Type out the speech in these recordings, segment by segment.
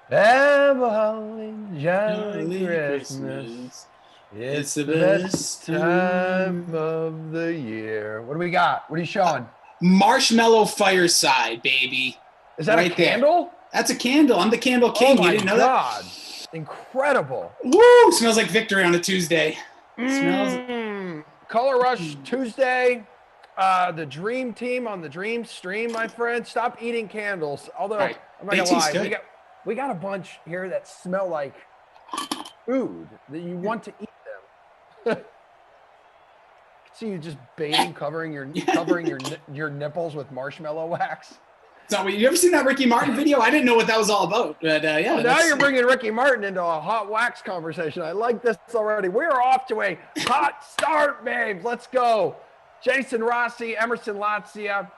Have a holly jolly Jolly Christmas. Christmas. It's It's the the best best time time. of the year. What do we got? What are you Uh, showing? Marshmallow fireside, baby. Is that a Right there. candle? That's a candle. I'm the candle Oh king. You my didn't know that? God. Incredible. Woo! Smells like victory on a Tuesday. Smells. Color Rush Tuesday. The Dream Team on the Dream Stream, my friend. Stop eating candles. All Although right. I'm not They gonna taste lie, good. we got a bunch here that smell like food that you want to eat them. See you just baiting, covering your nipples with marshmallow wax. So, you ever seen that Ricky Martin video? I didn't know what that was all about. But Oh, yeah, now that's. you're bringing Ricky Martin into a hot wax conversation. I like this already. We're off to a hot start, babes. Let's go. Jason Rossi, Emerson Latzia,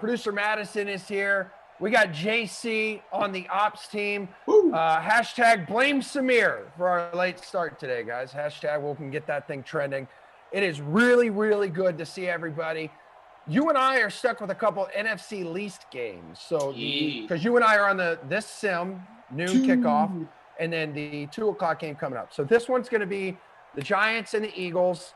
producer Madison is here. We got JC on the ops team. Woo. Hashtag blame Samir for our late start today, guys. Hashtag we can get that thing trending. It is really, really good to see everybody. You and I are stuck with a couple NFC least games. So because you and I are on this sim, noon kickoff, and then the 2:00 game coming up. So this one's going to be the Giants and the Eagles.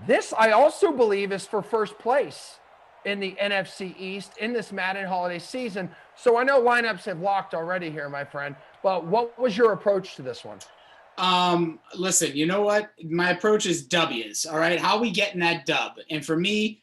This, I also believe, is for first place in the NFC East in this Madden holiday season. So I know lineups have locked already here, my friend. But what was your approach to this one? Listen, you know what? My approach is W's. All right. How we getting that dub? And for me,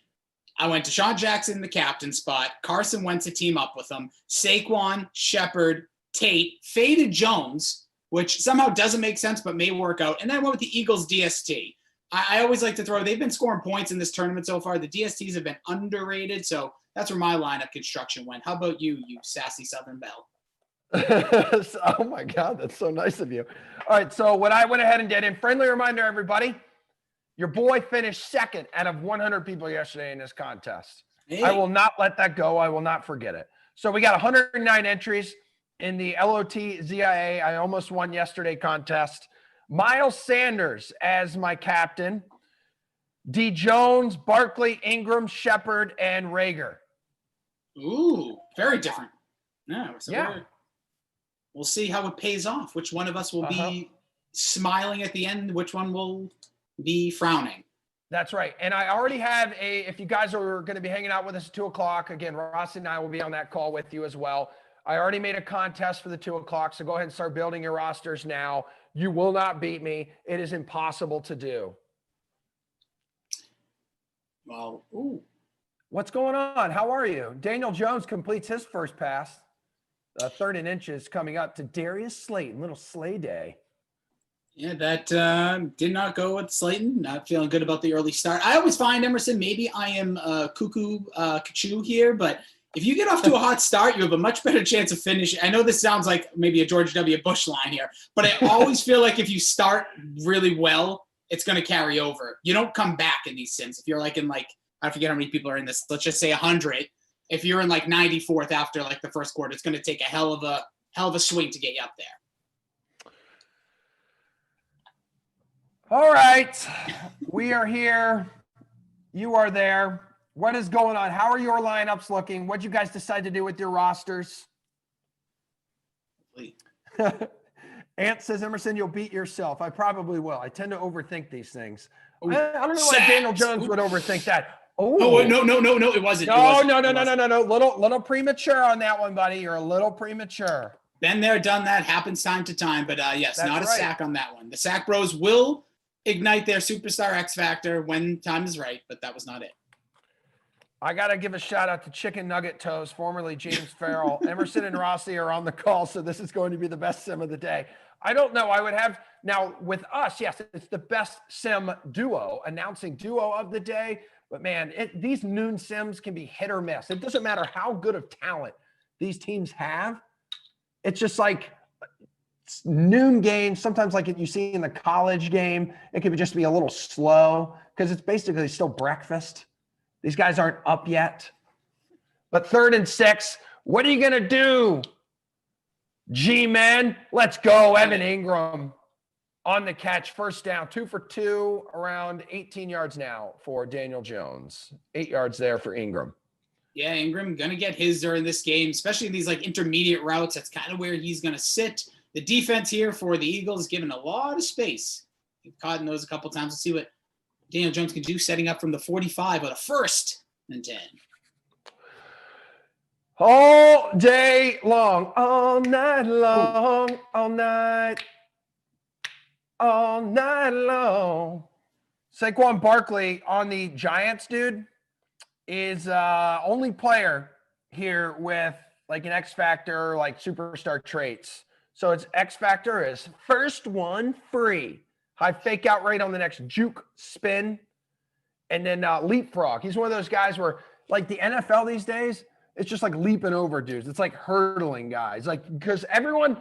I went to Sean Jackson in the captain spot. Carson went to team up with him. Saquon, Shepard, Tate, faded Jones, which somehow doesn't make sense but may work out. And then I went with the Eagles DST. I always like to throw, they've been scoring points in this tournament so far. The DSTs have been underrated, so that's where my lineup construction went. How about you, you sassy Southern Belle? Oh my God, that's so nice of you. All right, so what I went ahead and did, and friendly reminder, everybody, your boy finished second out of 100 people yesterday in this contest. Hey. I will not let that go. I will not forget it. So we got 109 entries in the LOT ZIA. I almost won yesterday contest. Miles Sanders as my captain. D. Jones, Barkley, Ingram, Shepard, and Rager. Ooh, very different. Yeah. So yeah. We'll see how it pays off. Which one of us will be smiling at the end? Which one will be frowning? That's right. And I already have if you guys are going to be hanging out with us at 2:00, again, Ross and I will be on that call with you as well. I already made a contest for the 2:00, so go ahead and start building your rosters now. You will not beat me. It is impossible to do. Well, ooh. What's going on? How are you? Daniel Jones completes his first pass. 3rd and inches coming up to Darius Slayton. Little sleigh day. Yeah, that did not go with Slayton. Not feeling good about the early start. I always find, Emerson, maybe I am cuckoo Kachu here, but if you get off to a hot start, you have a much better chance of finishing. I know this sounds like maybe a George W. Bush line here, but I always feel like if you start really well, it's going to carry over. You don't come back in these sims. If you're like in like, I forget how many people are in this, let's just say 100. If you're in like 94th after like the first quarter, it's going to take a hell of a swing to get you up there. All right, we are here. You are there. What is going on? How are your lineups looking? What'd you guys decide to do with your rosters? Ant says, Emerson, you'll beat yourself. I probably will. I tend to overthink these things. I don't know why Daniel Jones would overthink that. Oh, no, it wasn't. No. Little premature on that one, buddy. You're a little premature. Been there, done that. Happens time to time. But yes, That's not a right. sack on that one. The Sack Bros will ignite their superstar X Factor when time is right, but that was not it. I got to give a shout out to Chicken Nugget Toes, formerly James Farrell. Emerson and Rossi are on the call, so this is going to be the best sim of the day. I don't know. I would have now with us, yes, it's the best sim duo, announcing duo of the day. But man, these noon sims can be hit or miss. It doesn't matter how good of talent these teams have. It's just like noon games, sometimes like you see in the college game, it could just be a little slow because it's basically still breakfast. These guys aren't up yet. But 3rd and 6, what are you going to do? G-men, let's go. Evan Ingram on the catch, first down, 2 for 2, around 18 yards now for Daniel Jones. 8 yards there for Ingram. Yeah, Ingram going to get his during this game, especially in these like intermediate routes. That's kind of where he's going to sit. The defense here for the Eagles given a lot of space. We've caught in those a couple times. Let's see what Daniel Jones can do, setting up from the 45 with a 1st and 10. All day long, all night long, all night long. Saquon Barkley on the Giants, dude, is only player here with like an X factor, like superstar traits. So its X factor is first one free, high fake out rate on the next juke spin, and then leapfrog. He's one of those guys where like the NFL these days, it's just like leaping over dudes. It's like hurdling guys. Like, because everyone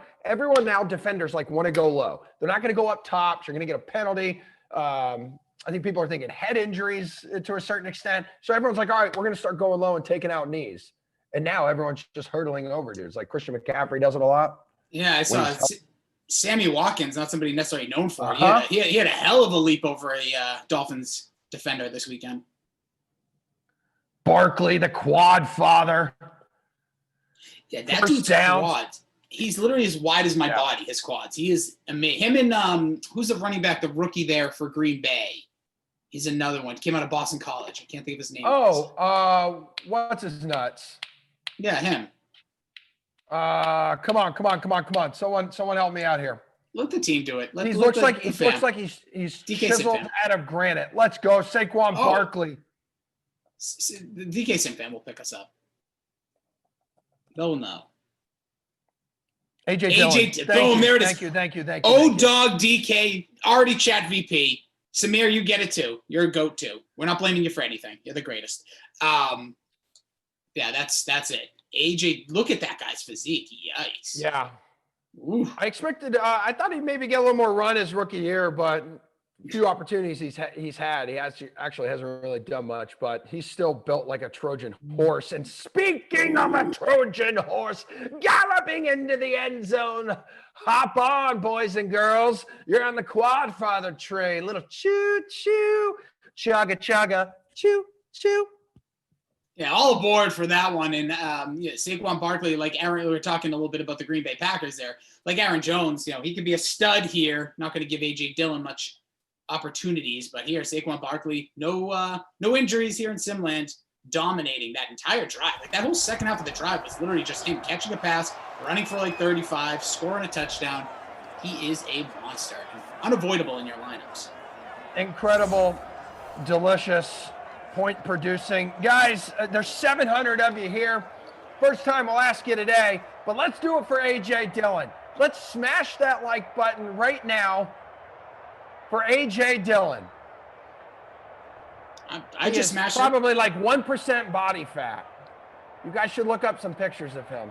now, defenders like want to go low. They're not going to go up top. So you're going to get a penalty. I think people are thinking head injuries to a certain extent. So everyone's like, all right, we're going to start going low and taking out knees. And now everyone's just hurdling over dudes. Like Christian McCaffrey does it a lot. Yeah, I saw Sammy Watkins, not somebody necessarily known for it. He had a hell of a leap over a Dolphins defender this weekend. Barkley, the quad father. Yeah, that dude's quads. He's literally as wide as my body, his quads. He is amazing. Him and who's the running back, the rookie there for Green Bay? He's another one. Came out of Boston College. I can't think of his name. What's his nuts? Yeah, him. Come on. Someone help me out here. Let the team do it. He looks like he's chiseled out of granite. Let's go, Saquon Barkley. The DK Sim fan will pick us up. They'll know. AJ Dillon. Boom, there it is. Thank you. Dog DK, already chat VP. Samir, you get it too. You're a goat too. We're not blaming you for anything. You're the greatest. Yeah, that's it. AJ, look at that guy's physique. Yikes. Yeah. Ooh. I expected, I thought he'd maybe get a little more run his rookie year, but few opportunities he's had. He actually hasn't really done much, but he's still built like a Trojan horse. And speaking of a Trojan horse, galloping into the end zone, hop on, boys and girls. You're on the quad father train. Little choo-choo, chugga, choo-choo. Yeah, all aboard for that one. And Saquon Barkley, like Aaron, we were talking a little bit about the Green Bay Packers there. Like Aaron Jones, he could be a stud here. Not going to give A.J. Dillon much opportunities, but here Saquon Barkley, no injuries here in Simland, dominating that entire drive. Like that whole second half of the drive was literally just him catching a pass, running for like 35, scoring a touchdown. He is a monster, unavoidable in your lineups. Incredible, delicious, point producing guys. There's 700 of you here. First time I'll ask you today, but let's do it for A.J. Dillon. Let's smash that like button right now for A.J. Dillon. I just smashed probably like 1% body fat. You guys should look up some pictures of him.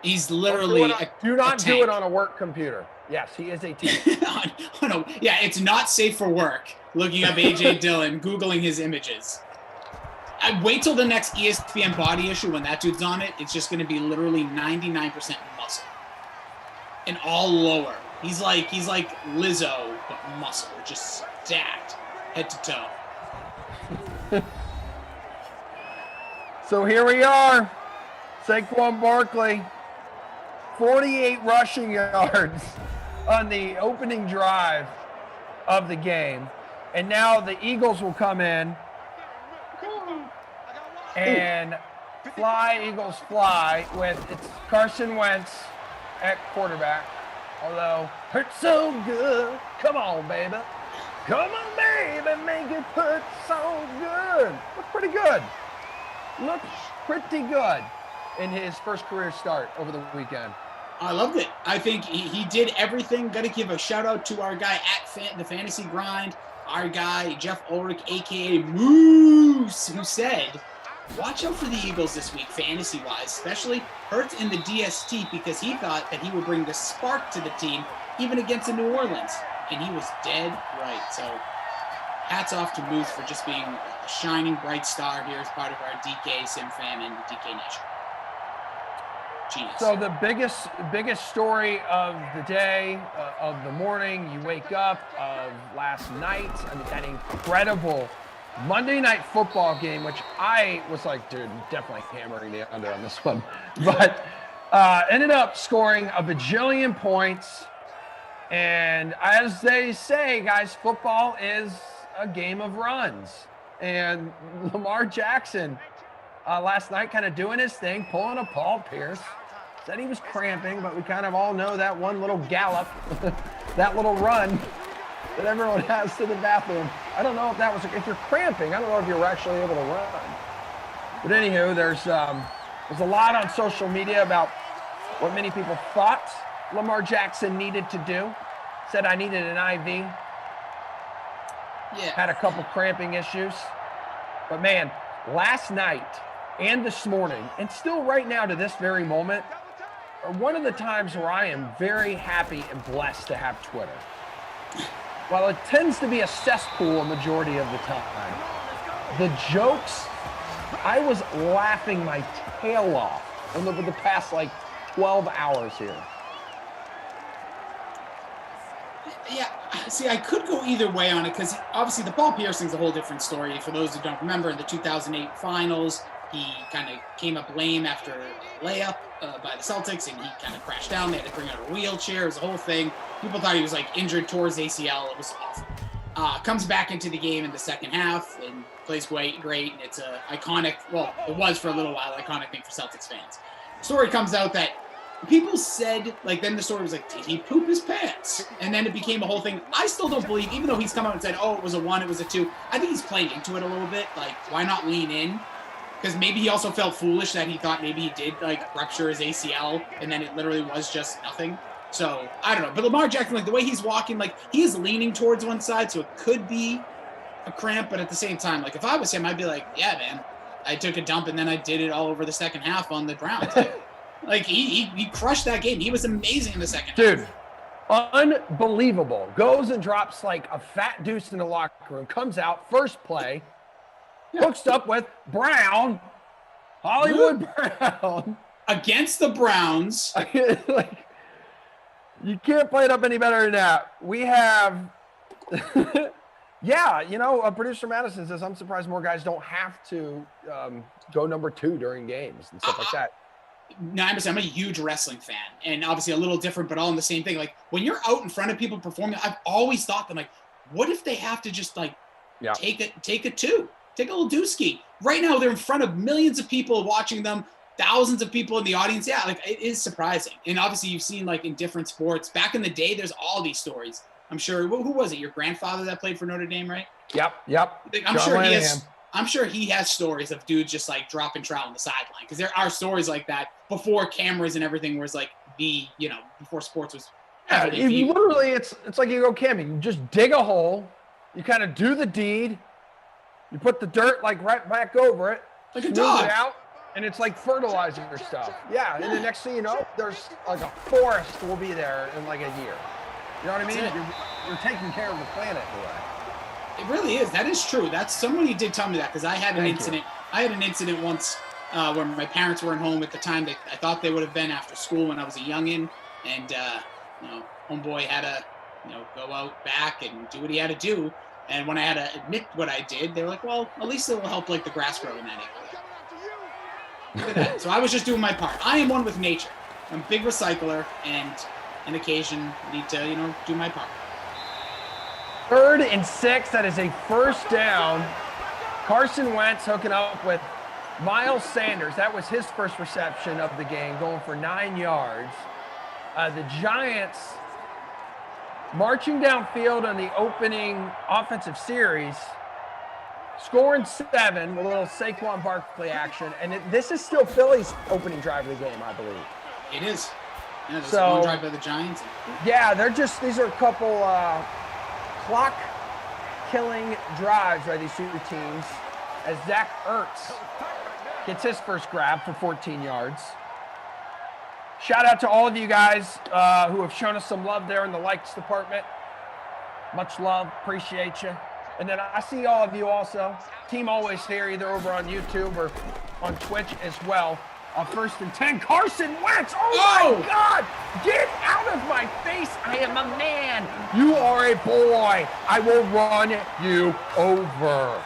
He's literally do not do it on a work computer. Yes, he is a tank. Yeah, it's not safe for work. Looking up A.J. Dillon, Googling his images. I wait till the next ESPN body issue when that dude's on it. It's just going to be literally 99% muscle and all lower. He's like Lizzo, but muscle, just stacked head to toe. So here we are, Saquon Barkley, 48 rushing yards on the opening drive of the game. And now the Eagles will come in and Eagles fly with it's Carson Wentz at quarterback. Although, hurt so good. Come on, baby. Come on, baby. Make it hurt so good. Looked pretty good. Looked pretty good in his first career start over the weekend. I loved it. I think he did everything. Got to give a shout out to our guy at the Fantasy Grind, our guy Jeff Ulrich, a.k.a. Moose, who said, watch out for the Eagles this week, fantasy-wise, especially Hurts in the DST, because he thought that he would bring the spark to the team, even against the New Orleans. And he was dead right. So hats off to Moose for just being a shining bright star here as part of our DK Sim fam and DK Nation. Genius. So the biggest story of the day, of the morning, you wake up, of last night, I mean, that incredible Monday Night Football game, which I was like, dude, definitely hammering the under on this one. But ended up scoring a bajillion points. And as they say, guys, football is a game of runs. And Lamar Jackson last night kind of doing his thing, pulling a Paul Pierce. Said he was cramping, but we kind of all know that one little gallop, that little run that everyone has to the bathroom. I don't know if that was, if you're cramping, I don't know if you're actually able to run. But anywho, there's a lot on social media about what many people thought Lamar Jackson needed to do. Said I needed an IV. Yeah. Had a couple cramping issues. But man, last night and this morning, and still right now to this very moment, are one of the times where I am very happy and blessed to have Twitter. While it tends to be a cesspool a majority of the time, the jokes, I was laughing my tail off over the past like 12 hours here. Yeah, see, I could go either way on it because obviously the Paul Piercing's a whole different story. For those who don't remember, in the 2008 finals, he kind of came up lame after a layup by the Celtics, and he kind of crashed down. They had to bring out a wheelchair. It was a whole thing. People thought he was like injured, tore his ACL. It was awful. Comes back into the game in the second half and plays great. And it's a iconic, well, it was for a little while, iconic thing for Celtics fans. Story comes out that people said, like, then the story was like, did he poop his pants? And then it became a whole thing. I still don't believe, even though he's come out and said, oh, it was a 1, it was a 2. I think he's playing into it a little bit. Like, why not lean in? Because maybe he also felt foolish that he thought maybe he did, like, rupture his ACL, and then it literally was just nothing. So, I don't know. But Lamar Jackson, like, the way he's walking, like, he is leaning towards one side, so it could be a cramp, but at the same time, like, if I was him, I'd be like, yeah, man, I took a dump, and then I did it all over the second half on the Browns. Like, he crushed that game. He was amazing in the second half. Dude, unbelievable. Goes and drops like a fat deuce in the locker room. Comes out, first play, hooks up with Brown, Hollywood Brown. Against the Browns. Like, you can't play it up any better than that. We have, yeah, you know, producer Madison says, I'm surprised more guys don't have to go number 2 during games and stuff like that. No, I'm a huge wrestling fan, and obviously a little different, but all in the same thing. Like, when you're out in front of people performing, I've always thought that, like, what if they have to just, like, take a 2, take a little dooski? Right now, they're in front of millions of people watching them, thousands of people in the audience. Yeah, like, it is surprising. And obviously, you've seen, like, in different sports. Back in the day, there's all these stories. I'm sure, who was it? Your grandfather that played for Notre Dame, right? Yep. Like, I'm sure he has stories of dudes just like dropping trout on the sideline, because there are stories like that before cameras and everything was like before sports was. Yeah, you literally, it's like you go camping. You just dig a hole, you kind of do the deed, you put the dirt like right back over it, like a smooth dog, it out, and it's like fertilizer stuff. Yeah, and the next thing you know, there's like a forest will be there in like a year. You know what I mean? You're taking care of the planet in a way. It really is. That is true. That's somebody did tell me that, because I had an incident. I had an incident once where my parents weren't home at the time. I thought they would have been after school when I was a youngin', and homeboy had to go out back and do what he had to do. And when I had to admit what I did, they were like, "Well, at least it will help like the grass grow in that area." Look at that. So I was just doing my part. I am one with nature. I'm a big recycler, and on occasion need to do my part. 3rd and 6, that is a first down. Carson Wentz hooking up with Miles Sanders. That was his first reception of the game, going for 9 yards. The Giants marching downfield on the opening offensive series, scoring 7 with a little Saquon Barkley action. And this is still Philly's opening drive of the game, I believe. It is. Yeah, there's one drive by the Giants. Yeah, these are a couple clock-killing drives by these two teams as Zach Ertz gets his first grab for 14 yards. Shout out to all of you guys who have shown us some love there in the likes department. Much love. Appreciate you. And then I see all of you also. Team Always here, either over on YouTube or on Twitch as well. 1st and 10, Carson Wentz. Oh my God! Get out of my face! I am a man. You are a boy. I will run you over.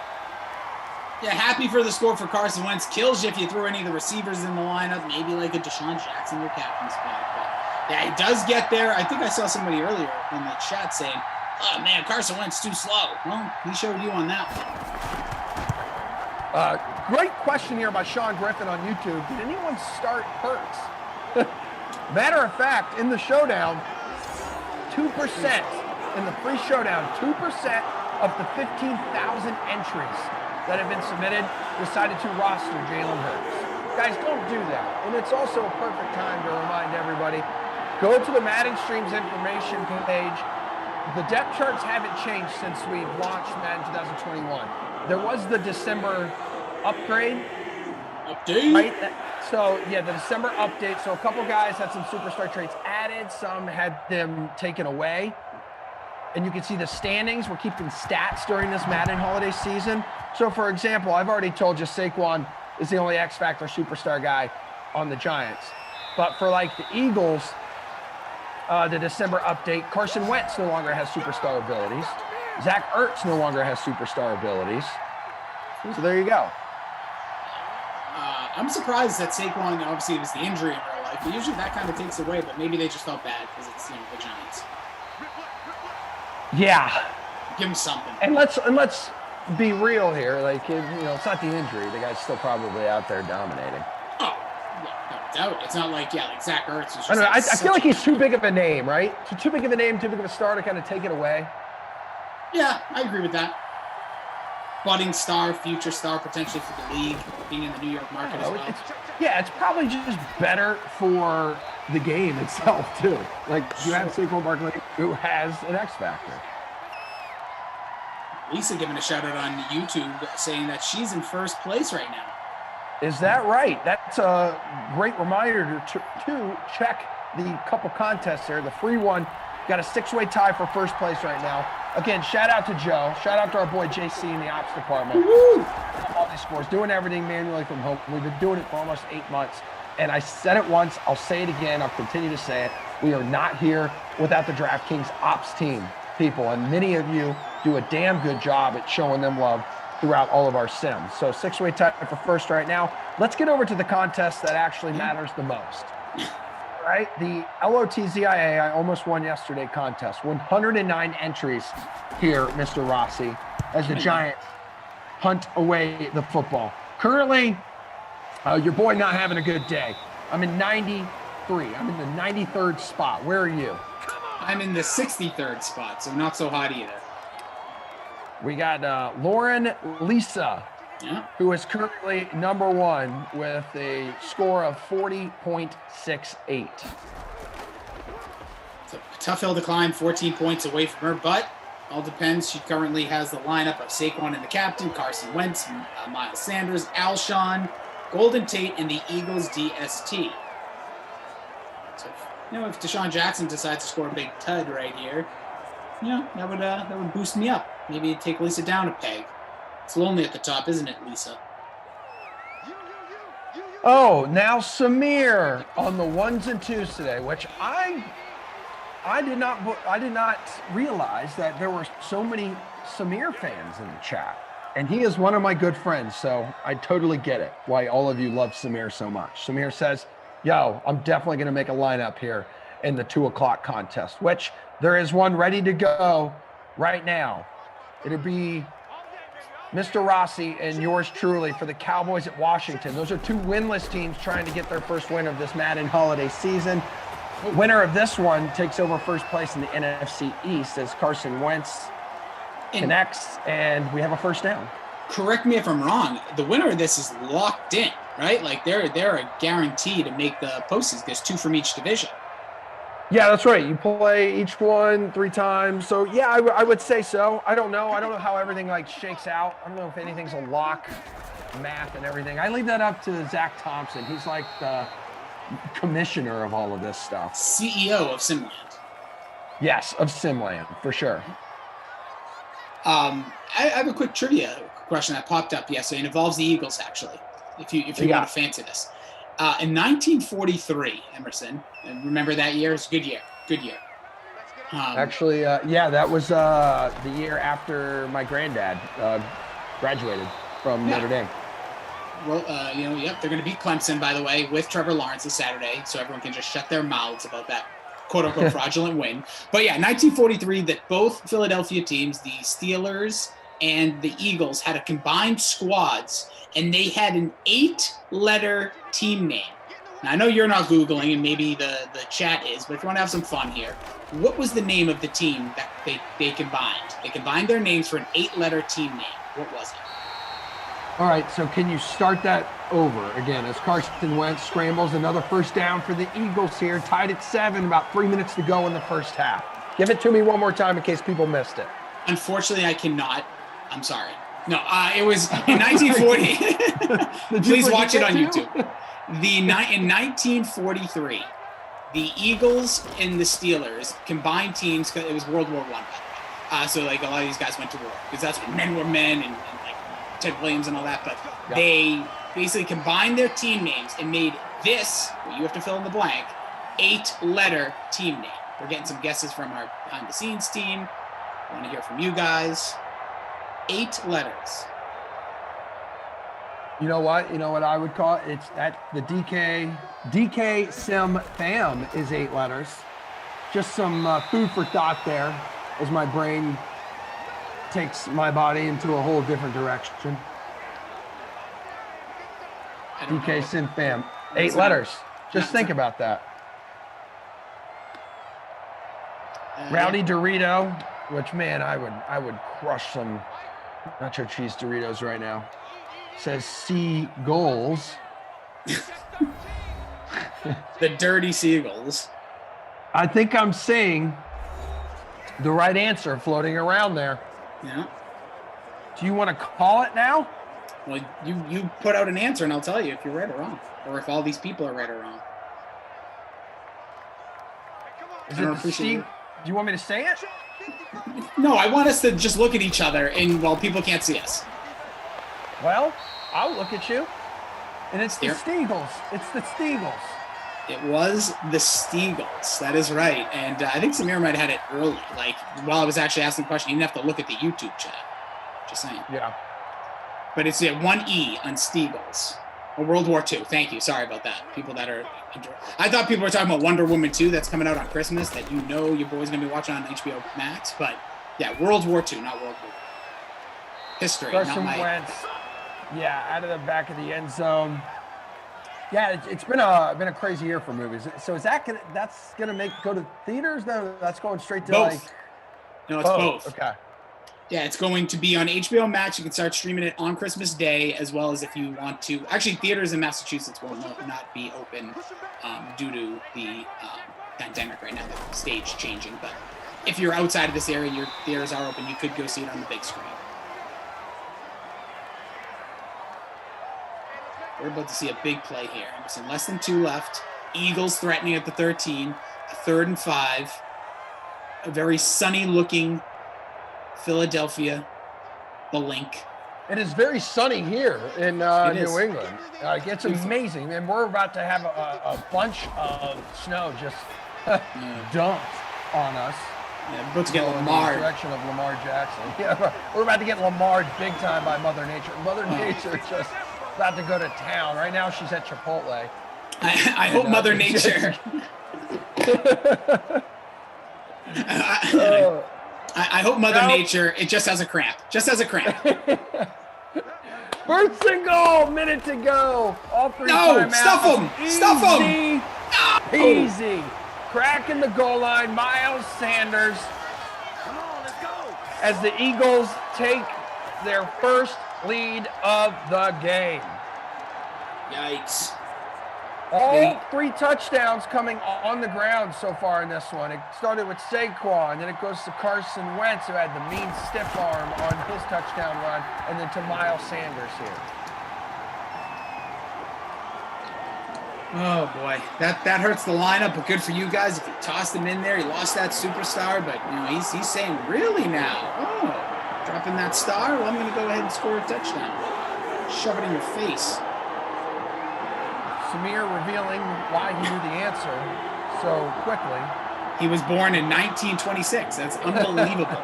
Yeah, happy for the score for Carson Wentz. Kills you if you throw any of the receivers in the lineup, maybe like a Deshaun Jackson, your captain spot. But yeah, he does get there. I think I saw somebody earlier in the chat saying, oh man, Carson Wentz too slow. Well, he showed you on that one. Great question here by Sean Griffin on YouTube. Did anyone start Hurts? Matter of fact, in the showdown, 2% in the free showdown, 2% of the 15,000 entries that have been submitted decided to roster Jalen Hurts. Guys, don't do that. And it's also a perfect time to remind everybody, go to the Madden Streams information page. The depth charts haven't changed since we launched Madden 2021. There was the December upgrade. Update? Right? So, yeah, the December update. So a couple guys had some superstar traits added. Some had them taken away. And you can see the standings. We're keeping stats during this Madden holiday season. So, for example, I've already told you Saquon is the only X Factor superstar guy on the Giants. But for, like, the Eagles, the December update, Carson Wentz no longer has superstar abilities. Zach Ertz no longer has superstar abilities. So there you go. I'm surprised that Saquon, obviously, it was the injury in real life. But usually that kind of takes away, but maybe they just felt bad because it's, the Giants. Yeah. Give him something. And let's be real here. Like, it's not the injury. The guy's still probably out there dominating. Oh, yeah, no doubt. It's not like, like Zach Ertz. I don't know. I feel like he's too big of a name, right? Too big of a name, too big of a star to kind of take it away. Yeah, I agree with that. Budding star, future star, potentially for the league, being in the New York market as well. It's probably just better for the game itself, too. Like, you have Saquon Barkley, who has an X Factor. Lisa giving a shout out on YouTube saying that she's in first place right now. Is that right? That's a great reminder to check the couple contests there. The free one got a 6-way tie for first place right now. Again, shout out to Joe. Shout out to our boy JC in the ops department. Woo-hoo! All these scores, doing everything manually from home. We've been doing it for almost 8 months. And I said it once, I'll say it again, I'll continue to say it. We are not here without the DraftKings ops team, people. And many of you do a damn good job at showing them love throughout all of our sims. So 6-way tie for first right now. Let's get over to the contest that actually matters the most. Right? The LOTZIA, I almost won yesterday contest. 109 entries here, Mr. Rossi, as the Giants hunt away the football. Currently, your boy not having a good day. I'm in 93. I'm in the 93rd spot. Where are you? I'm in the 63rd spot, so not so hot either. We got Lauren Lisa, who is currently number one with a score of 40.68. It's a tough hill to climb, 14 points away from her, but all depends. She currently has the lineup of Saquon and the captain, Carson Wentz, Miles Sanders, Alshon, Golden Tate, and the Eagles DST. So, if Deshaun Jackson decides to score a big tud right here, that would boost me up. Maybe take Lisa down a peg. It's lonely at the top, isn't it, Lisa? Oh, now Samir on the 1s and 2s today, which I did not realize that there were so many Samir fans in the chat. And he is one of my good friends, so I totally get it why all of you love Samir so much. Samir says, yo, I'm definitely going to make a lineup here in the 2 o'clock contest, which there is one ready to go right now. It'll be Mr. Rossi and yours truly for the Cowboys at Washington. Those are 2 winless teams trying to get their first win of this Madden holiday season. Winner of this one takes over first place in the NFC East as Carson Wentz connects, and we have a first down. Correct me if I'm wrong. The winner of this is locked in, right? Like they're a guarantee to make the postseason. There's 2 from each division. Yeah, that's right. You play each one 3 times. So yeah, I would say so. I don't know how everything shakes out. I don't know if anything's a lock, math and everything. I leave that up to Zach Thompson. He's like the commissioner of all of this stuff. CEO of Simland. Yes, of Simland for sure. I have a quick trivia question that popped up yesterday. It involves the Eagles, actually, if you want to fancy this. In 1943, Emerson, and remember that year? It's a good year. Good year. That was the year after my granddad graduated. from Notre Dame. Well, yep, they're going to beat Clemson, by the way, with Trevor Lawrence this Saturday, so everyone can just shut their mouths about that quote-unquote fraudulent win. But yeah, 1943, that both Philadelphia teams, the Steelers and the Eagles, had a combined squads, and they had an 8-letter team name. Now, I know you're not Googling, and maybe the chat is, but if you want to have some fun here, what was the name of the team that they combined? They combined their names for an 8-letter team name. What was it? All right, so can you start that over again as Carson Wentz scrambles another first down for the Eagles here, tied at 7, about 3 minutes to go in the first half. Give it to me one more time in case people missed it. Unfortunately, I cannot. I'm sorry. No, it was in 1940. Please watch it on YouTube. In 1943, the Eagles and the Steelers combined teams. It was World War I. So like a lot of these guys went to war because that's when men were men and like Ted Williams and all that. But they basically combined their team names and made this, what you have to fill in the blank, 8-letter team name. We're getting some guesses from our behind-the-scenes team. I want to hear from you guys. 8 letters. You know what? You know what I would call it? It's at the DK Sim Fam is 8 letters. Just some food for thought there as my brain takes my body into a whole different direction. DK Sim Fam, 8 letters. Just think about that. Rowdy Dorito, which man, I would crush some nacho cheese Doritos right now. Says sea goals. The dirty seagulls. I think I'm seeing the right answer floating around there. Yeah. Do you want to call it now? Well, you put out an answer and I'll tell you if you're right or wrong, or if all these people are right or wrong. Is it the Steve? Do you want me to say it? No, I want us to just look at each other and while people can't see us. Well, I'll look at you. And it's the Steagles. It's the Steagles. It was the Steagles. That is right. And I think Samir might have had it early. Like, while I was actually asking the question, you didn't have to look at the YouTube chat. Just saying. Yeah. But it's 1 E on Steagles. Or World War II. Thank you. Sorry about that. People that are... I thought people were talking about Wonder Woman 2 that's coming out on Christmas that you know your boy's going to be watching on HBO Max. But, yeah, World War II, not World War I. History, Carson not my... Wentz, out of the back of the end zone. Yeah, it's been a crazy year for movies. So is that's gonna go to theaters? No, that's going straight to both. No, it's both. Okay. Yeah, it's going to be on HBO Max. You can start streaming it on Christmas Day, as well as if you want to. Actually, theaters in Massachusetts will not be open due to the pandemic right now, the stage changing. But if you're outside of this area, your theaters are open. You could go see it on the big screen. We're about to see a big play here. Emerson, less than 2 left. Eagles threatening at the 13. A 3rd and 5. A very sunny-looking Philadelphia. The link. It is very sunny here in New England. It's amazing. And we're about to have a bunch of snow just dumped on us. Yeah, we're about to get Lamar. In the direction of Lamar Jackson. Yeah, we're about to get Lamar big time by Mother Nature. Mother Nature just... about to go to town. Right now she's at Chipotle. I hope Mother Nature. I hope Mother Nature, it just has a cramp. Just has a cramp. First and goal, minute to go. All 3 timeouts. Stuff him. Stuff him. Easy. Cracking the goal line. Miles Sanders. Come on, let's go. As the Eagles take their first lead of the game. Yikes. All 3 touchdowns coming on the ground so far in this one. It started with Saquon, then it goes to Carson Wentz, who had the mean stiff arm on his touchdown run, and then to Miles Sanders here. Oh, boy. That hurts the lineup, but good for you guys. If you tossed him in there, he lost that superstar, but he's saying, really now? Oh, dropping that star? Well, I'm going to go ahead and score a touchdown. Shove it in your face. Samir revealing why he knew the answer so quickly. He was born in 1926. That's unbelievable.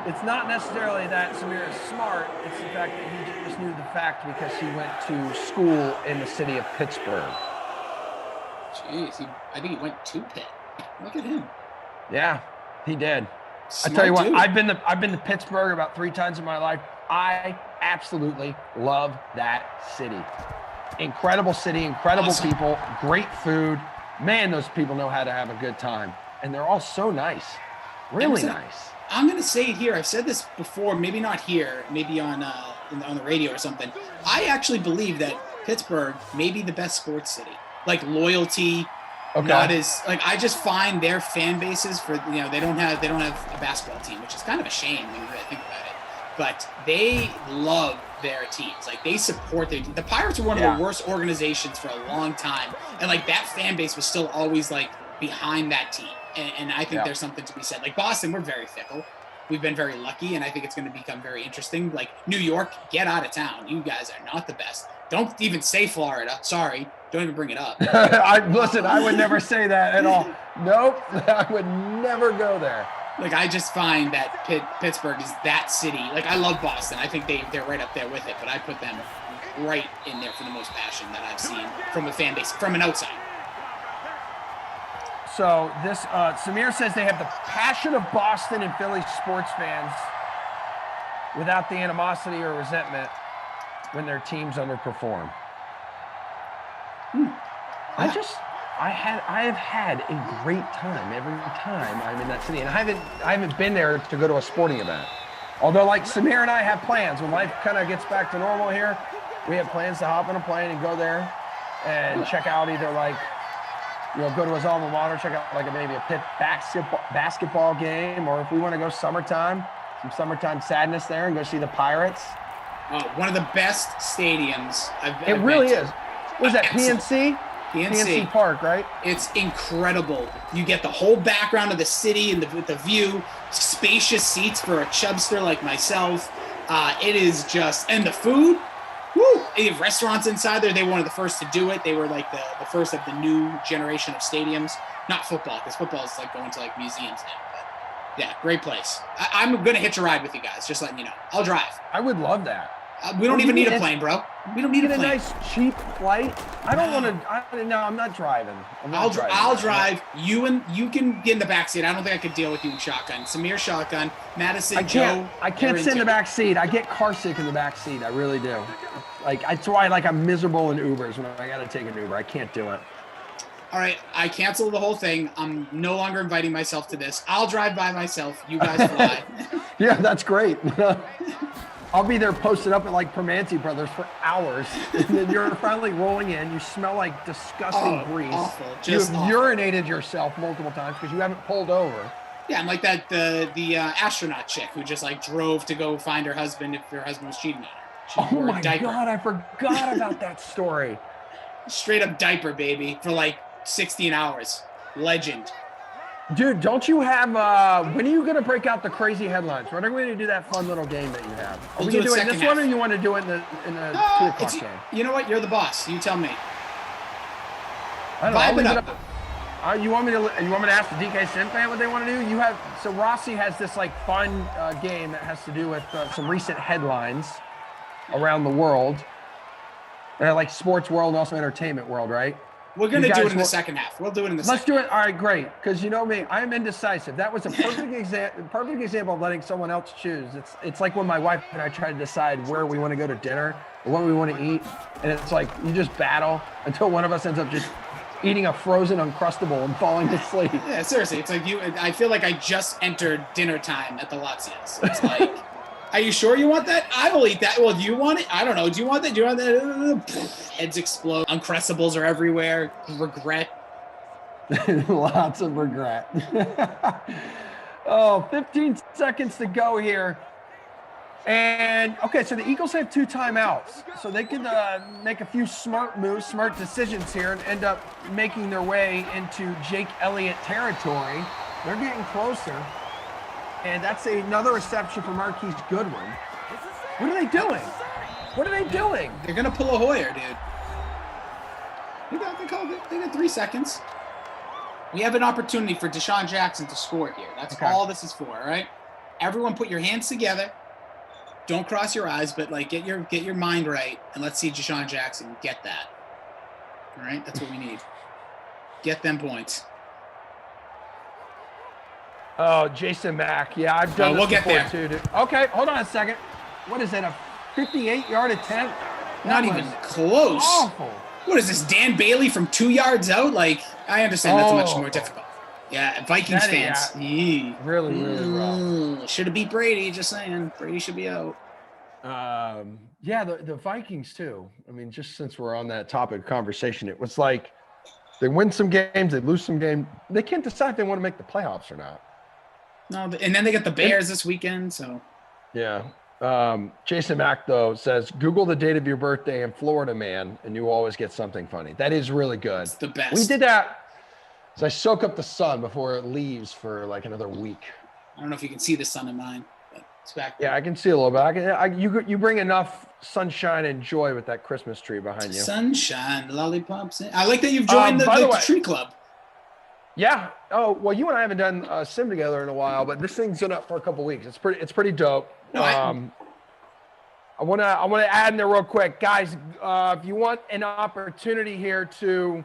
It's not necessarily that Samir is smart. It's the fact that he just knew the fact because he went to school in the city of Pittsburgh. Jeez, I think he went to Pitt. Look at him. Yeah, he did. Smart I tell you what, dude. I've been to Pittsburgh about 3 times in my life. I absolutely love that city. Incredible city, incredible Awesome. people, great food. Man, those people know how to have a good time. And they're all so nice. Really nice. I'm going to say it here. I've said this before, maybe not here, maybe on the radio or something. I actually believe that Pittsburgh may be the best sports city. Like loyalty, not as like I just find their fan bases for they don't have a basketball team, which is kind of a shame when you really think about it. But they love their teams. Like they support their team. The Pirates were one of the worst organizations for a long time, and like that fan base was still always like behind that team. And I think there's something to be said. Like Boston, we're very fickle. We've been very lucky, and I think it's going to become very interesting. Like New York, get out of town. You guys are not the best. Don't even say Florida. Sorry. Don't even bring it up. Listen, I would never say that at all. Nope. I would never go there. Like, I just find that Pittsburgh is that city. Like, I love Boston. I think they're right up there with it, but I put them right in there for the most passion that I've seen from a fan base, from an outside. So this, Samir says they have the passion of Boston and Philly sports fans without the animosity or resentment when their teams underperform. I have had a great time every time I'm in that city, and I haven't been there to go to a sporting event. Although, like Samir and I have plans when life kind of gets back to normal here. We have plans to hop on a plane and go there and check out either go to his alma mater, check out maybe a Pitt basketball game, or if we want to go some summertime sadness there and go see the Pirates. One of the best stadiums I've It really been to. is. Was that PNC? PNC Park, right? It's incredible. You get the whole background of the city and with the view, spacious seats for a chubster like myself. It is just, and the food, woo! They have restaurants inside there. They were one of the first to do it. They were like the first of the new generation of stadiums. Not football, because football is like going to like museums now. But yeah, great place. I'm going to hitch a ride with you guys, just letting you know. I'll drive. I would love that. We don't even need a plane, bro. We don't need a plane. A nice cheap flight. I don't want to. No, I'm not driving. I'll drive. You can get in the back seat. I don't think I could deal with you in shotgun. Samir shotgun. Madison, Joe. I can't sit in the back seat. I get car sick in the back seat. I really do. That's why I'm miserable in Ubers when I got to take an Uber. I can't do it. All right, I canceled the whole thing. I'm no longer inviting myself to this. I'll drive by myself. You guys fly. Yeah, that's great. I'll be there posted up at Permanente Brothers for hours. And then you're finally rolling in. You smell like disgusting grease. Awful. You've urinated yourself multiple times because you haven't pulled over. Yeah, I'm like that the astronaut chick who just drove to go find her husband if her husband was cheating on her. Oh my God, I forgot about that story. Straight up diaper, baby, for 16 hours. Legend. Dude, don't you have, when are you going to break out the crazy headlines? When are we going to do that fun little game that you have? Are we going to do it in this one, or you want to do it in the 2 o'clock game? You know what? You're the boss. You tell me. I don't know. Vibe it up. You want me to ask the DK Sim fan what they want to do? So Rossi has this fun game that has to do with some recent headlines around the world. Sports world and also entertainment world, right? We're going to do it in the second half. We'll do it in the second half. Let's do it. All right, great. Because you know me, I'm indecisive. That was a perfect example of letting someone else choose. It's like when my wife and I try to decide where we want to go to dinner or what we want to eat. And it's you just battle until one of us ends up just eating a frozen Uncrustable and falling asleep. Yeah, seriously. It's I feel like I just entered dinner time at the Lazios. It's are you sure you want that? I will eat that. Well, do you want it? I don't know. Do you want that? Do you want that? Heads explode. Uncrustables are everywhere. Regret. Lots of regret. 15 seconds to go here. And, okay, so the Eagles have 2 timeouts. So they can make a few smart moves, smart decisions here, and end up making their way into Jake Elliott territory. They're getting closer. And that's another reception for Marquise Goodwin. What are they doing? What are they doing? They're going to pull a Hoyer, dude. They got 3 seconds. We have an opportunity for Deshaun Jackson to score here. That's all this is for, all right? everyone put your hands together. Don't cross your eyes, but like get your mind right, and let's see Deshaun Jackson get that. All right, that's what we need. Get them points. Oh, Jason Mack. Yeah, I've done we'll this get before there. too, dude. Okay, hold on a second. What is it, a 58-yard attempt? Not even close. Awful. What is this, Dan Bailey from 2 yards out? Like, I understand that's much more difficult. Yeah, Vikings fans. Yeah. Really rough. Should have beat Brady, just saying. Brady should be out. Yeah, the Vikings too. I mean, just since we're on that topic of conversation, it was like they win some games, they lose some games. They can't decide if they want to make the playoffs or not. No, and then they got the Bears this weekend, so. Yeah. Jason Mack, though, says, Google the date of your birthday in Florida, man, and you always get something funny. That is really good. It's the best. We did that. So I soak up the sun before it leaves for like another week. I don't know if you can see the sun in mine, but it's back there. Yeah, I can see a little bit. You bring enough sunshine and joy with that Christmas tree behind you. Sunshine, lollipops. I like that you've joined the tree club. Yeah. Oh, well, you and I haven't done a sim together in a while, but this thing's been up for a couple weeks. It's pretty dope. No, I want to add in there real quick, guys. If you want an opportunity here to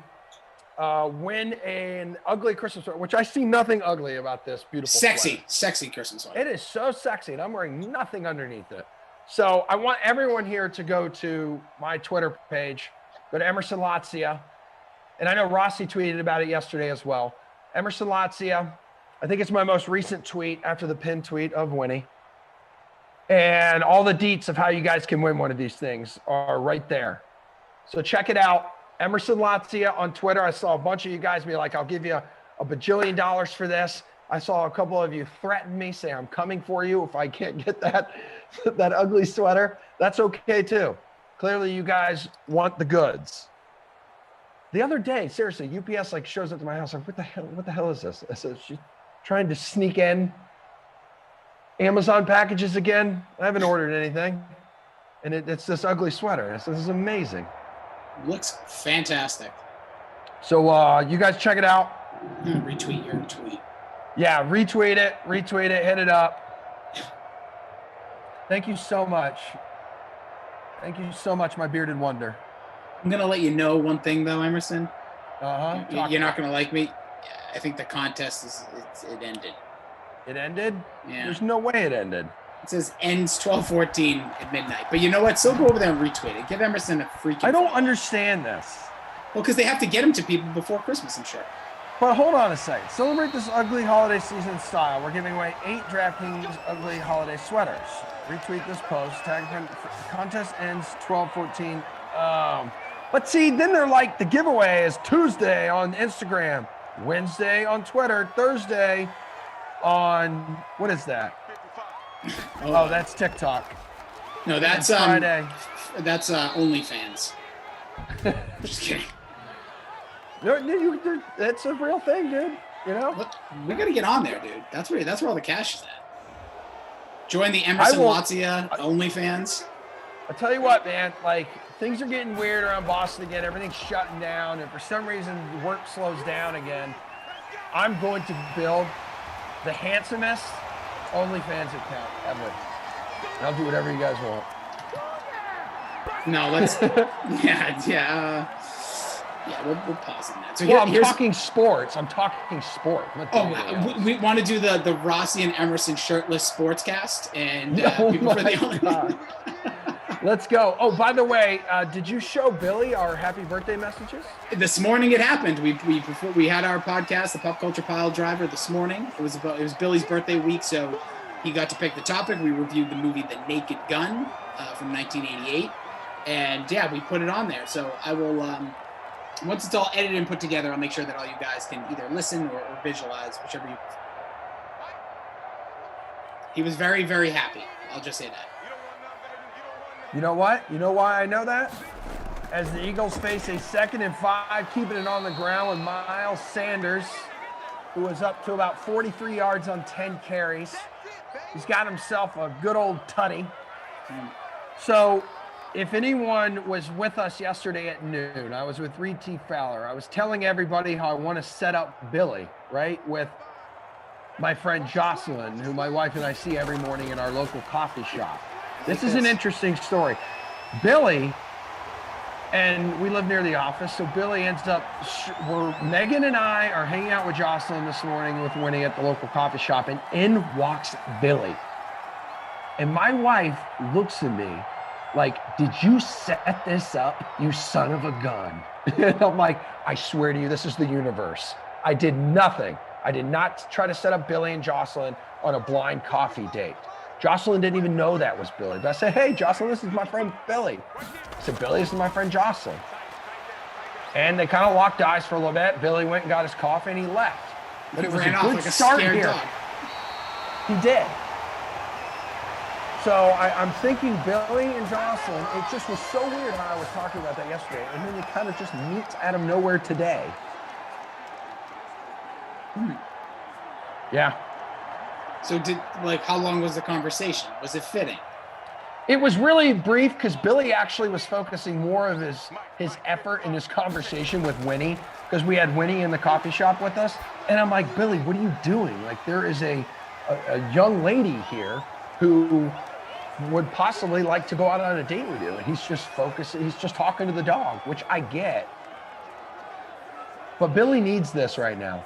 win an ugly Christmas sweater, which I see nothing ugly about this beautiful sexy Christmas sweater. It is so sexy, and I'm wearing nothing underneath it. So I want everyone here to go to my Twitter page, go to Emerson Latzia, and I know Rossi tweeted about it yesterday as well. Emerson Latzia, I think it's my most recent tweet after the pinned tweet of Winnie. And all the deets of how you guys can win one of these things are right there. So check it out. Emerson Latzia on Twitter. I saw a bunch of you guys be like, I'll give you a bajillion dollars for this. I saw a couple of you threaten me, say I'm coming for you if I can't get that ugly sweater. That's okay too. Clearly you guys want the goods. The other day, seriously, UPS like shows up to my house. Like, what the hell is this? I said, she's trying to sneak in Amazon packages again. I haven't ordered anything. And it's this ugly sweater. I said, this is amazing. Looks fantastic. So you guys check it out. Retweet your tweet. Yeah, retweet it, hit it up. Thank you so much. Thank you so much, my bearded wonder. I'm going to let you know one thing, though, Emerson. Uh-huh. You're not going to like me. I think the contest, it ended. It ended? Yeah. There's no way it ended. It says ends 12/14 at midnight. But you know what? Still go over there and retweet it. Give Emerson a freaking I don't understand this. Well, because they have to get them to people before Christmas, I'm sure. But hold on a second. Celebrate this ugly holiday season in style. We're giving away 8 DraftKings ugly holiday sweaters. Retweet this post. Tag friend. Contest ends 12/14. But see, then they're like, the giveaway is Tuesday on Instagram, Wednesday on Twitter, Thursday on, what is that? Oh, that's TikTok. No, that's Friday. That's OnlyFans. Just kidding. No, that's a real thing, dude. You know? Look, we got to get on there, dude. That's where all the cash is at. Join the Emerson Latzia OnlyFans. I tell you what, man, like, things are getting weird around Boston again. Everything's shutting down, and for some reason, work slows down again. I'm going to build the handsomest OnlyFans account ever. I'll do whatever you guys want. No, let's. We'll pause on that. So I'm talking sports. I'm talking sport. We want to do the Rossi and Emerson shirtless sportscast and people for the OnlyFans. Let's go. Oh, by the way, did you show Billy our happy birthday messages? This morning it happened. We had our podcast, the Pop Culture Pile Driver, this morning. It was Billy's birthday week, so he got to pick the topic. We reviewed the movie The Naked Gun from 1988, and yeah, we put it on there. So I will, once it's all edited and put together, I'll make sure that all you guys can either listen or visualize, whichever you prefer. He was very, very happy. I'll just say that. You know what? You know why I know that? As the Eagles face a 2nd and 5, keeping it on the ground with Miles Sanders, who was up to about 43 yards on 10 carries. He's got himself a good old tutty. So if anyone was with us yesterday at noon, I was with Reed T. Fowler. I was telling everybody how I want to set up Billy, right, with my friend Jocelyn, who my wife and I see every morning in our local coffee shop. This is an interesting story. Billy, and we live near the office, so Billy ends up, Megan and I are hanging out with Jocelyn this morning with Winnie at the local coffee shop, and in walks Billy. And my wife looks at me like, did you set this up, you son of a gun? And I'm like, I swear to you, this is the universe. I did nothing. I did not try to set up Billy and Jocelyn on a blind coffee date. Jocelyn didn't even know that was Billy. But I said, hey, Jocelyn, this is my friend Billy. I said, Billy, this is my friend Jocelyn. And they kind of locked eyes for a little bit. Billy went and got his coffee and he left. But it was a good start here. Dog. He did. So I'm thinking Billy and Jocelyn, it just was so weird how I was talking about that yesterday. And then it kind of just meets out of nowhere today. Yeah. So how long was the conversation? Was it fitting? It was really brief because Billy actually was focusing more of his effort in his conversation with Winnie, because we had Winnie in the coffee shop with us. And I'm like, Billy, what are you doing? Like, there is a young lady here who would possibly like to go out on a date with you. And he's just focusing, he's just talking to the dog, which I get. But Billy needs this right now.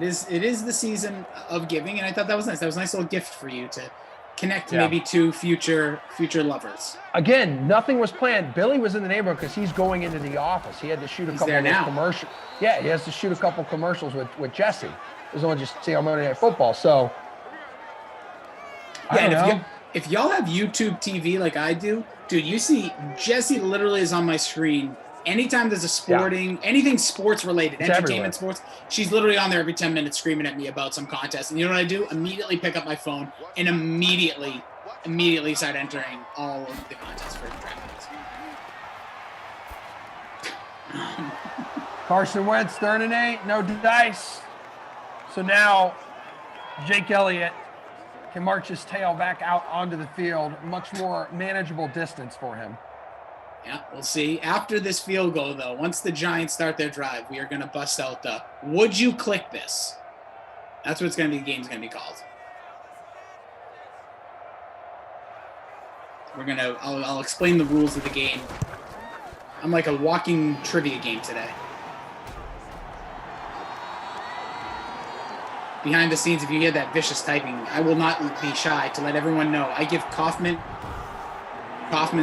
It is the season of giving, and I thought that was nice. That was a nice little gift for you to connect maybe to future lovers. Again, nothing was planned. Billy was in the neighborhood because he's going into the office. He had to shoot a couple of commercials. Yeah, he has to shoot a couple commercials with Jesse. There's only just see on Monday Night Football. So yeah, if y'all have YouTube TV like I do, dude, you see Jesse literally is on my screen. Anytime there's a anything sports related, entertainment, sports, she's literally on there every 10 minutes screaming at me about some contest. And you know what I do? Immediately pick up my phone and immediately start entering all of the contests for DraftKings. Carson Wentz, 3rd and 8, no dice. So now Jake Elliott can march his tail back out onto the field, much more manageable distance for him. Yeah, we'll see. After this field goal, though, once the Giants start their drive, we are going to bust out the "Would you click this?" That's what it's going to be. The game's going to be called. I'll explain the rules of the game. I'm like a walking trivia game today. Behind the scenes, if you hear that vicious typing, I will not be shy to let everyone know. I give Kaufman's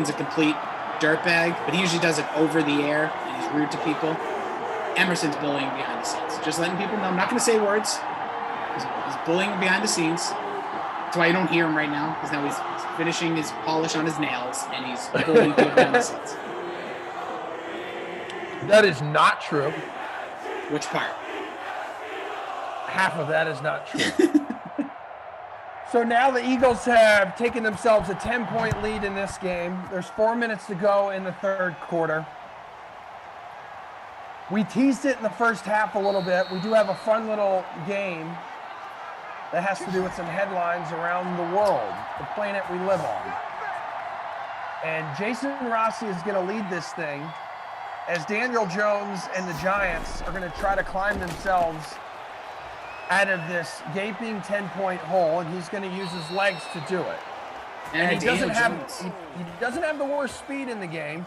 a complete dirtbag, but he usually does it over the air and he's rude to people. Emerson's bullying behind the scenes. Just letting people know. I'm not going to say words. He's bullying behind the scenes. That's why you don't hear him right now, because now he's finishing his polish on his nails and he's bullying people behind the scenes. That is not true. Which part? Half of that is not true. So now the Eagles have taken themselves a 10-point lead in this game. There's 4 minutes to go in the third quarter. We teased it in the first half a little bit. We do have a fun little game that has to do with some headlines around the world, the planet we live on. And Jason Rossi is going to lead this thing as Daniel Jones and the Giants are going to try to climb themselves out of this gaping 10-point hole, and he's going to use his legs to do it. And he doesn't have the worst speed in the game,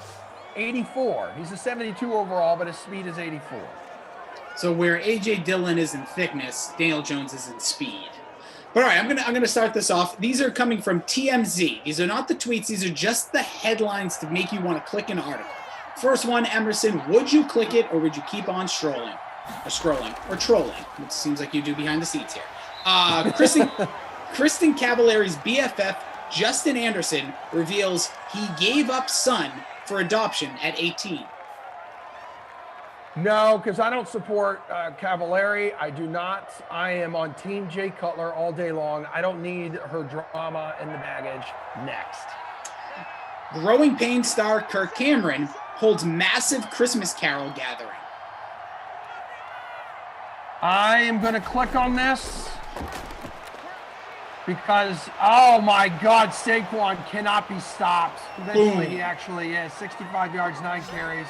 84. He's a 72 overall, but his speed is 84. So where A.J. Dillon is in thickness, Daniel Jones is in speed. But all right, I'm gonna start this off. These are coming from TMZ. These are not the tweets. These are just the headlines to make you want to click an article. First one, Emerson, would you click it or would you keep on scrolling or trolling? It seems like you do behind the scenes here. Kristen Cavallari's BFF, Justin Anderson, reveals he gave up son for adoption at 18. No, because I don't support Cavallari. I do not. I am on Team Jay Cutler all day long. I don't need her drama and the baggage. Next. Growing Pain star Kirk Cameron holds massive Christmas Carol gathering. I am going to click on this because, oh my God, Saquon cannot be stopped. Eventually, he actually is. 65 yards, 9 carries.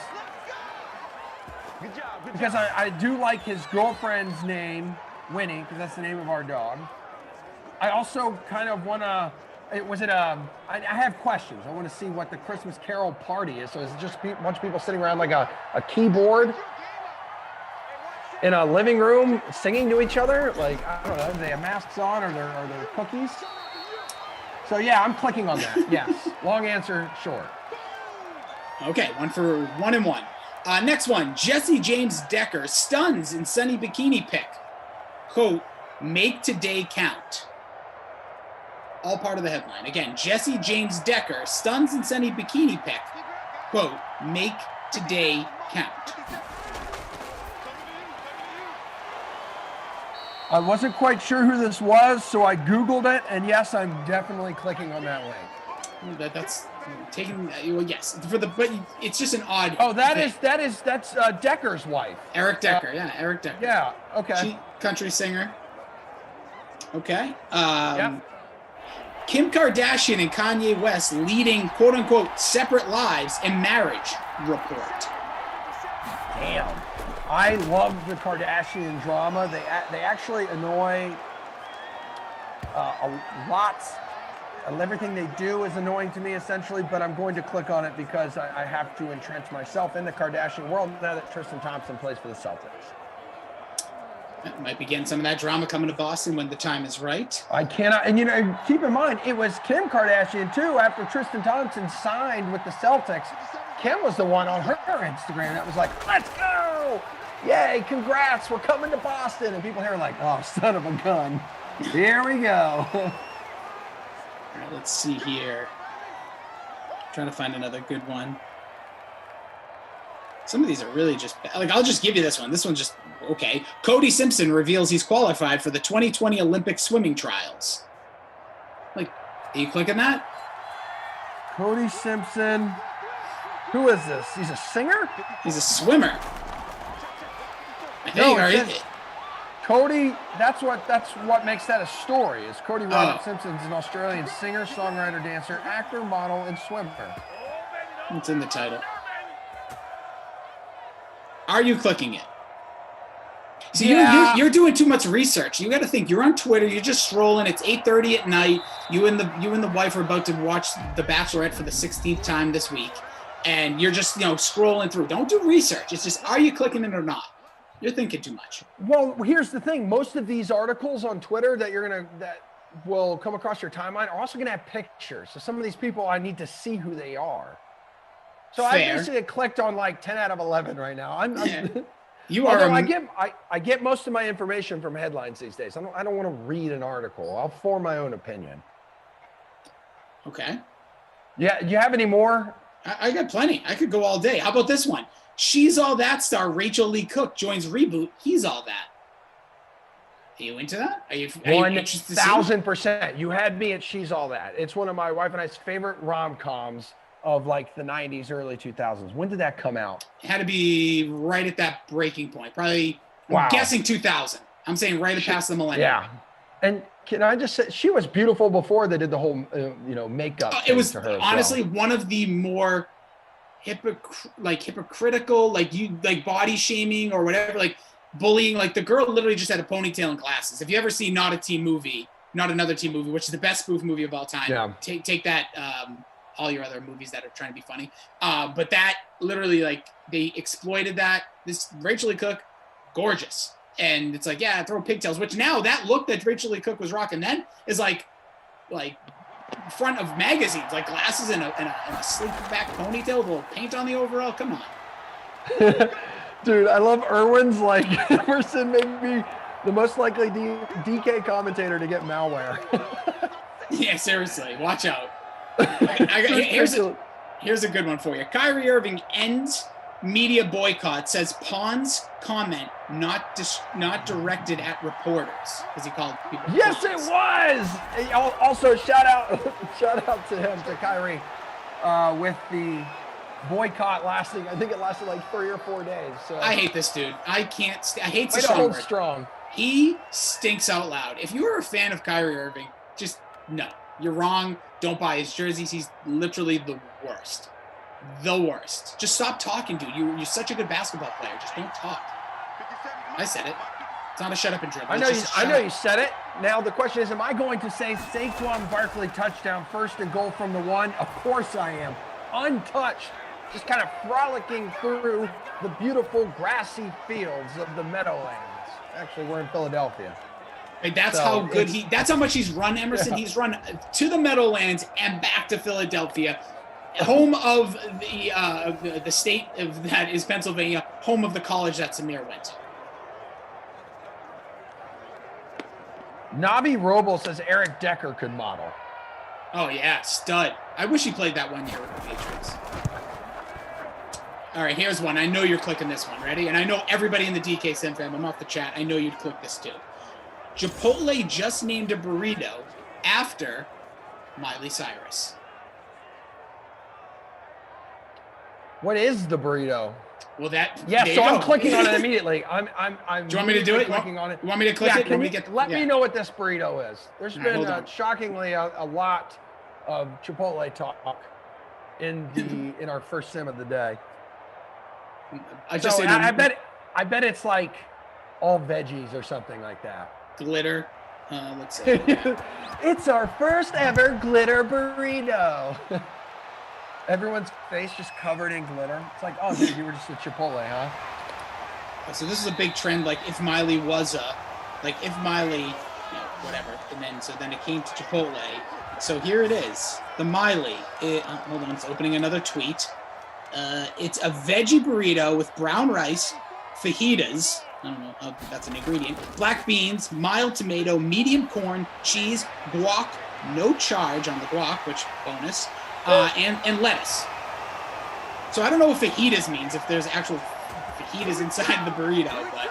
because I do like his girlfriend's name, Winnie, because that's the name of our dog. I also kind of want to. I have questions. I want to see what the Christmas Carol party is. So is it just a bunch of people sitting around like a keyboard in a living room singing to each other? Like, I don't know, do they have masks on, or are there cookies? So yeah, I'm clicking on that. Yes. Long answer, short. Okay, 1 and 1. Next one, Jesse James Decker stuns in sunny bikini pic. Quote, make today count. All part of the headline. Again, Jesse James Decker stuns in sunny bikini pic. Quote, make today count. I wasn't quite sure who this was, so I Googled it, and yes, I'm definitely clicking on that link. That's taking. Well, yes, but it's just an odd. Oh, that's Decker's wife. Eric Decker, Eric Decker. Yeah. Okay. Country singer. Okay. Yep. Kim Kardashian and Kanye West leading quote unquote separate lives in marriage report. Damn. I love the Kardashian drama. They actually annoy a lot. Everything they do is annoying to me, essentially, but I'm going to click on it because I have to entrench myself in the Kardashian world now that Tristan Thompson plays for the Celtics. Might be getting some of that drama coming to Boston when the time is right. I cannot, and keep in mind, it was Kim Kardashian too. After Tristan Thompson signed with the Celtics, Kim was the one on her Instagram that was like, "Let's go! Yay! Congrats! We're coming to Boston!" And people here are like, "Oh, son of a gun! Here we go." All right, let's see here. Trying to find another good one. Some of these are really just bad. Like, I'll just give you this one. This one's just okay. Cody Simpson reveals he's qualified for the 2020 Olympic swimming trials. Like, are you clicking that? Cody Simpson. Who is this? He's a singer? He's a swimmer. I think. Cody, that's what makes that a story. Is Cody Robert Simpson's an Australian singer, songwriter, dancer, actor, model, and swimmer. It's in the title. Are you clicking it? See, yeah. you're doing too much research. You got to think. You're on Twitter. You're just scrolling. It's 8:30 at night. You and the wife are about to watch The Bachelorette for the 16th time this week, and you're just scrolling through. Don't do research. It's just, are you clicking it or not? You're thinking too much. Well, here's the thing. Most of these articles on Twitter that will come across your timeline are also gonna have pictures. So some of these people, I need to see who they are. So fair. I basically clicked on like 10 out of 11 right now. You are. I get most of my information from headlines these days. I don't want to read an article. I'll form my own opinion. Okay. Yeah. You have any more? I got plenty. I could go all day. How about this one? She's All That star Rachel Lee Cook joins reboot He's All That. Are you into that? Are you 1,000%. You had me at She's All That. It's one of my wife and I's favorite rom-coms of like the 90s, early 2000s. When did that come out? It had to be right at that breaking point. Probably, I'm guessing 2000. I'm saying right past the millennium. Yeah. And can I just say, she was beautiful before they did the whole, makeup. It was to her honestly one of the more hypocritical, like body shaming or whatever, like bullying. Like the girl literally just had a ponytail and glasses. If you ever see Not Another Teen Movie, which is the best spoof movie of all time, take that. All your other movies that are trying to be funny. But that literally, like, they exploited that. This Rachel Lee Cook, gorgeous. And it's like, yeah, throw pigtails, which now that look that Rachel Lee Cook was rocking then is like front of magazines, like glasses and a sleek back ponytail with a little paint on the overall. Come on. Dude, I love Irwin's, like, Emerson made me the most likely DK commentator to get malware. Yeah, seriously, watch out. Here's a good one for you. Kyrie Irving ends media boycott, says Pond's comment not directed at reporters, because he called people. Yes, pawns. It was. Also, shout out to him, to Kyrie, with the boycott lasting. I think it lasted like 3 or 4 days. So I hate this dude. I can't. I hate to hold strong. He stinks out loud. If you are a fan of Kyrie Irving, just no. You're wrong. Don't buy his jerseys. He's literally the worst. The worst. Just stop talking, dude. You're such a good basketball player. Just don't talk. I said it. It's not a shut up and dribble. I know you said it. Now the question is, am I going to say Saquon Barkley touchdown, first and goal from the 1? Of course I am. Untouched, just kind of frolicking through the beautiful grassy fields of the Meadowlands. Actually, we're in Philadelphia. Like, that's how good that's how much he's run, Emerson. Yeah. He's run to the Meadowlands and back to Philadelphia, home of the state of that is Pennsylvania, home of the college that Samir went to. Nabi Roble says Eric Decker could model. Oh, yeah, stud. I wish he played that 1 year with the Patriots. All right, here's one. I know you're clicking this one. Ready? And I know everybody in the DK Sim fam, I'm off the chat. I know you'd click this too. Chipotle just named a burrito after Miley Cyrus. What is the burrito? Well, that so I'm clicking on it immediately. I'm do you want me to do it? Clicking on it. You want me to click it? Let me know what this burrito is. There's been shockingly a lot of Chipotle talk in our first sim of the day. I bet it's like all veggies or something like that. Glitter. Let's see. It's our first ever glitter burrito. Everyone's face just covered in glitter. It's like, oh, dude, you were just a Chipotle, huh? So this is a big trend. Like if Miley, whatever, and then it came to Chipotle. So here it is, the Miley. Hold on, it's opening another tweet. It's a veggie burrito with brown rice, fajitas. I don't know if that's an ingredient. Black beans, mild tomato, medium corn, cheese, guac, no charge on the guac, which bonus. And lettuce. So I don't know what fajitas means, if there's actual fajitas inside the burrito, but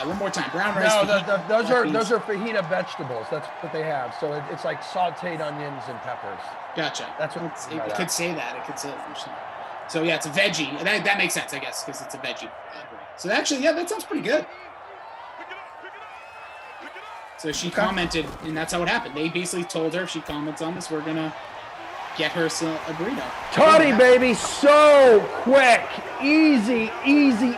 one more time. Brown rice. No, those are fajita vegetables. That's what they have. So it's like sauteed onions and peppers. Gotcha. That's what it could say that. It could say that. So yeah, it's a veggie. That makes sense, I guess, because it's a veggie. So actually, yeah, that sounds pretty good. So she commented, and that's how it happened. They basically told her if she comments on this, we're gonna get her a burrito. Toddy, baby, so quick. Easy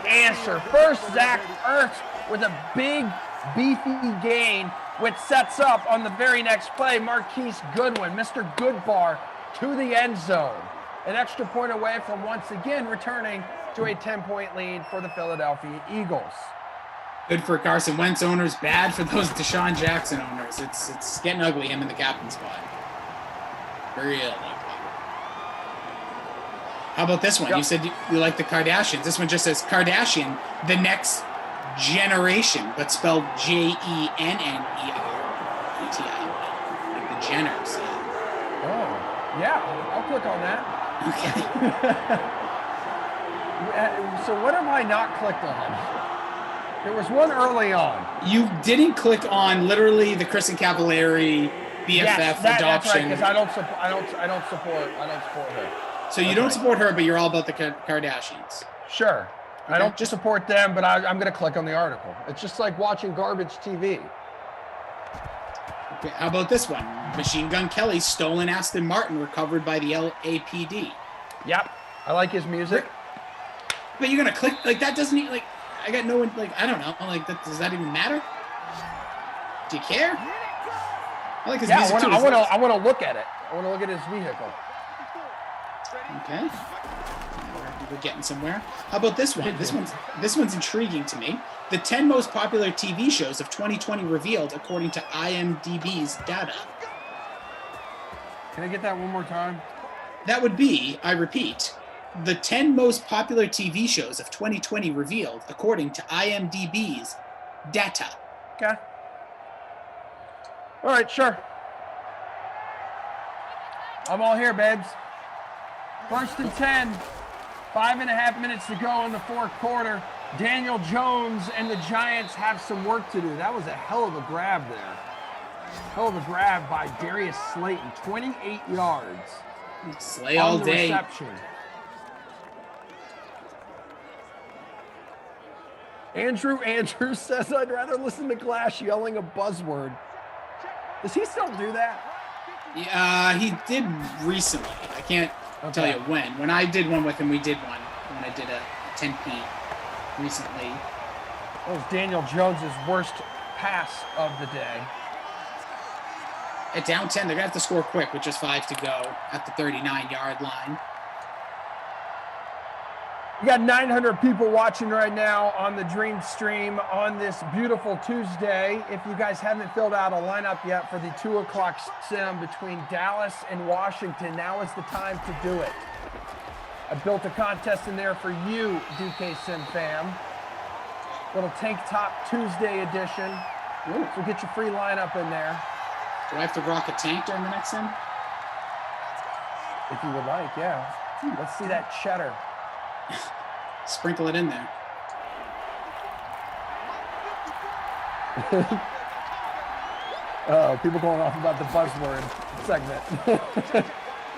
answer. First, Zach Ertz with a big, beefy gain, which sets up on the very next play, Marquise Goodwin, Mr. Goodbar, to the end zone. An extra point away from once again returning to a 10-point lead for the Philadelphia Eagles. Good for Carson Wentz owners, bad for those Deshaun Jackson owners. It's getting ugly, him in the captain spot. Real ugly. How about this one? Yep. You said you like the Kardashians. This one just says Kardashian, the next generation, but spelled Jennereti, like the Jenners. Oh, yeah. I'll click on that. Okay. So what have I not clicked on? There was one early on. You didn't click on literally the Kristen Cavallari BFF adoption. That's right, because I don't support her. So you don't support her, but you're all about the Kardashians. Sure. Okay. I don't just support them, but I'm going to click on the article. It's just like watching garbage TV. Okay, how about this one? Machine Gun Kelly's stolen Aston Martin recovered by the LAPD. Yep. I like his music. But you're going to click, like, that doesn't even, like, I got no one, like, I don't know. Like, does that even matter? Do you care? I like his music too. I want to look at it. I want to look at his vehicle. Okay. We're getting somewhere. How about this one? This one's intriguing to me. The 10 most popular TV shows of 2020 revealed according to IMDb's data. Can I get that one more time? That would be, I repeat, the 10 most popular TV shows of 2020 revealed according to IMDb's data. Okay. All right, sure. I'm all here, babes. First and 10. 5.5 minutes to go in the fourth quarter. Daniel Jones and the Giants have some work to do. That was a hell of a grab there. Hell of a grab by Darius Slayton. 28 yards. Slay all day. Reception. Andrew says, I'd rather listen to Glass yelling a buzzword. Does he still do that? Yeah, he did recently. I can't tell you when. When I did one with him, we did one. When I did a 10-P recently. That was Daniel Jones's worst pass of the day. At down 10, they're going to have to score quick with just 5 to go at the 39-yard line. We got 900 people watching right now on the Dream Stream on this beautiful Tuesday. If you guys haven't filled out a lineup yet for the 2 o'clock sim between Dallas and Washington, now is the time to do it. I built a contest in there for you, DK Sim fam. Little Tank Top Tuesday edition. Ooh. So get your free lineup in there. Do I have to rock a tank during the next sim? If you would like, yeah. Let's see that cheddar. Sprinkle it in there. People going off about the buzzword segment.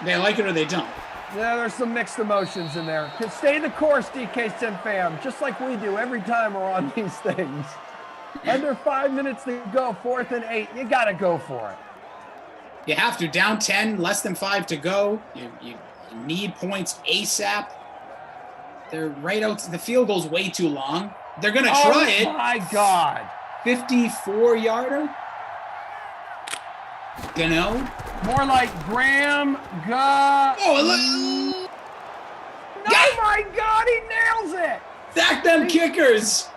They like it or they don't. Yeah, there's some mixed emotions in there. Stay the course, DK Sim fam, just like we do every time we're on these things. Under 5 minutes to go, 4th and 8. You got to go for it. You have to. Down 10, less than 5 to go. You need points ASAP. They're right out. The field goal's way too long. They're going to try it. Oh, my God. 54-yarder. Gano. More like Graham Ga. Oh, my God, he nails it. Stack them kickers.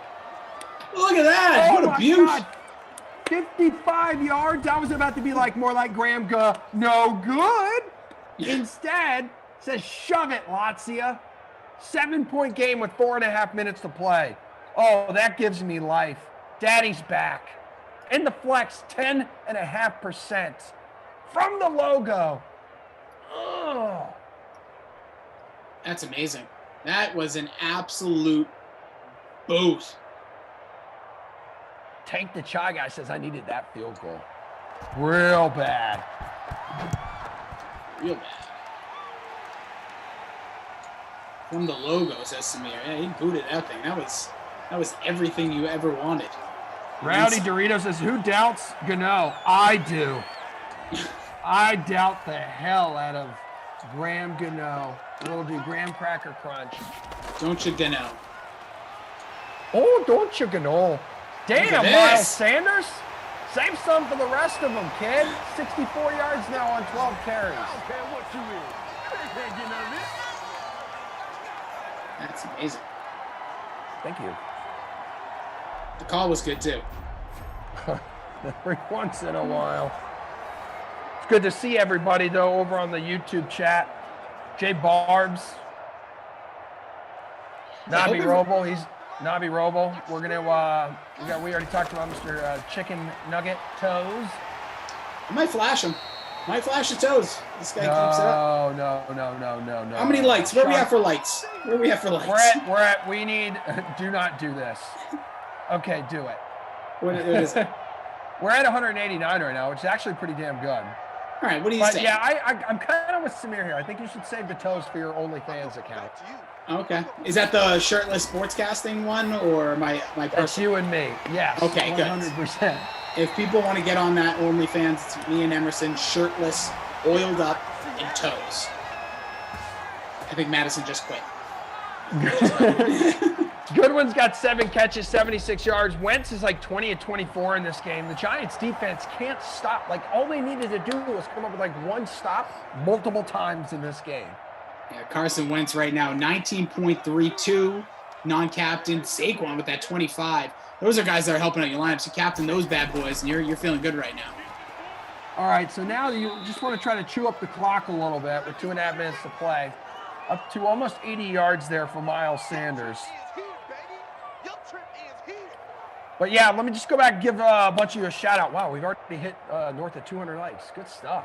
Look at that. What a beaut. God. 55 yards. I was about to be like more like Graham Ga. No good. Instead, says shove it, Lazio. 7-point game with 4.5 minutes to play. Oh, that gives me life. Daddy's back. In the flex, 10.5%. From the logo. Oh. That's amazing. That was an absolute boot. Tank the Chai guy says I needed that field goal. Real bad. Real bad. From the logo, says Samir. Yeah, he booted that thing. That was everything you ever wanted. Rowdy Dorito says, who doubts Gano? I do. I doubt the hell out of Graham Gano. Little do Graham Cracker Crunch. Don't you Gano? Oh, don't you Gano. Damn, this. Miles Sanders. Save some for the rest of them, kid. 64 yards now on 12 carries. That's amazing. Thank you. The call was good, too. Every once in a while. It's good to see everybody, though, over on the YouTube chat. Jay Barbs. Nabi Roble. He's Nabi Roble. We're going to, we already talked about Mr. Chicken Nugget Toes. I might flash him. Might flash the toes. This guy keeps it up. No. How many likes? Where are we at for likes? We need, do not do this. Okay, do it. What is it? We're at 189 right now, which is actually pretty damn good. All right, what do you say? Yeah, I'm kind of with Samir here. I think you should save the toes for your OnlyFans account. Okay. Is that the shirtless sportscasting one or my personal? That's you and me. Yes. Okay, 100%. If people want to get on that OnlyFans, it's me and Emerson, shirtless, oiled up, and toes. I think Madison just quit. Goodwin's got 7 catches, 76 yards. Wentz is like 20 of 24 in this game. The Giants defense can't stop. Like, all they needed to do was come up with like one stop multiple times in this game. Yeah, Carson Wentz right now, 19.32, non-captain. Saquon with that 25. Those are guys that are helping out your lineups. You captain those bad boys, and you're feeling good right now. All right, so now you just want to try to chew up the clock a little bit with 2.5 minutes to play. Up to almost 80 yards there for Miles Sanders. But yeah, let me just go back and give a bunch of you a shout out. Wow, we've already hit north of 200 likes. Good stuff.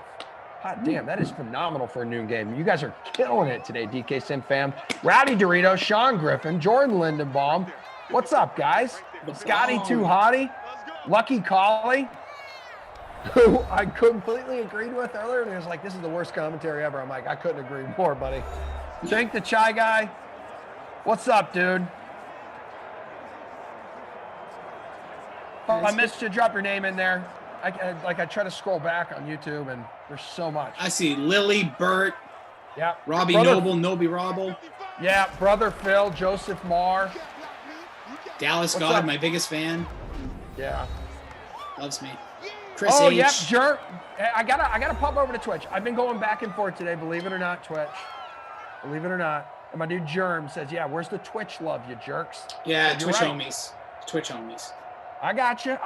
Hot damn, that is phenomenal for a noon game. You guys are killing it today, DK Sim fam. Rowdy Dorito, Sean Griffin, Jordan Lindenbaum. What's up, guys? Scotty Too Hottie, Lucky Collie, who I completely agreed with earlier. And he was like, this is the worst commentary ever. I'm like, I couldn't agree more, buddy. Tank the Chai guy. What's up, dude? I missed you. Drop your name in there. I try to scroll back on YouTube, and there's so much. I see Lily, Burt, yeah, Robbie Noble, Nobi Robble. Yeah, Brother Phil, Joseph Marr. Dallas What's God, up? my biggest fan. Yeah. Loves me. Chris Oh, H. yep, jerk. I gotta pop over to Twitch. I've been going back and forth today, believe it or not, Twitch. Believe it or not. And my dude Germ says, yeah, where's the Twitch love, you jerks? Yeah, So Twitch right. homies. Twitch homies. I got you.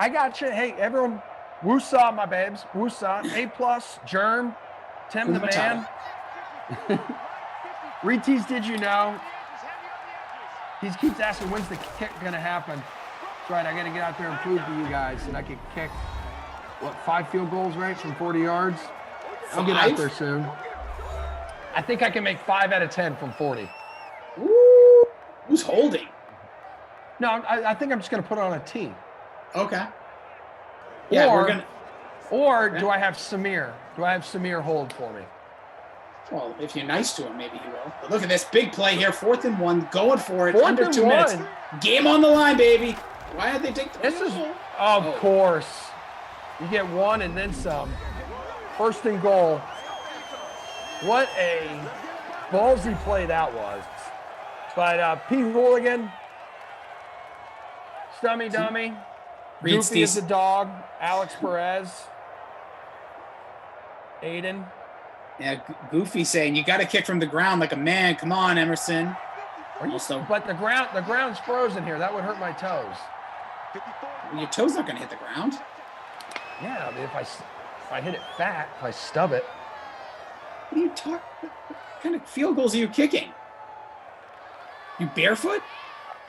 Hey, everyone, woosah, my babes. Woosah. A+, Germ, Tim the man. Retease, did you know? He keeps asking, when's the kick going to happen? That's right, I got to get out there and prove to you guys that I can kick, 5 field goals, right, from 40 yards? I'll get out there soon. I think I can make 5 out of 10 from 40. Ooh, who's holding? No, I think I'm just going to put it on a tee. Okay. Yeah, we're going to. Or do I have Samir? Do I have Samir hold for me? Well, if you're nice to him, maybe he will. But look at this big play here. 4th and 1, going for it. Under 2 minutes. Game on the line, baby. Why did they take the This is, of course. You get 1 and then some. 1st and goal. What a ballsy play that was. But P. Hooligan, Stummy Dummy, Goofy is the dog, Alex Perez, Aiden. Yeah, Goofy saying, you got to kick from the ground like a man. Come on, Emerson. But the ground's frozen here. That would hurt my toes. Your toes not going to hit the ground. Yeah, I mean, if I hit it fat, if I stub it. What are you talking? What kind of field goals are you kicking? You barefoot?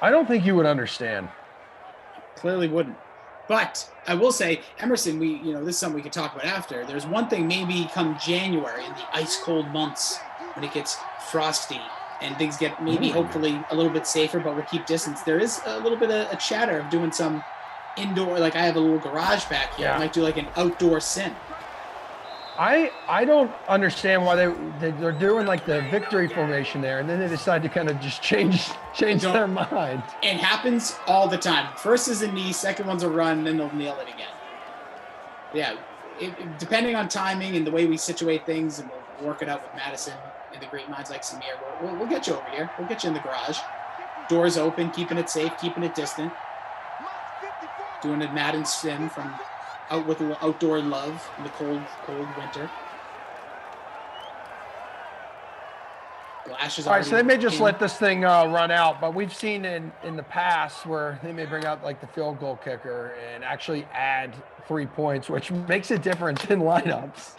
I don't think you would understand. Clearly wouldn't. But I will say, Emerson, this is something we could talk about after. There's one thing maybe come January in the ice cold months when it gets frosty and things get maybe hopefully a little bit safer, but we'll keep distance. There is a little bit of a chatter of doing some indoor, like I have a little garage back here. I might do like an outdoor sim. I don't understand why they're doing like the victory formation there, and then they decide to kind of just change their mind. It happens all the time. First is a knee, second one's a run, then they'll nail it again. Yeah, depending on timing and the way we situate things, and we'll work it out with Madison and the great minds like Samir. We'll get you over here. We'll get you in the garage. Doors open, keeping it safe, keeping it distant. Doing a Madden sim from out with a little outdoor love in the cold winter. All right, so they may just let this thing run out, but we've seen in the past where they may bring out like the field goal kicker and actually add 3 points, which makes a difference in lineups.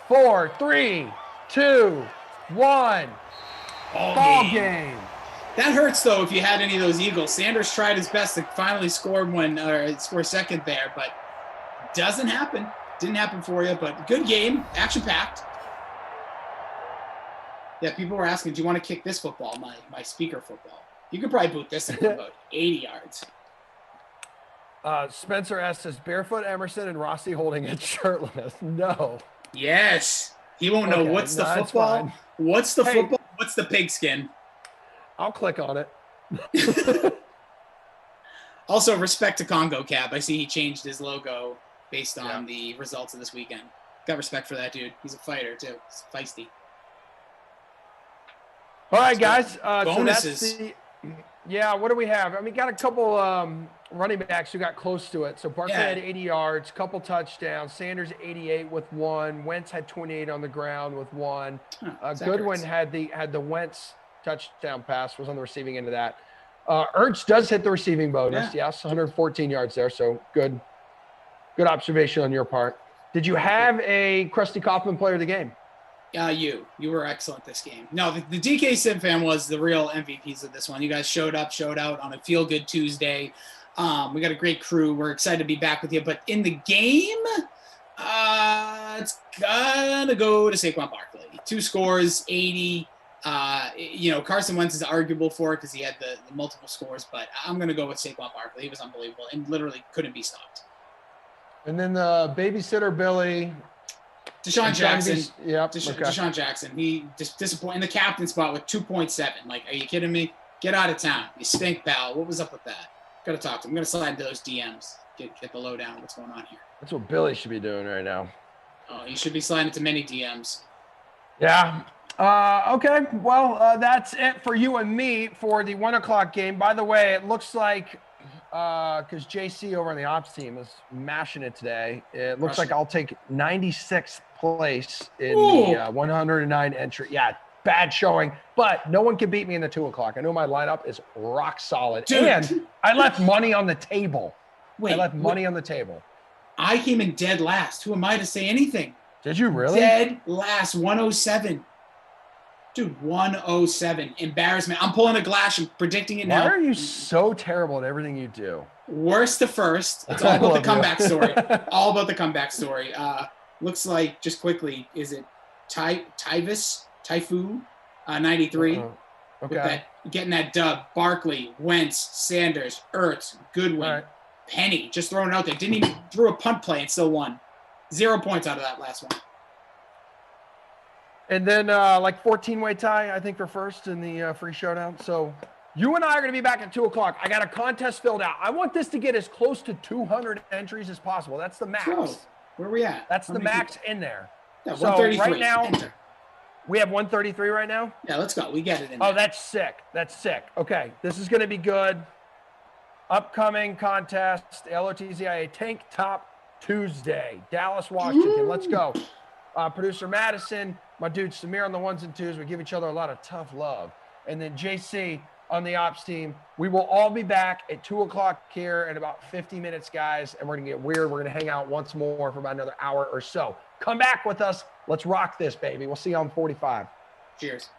4, 3, 2, 1. Ball game. That hurts, though, if you had any of those Eagles. Sanders tried his best to finally score second there, but doesn't happen. Didn't happen for you, but good game. Action-packed. Yeah, people were asking, do you want to kick this football, my speaker football? You could probably boot this in about 80 yards. Spencer S. says, barefoot Emerson and Rossi holding it shirtless. No. Yes. He won't know what's the football. What's the football? What's the pigskin? I'll click on it. Also, respect to Congo Cap. I see he changed his logo based on the results of this weekend. Got respect for that dude. He's a fighter, too. He's feisty. All right, guys. Bonuses. So what do we have? I mean, got a couple running backs who got close to it. So Barkley had 80 yards, couple touchdowns. Sanders 88 with 1. Wentz had 28 on the ground with 1. Goodwin had the Wentz touchdown pass, was on the receiving end of that. Ertz does hit the receiving bonus. Yes, 114 yards there. So good observation on your part. Did you have a Krusty Kaufman player of the game? You were excellent this game. No, the DK Sim fan was the real MVPs of this one. You guys showed out on a Feel Good Tuesday. We got a great crew. We're excited to be back with you. But in the game, it's gonna go to Saquon Barkley. 2 scores, 80. Carson Wentz is arguable for it because he had the multiple scores, but I'm gonna go with Saquon Barkley. He was unbelievable and literally couldn't be stopped. And then the babysitter Billy. Deshaun Jackson. Deshaun Jackson. He just disappointed in the captain spot with 2.7. Like, are you kidding me? Get out of town. You stink, pal. What was up with that? Got to talk to him. I'm going to slide into those DMs. Get the lowdown. What's going on here? That's what Billy should be doing right now. Oh, he should be sliding into many DMs. Yeah. Okay, well, that's it for you and me for the 1 o'clock game. By the way, it looks like because JC over on the ops team is mashing it today. It looks like I'll take 96th place in the 109 entry. Yeah, bad showing, but no one can beat me in the 2 o'clock. I know my lineup is rock solid. Dude. And I left money on the table. Wait, I left money on the table. I came in dead last. Who am I to say anything? Did you really? Dead last, 107. Dude, 107. Embarrassment. I'm pulling a glass and predicting it now. Why are you so terrible at everything you do? Worst to first. It's all about the comeback story. All about the comeback story. Looks like, just quickly, is it Typhoon 93? Okay. With that, getting that dub. Barkley, Wentz, Sanders, Ertz, Goodwin, Penny, just throwing it out there. Didn't even throw a punt play and still won. 0 points out of that last one. And then like 14-way tie, I think, for first in the free showdown. So you and I are going to be back at 2 o'clock. I got a contest filled out. I want this to get as close to 200 entries as possible. That's the max. So, where are we at? That's the max in there. Yeah, so 133. Right now, Enter. we have 133 right now? Yeah, let's go. We get it in Oh, there. that's sick. That's sick. Okay, this is going to be good. Upcoming contest, LOTZIA Tank Top Tuesday, Dallas, Washington. Let's go. Producer Madison, my dude Samir on the ones and twos. We give each other a lot of tough love. And then JC on the ops team. We will all be back at 2 o'clock here in about 50 minutes, guys. And we're going to get weird. We're going to hang out once more for about another hour or so. Come back with us. Let's rock this, baby. We'll see you on 45. Cheers.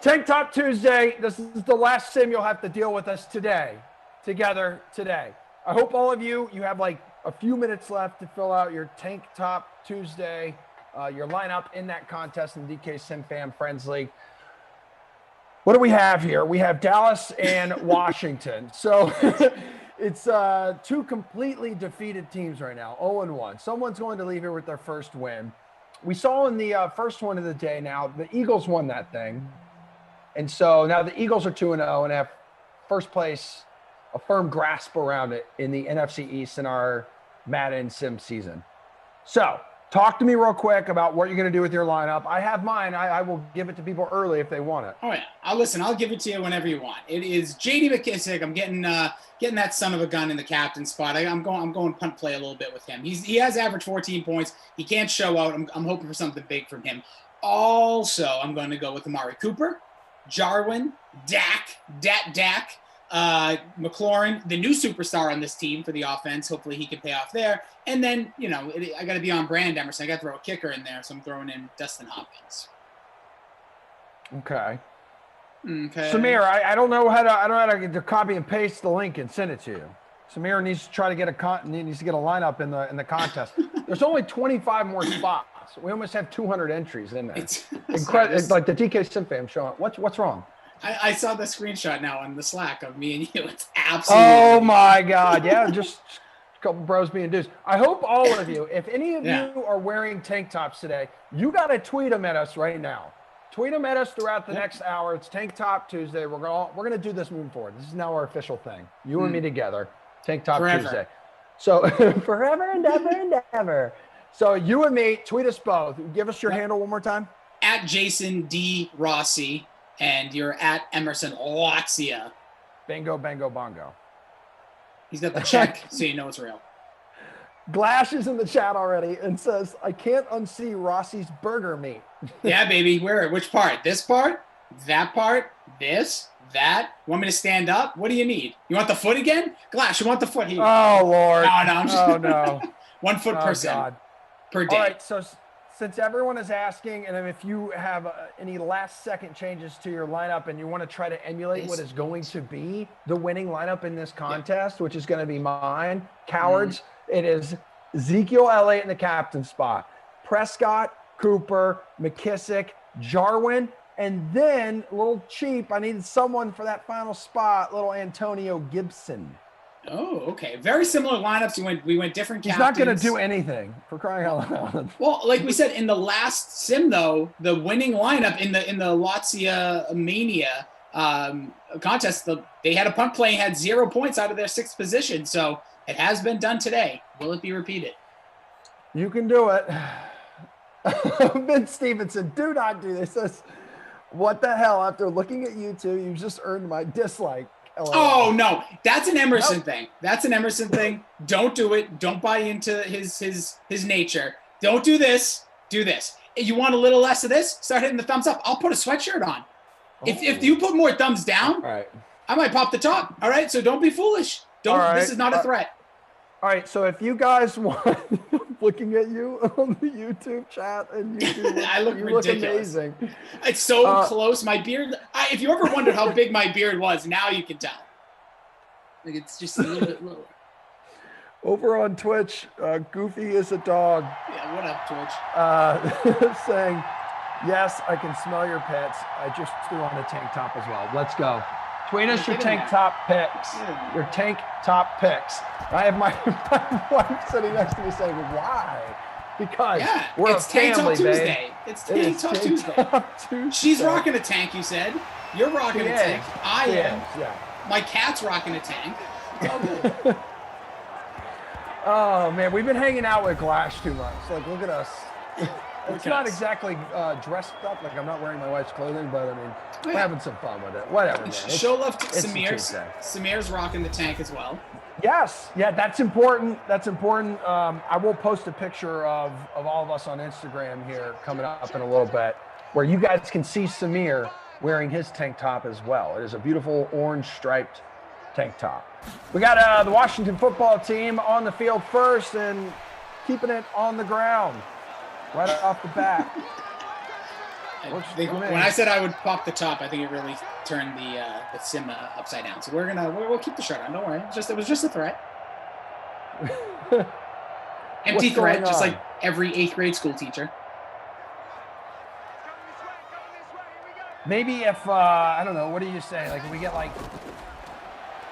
Tank Top Tuesday. This is the last sim you'll have to deal with us together today. I hope all of you have like a few minutes left to fill out your Tank Top Tuesday, your lineup in that contest in the DK Sim Fam Friends League. What do we have here? We have Dallas and Washington. So it's two completely defeated teams right now, 0-1. Someone's going to leave here with their first win. We saw in the first one of the day now, the Eagles won that thing. And so now the Eagles are 2-0 and have first place, a firm grasp around it in the NFC East in our Madden Sim season. So talk to me real quick about what you're going to do with your lineup. I have mine. I will give it to people early if they want it. Oh, yeah. I'll give it to you whenever you want. It is J.D. McKissick. I'm getting that son of a gun in the captain spot. I'm going punt play a little bit with him. He has averaged 14 points. He can't show out. I'm hoping for something big from him. Also, I'm going to go with Amari Cooper, Jarwin, Dak, McLaurin, the new superstar on this team for the offense. Hopefully he can pay off there. And then, I got to be on brand, Emerson. I got to throw a kicker in there, so I'm throwing in Dustin Hopkins. Okay. Samir, I don't know how to copy and paste the link and send it to you. Samir needs to try to get a lineup in the contest. There's only 25 more spots. We almost have 200 entries in there. It's like the DK Sim Fam showing. What's wrong? I saw the screenshot now on the Slack of me and you. It's absolutely. Oh my God! Yeah, just a couple bros being dudes. I hope all of you, if any of you are wearing tank tops today, you got to tweet them at us right now. Tweet them at us throughout the next hour. It's Tank Top Tuesday. We're gonna do this moving forward. This is now our official thing. You and me together. Tank Top Tuesday. So forever and ever and ever. So you and me, tweet us both. Give us your handle one more time. At Jason D. Rossi. And you're at Emerson Latzia. Bingo, bango, bongo. He's got the check, so you know it's real. Glash is in the chat already and says, I can't unsee Rossi's burger meat. Yeah, baby. Where? Which part? This part? That part? This? That? Want me to stand up? What do you need? You want the foot again? Glash, you want the foot here? Oh, Lord. No, I'm just... Oh, no. 1 foot per sim per day. All right, so since everyone is asking, and if you have any last-second changes to your lineup and you want to try to emulate what is going to be the winning lineup in this contest, which is going to be mine, cowards, it is Ezekiel Elliott in the captain spot, Prescott, Cooper, McKissick, Jarwin, and then a little cheap, I needed someone for that final spot, little Antonio Gibson. Oh, okay. Very similar lineups. We went different captains. He's not going to do anything, for crying out loud. Well, like we said in the last sim, though, the winning lineup in the Latzia Mania contest, they had a punt play and had 0 points out of their 6th position. So it has been done today. Will it be repeated? You can do it. Vince Stevenson, do not do this. Says, what the hell? After looking at you two, you just earned my dislike. Oh, no. That's an Emerson thing. That's an Emerson thing. Don't do it. Don't buy into his nature. Don't do this. Do this. If you want a little less of this, start hitting the thumbs up. I'll put a sweatshirt on. If you put more thumbs down, I might pop the top. All right? So don't be foolish. This is not a threat. All right. So if you guys want, looking at you on the YouTube chat and YouTube, I look ridiculous. Amazing. It's so close. My beard. If you ever wondered how big my beard was, now you can tell. Like it's just a little bit lower. Over on Twitch, Goofy is a dog. Yeah, what up, Twitch? Saying, yes, I can smell your pets. I just threw on a tank top as well. Let's go. Tweet us your tank top picks. Your tank top picks. I have my wife sitting next to me saying, why? Because we're it's a family, Tank Top Tuesday. It's Tank Top Tuesday. She's rocking a tank, you said. You're rocking a tank. I am. Yeah. My cat's rocking a tank. It's all good. Oh, man, we've been hanging out with Glash too much. Like, look at us. It's not exactly dressed up. Like, I'm not wearing my wife's clothing, but, I mean, we're having some fun with it. Whatever, man. Show love to Samir. Samir's rocking the tank as well. Yes. Yeah, that's important. That's important. I will post a picture of all of us on Instagram here coming up in a little bit where you guys can see Samir wearing his tank top as well. It is a beautiful orange striped tank top. We got the Washington football team on the field first and keeping it on the ground right off the bat. I think when I said I would pop the top, I think it really turned the sim upside down. So we'll keep the shirt on. Don't worry. It was just a threat. Empty threat, just like every 8th grade school teacher. Maybe if I don't know, what do you say? Like if we get like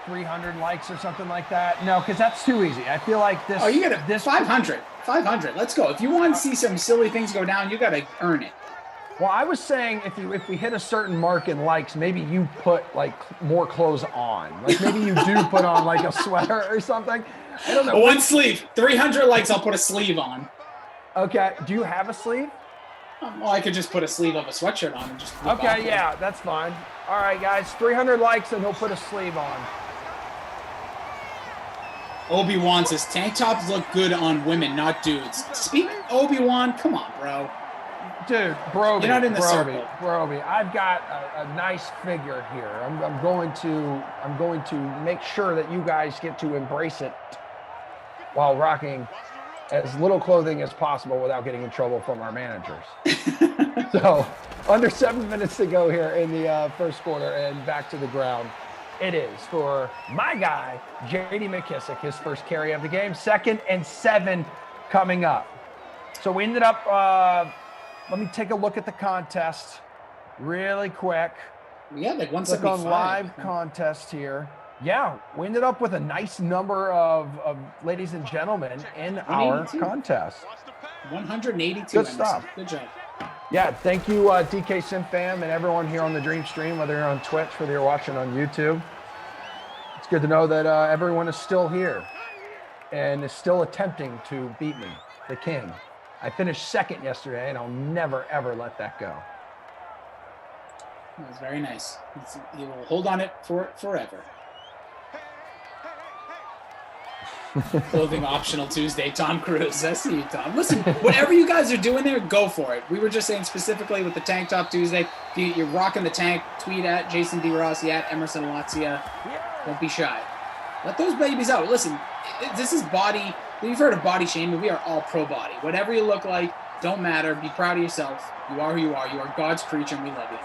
300 likes or something like that? No, because that's too easy. I feel like this. Oh, you got to 500. 500. Let's go. If you want to see some silly things go down, you got to earn it. Well, I was saying if we hit a certain mark in likes, maybe you put like more clothes on. Like maybe you do put on like a sweater or something. I don't know. One sleeve. 300 likes, I'll put a sleeve on. Okay. Do you have a sleeve? Well, I could just put a sleeve of a sweatshirt on and just. Okay, yeah, that's fine. All right, guys, 300 likes and he'll put a sleeve on. Obi-Wan says tank tops look good on women, not dudes. Speak, Obi-Wan, come on, bro. Dude, Broby, you're not in the circle. Broby, I've got a nice figure here. I'm going to make sure that you guys get to embrace it while rocking as little clothing as possible without getting in trouble from our managers. So, under 7 minutes to go here in the first quarter, and back to the ground. It is for my guy, J.D. McKissick, his first carry of the game. 2nd and 7 coming up. So we ended up, let me take a look at the contest really quick. Yeah, like Click 175. on live contest here. Yeah, we ended up with a nice number of ladies and gentlemen in our contest. 182. Good stuff. Good job. Yeah, thank you, DK SimFam, and everyone here on the Dream Stream, whether you're on Twitch, whether you're watching on YouTube. It's good to know that everyone is still here and is still attempting to beat me, the king. I finished 2nd yesterday, and I'll never, ever let that go. That was very nice. You will hold on it for forever. Clothing optional Tuesday, Tom Cruise. I see you, Tom. Listen, whatever you guys are doing there, go for it. We were just saying specifically with the Tank Top Tuesday, if you're rocking the tank, tweet at Jason D. Rossi, at Emerson Alatzia. Don't be shy. Let those babies out. Listen, this is body. You've heard of body shaming. We are all pro body. Whatever you look like, don't matter. Be proud of yourself. You are who you are. You are God's creature, and we love you.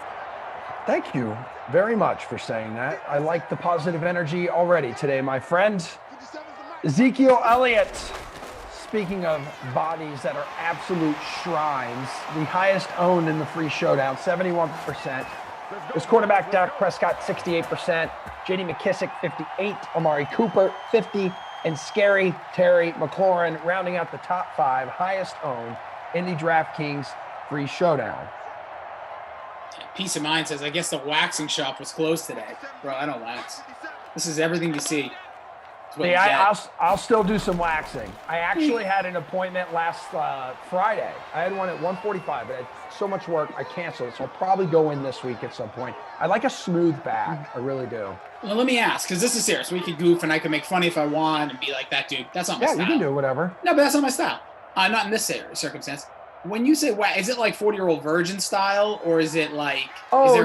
Thank you very much for saying that. I like the positive energy already today, my friend. Ezekiel Elliott, speaking of bodies that are absolute shrines, the highest owned in the free showdown, 71%. His quarterback, Dak Prescott, 68%. J.D. McKissick, 58%. Amari Cooper, 50%. And Scary Terry McLaurin rounding out the top 5 highest owned in the DraftKings free showdown. Peace of Mind says, I guess the waxing shop was closed today. Bro, I don't wax. This is everything you see. Yeah, I'll still do some waxing. I actually had an appointment last Friday. I had one at 1:45, but I had so much work, I canceled it. So I'll probably go in this week at some point. I like a smooth back. I really do. Well, let me ask, because this is serious. We could goof and I could make fun if I want and be like that dude. That's not my style. Yeah, you can do whatever. No, but that's not my style. Not in this circumstance. When you say wax, is it like 40-year-old virgin style, or is it like? Oh,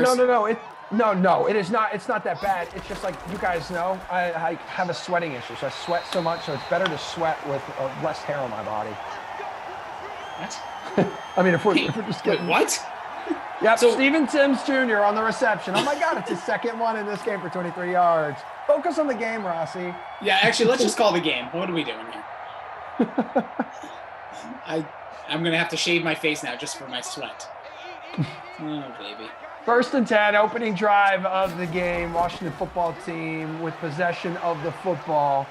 no. It is not. It's not that bad. It's just like you guys know, I have a sweating issue, so I sweat so much. So it's better to sweat with less hair on my body. What? I mean, if we're just getting what? Yep. So, Steven Sims Jr. on the reception. Oh my God, it's his 2nd one in this game for 23 yards. Focus on the game, Rossi. Yeah, actually, let's just call the game. What are we doing here? I'm gonna have to shave my face now just for my sweat. Oh, baby. 1st and 10, opening drive of the game. Washington football team with possession of the football.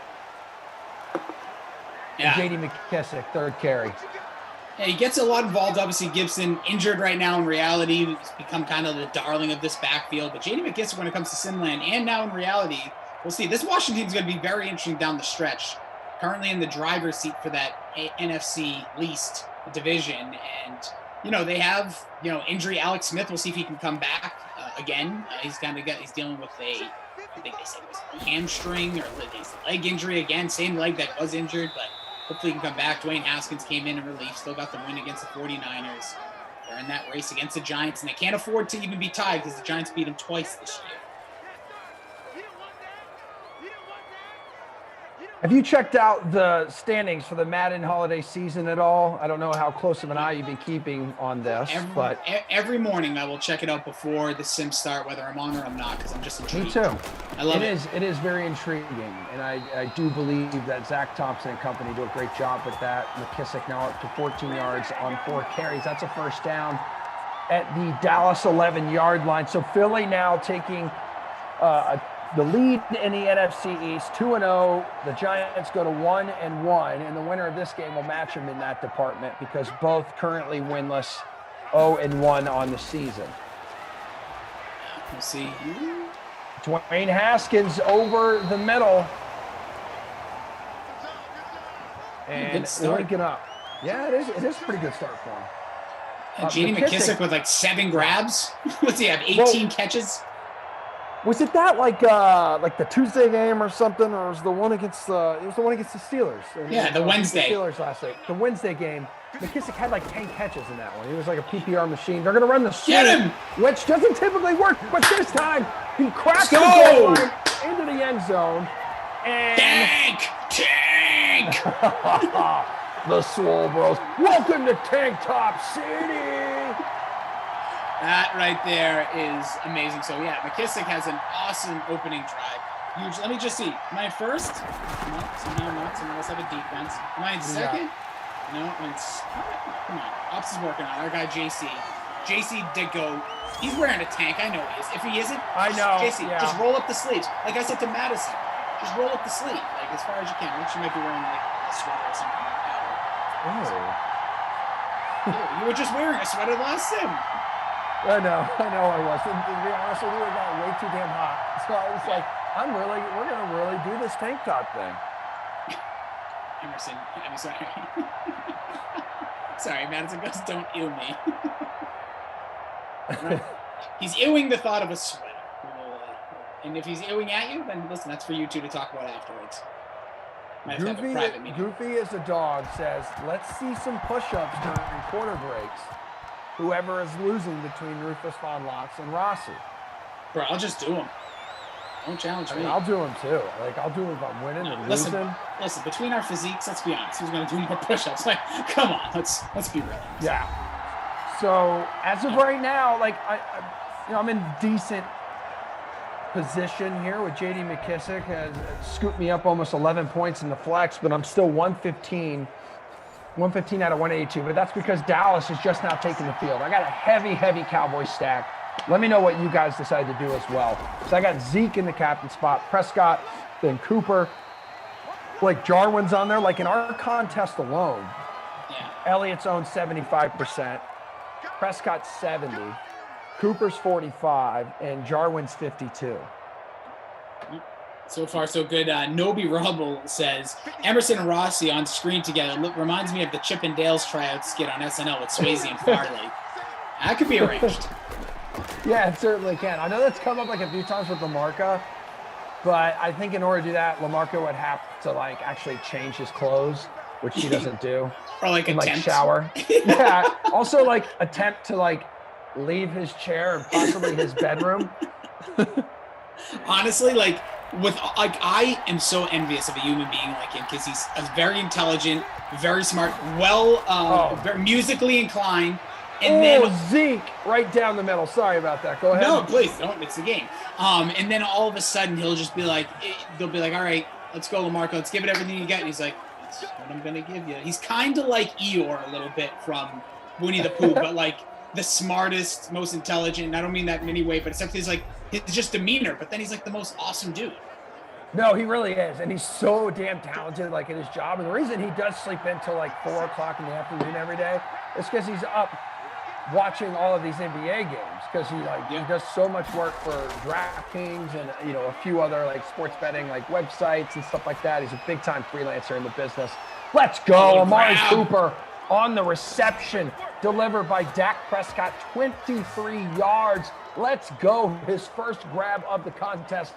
Yeah. J.D. McKissick, 3rd carry. Yeah, he gets a lot involved. Obviously, Gibson injured right now in reality. He's become kind of the darling of this backfield. But J.D. McKissick, when it comes to Simland, and now in reality, we'll see. This Washington team is going to be very interesting down the stretch. Currently in the driver's seat for that NFC least division. And they have, injury. Alex Smith, we'll see if he can come back again. He's dealing with I think they said it was a hamstring or his leg injury again. Same leg that was injured, but hopefully he can come back. Dwayne Haskins came in relief. Still got the win against the 49ers. They're in that race against the Giants, and they can't afford to even be tied because the Giants beat them twice this year. Have you checked out the standings for the Madden holiday season at all? I don't know how close of an eye you've been keeping on this, but every morning I will check it out before the Sims start, whether I'm on or I'm not, because I'm just intrigued. Me too. I love it. It is very intriguing, and I do believe that Zach Thompson and company do a great job with that. McKissick now up to 14 yards on 4 carries. That's a first down at the Dallas 11-yard line. So Philly now taking the lead in the NFC East, 2-0. The Giants go to 1-1, and the winner of this game will match them in that department because both currently winless, 0-1 on the season. We'll see. Dwayne Haskins over the middle. And linking up. Yeah, it is a pretty good start for him. And J.D. McKissick with like 7 grabs. What's he have? 18 catches? Was it that like the Tuesday game or something, or was the one against the Steelers? Yeah, the Wednesday. The Steelers last week. The Wednesday game, McKissick had like 10 catches in that one. He was like a PPR machine. They're gonna run the sweep, which doesn't typically work, but this time he cracks the goal line into the end zone. And Tank! The Swole Bros. Welcome to Tank Top City. That right there is amazing. So yeah, McKissick has an awesome opening drive. Huge. Let me just see. Am I first? No, somehow not. Someone else have a defense. Am I in second? No, I'm in. Come on. Ops is working on it. Our guy JC. JC did go. He's wearing a tank. I know he is. If he isn't, I know. JC, just roll up the sleeves. Like I said to Madison, just roll up the sleeve, like as far as you can. I think she might be wearing like a sweater or something like that. Oh. You were just wearing a sweater last sim. I know I was. To be honest with you, it got way too damn hot. So I was like, we're gonna really do this tank top thing. Emerson, I'm sorry. Sorry, Madison goes, don't ew me. He's ewing the thought of a sweater. And if he's ewing at you, then listen, that's for you two to talk about afterwards. Goofy as a dog says, let's see some push-ups during quarter breaks. Whoever is losing between Rufus Von Locks and Rossi. Bro, I'll just do them. Don't challenge me. I'll do them too. Like, I'll do them if I'm winning and losing. Listen, between our physiques, let's be honest. Who's going to do more push-ups? Like, come on, let's be real. Yeah. So, as of right now, like, I'm in decent position here with J.D. McKissick. Has scooped me up almost 11 points in the flex, but I'm still 115 out of 182, but that's because Dallas is just now taking the field. I got a heavy Cowboys stack. Let me know what you guys decide to do as well. So I got Zeke in the captain spot, Prescott, then Cooper. Like Jarwin's on there. Like in our contest alone, Elliott's owned 75%, Prescott's 70, Cooper's 45, and Jarwin's 52. So far, so good. Nobi Rubble says, Emerson and Rossi on screen together reminds me of the Chip and Dale's tryout skit on SNL with Swayze and Farley. That could be arranged. Yeah, it certainly can. I know that's come up like a few times with LaMarca, but I think in order to do that, LaMarca would have to like actually change his clothes, which he doesn't do. Or like and, like shower. Yeah. Also like attempt to like leave his chair and possibly his bedroom. Honestly, like I am so envious of a human being like him because he's very intelligent, very smart, very musically inclined. And then Zeke right down the middle. Sorry about that. Go ahead. No, please don't. It's the game. And then all of a sudden he'll just be like, they'll be like, all right, let's go, LaMarco. Let's give it everything you got. And he's like, that's what I'm gonna give you. He's kind of like Eeyore a little bit from Winnie the Pooh, but like the smartest, most intelligent. And I don't mean that in any way, but except he's like his just demeanor. But then he's like the most awesome dude. No, he really is, and he's so damn talented, like in his job. And the reason he does sleep until like 4 o'clock in the afternoon every day is because he's up watching all of these NBA games. Because he does so much work for DraftKings and a few other like sports betting like websites and stuff like that. He's a big time freelancer in the business. Let's go, Amari Cooper on the reception, delivered by Dak Prescott, 23 yards. Let's go, his first grab of the contest.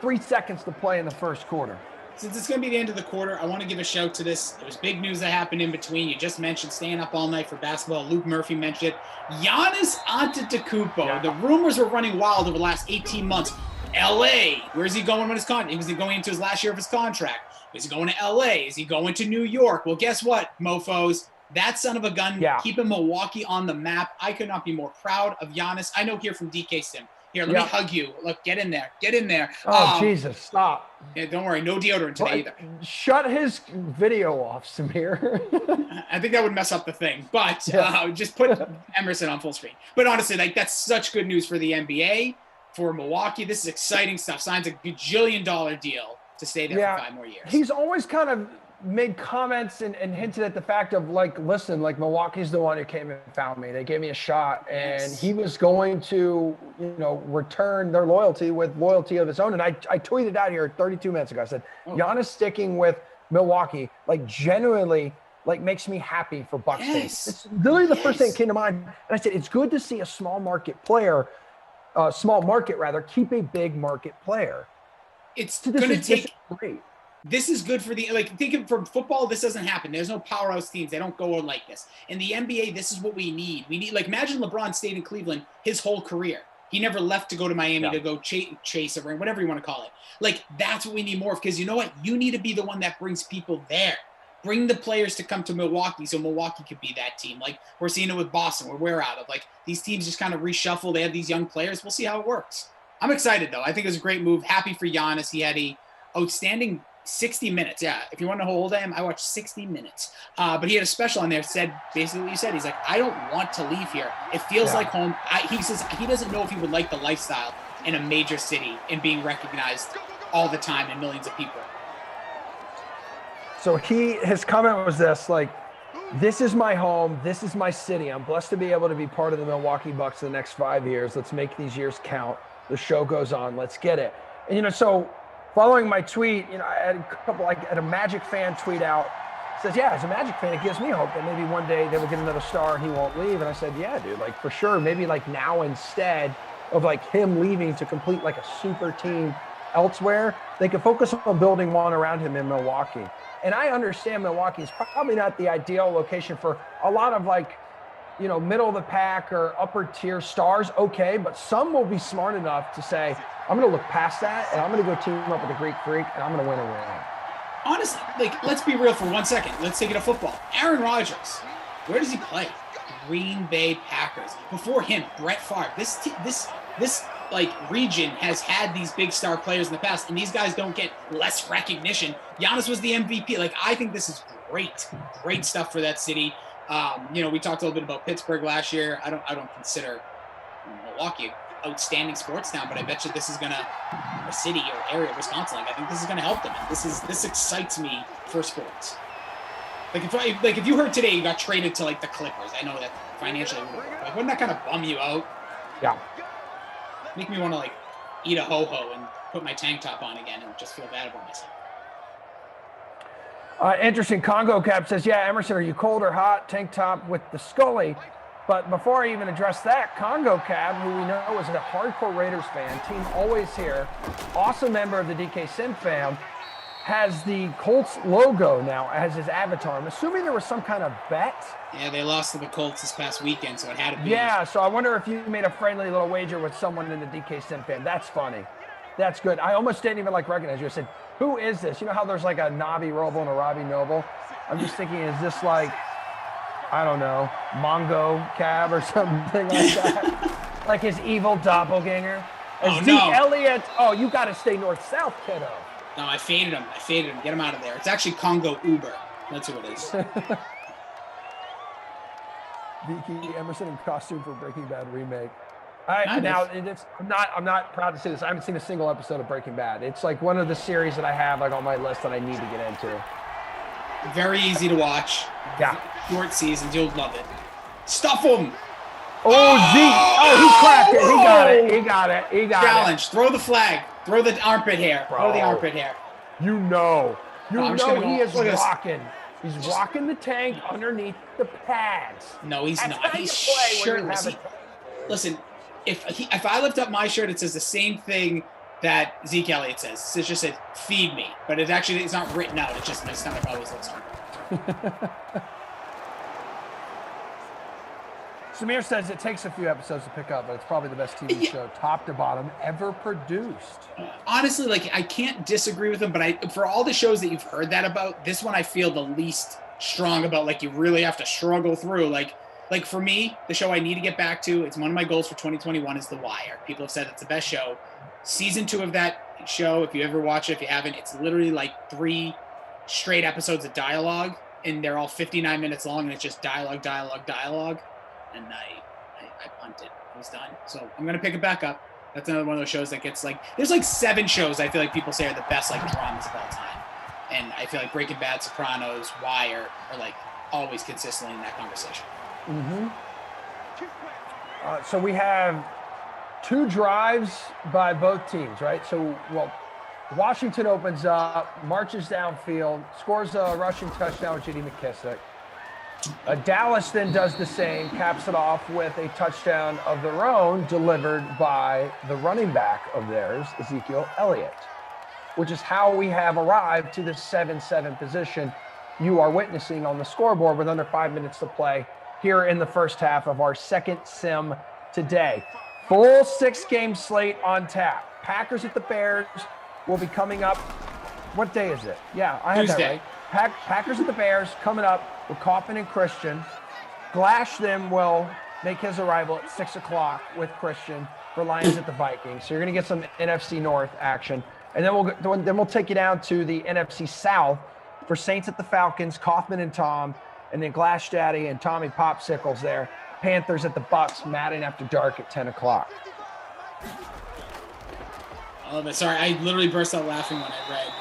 3 seconds to play in the first quarter. Since it's going to be the end of the quarter, I want to give a shout to this. There was big news that happened in between. You just mentioned staying up all night for basketball. Luke Murphy mentioned it. Giannis Antetokounmpo. Yeah. The rumors were running wild over the last 18 months. LA, where's he going with his contract? He was going into his last year of his contract. Is he going to LA? Is he going to New York? Well, guess what, mofos? That son of a gun, keeping Milwaukee on the map. I could not be more proud of Giannis. I know here from DK Sim. Here, let me hug you. Look, get in there. Get in there. Oh, Jesus, stop. Yeah, don't worry. No deodorant today either. Shut his video off, Samir. I think that would mess up the thing. But just put Emerson on full screen. But honestly, like that's such good news for the NBA, for Milwaukee. This is exciting stuff. Signs a gajillion-dollar deal to stay there for 5 more years. He's always kind of made comments and hinted at the fact of like, listen, like Milwaukee's the one who came and found me. They gave me a shot, and he was going to, return their loyalty with loyalty of his own. And I tweeted out here 32 minutes ago. I said, Giannis sticking with Milwaukee, like genuinely, like makes me happy for Bucks fans. It's literally the first thing that came to mind. And I said, it's good to see a small market keep a big market player. It's going to take great. This is good for think of from football, this doesn't happen. There's no powerhouse teams. They don't go like this. In the NBA, this is what we need. We need, imagine LeBron stayed in Cleveland his whole career. He never left to go to Miami to go chase a ring, whatever you want to call it. Like, that's what we need more of, because you know what? You need to be the one that brings people there. Bring the players to come to Milwaukee so Milwaukee could be that team. Like, we're seeing it with Boston, where we're out of. Like, these teams just kind of reshuffle. They have these young players. We'll see how it works. I'm excited, though. I think it was a great move. Happy for Giannis. He had a outstanding 60 minutes. Yeah, if you want to know how old I am, I watched 60 minutes. But he had a special on there, said basically what you said. He's like, I don't want to leave here. It feels like home. He says he doesn't know if he would like the lifestyle in a major city and being recognized all the time and millions of people. So his comment was this, like, this is my home. This is my city. I'm blessed to be able to be part of the Milwaukee Bucks in the next 5 years. Let's make these years count. The show goes on. Let's get it. And, so following my tweet, I had a Magic fan tweet out, says, as a Magic fan, it gives me hope that maybe one day they will get another star and he won't leave. And I said, yeah, dude, like for sure. Maybe like now, instead of like him leaving to complete like a super team elsewhere, they could focus on building one around him in Milwaukee. And I understand Milwaukee is probably not the ideal location for a lot of like, middle of the pack or upper tier stars. Okay. But some will be smart enough to say, I'm going to look past that and I'm going to go team up with the Greek Freak and I'm going to win a ring. Honestly, let's be real for 1 second. Let's take it to football. Aaron Rodgers, where does he play? Green Bay Packers. Before him, Brett Favre. This region has had these big star players in the past, and these guys don't get less recognition. Giannis was the MVP. I think this is great stuff for that city. We talked a little bit about Pittsburgh last year. I don't consider Milwaukee outstanding sports town, but I bet you this is gonna, a city or area, Wisconsin. I think this is gonna help them. And this excites me for sports. If you heard today you got traded to the Clippers, I know that financially, wouldn't that kind of bum you out? Yeah. Make me want to eat a ho-ho and put my tank top on again and just feel bad about myself. Interesting. Congo Cap says, Emerson, are you cold or hot? Tank top with the Scully. But before I even address that, Congo Cab, who we know is a hardcore Raiders fan, team always here, awesome member of the DK Sim fam, has the Colts logo now as his avatar. I'm assuming there was some kind of bet. Yeah, they lost to the Colts this past weekend, so it had to be. Yeah, so I wonder if you made a friendly little wager with someone in the DK Sim fam. That's funny. That's good. I almost didn't even recognize you. I said, who is this? You know how there's a Nabi Roble and a Robbie Noble? I'm just thinking, is this I don't know, Mongo Cab or something like that? Like his evil doppelganger? Zeke Elliott. Oh, you got to stay north-south, kiddo. No, I faded him. Get him out of there. It's actually Congo Uber. That's who it is. Vicky Emerson in costume for Breaking Bad remake. I'm not proud to say this. I haven't seen a single episode of Breaking Bad. It's one of the series that I have on my list that I need to get into. Very easy to watch. Yeah. Short seasons. You'll love it. Stuff him. Oh, Zeke. Oh, he cracked it. He got it. Challenge. Throw the flag. Throw the armpit hair. Throw the armpit hair. He is rocking. He's rocking the tank underneath the pads. No, he's not. He's shirtless. Listen, if I lift up my shirt, it says the same thing that Zeke Elliott says. It just says, feed me. But it's not written out. It's just my stomach always looks hungry. Samir says it takes a few episodes to pick up, but it's probably the best TV show, top to bottom, ever produced. Honestly, like, I can't disagree with him, but for all the shows that you've heard that about, this one I feel the least strong about. Like, you really have to struggle through. Like for me, the show I need to get back to, it's one of my goals for 2021, is The Wire. People have said it's the best show. Season 2 of that show, if you ever watch it, if you haven't, it's literally like 3 straight episodes of dialogue, and they're all 59 minutes long, and it's just dialogue. And I punted. I was done. So I'm going to pick it back up. That's another one of those shows that gets like, there's like 7 shows I feel like people say are the best like dramas of all time. And I feel like Breaking Bad, Sopranos, Wire are like always consistently in that conversation. Mm-hmm. So we have 2 drives by both teams, right? So, well, Washington opens up, marches downfield, scores a rushing touchdown with J.D. McKissic. Dallas then does the same, caps it off with a touchdown of their own delivered by the running back of theirs, Ezekiel Elliott, which is how we have arrived to the 7-7 position you are witnessing on the scoreboard with under 5 minutes to play here in the first half of our second sim today. Full 6-game slate on tap. Packers at the Bears will be coming up. What day is it? Yeah, I had Tuesday. that right. Packers at the Bears coming up with Kaufman and Christian. Glash then will make his arrival at 6 o'clock with Christian for Lions at the Vikings. So you're going to get some NFC North action. And then we'll take you down to the NFC South for Saints at the Falcons, Kaufman and Tom, and then Glash Daddy and Tommy Popsicles there. Panthers at the Bucks, Madden After Dark at 10 o'clock. I love it. Sorry, I literally burst out laughing when I read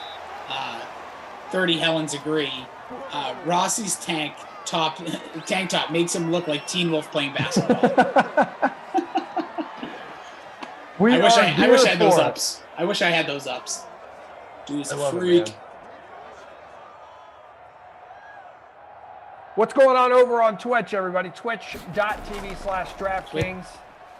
30 Helens agree. Rossi's tank top makes him look like Teen Wolf playing basketball. I wish I had those ups. I wish I had those ups. Dude's a freak. What's going on over on Twitch, everybody? Twitch.tv/DraftKings.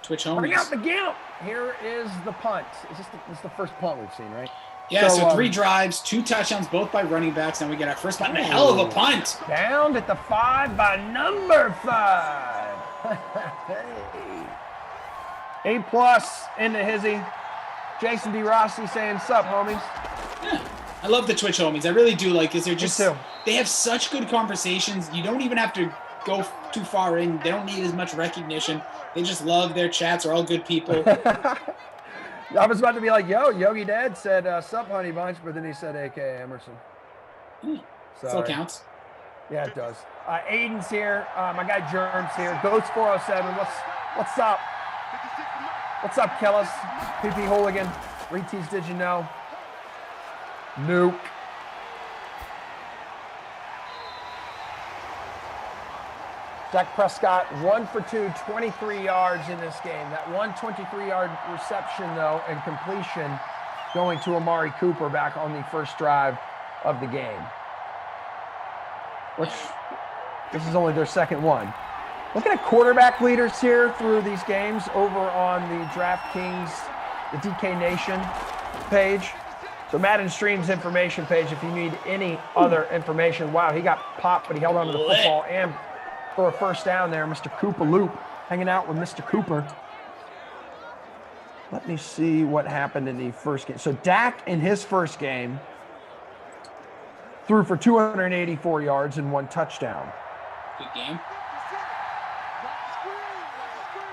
Twitch homies. Bring out the gimp. Here is the punt. This is the first punt we've seen, right? Yeah, so 3 drives, 2 touchdowns, both by running backs. Now we get our first punt. And a hell of a punt. Down at the 5 by number 5. Hey. A+ into Hizzy. Jason D. Rossi saying, sup, homies. Yeah. I love the Twitch homies. I really do. Like, 'cause they're just, Me too. They have such good conversations. You don't even have to go too far in. They don't need as much recognition. They just love their chats. They're all good people. I was about to be like, yo, Yogi Dad said, sup, honey bunch, but then he said, A.K.A. Emerson. Still counts. Yeah, it does. Aiden's here. My guy Germ's here. Ghost 407. What's up? What's up, Kellis? PP Hooligan. Retease, did you know? Nuke. Dak Prescott, 1 for 2, 23 yards in this game. That 123-yard reception, though, and completion going to Amari Cooper back on the first drive of the game. Which, this is only their second one. Looking at quarterback leaders here through these games over on the DraftKings, the DK Nation page. So Madden Streams information page if you need any other information. Wow, he got popped, but he held on to the football and for a first down there. Mr. Cooper Loop hanging out with Mr. Cooper. Let me see what happened in the first game. So Dak in his first game threw for 284 yards and 1 touchdown. Good game.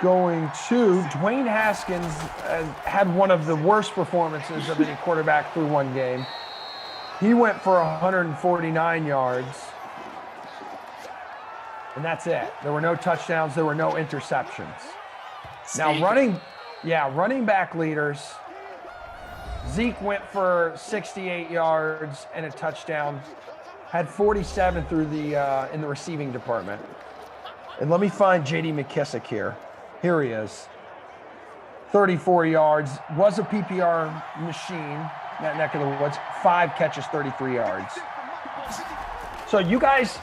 Going to Dwayne Haskins, had one of the worst performances of any quarterback through one game. He went for 149 yards. And that's it. There were no touchdowns. There were no interceptions. Now running back leaders. Zeke went for 68 yards and a touchdown. Had 47 through the in the receiving department. And let me find J.D. McKissic here. Here he is. 34 yards. Was a PPR machine. That neck of the woods. 5 catches, 33 yards. So you guys,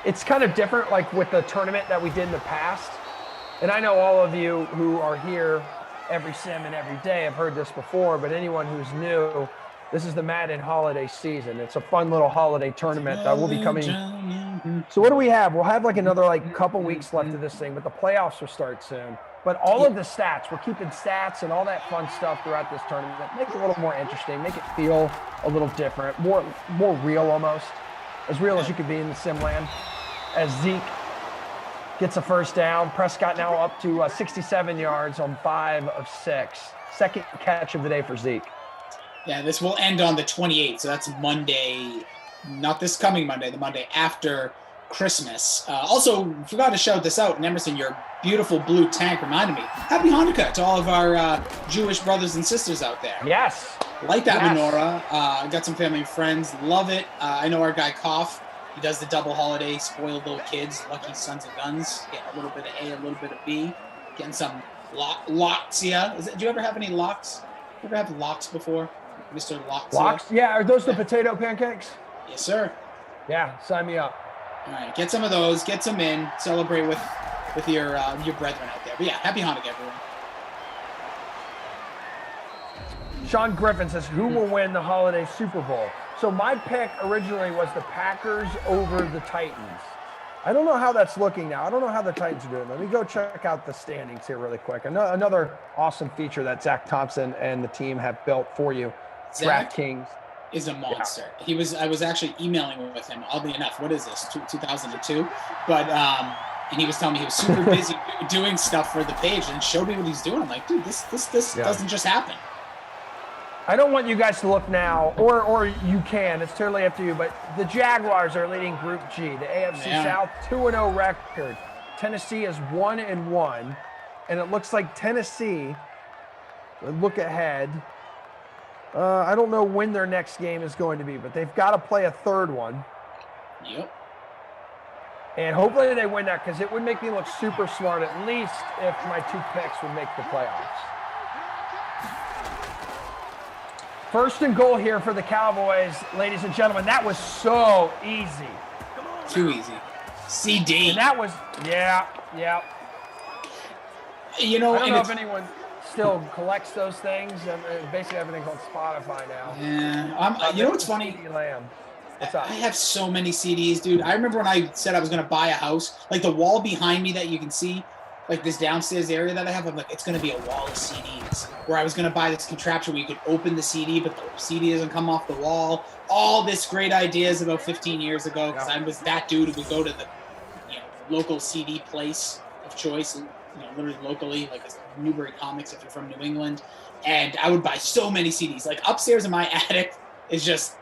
it's kind of different like with the tournament that we did in the past. And I know all of you who are here every sim and every day have heard this before, but anyone who's new, This is the Madden holiday season. It's a fun little holiday tournament that will be coming. So what do we have? We'll have like another couple weeks left of this thing, but the playoffs will start soon. But all of the stats, we're keeping stats and all that fun stuff throughout this tournament. Make it a little more interesting, make it feel a little different, more real almost. As real as you could be in the sim land. As Zeke gets a first down. Prescott now up to 67 yards on 5 of 6. Second catch of the day for Zeke. Yeah, this will end on the 28th, so that's Monday, not this coming Monday, the Monday after Christmas. Also, forgot to shout this out, and Emerson, your beautiful blue tank reminded me. Happy Hanukkah to all of our Jewish brothers and sisters out there. Yes. Like that menorah. I got some family and friends. Love it. I know our guy Koff. He does the double holiday, spoiled little kids, lucky sons of guns. Getting a little bit of A, a little bit of B. Getting some lox. Yeah. Do you ever have any lox? You ever have lox before? Mr. Lox? Lox? Yeah. Are those the potato pancakes? Yes, sir. Yeah. Sign me up. All right. Get some of those. Get some in. Celebrate with your brethren out there. But yeah, happy Hanukkah, everyone. Sean Griffin says, who will win the holiday Super Bowl? So my pick originally was the Packers over the Titans. I don't know how that's looking now. I don't know how the Titans are doing. Let me go check out the standings here really quick. Another awesome feature that Zach Thompson and the team have built for you. DraftKings is a monster. Yeah. I was actually emailing with him, oddly enough. What is this, 2002? But and he was telling me he was super busy doing stuff for the page and showed me what he's doing. I'm like, dude, this doesn't just happen. I don't want you guys to look now, or you can. It's totally up to you. But the Jaguars are leading Group G, the AFC South 2-0 record. Tennessee is 1-1, and it looks like Tennessee. Look ahead. I don't know when their next game is going to be, but they've got to play a third one. Yep. And hopefully they win that, because it would make me look super smart, at least if my 2 picks would make the playoffs. First and goal here for the Cowboys, ladies and gentlemen. That was so easy. Too easy. CD. And that was, yeah. You know, I don't know if anyone still collects those things. Basically, everything's on Spotify now. Yeah. You know what's funny? What's up? I have so many CDs, dude. I remember when I said I was going to buy a house, like the wall behind me that you can see, like this downstairs area that I have, I'm like, it's going to be a wall of CDs. Where I was going to buy this contraption where you could open the CD, but the CD doesn't come off the wall. All this great ideas about 15 years ago, because I was that dude who would go to the local CD place of choice, literally locally, like Newbury Comics if you're from New England. And I would buy so many CDs. Like upstairs in my attic is just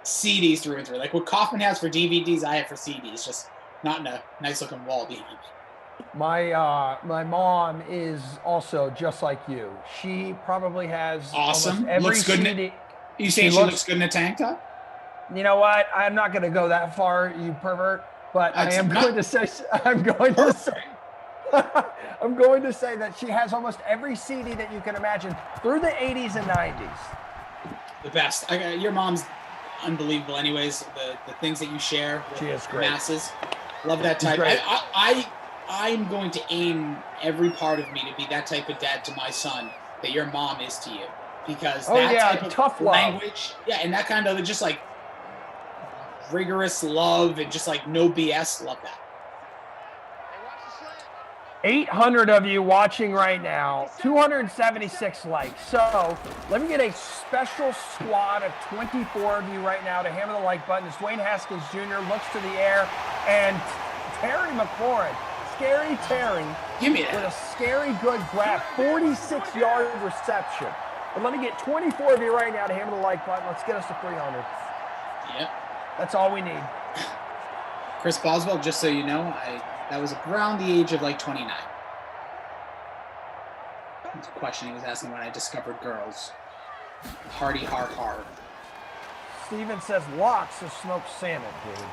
CDs through and through. Like what Kaufman has for DVDs, I have for CDs, just not in a nice looking wall behind me. My mom is also just like you. She probably has awesome. Every looks good. CD. You saying she looks good in a tank top? You know what? I'm not going to go that far, you pervert. But I'm going to say that she has almost every CD that you can imagine through the 80s and 90s. The best. Your mom's unbelievable. Anyways, the things that you share with the masses. Love that type. I'm going to aim every part of me to be that type of dad to my son that your mom is to you, because type of tough language, and that kind of just like rigorous love and just like no BS. Love that. 800 of you watching right now, 276 likes. So let me get a special squad of 24 of you right now to hammer the like button as Dwayne Haskins Jr. looks to the air, and Terry McLaurin. Scary Terry Give me that. With a scary good grab, 46-yard reception. But let me get 24 of you right now to hammer the like button. Let's get us to 300. Yep. That's all we need. Chris Boswell, just so you know, that was around the age of like 29. That's a question he was asking when I discovered girls. Hardy har. Steven says lots of smoked salmon, dude.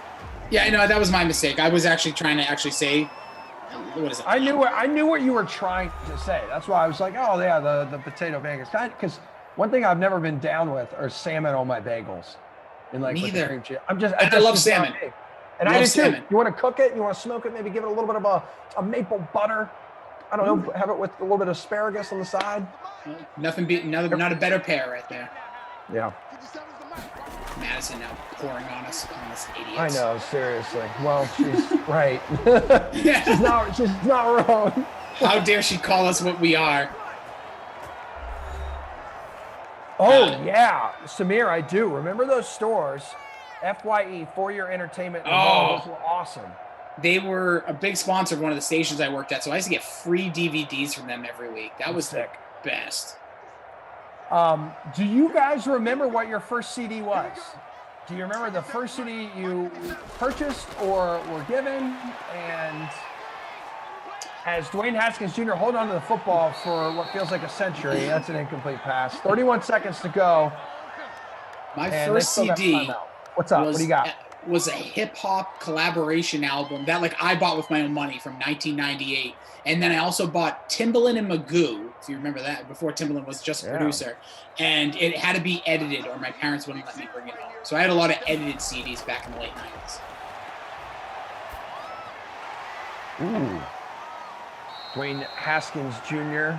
Yeah, I know, that was my mistake. I was actually trying to say, what is it? I knew what you were trying to say. That's why I was like, oh yeah, the potato bagels. Because one thing I've never been down with are salmon on my bagels. Neither. Cream cheese. I love salmon. And I do too. You want to cook it? You want to smoke it? Maybe give it a little bit of a maple butter. I don't know. Have it with a little bit of asparagus on the side. Not a better pair right there. Yeah. Madison now pouring on us, calling us idiots. I know, seriously. Well, she's right. Yeah. She's not wrong. How dare she call us what we are? Oh, yeah. Samir, I do. Remember those stores? FYE, For Your Entertainment. Those were awesome. They were a big sponsor of one of the stations I worked at, so I used to get free DVDs from them every week. That was sick. The best. Do you guys remember what your first CD was? Do you remember the first CD you purchased or were given? And as Dwayne Haskins Jr. hold on to the football for what feels like a century, that's an incomplete pass. 31 seconds to go. My first CD What's up? What do you got? Was a hip-hop collaboration album that I bought with my own money from 1998. And then I also bought Timbaland and Magoo, if you remember that, before Timbaland was just a producer. And it had to be edited or my parents wouldn't let me bring it home. So I had a lot of edited CDs back in the late 90s. Ooh. Dwayne Haskins Jr.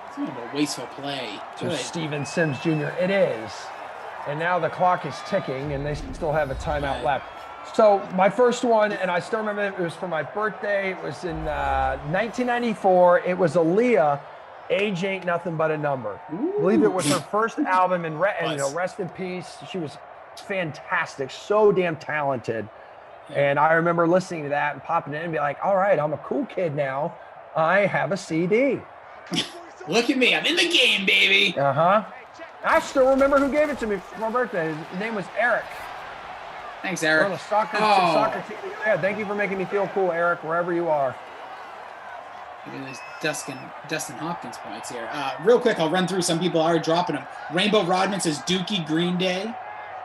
It's kind of a wasteful play. To Steven Sims Jr. It is. And now the clock is ticking, and they still have a timeout left. So my first one, and I still remember it was for my birthday. It was in 1994. It was Aaliyah, Age Ain't Nothing But a Number. Ooh. I believe it was her first album, and rest in peace. She was fantastic, so damn talented. And I remember listening to that and popping in and be like, all right, I'm a cool kid now. I have a CD. Look at me. I'm in the game, baby. Uh-huh. I still remember who gave it to me for my birthday. His name was Eric. Thanks, Eric. On the soccer team. Yeah, thank you for making me feel cool, Eric, wherever you are. There's Dustin Hopkins points here. Real quick, I'll run through some people already dropping them. Rainbow Rodman says Dookie, Green Day.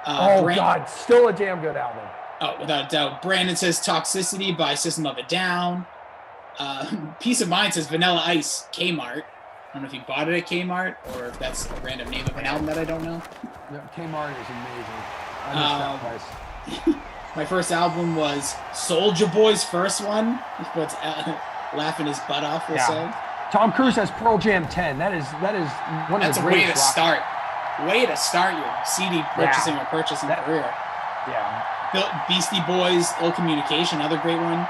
God, still a damn good album. Oh, without a doubt. Brandon says Toxicity by System of a Down. Peace of Mind says Vanilla Ice, Kmart. I don't know if you bought it at Kmart or if that's a random name of an album that I don't know. Yeah, Kmart is amazing. I miss that place. My first album was Soulja Boy's first one. What's laughing his butt off, we'll say. Tom Cruise has Pearl Jam 10. That is one of the greatest. That's a way to start. Way to start your CD purchasing or purchasing career. Yeah. Beastie Boys, Ill Communication, another great one.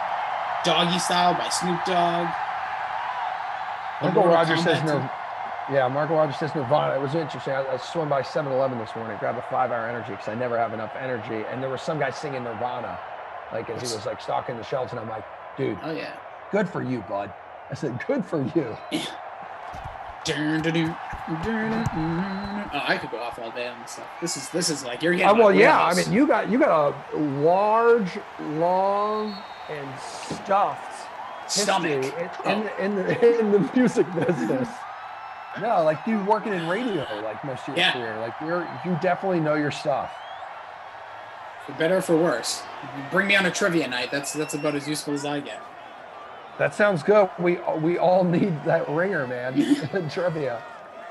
Doggy Style by Snoop Dogg. Michael Rogers says Marco Rogers says Nirvana. It was interesting. I swam by 7-Eleven this morning, grabbed a 5-hour energy because I never have enough energy. And there was some guy singing Nirvana, as he was stocking the shelves. And I'm like, dude, good for you, bud. I said, good for you. I could go off all day on this stuff. This is like you're getting. I mean, you got a large, long, and stuffed history in the music business. No, you working in radio most of your career. You definitely know your stuff. For better or for worse. Bring me on a trivia night. That's about as useful as I get. That sounds good. We all need that ringer, man. Trivia.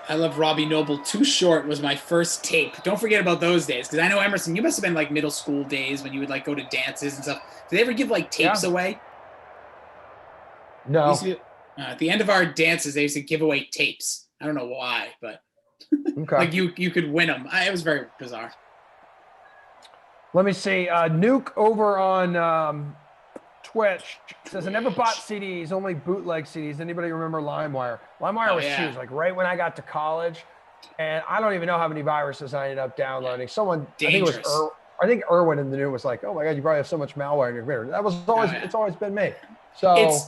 I love Robbie Noble. Too Short was my first tape. Don't forget about those days, because I know, Emerson, you must have been middle school days when you would go to dances and stuff. Did they ever give tapes away? No. At the end of our dances, they used to give away tapes. I don't know why, but okay. You could win them. It was very bizarre. Let me see. Nuke over on Twitch says, I never bought CDs, only bootleg CDs. Anybody remember LimeWire? LimeWire was huge, right when I got to college. And I don't even know how many viruses I ended up downloading. Someone, Dangerous. I think Erwin in the news was like, oh my God, you probably have so much malware in your computer. That was always, it's always been me. So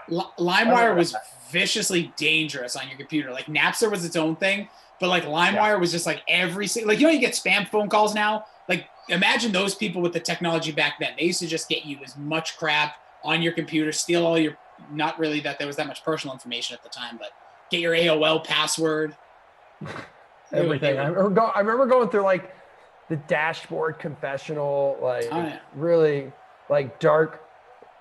LimeWire was viciously dangerous on your computer. Napster was its own thing, but LimeWire was just every single, you get spam phone calls now. Imagine those people with the technology back then. They used to just get you as much crap on your computer, steal all your, not really that there was that much personal information at the time, but get your AOL password. Everything. I remember going through the dashboard confessional, really dark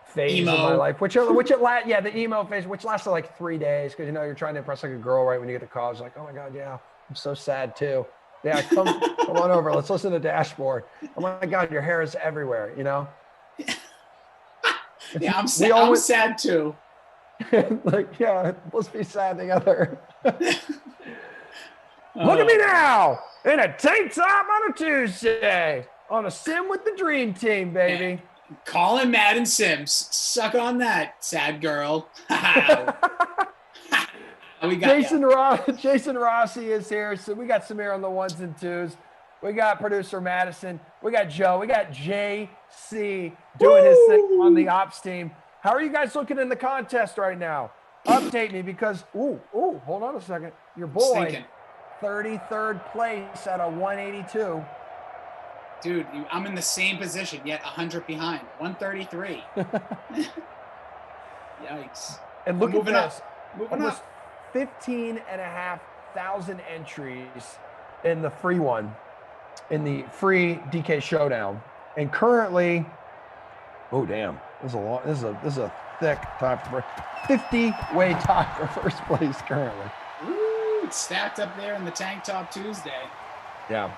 phase of my life, the emo phase, which lasted 3 days because you're trying to impress a girl right when you get to college. Oh my God, yeah, I'm so sad too. Yeah, come on over. Let's listen to Dashboard. Oh my God, your hair is everywhere. Yeah, I'm sad. I'm sad too. Let's be sad together. Look at me now in a tank top on a Tuesday on a sim with the dream team, baby. Colin Madden Sims. Suck on that, sad girl. We got Jason Rossi is here. So we got Samir on the ones and twos. We got producer Madison. We got Joe. We got JC doing his thing on the ops team. How are you guys looking in the contest right now? Update me because, hold on a second. Your boy, 33rd place at a 182. Dude, I'm in the same position, yet 100 behind. 133. Yikes. And look at this. Moving almost up. 15,500 entries in the free one, in the free DK Showdown. And currently, this is a thick tie for 50-way tie for first place currently. Ooh, it's stacked up there in the Tank Top Tuesday. Yeah.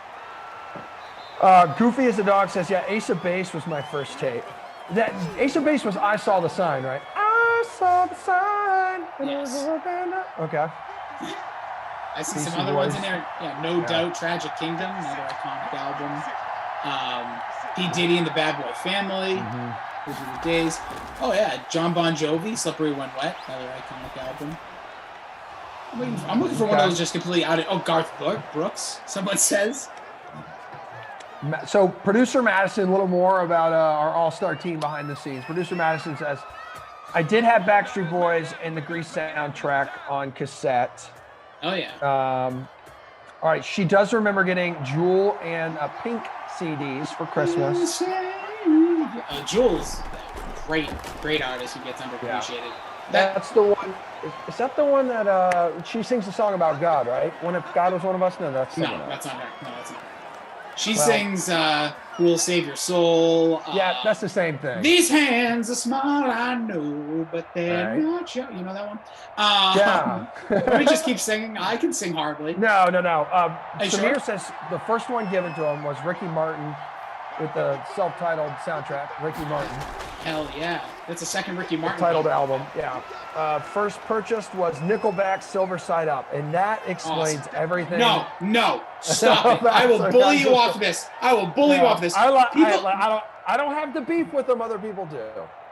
Goofy as the dog says, yeah, Ace of Base was my first tape. That Ace of Base was I Saw the Sign, right? I saw the sign. Yes. Okay. I see some other ones in there. Yeah, No Doubt, Tragic Kingdom, another iconic album. P. Diddy and the Bad Boy Family. Those were the days. Oh yeah, John Bon Jovi, Slippery When Wet, another iconic album. I'm looking for one that was just completely out of. Oh, Garth Brooks, someone says. So producer Madison, a little more about our all-star team behind the scenes. Producer Madison says, I did have Backstreet Boys and the Grease soundtrack on cassette. Oh yeah. All right, she does remember getting Jewel and Pink CDs for Christmas. Jules, great artist who gets underappreciated. Yeah. That's the one. Is that the one that she sings a song about God, right? When If God Was One of Us? No, that's not her. No, that's not her. She sings Who Will Save Your Soul. Yeah, that's the same thing. These hands are small, I know, but they're not sure. You know that one? Let me just keep singing. I can sing horribly. No. Samir says the first one given to him was Ricky Martin with the self-titled soundtrack, Ricky Martin. Hell yeah. That's the second Ricky Martin titled album, yeah. First purchased was Nickelback's Silver Side Up, and that explains everything. No, stop it. I will bully you off this. I will bully you off this. I don't have the beef with them, other people do.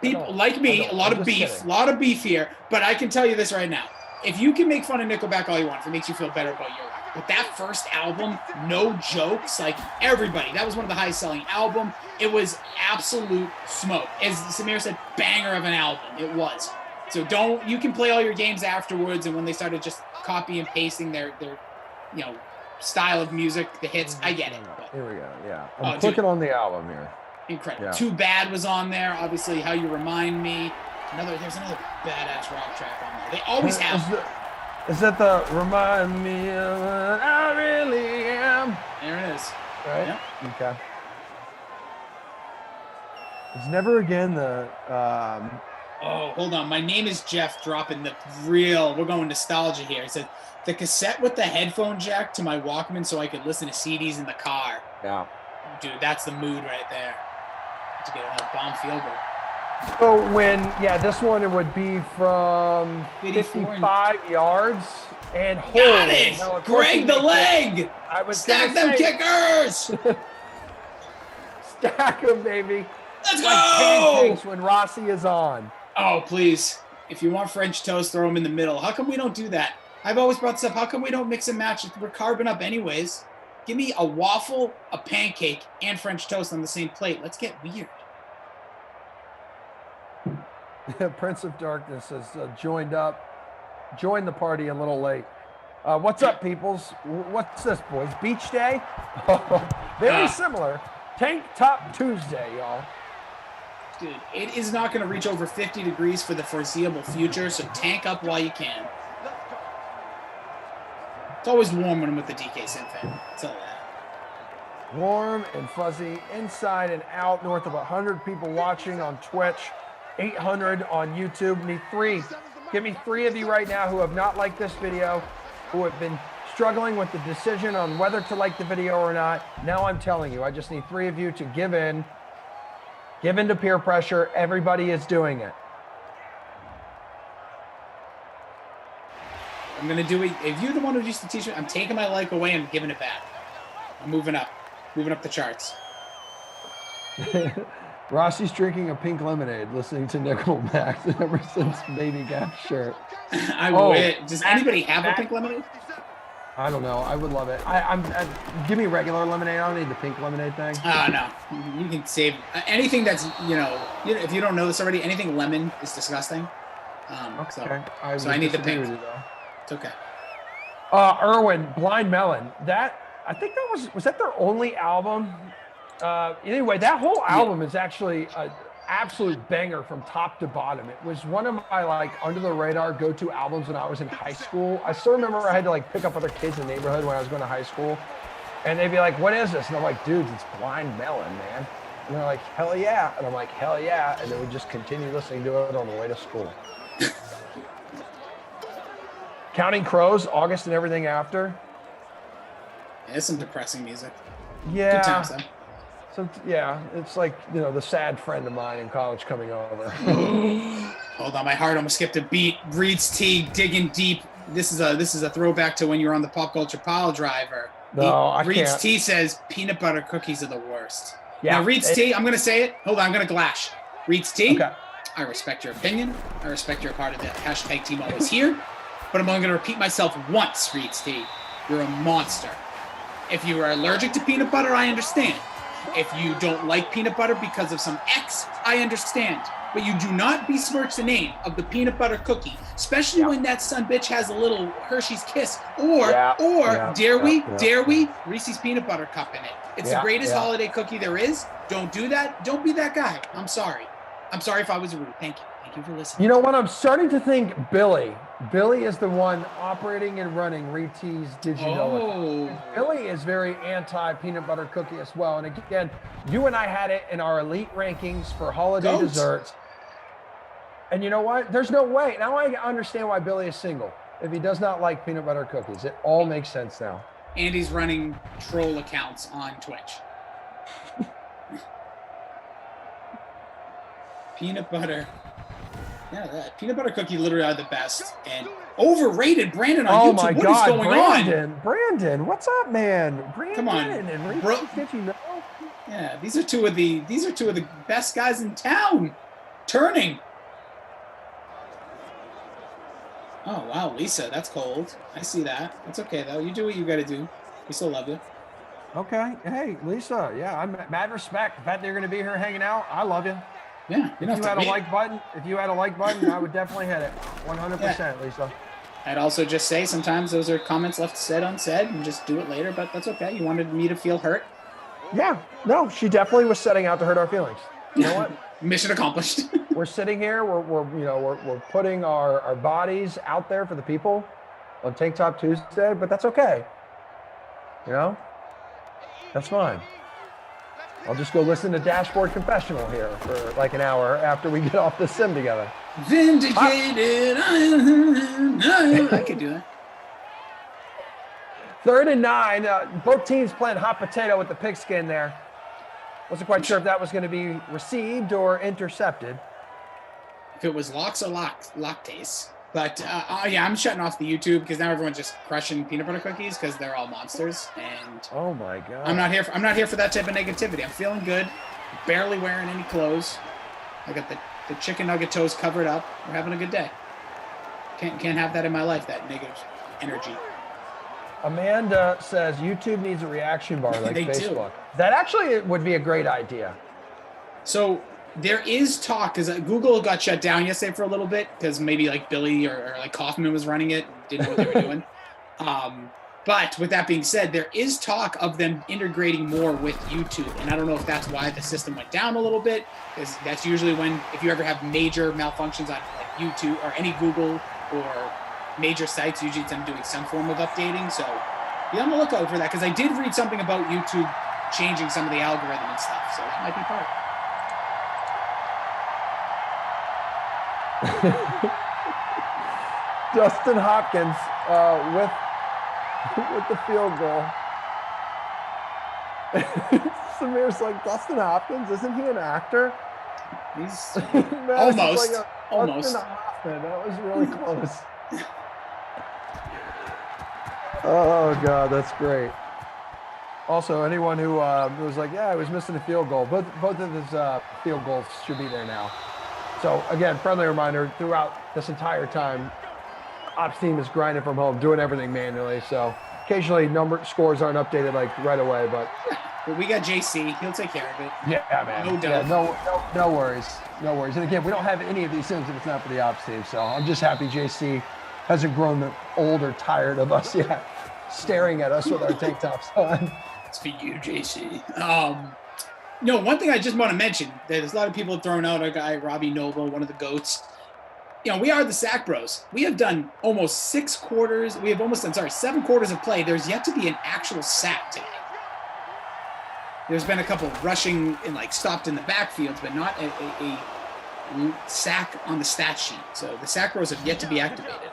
People like me, a lot of beef here, but I can tell you this right now. If you can make fun of Nickelback all you want, if it makes you feel better about your life. But that first album, no jokes, like everybody, that was one of the highest selling album. It was absolute smoke. As Samir said, banger of an album. It was. So you can play all your games afterwards, and when they started just copy and pasting their style of music, the hits, I get it. But, here we go, yeah. I'm clicking on the album here. Incredible. Yeah. Too Bad was on there, obviously, How You Remind Me. There's another badass rock track on there. They always have. Is that the Remind Me of What I Really Am? There it is. Right? Yep. Okay. It's Never Again the... Oh, hold on. My Name is Jeff dropping the real... We're going nostalgia here. He said, the cassette with the headphone jack to my Walkman so I could listen to CDs in the car. Yeah. Dude, that's the mood right there. To get a bomb field goal. So this one it would be from 55 yards. And got it! No, Greg the leg! I was Stack them kickers! Stack them, baby. Let's go! Pancakes when Rossi is on. Oh, please. If you want French toast, throw them in the middle. How come we don't do that? I've always brought this up. How come we don't mix and match? We're carbing up anyways. Give me a waffle, a pancake, and French toast on the same plate. Let's get weird. Prince of Darkness has joined the party a little late. What's up, peoples? What's this, boys? Beach day? Very similar. Tank Top Tuesday, y'all. Dude, it is not going to reach over 50 degrees for the foreseeable future, so tank up while you can. It's always warm when I'm with the DK Sim fan. Tell that. Warm and fuzzy, inside and out, north of 100 people watching on Twitch. 800 on YouTube. Give me three of you right now who have not liked this video, who have been struggling with the decision on whether to like the video or not. Now I'm telling you, I just need three of you to give in to peer pressure. Everybody is doing it. I'm gonna do it. If you're the one who used the t-shirt, I'm taking my life away and giving it back. I'm moving up the charts. Rossi's drinking a pink lemonade, listening to Nickelback ever since Baby Gap shirt. Does anybody have a pink lemonade? I don't know. I would love it. Give me regular lemonade. I don't need the pink lemonade thing. Oh no, you can save anything that's if you don't know this already, anything lemon is disgusting. Okay. So I need the pink. It's okay. Irwin, Blind Melon. I think that was that their only album? Anyway, that whole album is actually an absolute banger from top to bottom. It was one of my under the radar go-to albums when I was in high school. I still remember I had to pick up other kids in the neighborhood when I was going to high school, and they'd be like, "What is this?" And I'm like, "Dudes, it's Blind Melon, man." And they're like, "Hell yeah!" And I'm like, "Hell yeah!" And they would just continue listening to it on the way to school. Counting Crows, August and Everything After. Yeah, it's some depressing music. Yeah. Good times though. So yeah, it's the sad friend of mine in college coming over. Hold on, my heart almost skipped a beat. Reed's Tea, digging deep. This is a throwback to when you were on the Pop Culture Pile Driver. No, I can't. Reed's Tea says peanut butter cookies are the worst. Yeah. Now Reed's Tea, I'm gonna say it. Hold on, I'm gonna glash. Reed's Tea. Okay. I respect your opinion. I respect your part of the hashtag team always here. But I'm only gonna repeat myself once, Reed's Tea. You're a monster. If you are allergic to peanut butter, I understand. If you don't like peanut butter because of some X, I understand. But you do not besmirch the name of the peanut butter cookie, especially when that son bitch has a little Hershey's Kiss dare we, Reese's peanut butter cup in it. It's the greatest holiday cookie there is. Don't do that. Don't be that guy. I'm sorry. I'm sorry if I was rude. Thank you. Thank you for listening. You know what? I'm starting to think Billy. Billy is the one operating and running Reese's Did You Know It? Billy is very anti-peanut butter cookie as well. And again, you and I had it in our elite rankings for holiday desserts. And you know what? There's no way. Now I understand why Billy is single. If he does not like peanut butter cookies, it all makes sense now. And he's running troll accounts on Twitch. Peanut butter. Yeah, that peanut butter cookie literally are the best. And overrated Brandon on YouTube. My what God, is going on? Brandon, what's up, man? Brandon, come on, and bro. Did you know? Yeah, these are two of the best guys in town. Turning. Oh wow, Lisa, that's cold. I see that. It's okay though. You do what you got to do. We still love you. Okay. Hey, Lisa. Yeah, I'm mad respect. The fact that you're going to be here hanging out, I love you. Yeah. If you had a like button, I would definitely hit it. 100%, Lisa. I'd also just say sometimes those are comments left said unsaid, and just do it later. But that's okay. You wanted me to feel hurt. Yeah. No, she definitely was setting out to hurt our feelings. You know what? Mission accomplished. We're sitting here. We're putting our bodies out there for the people on Tank Top Tuesday, but that's okay. You know, that's fine. I'll just go listen to Dashboard Confessional here for like an hour after we get off the sim together. Vindicated. I could do that. 3rd and 9. Both teams playing hot potato with the pigskin there. Wasn't quite sure if that was going to be received or intercepted. If it was locks or lactase. But yeah, I'm shutting off the YouTube because now everyone's just crushing peanut butter cookies because they're all monsters. And oh my God, I'm not here for that type of negativity. I'm feeling good. Barely wearing any clothes. I got the chicken nugget toes covered up. We're having a good day. Can't have that in my life. That negative energy. Amanda says YouTube needs a reaction bar like Facebook. Do. That actually would be a great idea. So there is talk because Google got shut down yesterday for a little bit because maybe like Billy or like Kaufman was running it, didn't know what they were doing. But with that being said, there is talk of them integrating more with YouTube, and I don't know if that's why the system went down a little bit, because that's usually when if you ever have major malfunctions on like YouTube or any Google or major sites, usually it's them doing some form of updating. So be on the lookout for that because I did read something about YouTube changing some of the algorithm and stuff, so that might be part. Justin Hopkins with the field goal. Samir's like, Dustin Hopkins, isn't he an actor? He's Man, almost. Dustin Hoffman, that was really close. Oh God, that's great. Also, anyone who was like, yeah, I was missing a field goal. Both of his field goals should be there now. So again, friendly reminder, throughout this entire time, ops team is grinding from home, doing everything manually. So occasionally scores aren't updated like right away, but we got JC. He'll take care of it. Yeah, man. No doubt. Yeah, no worries. No worries. And again, we don't have any of these things if it's not for the ops team. So I'm just happy JC hasn't grown old or tired of us yet, staring at us with our tank tops on. It's for you, JC. One thing I just want to mention, there's a lot of people throwing out our guy, Robbie Noble, one of the GOATs. We are the Sack Bros. We have done almost 7 quarters of play. There's yet to be an actual sack today. There's been a couple of rushing and stopped in the backfields, but not a sack on the stat sheet. So the Sack Bros have yet to be activated.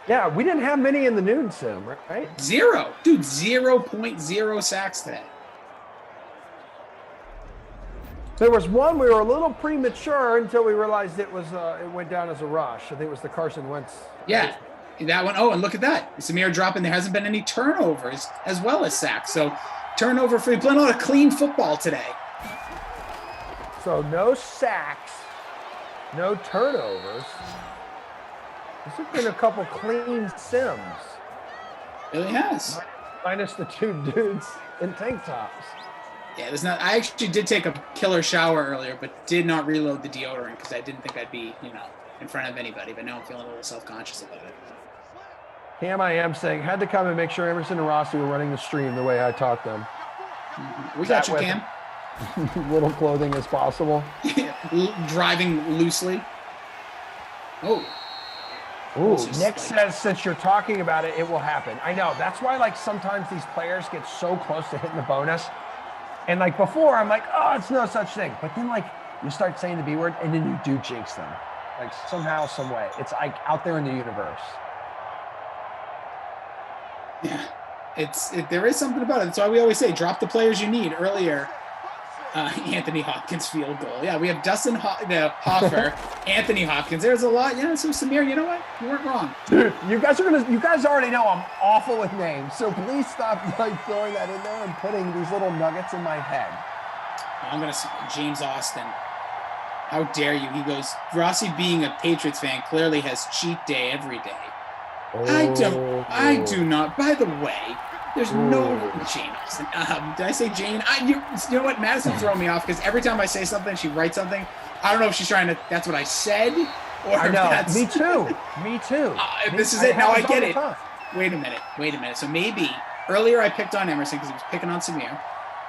Yeah, we didn't have many in the noon sim, right? 0. Dude, 0.0 sacks today. There was one we were a little premature until we realized it went down as a rush. I think it was the Carson Wentz. Yeah, that one. Oh, and look at that. Samir dropping. There hasn't been any turnovers as well as sacks. So turnover free. Playing a lot of clean football today. So no sacks, no turnovers. This has been a couple clean sims. Really has. Minus the 2 dudes in tank tops. Yeah, there's not. I actually did take a killer shower earlier, but did not reload the deodorant because I didn't think I'd be, in front of anybody. But now I'm feeling a little self-conscious about it. Cam I am saying, had to come and make sure Emerson and Rossi were running the stream the way I taught them. Mm-hmm. We got you, Cam. Little clothing as possible. Driving loosely. Oh. Ooh, Nick says, since you're talking about it, it will happen. I know. That's why, sometimes these players get so close to hitting the bonus. And, before, I'm like, oh, it's no such thing. But then, you start saying the B word, and then you do jinx them. Somehow, some way. It's, out there in the universe. Yeah. There is something about it. That's why we always say, drop the players you need earlier. Anthony Hopkins field goal. Yeah, we have Dustin Hoffer, Anthony Hopkins. There's a lot. Yeah, so Samir, you know what? You weren't wrong. Dude, you guys already know I'm awful with names, so please stop throwing that in there and putting these little nuggets in my head. I'm gonna James Austin. How dare you? He goes, Rossi being a Patriots fan clearly has cheat day every day. Oh. I do not. By the way, there's no Jane Austen. Did I say Jane? You know what? Madison's throwing me off because every time I say something, she writes something. I don't know if she's trying to. That's what I said, or I know. Me too. Me too. This is it. Now I get it. Wait a minute. So maybe earlier I picked on Emerson because he was picking on Samir.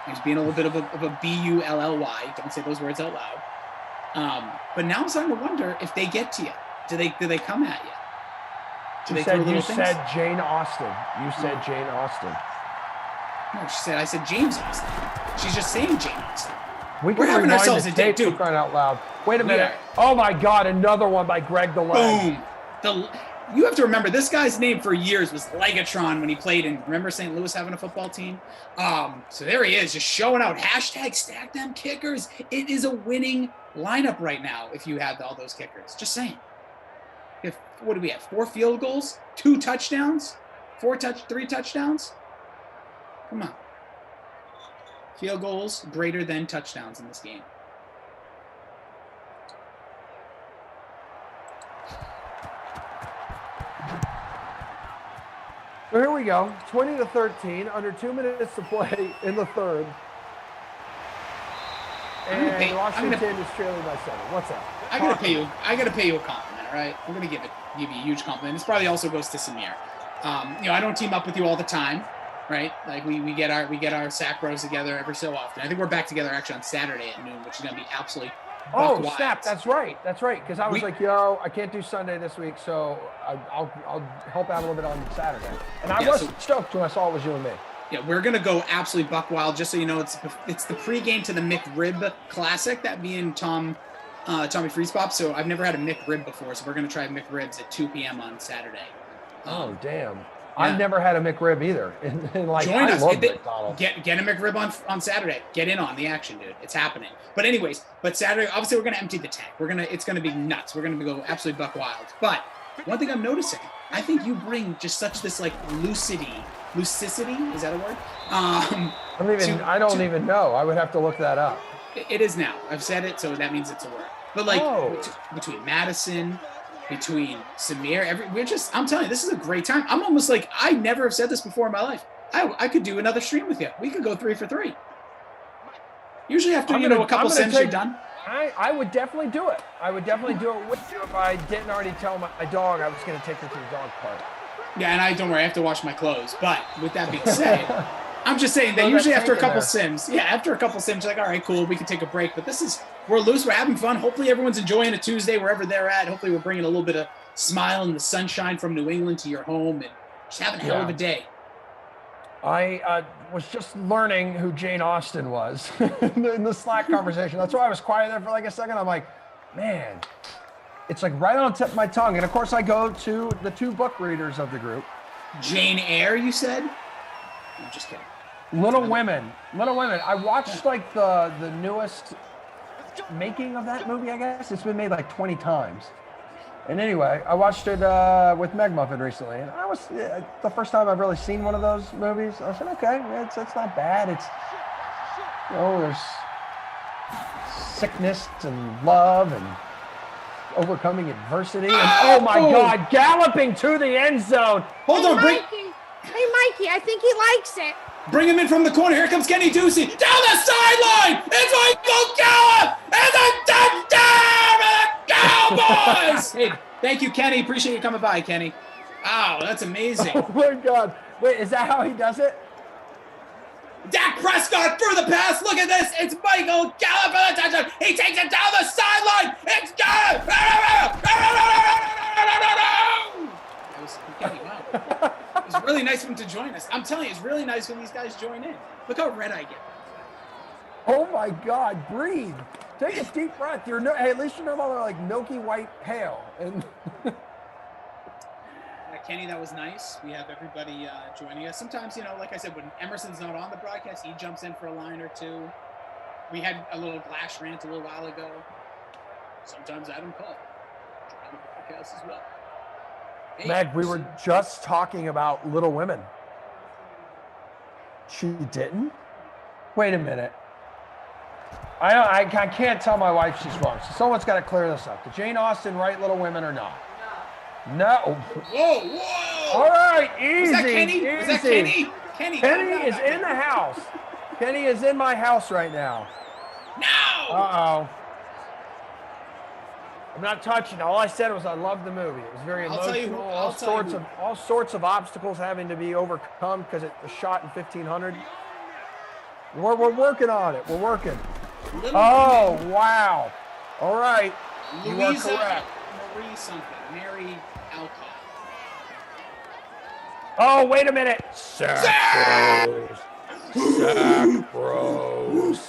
He was being a little bit of a B-U-L-L-Y. Don't say those words out loud. But now I'm starting to wonder if they get to you. Do they come at you? You said Jane Austen. You said Jane Austen. No, I said James Austin. She's just saying Jane Austen. We're having ourselves a day, dude. Crying out loud. Wait a minute. Oh my God, another one by Greg the Leg. Boom. You have to remember, this guy's name for years was Legatron when he played in, remember St. Louis having a football team? So there he is, just showing out, hashtag stack them kickers. It is a winning lineup right now if you had all those kickers. Just saying. What do we have? 4 field goals, 2 touchdowns, 3 touchdowns? Come on. Field goals greater than touchdowns in this game. So here we go. 20-13, under 2 minutes to play in the third. And Washington is trailing by 7. What's up? I gotta pay you a compliment, all right? I'm gonna give you a huge compliment. This probably also goes to Samir. I don't team up with you all the time, right? We get our sack bros together every so often. I think we're back together actually on Saturday at noon, which is gonna be absolutely snap! That's right. Because I was I can't do Sunday this week, so I'll help out a little bit on Saturday. And I was stoked when I saw it was you and me. Yeah, we're gonna go absolutely buck wild. Just so you know, it's the pregame to the McRib Classic that me and Tommy Freeze Pop. So I've never had a McRib before, so we're gonna try McRibs at 2 p.m. on Saturday. Oh damn! Yeah. I've never had a McRib either. And join us. McDonald's. Get a McRib on Saturday. Get in on the action, dude. It's happening. But anyways, Saturday, obviously we're gonna empty the tank. It's gonna be nuts. We're gonna go absolutely buck wild. But one thing I'm noticing, I think you bring just such this like lucidity, is that a word? I don't even know. I would have to look that up. It is now. I've said it, so that means it's a word. But like between Madison, between Samir, I'm telling you, this is a great time. I'm almost like, I never have said this before in my life. I could do another stream with you. We could go 3 for 3. Usually after, a couple sims you're done. I would definitely do it. I would definitely do it with you if I didn't already tell my dog I was going to take her to the dog park. Yeah, and don't worry, I have to wash my clothes. But with that being said, I'm just saying that usually after a couple sims, you're like, all right, cool, we can take a break. But we're loose, we're having fun. Hopefully everyone's enjoying a Tuesday wherever they're at. Hopefully we're bringing a little bit of smile and the sunshine from New England to your home and just having a hell of a day. I was just learning who Jane Austen was in the Slack conversation. That's why I was quiet there for like a second. I'm like, man, it's like right on the tip of my tongue. And of course I go to the 2 book readers of the group. Jane Eyre, you said? I'm just kidding. Little Women. I watched like the newest making of that movie, I guess. It's been made like 20 times. And anyway, I watched it with Meg Muffin recently, and I was the first time I've really seen one of those movies. I said, okay, it's not bad. It's there's sickness and love and overcoming adversity. And oh my God, galloping to the end zone. Hold on, Hey, Mikey, I think he likes it. Bring him in from the corner. Here comes Kenny Ducey down the sideline. It's Michael Gallup and a touchdown for the Cowboys. Hey, thank you, Kenny. Appreciate you coming by, Kenny. Wow, that's amazing. Oh my God. Wait, is that how he does it? Dak Prescott threw the pass. Look at this. It's Michael Gallup for the touchdown. He takes it down the sideline. It's Gallup. That was Kenny. Wow. It was really nice of him to join us. I'm telling you, it's really nice when these guys join in. Look how red I get. Oh my God, breathe. Take a deep breath. Hey, at least you're no longer like milky white pale. And Kenny, that was nice. We have everybody joining us. Sometimes, like I said, when Emerson's not on the broadcast, he jumps in for a line or two. We had a little Glash rant a little while ago. Sometimes Adam Cole on the broadcast as well. Hey, Meg, we were just talking about Little Women. She didn't? Wait a minute. I can't tell my wife she's wrong. So someone's got to clear this up. Did Jane Austen write Little Women or not? No. Whoa! All right, easy. Was that Kenny? Easy. Was that Kenny? Kenny is in the house. Kenny is in my house right now. No! Uh-oh. I'm not touching. All I said was I loved the movie. It was very emotional. All sorts of obstacles having to be overcome because it was shot in 1500. We're working on it. We're working. Wow. All right. You are correct. Mary Alcott. Oh, wait a minute. Sack Bros.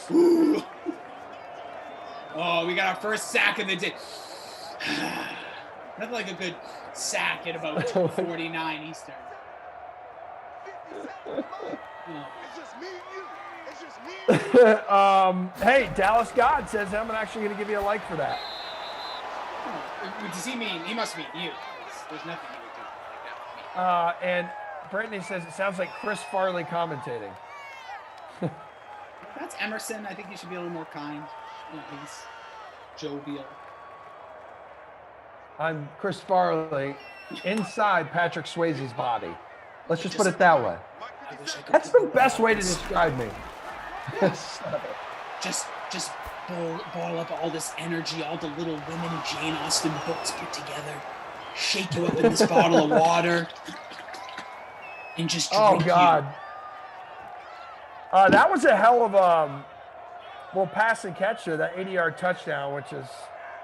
Oh, we got our first sack of the day. Nothing like a good sack at about 2:49 Eastern. Hey, Dallas God says I'm actually going to give you a like for that. Does he mean? He must mean you. There's nothing you would do like that for me. And Brittany says it sounds like Chris Farley commentating. That's Emerson. I think you should be a little more kind. He's jovial. I'm Chris Farley inside Patrick Swayze's body. Let's just put it that way. That's the best way to describe me. Just ball up all this energy, all the Little Women and Jane Austen books put together. Shake you up in this bottle of water. And just drink. Oh, God. That was a hell of a pass and catch there, that 80-yard touchdown, which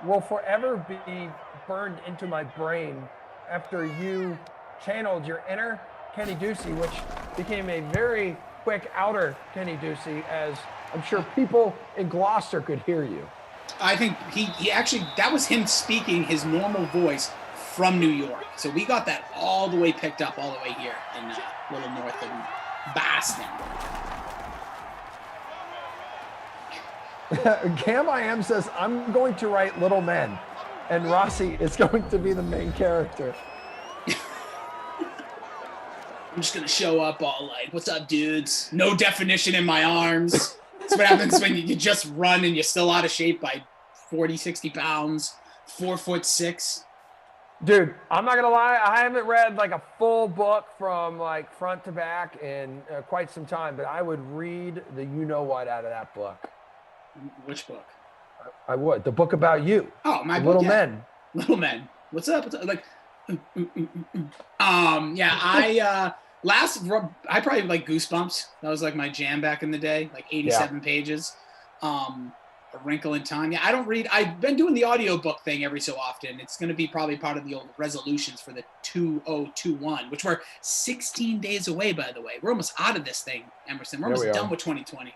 will forever be burned into my brain after you channeled your inner Kenny Ducey, which became a very quick outer Kenny Ducey, as I'm sure people in Gloucester could hear you. I think he actually, that was him speaking his normal voice from New York. So we got that all the way picked up all the way here in a little north of Boston. Cam I Am says, I'm going to write Little Men. and Rossi is going to be the main character. I'm just going to show up all like, what's up, dudes? No definition in my arms. That's what happens when you just run and you're still out of shape by 40, 60 pounds, 4'6". Dude, I'm not going to lie. I haven't read like a full book from like front to back in quite some time, but I would read the you-know-what out of that book. Which book? I would. The book about you. Oh, my book, Little yeah. Men. Little Men. What's up? What's up? Like, yeah, I probably like Goosebumps. That was like my jam back in the day, like 87 pages. A Wrinkle in Time. Yeah, I don't read. I've been doing the audiobook thing every so often. It's going to be probably part of the old resolutions for the 2021, which we're 16 days away, by the way. We're almost out of this thing, Emerson. We're almost done with 2020.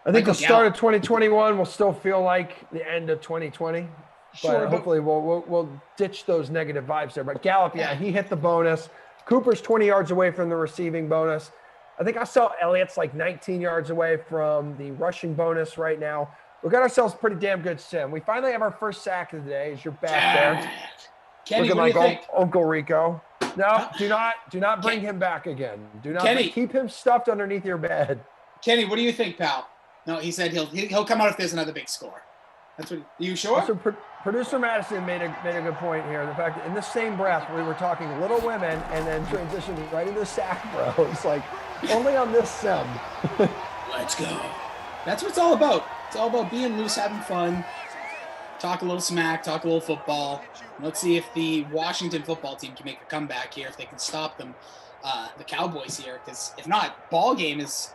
I think the start of 2021 will still feel like the end of 2020. But hopefully we'll ditch those negative vibes there. But Gallup, yeah, he hit the bonus. Cooper's 20 yards away from the receiving bonus. I think I saw Elliott's like 19 yards away from the rushing bonus right now. We've got ourselves a pretty damn good sim. We finally have our first sack of the day as you're back there. Kenny, look what at do you think? Uncle Rico. No, do not bring him back again. Do not keep him stuffed underneath your bed. Kenny, what do you think, pal? No, he said he'll come out if there's another big score. That's what. You sure? Also, producer Madison made a good point here. The fact that in the same breath we were talking Little Women and then transitioned right into sack bro. It's like only on this sim. Let's go. That's what it's all about. It's all about being loose, having fun, talk a little smack, talk a little football. Let's see if the Washington football team can make a comeback here, if they can stop them, the Cowboys here. Because if not, ball game it's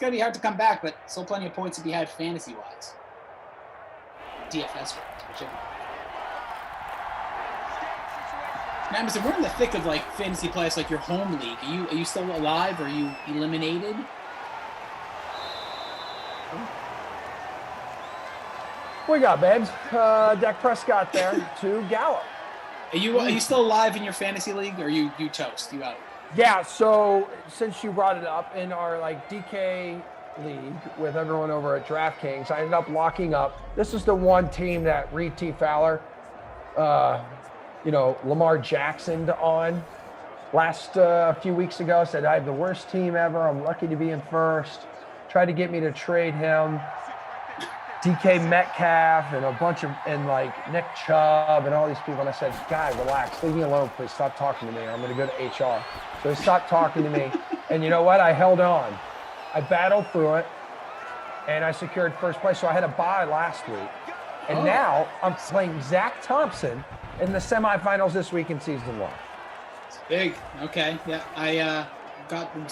going to be hard to come back, but still plenty of points to be had fantasy-wise. DFS, whichever. Now, Emerson, we're in the thick of like fantasy playoffs, like your home league. Are you still alive? Or are you eliminated? What we got, babes? Dak Prescott there to Gallup. Are you still alive in your fantasy league, or you toast? You out? Yeah. So since you brought it up in our like DK league with everyone over at DraftKings, I ended up locking up. This is the one team that Reed T. Fowler, Lamar Jacksoned on last few weeks ago. Said I have the worst team ever. I'm lucky to be in first. Tried to get me to trade him. DK Metcalf and like Nick Chubb and all these people. And I said, guy, relax, leave me alone, please. Stop talking to me. I'm going to go to HR. So he stopped talking to me. And you know what? I held on. I battled through it, and I secured first place. So I had a bye last week. And now I'm playing Zach Thompson in the semifinals this week in season 1. It's big. Okay. Yeah.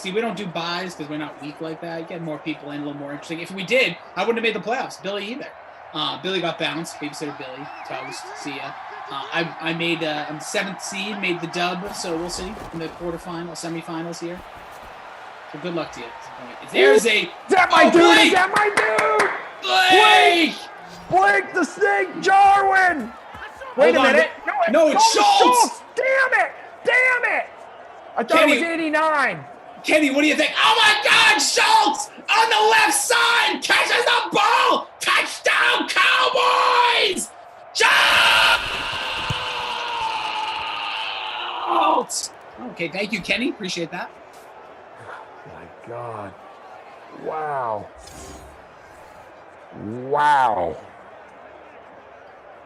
We don't do buys because we're not weak like that. You get more people in, a little more interesting. If we did, I wouldn't have made the playoffs. Billy either. Billy got bounced. Babysitter Billy. Toast. See ya. I'm 7th seed, made the dub, so we'll see in the semifinals here. So good luck to you at this point. There's a... Is that my dude? Blake! Is that my dude? Blake the Snake Jarwin! Wait a minute. No, it's Schultz! Damn it! I thought it was 89. Kenny, what do you think? Oh my God, Schultz on the left side catches the ball. Touchdown, Cowboys! Schultz! Okay, thank you, Kenny. Appreciate that. Oh my God. Wow.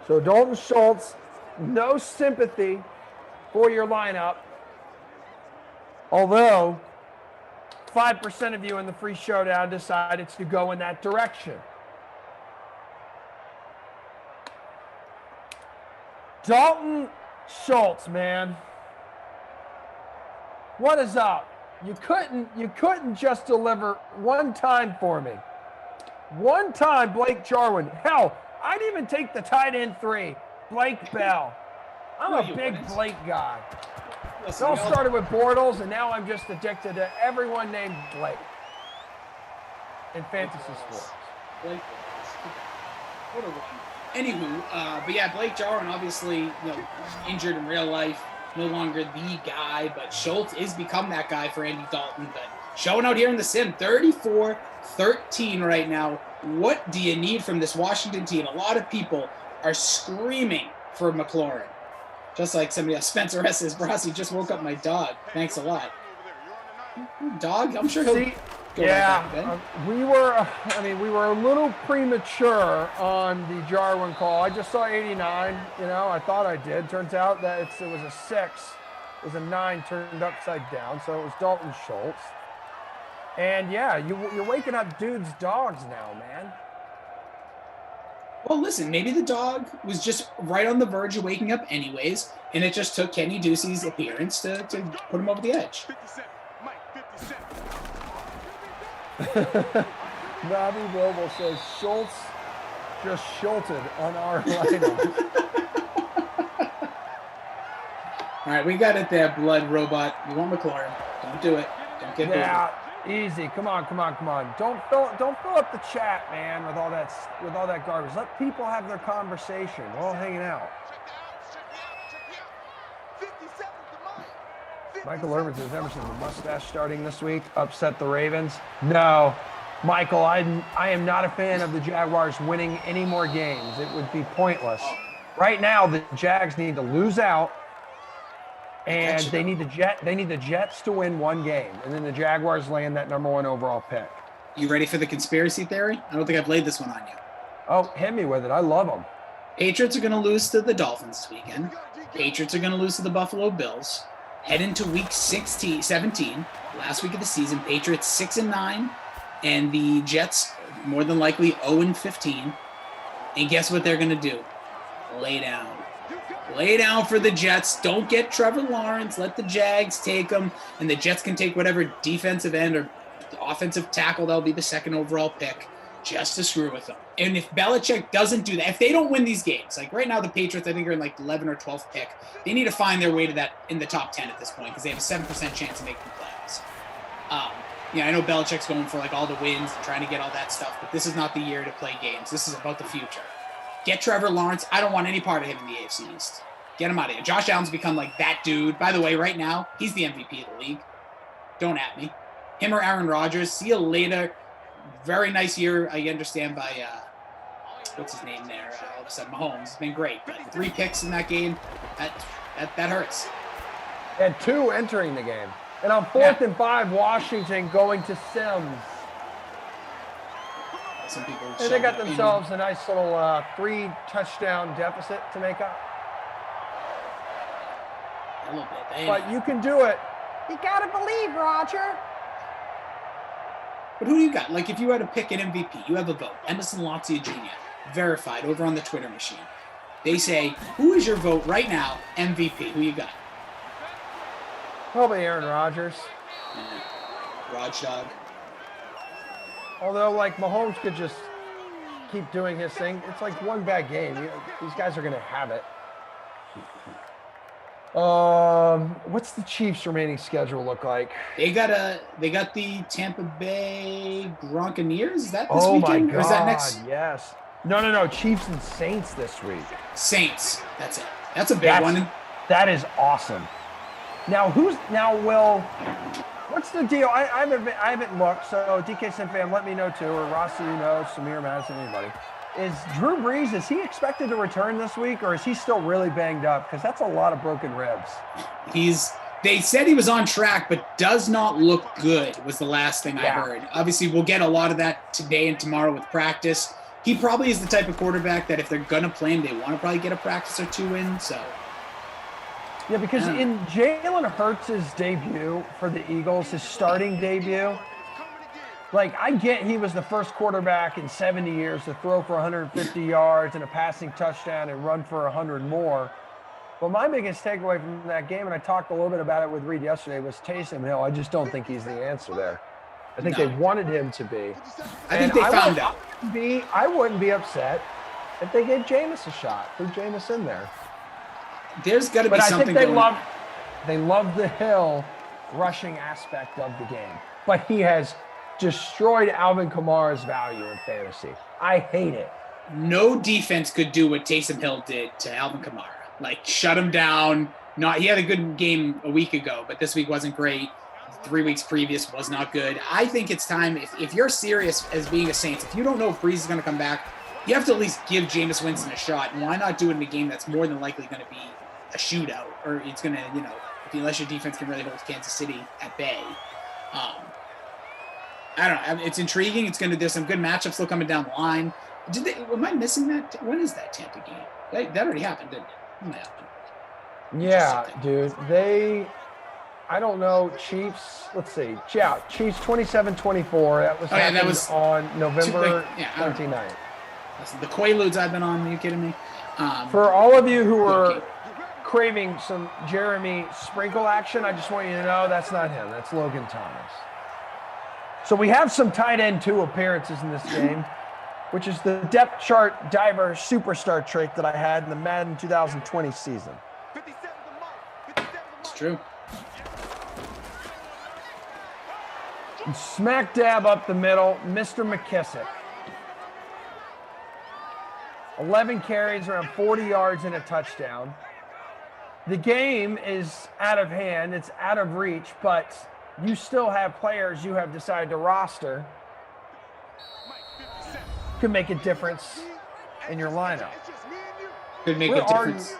So Dalton Schultz, no sympathy for your lineup. Although 5% of you in the free showdown decided to go in that direction. Dalton Schultz, man. What is up? You couldn't just deliver one time for me. One time, Blake Jarwin. Hell, I'd even take the tight end 3, Blake Bell. I'm a big Blake guy. It all started with Bortles, and now I'm just addicted to everyone named Blake in fantasy sports. Blake. What a run. Anywho, but yeah, Blake Jarwin obviously, injured in real life, no longer the guy, but Schultz is become that guy for Andy Dalton. But showing out here in the sim, 34-13 right now. What do you need from this Washington team? A lot of people are screaming for McLaurin. Just like somebody else. Spencer S. says, Brasi just woke up my dog. Thanks a lot. Dog? I'm sure he'll go yeah, right back, we were a little premature on the Jarwin call. I just saw 89, I thought I did. Turns out that it was a 6. It was a 9 turned upside down, so it was Dalton Schultz. And yeah, you're waking up dudes' dogs now, man. Well, listen, maybe the dog was just right on the verge of waking up anyways, and it just took Kenny Ducey's appearance to put him over the edge. Bobby Noble says Schultz just shulted on our lineup. All right, we got it there, blood robot. You want McLaurin. Don't do it. Don't get easy. Come on. Don't fill up the chat, man, with all that garbage. Let people have their conversation. We're all hanging out. Michael Irvin says Emerson, the mustache starting this week, upset the Ravens. No, Michael, I am not a fan of the Jaguars winning any more games. It would be pointless. Right now, the Jags need to lose out, and they need the Jets to win one game, and then the Jaguars land that #1 overall pick. You ready for the conspiracy theory? I don't think I've laid this one on you. Oh, hit me with it. I love them. Patriots are going to lose to the Dolphins this weekend. Patriots are going to lose to the Buffalo Bills. Head into week 17, last week of the season, Patriots 6-9, and the Jets more than likely 0-15. And guess what they're going to do? Lay down. Lay down for the Jets. Don't get Trevor Lawrence. Let the Jags take them, and the Jets can take whatever defensive end or offensive tackle that'll be the 2nd overall pick just to screw with them. And if Belichick doesn't do that, if they don't win these games, like right now the Patriots, I think are in like 11th or 12th pick, they need to find their way to that in the top 10 at this point because they have a 7% chance of making the playoffs. I know Belichick's going for like all the wins and trying to get all that stuff, but this is not the year to play games. This is about the future. Get Trevor Lawrence. I don't want any part of him in the AFC East. Get him out of here. Josh Allen's become like that dude. By the way, right now, he's the MVP of the league. Don't at me. Him or Aaron Rodgers. See you later. Very nice year, I understand, by, what's his name there? All of a sudden, Mahomes. It's been great. But 3 picks in that game, that hurts. And 2 entering the game. And on 4th and 5, Washington going to Sims. Some people and they got themselves a nice little 3-touchdown deficit to make up. A little bit. But you can do it. You gotta believe, Roger. But who do you got? Like, if you had to pick an MVP, you have a vote. Emerson Latzia Jr., verified over on the Twitter machine. They say, who is your vote right now, MVP? Who you got? Probably Aaron Rodgers. Raj Dog. Although, like, Mahomes could just keep doing his thing. It's like one bad game. These guys are going to have it. What's the Chiefs' remaining schedule look like? They got the Tampa Bay Gronkaneers. Is that this weekend? weekend? Oh my God! Or is that next? Yes. No. Chiefs and Saints this week. Saints. That's it. That's a big one. That is awesome. What's the deal? I haven't looked. So DK Sim fan, let me know too, or Rossi, Samir, Madison, anybody. Is Drew Brees, is he expected to return this week, or is he still really banged up? Because that's a lot of broken ribs. They said he was on track, but does not look good, was the last thing I heard. Obviously, we'll get a lot of that today and tomorrow with practice. He probably is the type of quarterback that if they're going to play him, they want to probably get a practice or 2 in, so. Yeah, because in Jalen Hurts' debut for the Eagles, his starting debut, like, I get he was the first quarterback in 70 years to throw for 150 yards and a passing touchdown and run for 100 more. But my biggest takeaway from that game, and I talked a little bit about it with Reed yesterday, was Taysom Hill. I just don't think he's the answer there. I think they wanted him to be. I think they found out. I wouldn't be upset if they gave Jameis a shot. Threw Jameis in there. There's got to be something going on. They love the Hill rushing aspect of the game. But he has destroyed Alvin Kamara's value in fantasy. I hate it. No defense could do what Taysom Hill did to Alvin Kamara. Like, shut him down. He had a good game a week ago, but this week wasn't great. 3 weeks previous was not good. I think it's time, if you're serious as being a Saints, if you don't know if Breeze is going to come back, you have to at least give Jameis Winston a shot. And why not do it in a game that's more than likely going to be a shootout, or it's going to, unless your defense can really hold Kansas City at bay. I don't know. It's intriguing. There's some good matchups still coming down the line. Am I missing that? When is that Tampa game? That already happened, didn't it? That happened. Yeah, dude. I don't know. Chiefs. Let's see. Yeah, Chiefs 27-24. That was on November 29th. Listen, the Quaaludes I've been on. Are you kidding me? For all of you who are craving some Jeremy Sprinkle action, I just want you to know that's not him. That's Logan Thomas. So we have some tight end 2 appearances in this game, which is the depth chart diver superstar trait that I had in the Madden 2020 season. It's true. And smack dab up the middle, Mr. McKissick. 11 carries, around 40 yards and a touchdown. The game is out of hand. It's out of reach, but you still have players you have decided to roster could make a difference in your lineup. Could make a difference.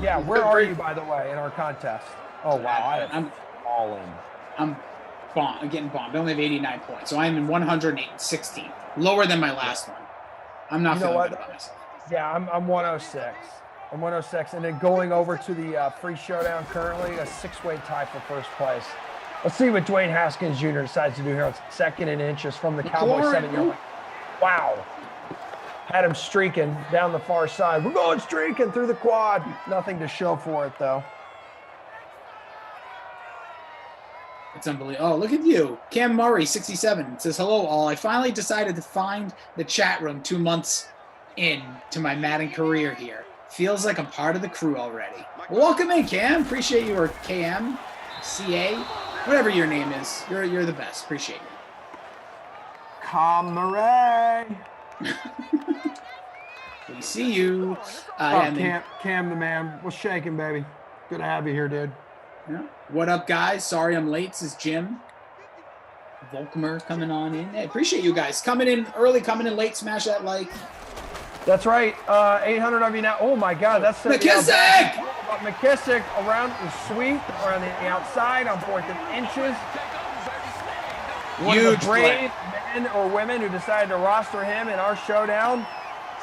Yeah, where are you, by the way, in our contest? Oh, wow. I'm all in. I'm getting bombed. I only have 89 points, so I'm in 116th. Lower than my last one. I'm not feeling good about myself. Yeah, I'm 106. I'm 106, and then going over to the free showdown currently, a 6-way tie for first place. Let's see what Dwayne Haskins Jr. decides to do here on 2nd and inches from the Cowboys 7-yard line. Wow. Had him streaking down the far side. We're going streaking through the quad. Nothing to show for it, though. It's unbelievable. Oh, look at you. Cam Murray, 67, says, hello, all. I finally decided to find the chat room 2 months into my Madden career here. Feels like I'm part of the crew already. Well, welcome in, Cam. Appreciate you, or KM, CA, whatever your name is. You're the best. Appreciate you. Cam Murray. We see you. Cam the man. We're shaking, baby. Good to have you here, dude. Yeah. What up, guys? Sorry I'm late. This is Jim. Volkmer coming on in. Hey, appreciate you guys. Coming in early, coming in late. Smash that like. That's right. 800 of you now. Oh, my God. That's McKissick! McKissick around the sweep, around the outside on 4th and inches. One of the brave men or women who decided to roster him in our showdown.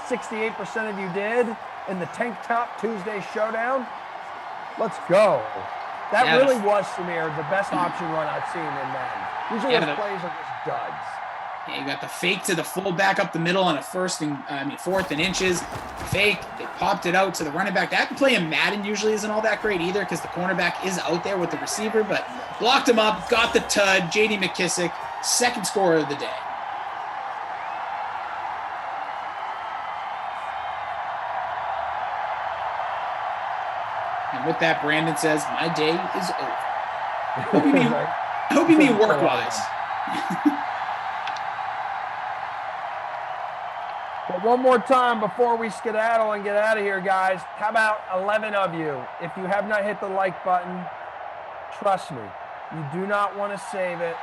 68% of you did in the Tank Top Tuesday showdown. Let's go. That really was, Samir, the best option run I've seen in Madden. Usually those plays are just duds. Yeah, you got the fake to the fullback up the middle on a 4th and inches. Fake. They popped it out to the running back. That play in Madden usually isn't all that great either because the cornerback is out there with the receiver, but blocked him up, got the tud. J.D. McKissick, 2nd scorer of the day. And with that, Brandon says, my day is over. I hope you mean work-wise. But one more time before we skedaddle and get out of here, guys. How about 11 of you? If you have not hit the like button, trust me, you do not want to save it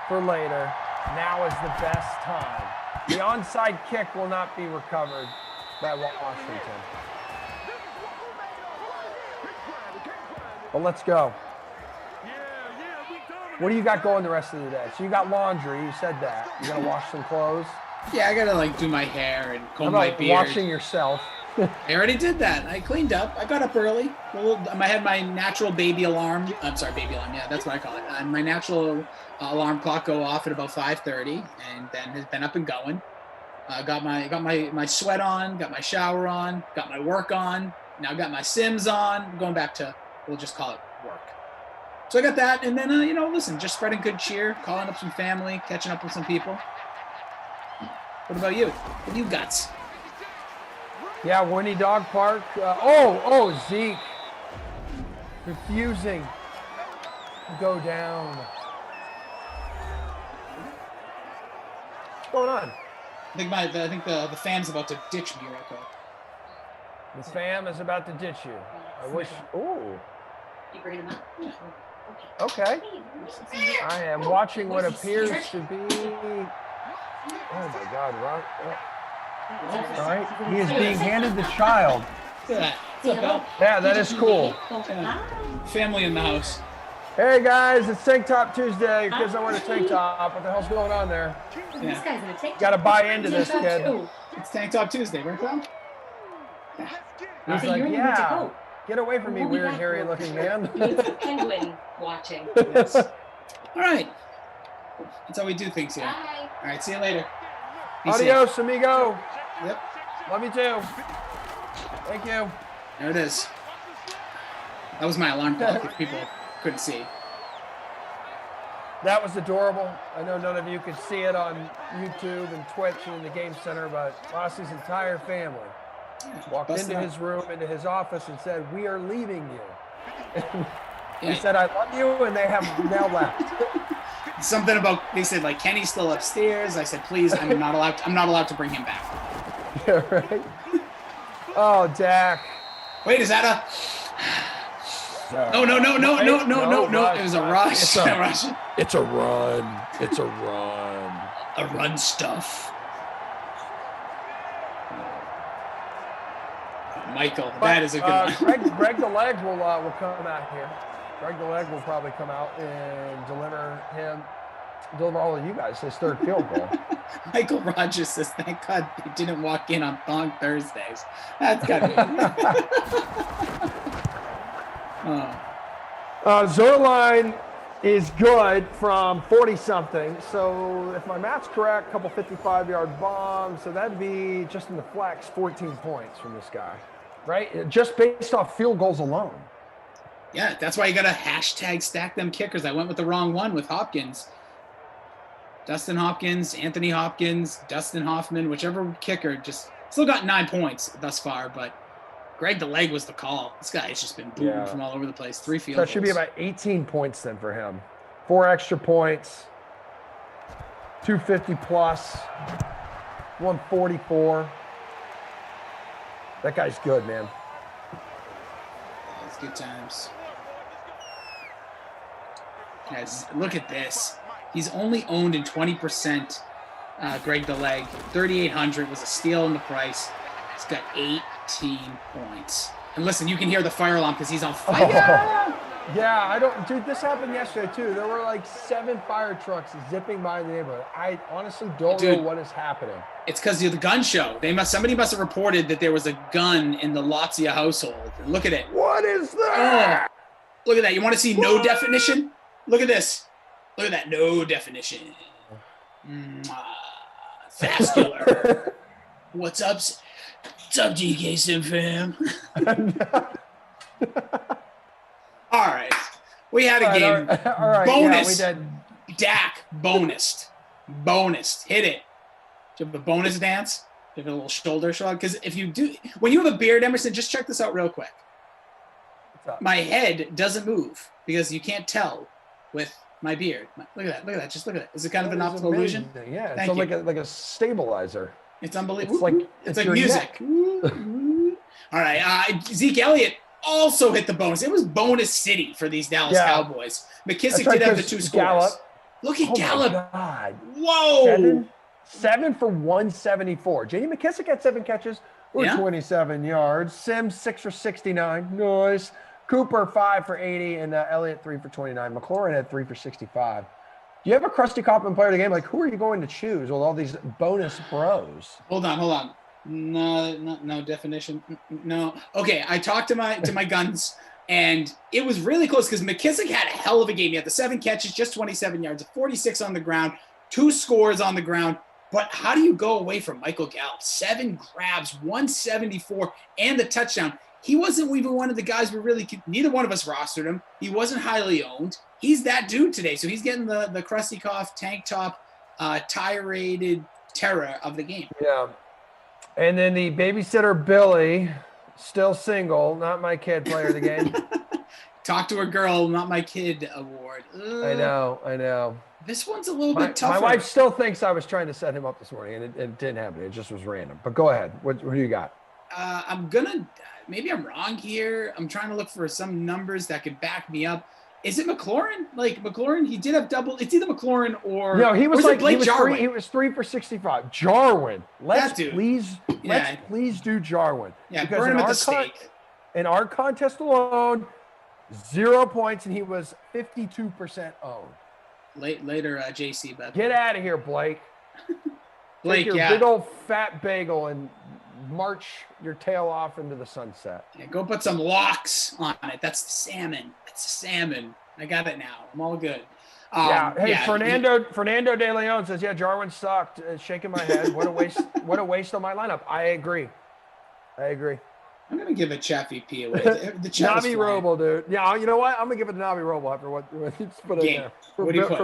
for later. Now is the best time. The onside kick will not be recovered by Washington. But let's go. What do you got going the rest of the day? So you got laundry, you said that. You got to wash some clothes. Yeah, I gotta do my hair and comb my beard. Washing yourself. I already did that. I cleaned up. I got up early. I had my natural baby alarm. I'm sorry, baby alarm. Yeah, that's what I call it. My natural alarm clock go off at about 5:30, and then has been up and going. Got my sweat on. Got my shower on. Got my work on. Now got my Sims on. Going back to, we'll just call it work. So I got that, and then listen, just spreading good cheer, calling up some family, catching up with some people. What about you? What do you got? Yeah, Winnie Dog Park. Zeke. Refusing to go down. What's going on? I think the fam's about to ditch me, Rico. The fam is about to ditch you. I wish. Ooh. You bring him up? Yeah. Okay. I am watching what appears to be. Oh my God, Rock. All right. He is being handed the child. Look at that. What's up, Bill? Yeah, that is cool. Family in the house. Hey guys, it's Tank Top Tuesday. Your kids don't wear a tank top. What the hell's going on there? This guy's in a tank top. Got to buy into this, kid. It's Tank Top Tuesday, right, Bill? He's Hey, like, you're in the yeah, coat. get away from me, We'll be weird back hairy-looking man. It's a penguin watching. Yes. All right. That's how we do things here. Bye. All right, see you later. Be safe. Adios, amigo. Yep, Love you too. Thank you. there it is. That was my alarm clock if people couldn't see. That was adorable. I know none of you could see it on YouTube and Twitch and in the game center, but Rossi's entire family walked into his room, into his office, and said, "We are leaving you." He said, "I love you," and they have now left. Something about they said like Kenny's still upstairs. I said, please, I'm not allowed to bring him back. Yeah, right. Oh, Dak. Wait, is that a? No! It was a rush. It's a run. It's a run. A run stuff. Michael, that is a good one. Greg the Leg will come out here. Greg the Leg will probably come out and deliver all of you guys his third field goal. Michael Rogers says, "Thank God they didn't walk in on Thong Thursdays." That's gotta be. Zerline is good from 40-something. So if my math's correct, a couple 55-yard bombs. So that'd be just in the flex, 14 points from this guy, right? Just based off field goals alone. Yeah, that's why you got to hashtag stack them kickers. I went with the wrong one with Hopkins. Dustin Hopkins, Anthony Hopkins, Dustin Hoffman, whichever kicker, just still got 9 points thus far, but Greg the Leg was the call. This guy has just been booming from all over the place. 3 field goals. That should be about 18 points then for him. 4 extra points, 250 plus, 144. That guy's good, man. It's good times. Guys, look at this. He's only owned in 20%. Greg the Leg, 3,800 was a steal in the price. He's got 18 points. And listen, you can hear the fire alarm because he's on fire. Yeah, dude, this happened yesterday too. There were like 7 fire trucks zipping by the neighborhood. I honestly don't know what is happening. It's because of the gun show. Somebody must have reported that there was a gun in the Latzia household. Look at it. What is that? Oh, look at that. You want to see no definition? Look at this. Look at that. No definition. Vascular. What's up? What's up, GK Sim fam? All right. We had a game. All right. Bonus. Yeah, we did. Dak bonused. Bonused. Hit it. Do you have a bonus dance? Do you have a little shoulder shrug? Because if you do, when you have a beard, Emerson, just check this out real quick. What's up? My head doesn't move because you can't tell with my beard. Look at that. Look at that. Just look at it. Is it kind of an optical illusion? Yeah, it's like a stabilizer. It's unbelievable. It's like your music. All right. Zeke Elliott also hit the bonus. It was bonus city for these Dallas Cowboys. McKissick did have the 2 scores. Gallup. Look at Gallup. God. Whoa. 7 for 174. J.D. McKissick had 7 catches or 27 yards. Sims 6 for 69. Nice. Cooper 5 for 80 and Elliott 3 for 29. McLaurin had 3 for 65. Do you have a Krusty Kaufman player of the game? Like, who are you going to choose with all these bonus bros? Hold on. No definition. No. Okay, I talked to my guns, and it was really close because McKissick had a hell of a game. He had the 7 catches, just 27 yards, 46 on the ground, 2 scores on the ground. But how do you go away from Michael Gallup? 7 grabs, 174, and the touchdown. He wasn't even one of the guys neither one of us rostered him. He wasn't highly owned. He's that dude today. So he's getting the Krusty Koff tank top, tire-rated terror of the game. Yeah. And then the babysitter Billy, still single, not my kid player of the game. Talk to a girl, not my kid award. I know. This one's a little bit tougher. My wife still thinks I was trying to set him up this morning, and it didn't happen. It just was random. But go ahead. What do you got? Maybe I'm wrong here. I'm trying to look for some numbers that could back me up. Is it McLaurin? Like McLaurin, he did have double. It's either McLaurin or No, he was or is it like Blake he was Jarwin? he was 3 for 65. Jarwin. Let's dude. please Yeah. please do Jarwin. Yeah, Because burn in him at our the stake. in our contest alone, 0 points, and he was 52% owned. Later, JC, but Get out of here, Blake. Blake, Take your yeah. big old fat bagel and march your tail off into the sunset. Yeah, go put some locks on it. That's the salmon. That's the salmon. I got it now. I'm all good. Hey, Fernando De Leon says, yeah, Jarwin sucked. Shaking my head. What a waste. What a waste on my lineup. I agree. I'm gonna give a chat VP away. The chat was Navi flying. Roble, dude. Yeah, you know what? I'm gonna give it to Navi Roble after what let's put it Game. there What do you put?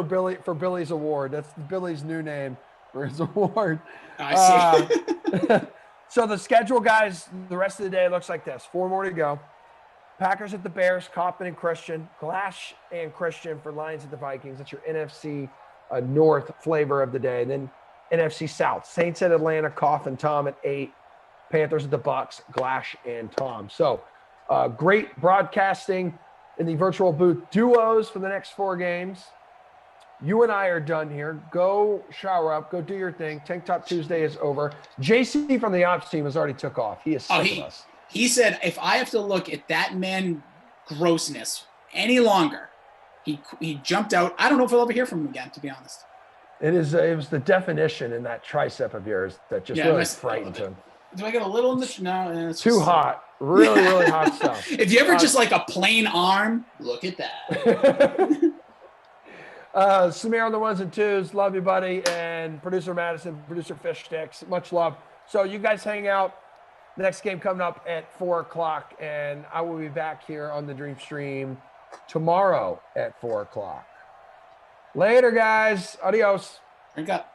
for Billy's award. That's Billy's new name for his award. I see. So the schedule, guys, the rest of the day looks like this. 4 more to go. Packers at the Bears, Kaufman and Christian, Glash and Christian for Lions at the Vikings. That's your NFC North flavor of the day. And then NFC South, Saints at Atlanta, Kaufman, Tom at 8, Panthers at the Bucks, Glash and Tom. So great broadcasting in the virtual booth duos for the next 4 games. You and I are done here. Go shower up. Go do your thing. Tank Top Tuesday is over. JC from the ops team has already took off. He is sick of us. He said, if I have to look at that man grossness any longer, he jumped out. I don't know if we'll ever hear from him again, to be honest. It was the definition in that tricep of yours that just really frightened him. Do I get a little in the no? It's Too just, hot. Really, really hot stuff. If you ever just like a plain arm, look at that. Samir on the 1s and 2s. Love you, buddy. And producer Madison, producer Fish Sticks. Much love. So you guys hang out. Next game coming up at 4 o'clock, and I will be back here on the Dream Stream tomorrow at 4 o'clock. Later, guys. Adios. Drink up.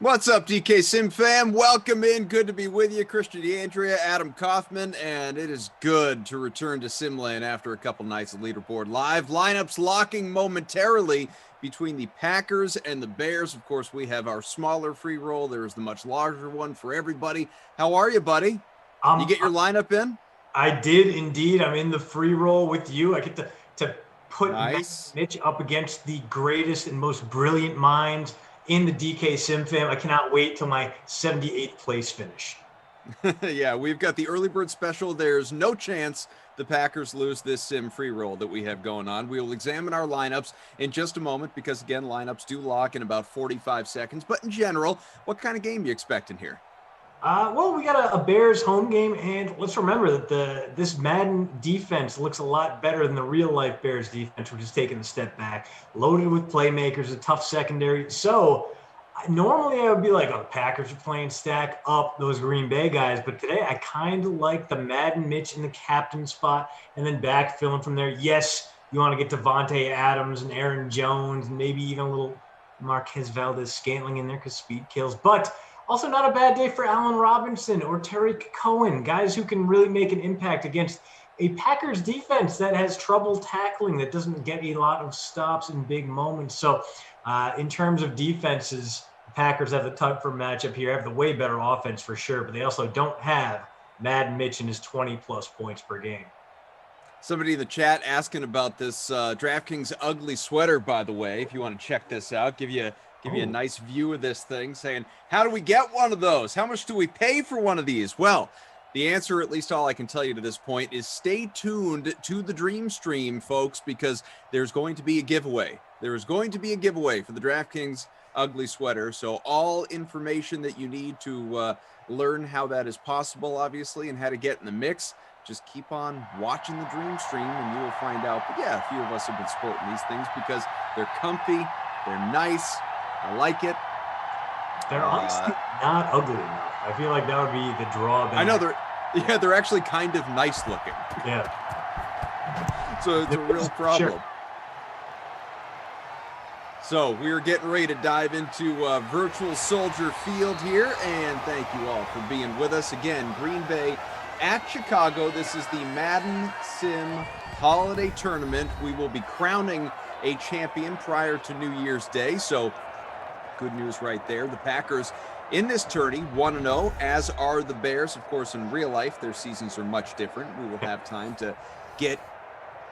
What's up, DK Sim fam? Welcome in. Good to be with you. Christian DeAndrea, Adam Kaufman, and it is good to return to Simland after a couple nights of Leaderboard Live. Lineups locking momentarily between the Packers and the Bears. Of course, we have our smaller free roll. There's the much larger one for everybody. How are you, buddy? You get your lineup in? I did indeed. I'm in the free roll with you. I get to put Nice. Mitch up against the greatest and most brilliant minds in the DK Sim fam. I cannot wait till my 78th place finish. Yeah, we've got the early bird special. There's no chance the Packers lose this sim free roll that we have going on. We will examine our lineups in just a moment because, again, lineups do lock in about 45 seconds. But in general, what kind of game are you expecting here? Well, we got a Bears home game, and let's remember that this Madden defense looks a lot better than the real-life Bears defense, which is taking a step back, loaded with playmakers, a tough secondary. So normally I would be like, oh, the Packers are playing stack up those Green Bay guys, but today I kind of like the Madden Mitch in the captain spot and then backfilling from there. Yes, you want to get Devontae Adams and Aaron Jones and maybe even a little Marquez Valdez-Scantling in there because speed kills, but also not a bad day for Allen Robinson or Tariq Cohen, guys who can really make an impact against a Packers defense that has trouble tackling, that doesn't get a lot of stops in big moments. So in terms of defenses, the Packers have the tougher matchup here, have the way better offense for sure, but they also don't have Madden Mitch and his 20-plus points per game. Somebody in the chat asking about this DraftKings ugly sweater, by the way, if you want to check this out, give you a nice view of this thing, saying, how do we get one of those? How much do we pay for one of these? Well, the answer, at least all I can tell you to this point, is stay tuned to the Dream Stream, folks, because there's going to be a giveaway. There is going to be a giveaway for the DraftKings ugly sweater. So all information that you need to learn how that is possible, obviously, and how to get in the mix, just keep on watching the Dream Stream and you will find out. But yeah, a few of us have been sporting these things because they're comfy, they're nice, I like it. They're honestly not ugly enough. I feel like that would be the drawback. I know they're actually kind of nice looking. Yeah. So it's a real problem. Sure. So we are getting ready to dive into Virtual Soldier Field here, and thank you all for being with us. Again, Green Bay at Chicago. This is the Madden Sim Holiday Tournament. We will be crowning a champion prior to New Year's Day, so good news right there. The Packers in this tourney 1-0, as are the Bears. Of course, in real life, their seasons are much different. We will have time to get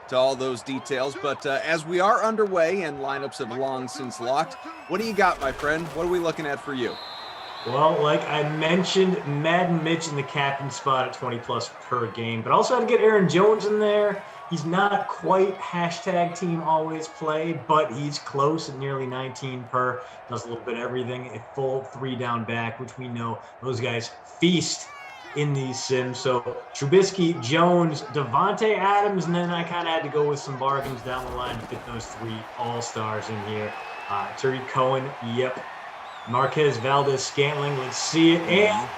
to all those details. But as we are underway and lineups have long since locked, what do you got, my friend? What are we looking at for you? Well, like I mentioned, Madden Mitch in the captain spot at 20-plus per game, but also had to get Aaron Jones in there. He's not quite hashtag team always play, but he's close at nearly 19 per. Does a little bit of everything. A full 3-down back, which we know those guys feast in these sims. So Trubisky, Jones, Devontae Adams, and then I kind of had to go with some bargains down the line to fit those 3 all-stars in here. Tariq Cohen, yep. Marquez Valdez-Scantling, let's see it. And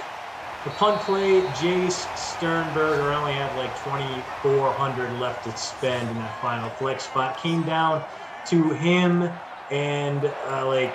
the punt play, Jace Sternberger only had like 2,400 left to spend in that final flex spot. Came down to him and like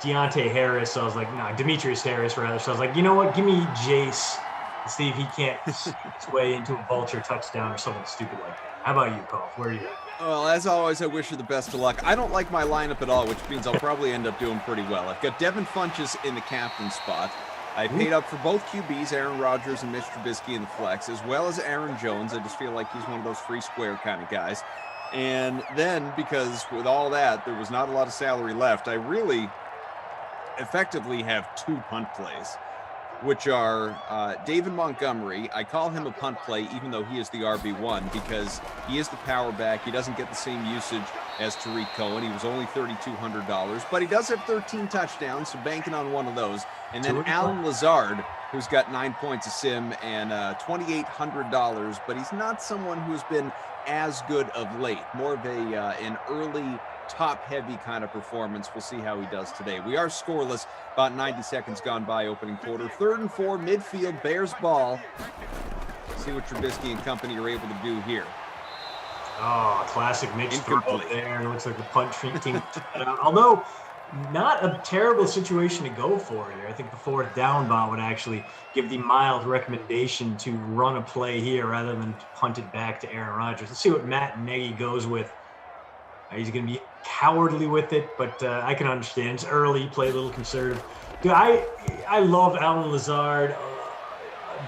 Deontay Harris. So I was like, no, Demetrius Harris rather. So I was like, you know what? Give me Jace and see if he can't sneak his way into a vulture touchdown or something stupid like that. How about you, Paul? Where are you at? Well, as always, I wish you the best of luck. I don't like my lineup at all, which means I'll probably end up doing pretty well. I've got Devin Funchess in the captain spot. I paid up for both QBs, Aaron Rodgers and Mitch Trubisky in the flex, as well as Aaron Jones. I just feel like he's one of those free square kind of guys. And then, because with all that, there was not a lot of salary left, I really effectively have 2 punt plays, which are David Montgomery. I call him a punt play, even though he is the RB1, because he is the power back. He doesn't get the same usage as Tariq Cohen. He was only $3,200, but he does have 13 touchdowns, so banking on one of those. And then Alan Lazard, who's got 9 points a sim and $2,800, but he's not someone who's been as good of late. More of an early top-heavy kind of performance. We'll see how he does today. We are scoreless. About 90 seconds gone by opening quarter. 3rd and 4, midfield, Bears ball. See what Trubisky and company are able to do here. Oh, classic Mitch throw there. It looks like the punt team. Although not a terrible situation to go for here. I think the fourth down bot would actually give the mild recommendation to run a play here rather than punt it back to Aaron Rodgers. Let's see what Matt Nagy goes with. He's going to be cowardly with it, but I can understand. It's early, play a little conservative. Dude, I love Alan Lazard,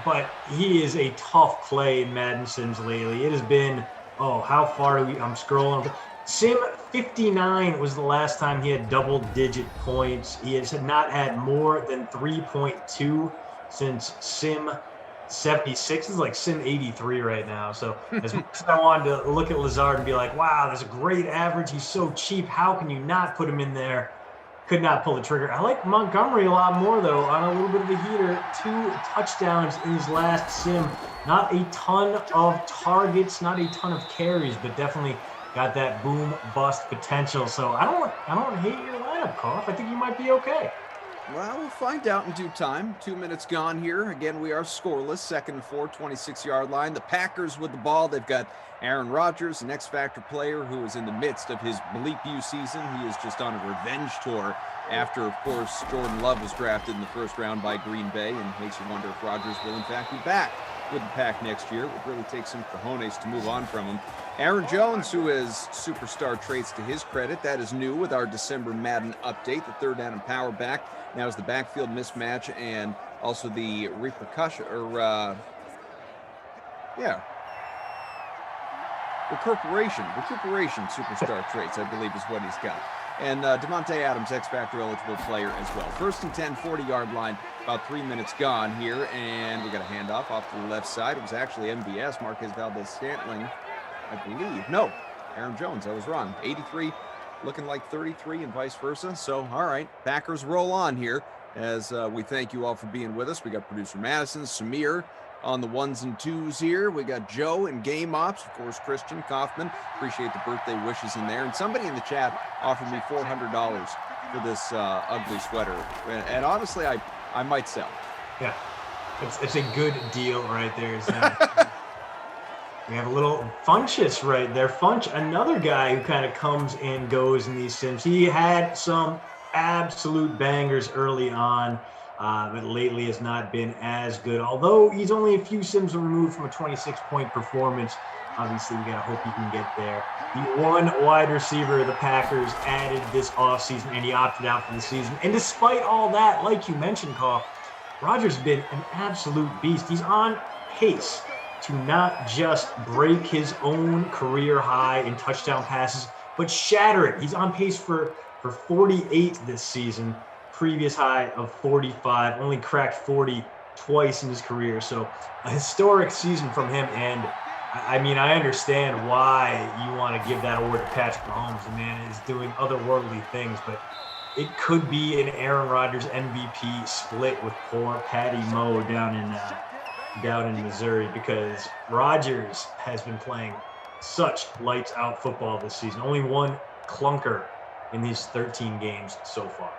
but he is a tough play in Madden Sims lately. It has been, how far do I'm scrolling. Sim 59 was the last time he had double-digit points. He has not had more than 3.2 since Sim 76. This is like Sim 83 right now. So as much as I wanted to look at Lazard and be like, wow, that's a great average. He's so cheap. How can you not put him in there? Could not pull the trigger. I like Montgomery a lot more, though, on a little bit of a heater. 2 touchdowns in his last Sim. Not a ton of targets, not a ton of carries, but definitely got that boom bust potential. So I don't hate your lineup, Koff. I think you might be okay. Well, we'll find out in due time. 2 minutes gone here. Again, we are scoreless. 2nd and 4, 26-yard line. The Packers with the ball. They've got Aaron Rodgers, an X-Factor player who is in the midst of his Bleep U season. He is just on a revenge tour after, of course, Jordan Love was drafted in the first round by Green Bay, and makes you wonder if Rodgers will, in fact, be back with the Pack next year. It would really take some cojones to move on from him. Aaron Jones, who has superstar traits to his credit. That is new with our December Madden update. The third down and power back now is the backfield mismatch and also the recuperation superstar traits, I believe is what he's got. And Devontae Adams, X-Factor eligible player as well. 1st and 10, 40-yard line, about 3 minutes gone here, and we got a handoff off to the left side. It was actually MVS, Marquez Valdez-Scantling, I believe. No, Aaron Jones, I was wrong. 83 looking like 33 and vice versa. So, all right, Packers roll on here as we thank you all for being with us. We got producer Madison, Samir on the 1s and 2s here. We got Joe and Game Ops, of course, Christian Kaufman. Appreciate the birthday wishes in there. And somebody in the chat offered me $400 for this ugly sweater. And honestly, I might sell. Yeah, it's a good deal right there. We have a little Funchess right there. Funch, another guy who kind of comes and goes in these Sims. He had some absolute bangers early on, but lately has not been as good. Although he's only a few Sims removed from a 26-point performance. Obviously, we got to hope he can get there. The one wide receiver the Packers added this offseason, and he opted out for the season. And despite all that, like you mentioned, Carl, Rodgers has been an absolute beast. He's on pace to not just break his own career high in touchdown passes, but shatter it. He's on pace for 48 this season, previous high of 45, only cracked 40 twice in his career. So a historic season from him. And I mean, I understand why you want to give that award to Patrick Mahomes. The man is doing otherworldly things, but it could be an Aaron Rodgers MVP split with poor Patty Moe down in Missouri, because Rodgers has been playing such lights out football this season. Only one clunker in these 13 games so far.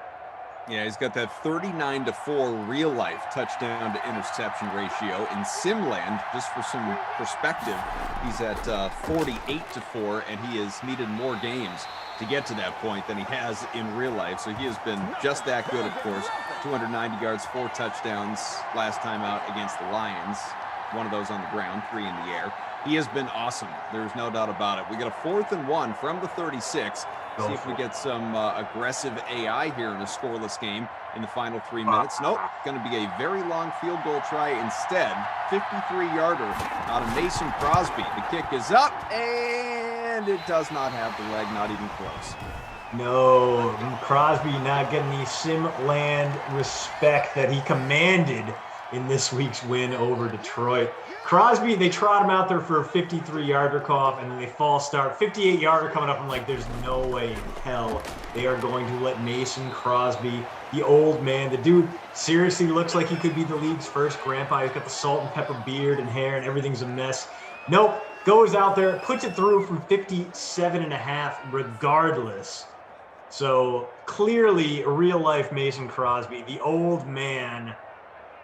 Yeah, he's got that 39-4 real life touchdown to interception ratio. In Simland, just for some perspective, he's at 48-4, and he has needed more games to get to that point than he has in real life. So he has been just that good, of course. 290 yards, 4 touchdowns last time out against the Lions. One of those on the ground, 3 in the air. He has been awesome. There's no doubt about it. We got a 4th and 1 from the 36. See if we get some aggressive AI here in a scoreless game in the final 3 minutes. Nope, going to be a very long field goal try instead. 53-yarder out of Mason Crosby. The kick is up, and it does not have the leg, not even close. No, Crosby not getting the Simland respect that he commanded in this week's win over Detroit. Crosby, they trot him out there for a 53-yarder cough, and then they false start. 58-yarder coming up. I'm like, there's no way in hell they are going to let Mason Crosby, the old man, the dude seriously looks like he could be the league's first grandpa. He's got the salt and pepper beard and hair, and everything's a mess. Nope, goes out there, puts it through from 57.5 regardless. So clearly, real-life Mason Crosby, the old man,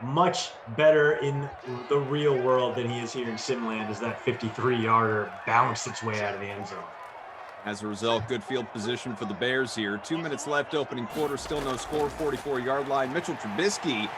much better in the real world than he is here in Simland, as that 53-yarder bounced its way out of the end zone. As a result, good field position for the Bears here. 2 minutes left, opening quarter, still no score, 44-yard line. Mitchell Trubisky,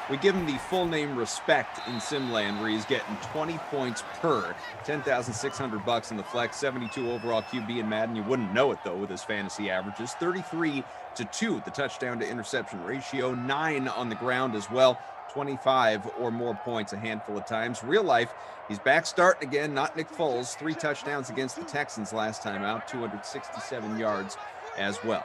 we give him the full name respect in Simland, where he's getting 20 points per, $10,600 in the flex, 72 overall QB in Madden. You wouldn't know it, though, with his fantasy averages. 33-2, the touchdown to interception ratio, 9 on the ground as well. 25 or more points a handful of times. Real life, he's back starting again, not Nick Foles. 3 touchdowns against the Texans last time out, 267 yards as well.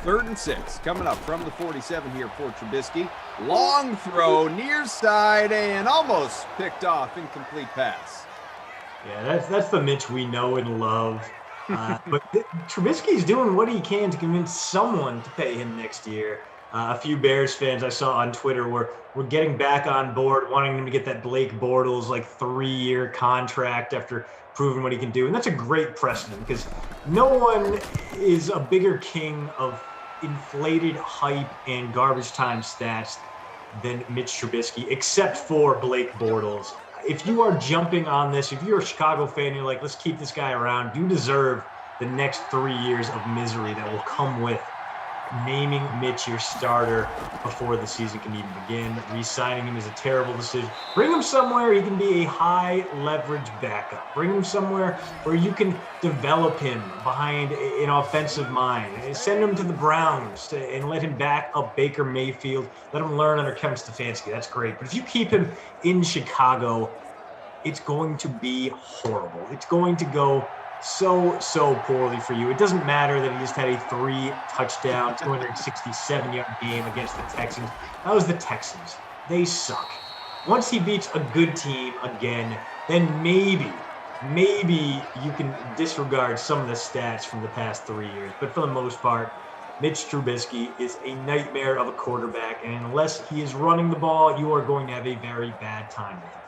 3rd and 6 coming up from the 47 here for Trubisky. Long throw, near side, and almost picked off. Incomplete pass. Yeah, that's the Mitch we know and love. But Trubisky's doing what he can to convince someone to pay him next year. A few Bears fans I saw on Twitter were getting back on board, wanting him to get that Blake Bortles 3-year contract after proving what he can do. And that's a great precedent because no one is a bigger king of inflated hype and garbage time stats than Mitch Trubisky, except for Blake Bortles. If you are jumping on this, if you're a Chicago fan, you're like, let's keep this guy around, you deserve the next 3 years of misery that will come with naming Mitch your starter before the season can even begin. Re-signing him is a terrible decision. Bring him somewhere he can be a high leverage backup. Bring him somewhere where you can develop him behind an offensive mind. Send him to the Browns and let him back up Baker Mayfield. Let him learn under Kevin Stefanski. That's great. But if you keep him in Chicago, it's going to be horrible. It's going to go so poorly for you. It doesn't matter that he just had a 3-touchdown, 267-yard game against the Texans. That was the Texans. They suck. Once he beats a good team again, then maybe you can disregard some of the stats from the past 3 years. But for the most part, Mitch Trubisky is a nightmare of a quarterback, and unless he is running the ball, you are going to have a very bad time with him.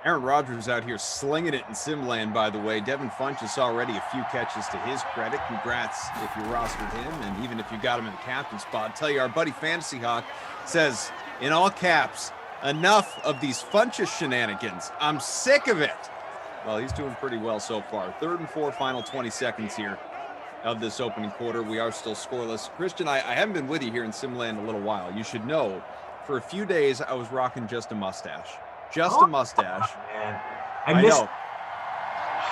Aaron Rodgers out here slinging it in Simland, by the way. Devin Funchess already a few catches to his credit. Congrats if you rostered him, and even if you got him in the captain spot. I'll tell you, our buddy Fantasy Hawk says, in all caps, enough of these Funchess shenanigans. I'm sick of it. Well, he's doing pretty well so far. 3rd and 4, final 20 seconds here of this opening quarter. We are still scoreless. Christian, I haven't been with you here in Simland a little while. You should know, for a few days, I was rocking just a mustache. A mustache. Man. I know.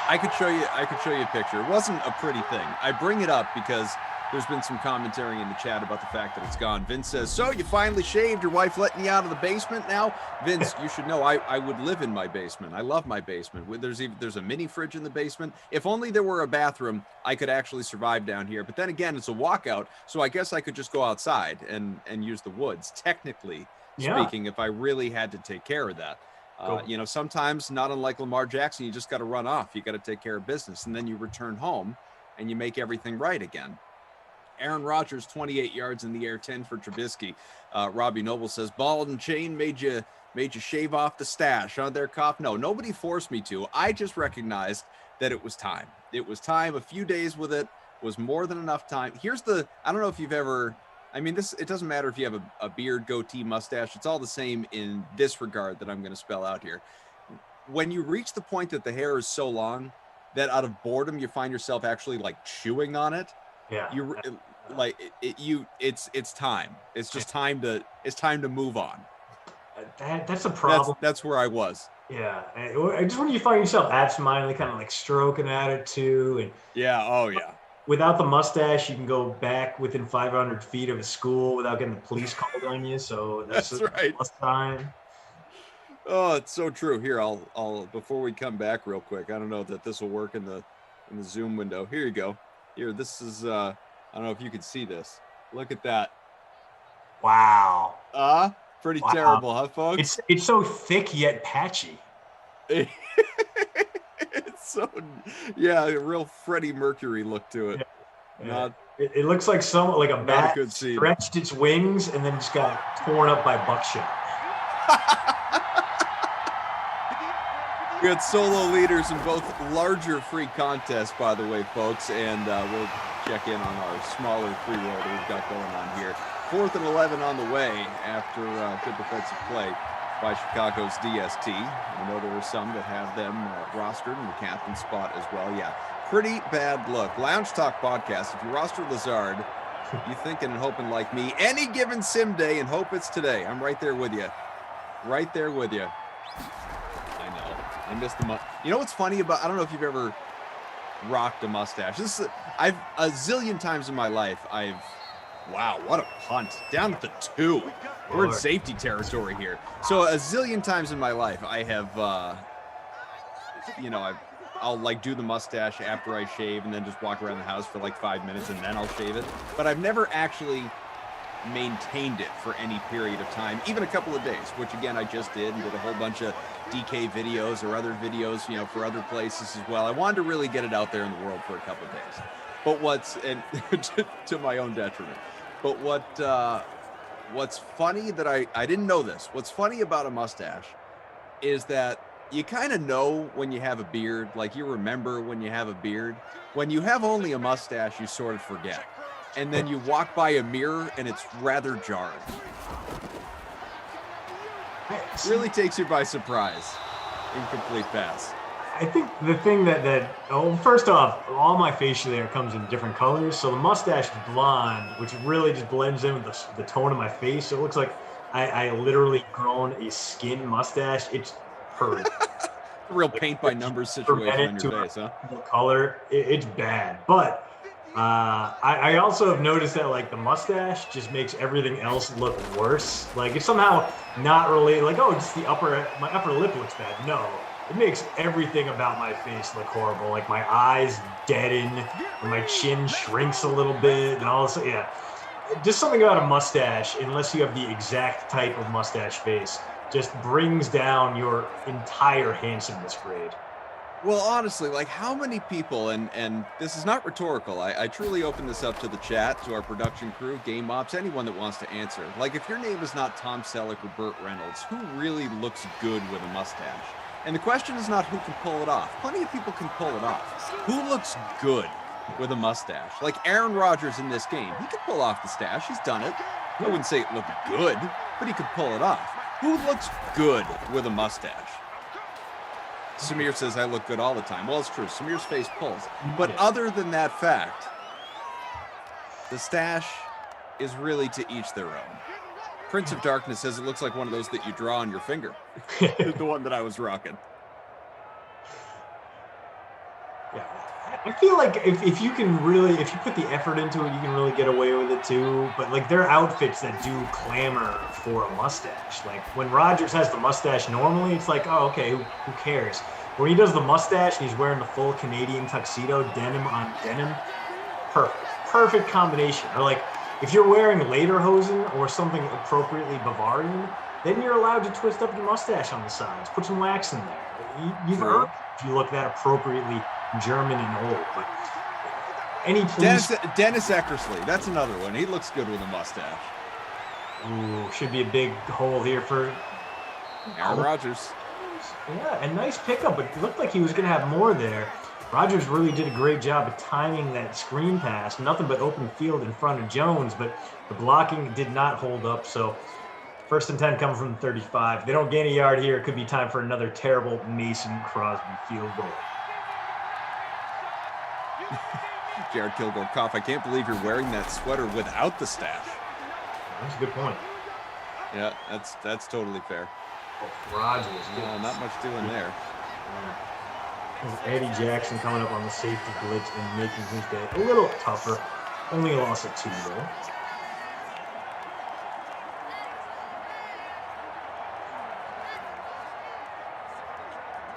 I could show you a picture. It wasn't a pretty thing. I bring it up because there's been some commentary in the chat about the fact that it's gone. Vince says, so you finally shaved, your wife letting you out of the basement now? Vince, you should know I would live in my basement. I love my basement. There's a mini fridge in the basement. If only there were a bathroom, I could actually survive down here. But then again, it's a walkout, so I guess I could just go outside and use the woods, technically speaking, if I really had to take care of that. Sometimes, not unlike Lamar Jackson, you just got to run off. You got to take care of business, and then you return home and you make everything right again. Aaron Rodgers, 28 yards in the air, 10 for Trubisky. Robbie Noble says, ball and chain made you shave off the stash, huh, there, Cop? No, nobody forced me to. I just recognized that it was time. It was time. A few days with it was more than enough time. I don't know if you've ever... it doesn't matter if you have a beard, goatee, mustache. It's all the same in this regard that I'm going to spell out here. When you reach the point that the hair is so long that out of boredom, you find yourself actually chewing on it. Yeah. It's time. It's just time to move on. That's a problem. That's where I was. Yeah. Just when you find yourself absentmindedly kind of stroking at it too. And yeah. Oh yeah. Without the mustache, you can go back within 500 feet of a school without getting the police called on you. So that's right. Plus time. Oh, it's so true. Here, I'll before we come back real quick. I don't know that this will work in the Zoom window. Here you go. Here, this is. I don't know if you can see this. Look at that. Wow. Pretty terrible, huh, folks? It's so thick yet patchy. A real Freddie Mercury look to it. Yeah. It looks like a bat stretched its wings and then just got torn up by buckshot. We had solo leaders in both larger free contests, by the way, folks, and we'll check in on our smaller free roll that we've got going on here. 4th and 11 on the way after good defensive play by Chicago's DST. I know there were some that have them rostered in the captain spot as well. Yeah, Pretty bad look. Lounge Talk Podcast. If you roster Lazard, you thinking and hoping like me. Any given sim day and hope it's today. I'm right there with you. Right there with you. I know. I missed the month. You know what's funny about, I don't know if you've ever rocked a mustache. I've a zillion times in my life, wow, what a punt. Down at the 2. We're in safety territory here. So a zillion times in my life, I have, I'll like do the mustache after I shave and then just walk around the house for like 5 minutes and then I'll shave it. But I've never actually maintained it for any period of time, even a couple of days, which again, I just did and did a whole bunch of DK videos or other videos, for other places as well. I wanted to really get it out there in the world for a couple of days. But and to my own detriment. But what's funny that I didn't know this. What's funny about a mustache is that you kind of know when you have a beard, like you remember when you have a beard. When you have only a mustache, you sort of forget. And then you walk by a mirror and it's rather jarring. Really takes you by surprise. Incomplete pass. I think the thing first off, all my facial hair comes in different colors. So the mustache is blonde, which really just blends in with the tone of my face. So it looks like I literally grown a skin mustache. It's perfect. Real paint by numbers situation on your face, huh? The color, it's bad. But I also have noticed that like the mustache just makes everything else look worse. Like it's somehow not related. Like, oh, just my upper lip looks bad. No. It makes everything about my face look horrible. Like my eyes deaden, and my chin shrinks a little bit, and all this. Yeah, just something about a mustache, unless you have the exact type of mustache face, just brings down your entire handsomeness grade. Well, honestly, like how many people, and this is not rhetorical, I truly open this up to the chat, to our production crew, game ops, anyone that wants to answer. Like if your name is not Tom Selleck or Burt Reynolds, who really looks good with a mustache? And the question is not who can pull it off. Plenty of people can pull it off. Who looks good with a mustache? Like Aaron Rodgers in this game. He could pull off the stash. He's done it. I wouldn't say it looked good, but he could pull it off. Who looks good with a mustache? Samir says, I look good all the time. Well, it's true. Samir's face pulls. But other than that fact, the stash is really to each their own. Prince of Darkness says it looks like one of those that you draw on your finger. The one that I was rocking. Yeah, I feel like if you put the effort into it, you can really get away with it too. But like there are outfits that do clamor for a mustache. Like when Rodgers has the mustache normally, it's like, oh, okay, who cares? When he does the mustache and he's wearing the full Canadian tuxedo, denim on denim, perfect combination. Or like, if you're wearing lederhosen or something appropriately Bavarian, then you're allowed to twist up your mustache on the sides. Put some wax in there. You've earned it if you look that appropriately German and old. But any police... Dennis Eckersley, that's another one. He looks good with a mustache. Ooh, should be a big hole here for... Aaron Rodgers. Yeah, a nice pickup, but it looked like he was going to have more there. Rodgers really did a great job of timing that screen pass. Nothing but open field in front of Jones, but the blocking did not hold up. So 1st and 10 coming from the 35. If they don't gain a yard here, it could be time for another terrible Mason Crosby field goal. Jared Kilgore cough. I can't believe you're wearing that sweater without the stash. That's a good point. Yeah, that's totally fair. Oh, Rodgers. Not much doing there. Eddie Jackson coming up on the safety blitz and making his day a little tougher. Only a loss of 2, though.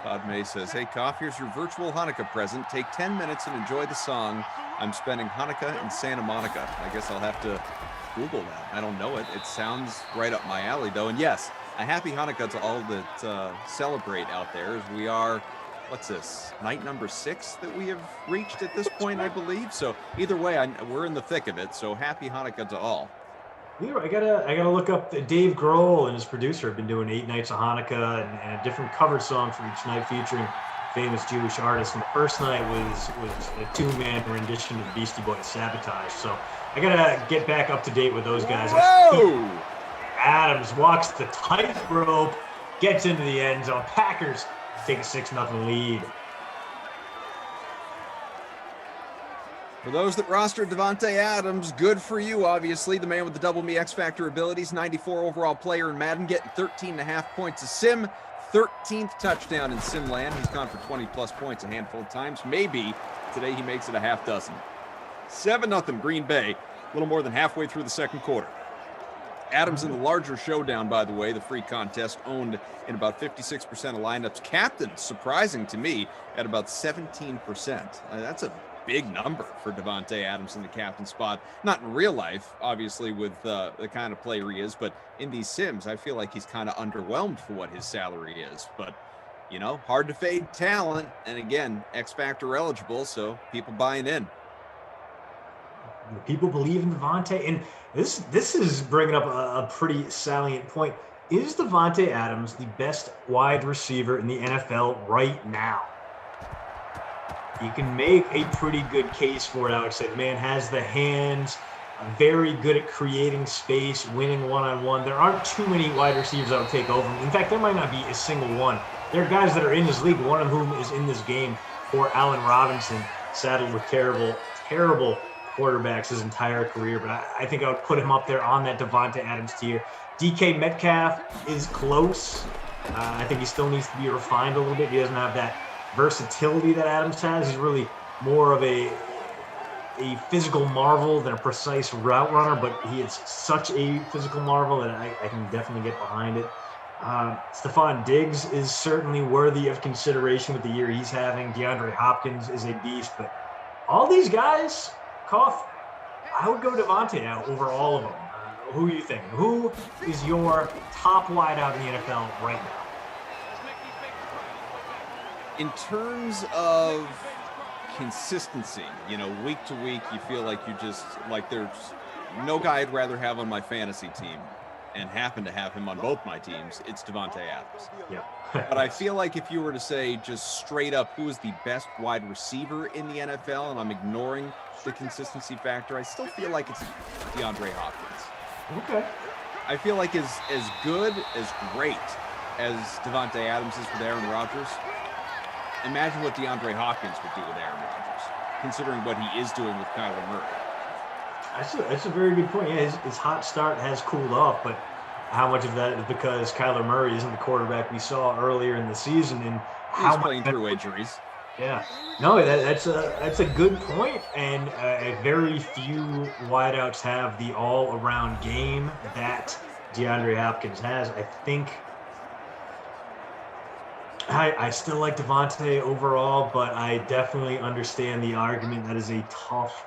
Todd May says, hey, Koff, here's your virtual Hanukkah present. Take 10 minutes and enjoy the song. I'm spending Hanukkah in Santa Monica. I guess I'll have to Google that. I don't know it. It sounds right up my alley, though. And yes, a happy Hanukkah to all that celebrate out there, as we are... What's this? Night number 6 that we have reached at this point, I believe. So either way, we're in the thick of it. So happy Hanukkah to all. I gotta look up. Dave Grohl and his producer have been doing 8 nights of Hanukkah and a different cover song for each night featuring famous Jewish artists. And the first night was a 2-man rendition of Beastie Boys' Sabotage. So I gotta get back up to date with those guys. Whoa! Adams walks the tightrope, gets into the end zone. Packers take a 6-0 lead. For those that rostered Davante Adams, good for you, obviously. The man with the double me X Factor abilities, 94 overall player in Madden, getting 13.5 points a sim, 13th touchdown in Simland. He's gone for 20-plus points a handful of times. Maybe today he makes it a half dozen. 7-0 Green Bay, a little more than halfway through the second quarter. Adams in the larger showdown, by the way, the free contest, owned in about 56% of lineups. Captain, surprising to me, at about 17%. That's a big number for Davante Adams in the captain spot. Not in real life, obviously, with the kind of player he is, but in these sims, I feel like he's kind of underwhelmed for what his salary is. But, you know, hard to fade talent. And again, X Factor eligible, so people buying in. People believe in Davante, and this is bringing up a pretty salient point. Is Davante Adams the best wide receiver in the NFL right now? You can make a pretty good case for it, I would say. The man has the hands, very good at creating space, winning one-on-one. There aren't too many wide receivers that would take over him. In fact, there might not be a single one. There are guys that are in this league, one of whom is in this game for Allen Robinson, saddled with terrible quarterbacks his entire career. But I think I would put him up there on that Davante Adams tier. DK Metcalf is close. I think he still needs to be refined a little bit. He doesn't have that versatility that Adams has. He's really more of a physical marvel than a precise route runner, but he is such a physical marvel that I can definitely get behind it. Stephon Diggs is certainly worthy of consideration with the year he's having. DeAndre Hopkins is a beast, but all these guys, Koff, I would go Davante out over all of them. Who are you thinking? Who is your top wideout in the NFL right now? In terms of consistency, you know, week to week, you feel like you just, like, there's no guy I'd rather have on my fantasy team and happen to have him on both my teams. It's Davante Adams. Yeah. But I feel like if you were to say just straight up who is the best wide receiver in the NFL, and I'm ignoring the consistency factor, I still feel like it's DeAndre Hopkins. Okay. I feel like as good, as great as Davante Adams is with Aaron Rodgers, imagine what DeAndre Hopkins would do with Aaron Rodgers, considering what he is doing with Kyler Murray. That's a very good point. Yeah, his hot start has cooled off, but how much of that is because Kyler Murray isn't the quarterback we saw earlier in the season, and he's playing through injuries. Yeah, no, that's a good point, and very few wideouts have the all-around game that DeAndre Hopkins has. I think I still like Davante overall, but I definitely understand the argument. That is a tough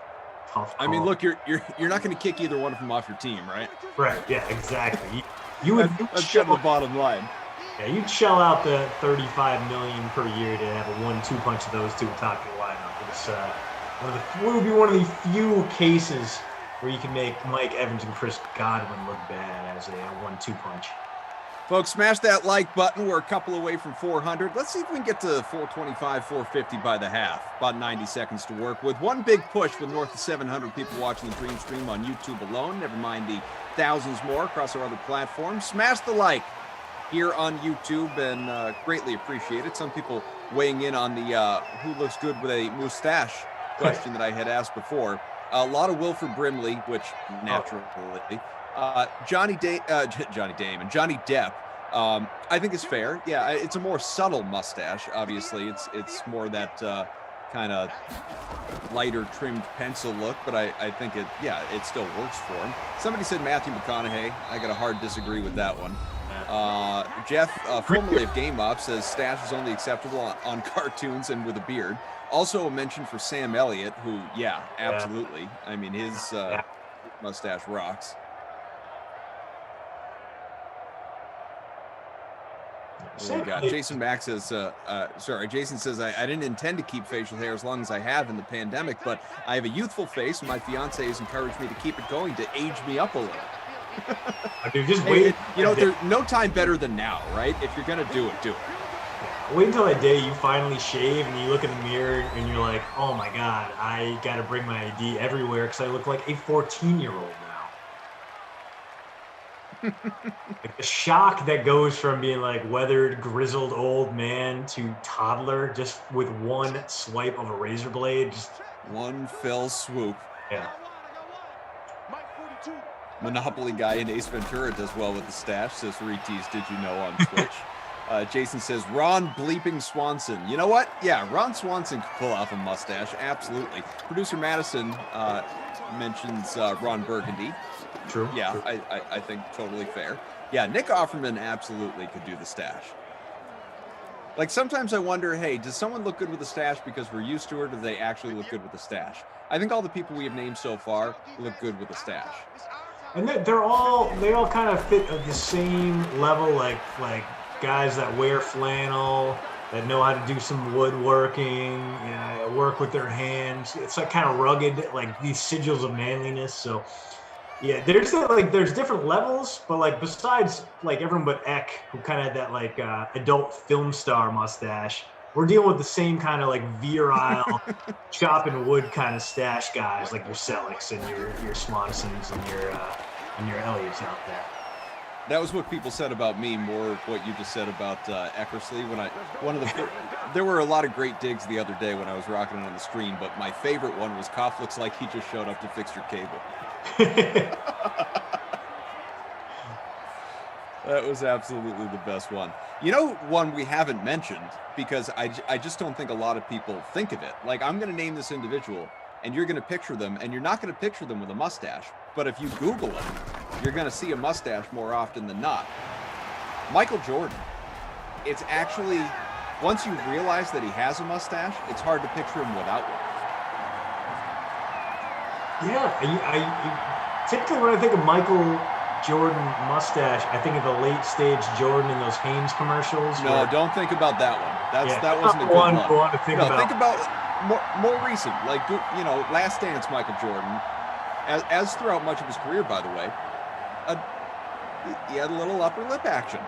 call. I mean, look, you're not going to kick either one of them off your team, right? Right. Yeah. Exactly. That's kind of the bottom line. Yeah, you'd shell out the $35 million per year to have a 1-2 punch of those two top your lineup. It's would be one of the few cases where you can make Mike Evans and Chris Godwin look bad as a 1-2 punch. Folks, smash that like button. We're a couple away from 400. Let's see if we can get to 425, 450 by the half. About 90 seconds to work with. One big push with north of 700 people watching the Dream Stream on YouTube alone. Never mind the thousands more across our other platforms. Smash the like here on YouTube and greatly appreciate it. Some people weighing in on the who looks good with a mustache question that I had asked before. A lot of Wilford Brimley, which naturally... Johnny Dame and Johnny Depp, I think is fair. Yeah, it's a more subtle mustache. Obviously, it's more that kind of lighter trimmed pencil look, but I think it still works for him. Somebody said Matthew McConaughey. I got a hard disagree with that one. Jeff, formerly of Game Up, says stash is only acceptable on cartoons and with a beard. Also a mention for Sam Elliott, who, absolutely. I mean, his mustache rocks. Oh my God. Jason Max says, Jason says, I didn't intend to keep facial hair as long as I have in the pandemic, but I have a youthful face, and my fiance has encouraged me to keep it going to age me up a little. Dude, just wait. There's no time better than now, right? If you're going to do it, do it. Wait until that day you finally shave and you look in the mirror and you're like, oh my God, I got to bring my ID everywhere because I look like a 14-year-old now. Like the shock that goes from being like weathered, grizzled old man to toddler just with one swipe of a razor blade, just One fell swoop. Yeah. Monopoly guy in Ace Ventura does well with the stash, says Retease, did you know, on Twitch. Jason says, Ron bleeping Swanson. You know what? Yeah, Ron Swanson could pull off a mustache. Absolutely. Producer Madison mentions Ron Burgundy. True. Yeah, True. I think totally fair. Yeah, Nick Offerman absolutely could do the stash. Like, sometimes I wonder, hey, does someone look good with a stash because we're used to it, or do they actually look good with a stash? I think all the people we have named so far look good with a stash. And they all kind of fit at the same level, like guys that wear flannel, that know how to do some woodworking, work with their hands. It's like kind of rugged, like these sigils of manliness. So yeah, there's different levels, but like besides like everyone but Eck, who kind of had that like adult film star mustache, we're dealing with the same kind of like virile chopping wood kind of stash guys, like your Sellecks and your Swansons and your Elliots out there. That was what people said about me, more of what you just said about Eckersley. There were a lot of great digs the other day when I was rocking it on the stream, but my favorite one was Koff looks like he just showed up to fix your cable. That was absolutely the best one. You know, one we haven't mentioned, because I just don't think a lot of people think of it. Like, I'm going to name this individual, and you're going to picture them, and you're not going to picture them with a mustache. But if you Google him, you're going to see a mustache more often than not. Michael Jordan. It's actually, once you realize that he has a mustache, it's hard to picture him without one. Yeah, I typically when I think of Michael Jordan mustache, I think of the late stage Jordan in those Hanes commercials. No, don't think about that one. That wasn't a good one. one. Think about more recent, like, you know, Last Dance Michael Jordan, as throughout much of his career, by the way, he had a little upper lip action.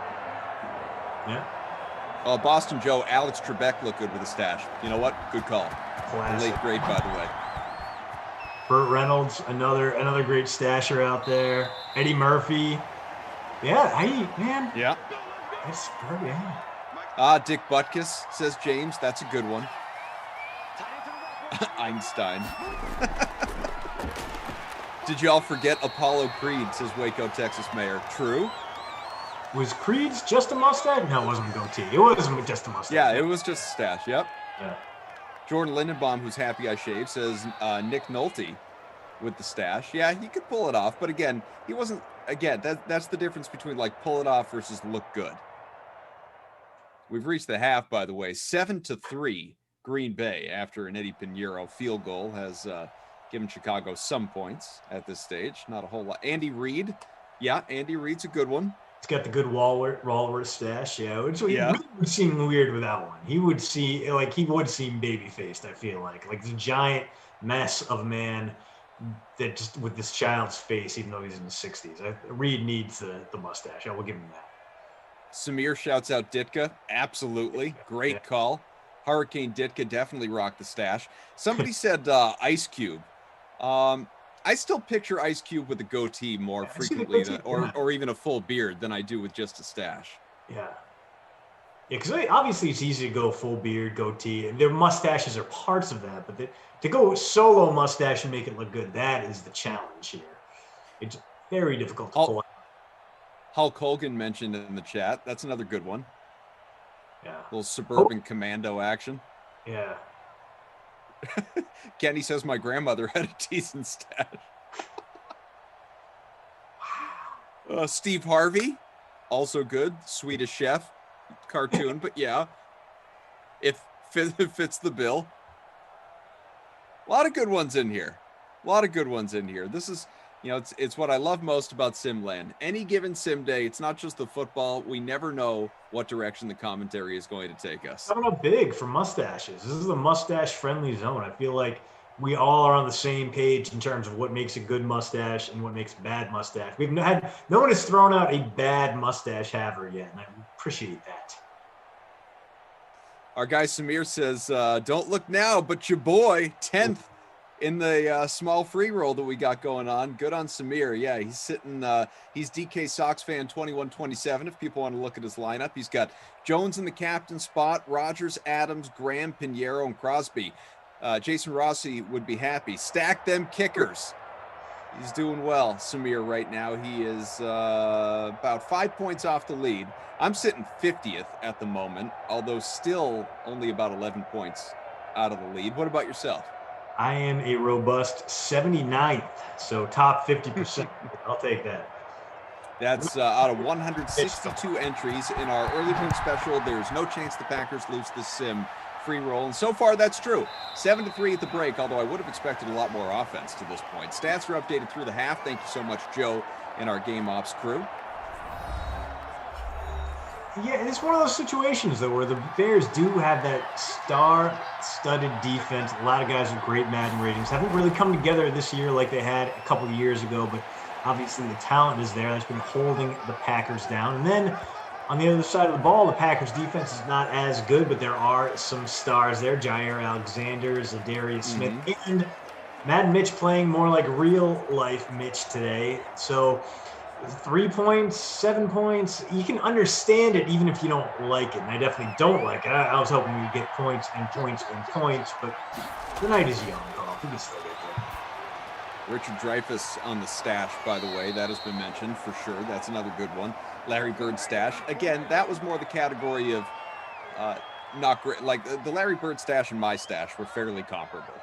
Yeah. Boston Joe, Alex Trebek looked good with a stash. You know what? Good call. Classic. Late great, by the way. Burt Reynolds, another great stasher out there. Eddie Murphy. Yeah, man. Yeah. That's perfect. Yeah. Dick Butkus, says James. That's a good one. Einstein. Did y'all forget Apollo Creed, says Waco, Texas Mayor. True. Was Creed's just a mustache? No, it wasn't a goatee. It wasn't just a mustache. Yeah, it was just a stash. Yep. Yeah. Jordan Lindenbaum, who's happy I shaved, says Nick Nolte with the stash. Yeah, he could pull it off, but again, he wasn't. Again, that's the difference between like pull it off versus look good. We've reached the half, by the way. 7-3, Green Bay after an Eddie Pinheiro field goal has given Chicago some points at this stage. Not a whole lot. Andy Reid. Yeah, Andy Reid's a good one. He's got the good Walworth stash, which really would seem weird without one. He would seem baby-faced, I feel like the giant mess of a man that just with this child's face, even though he's in the 60s. Reed needs the mustache. I will give him that. Samir shouts out Ditka. Absolutely. Great call. Hurricane Ditka definitely rocked the stash. Somebody said Ice Cube. I still picture Ice Cube with a goatee more frequently or even a full beard than I do with just a stash. Yeah, because obviously it's easy to go full beard, goatee, and their mustaches are parts of that. But to go solo mustache and make it look good, that is the challenge here. It's very difficult to pull out. Hulk Hogan mentioned in the chat. That's another good one. Yeah. A little suburban commando action. Yeah. Kenny says my grandmother had a decent stash. Steve Harvey, also good. Swedish Chef, cartoon, but yeah, it fits the bill. A lot of good ones in here. This is, it's what I love most about Simland. Any given sim day, it's not just the football. We never know what direction the commentary is going to take us. Coming up big for mustaches. This is a mustache-friendly zone. I feel like we all are on the same page in terms of what makes a good mustache and what makes a bad mustache. No one has thrown out a bad mustache haver yet, and I appreciate that. Our guy Samir says, don't look now, but your boy, 10th in the small free roll that we got going on. Good on Samir. Yeah, he's sitting, he's DK Sox fan 2127. If people want to look at his lineup, he's got Jones in the captain spot, Rogers, Adams, Graham, Pinheiro, and Crosby. Jason Rossi would be happy. Stack them kickers. He's doing well, Samir, right now. He is about 5 points off the lead. I'm sitting 50th at the moment, although still only about 11 points out of the lead. What about yourself? I am a robust 79th, so top 50%. I'll take that. That's out of 162 entries in our early bird special. There's no chance the Packers lose this sim free roll, and so far that's true. 7-3 at the break, although I would have expected a lot more offense to this point. Stats are updated through the half. Thank you so much, Joe, and our game ops crew. Yeah, it's one of those situations, though, where the Bears do have that star-studded defense. A lot of guys with great Madden ratings. Haven't really come together this year like they had a couple of years ago, but obviously the talent is there. That's been holding the Packers down. And then on the other side of the ball, the Packers defense is not as good, but there are some stars there. Jair Alexander, Zadarius Smith, and Madden Mitch playing more like real-life Mitch today. So 3 points, 7 points, you can understand it even if you don't like it. And I definitely don't like it. I was hoping we'd get points and points and points, but the night is young, Carl. We can still get there. Richard Dreyfuss on the stash, by the way. That has been mentioned for sure. That's another good one. Larry Bird stash. Again, that was more the category of not great. Like the Larry Bird stash and my stash were fairly comparable.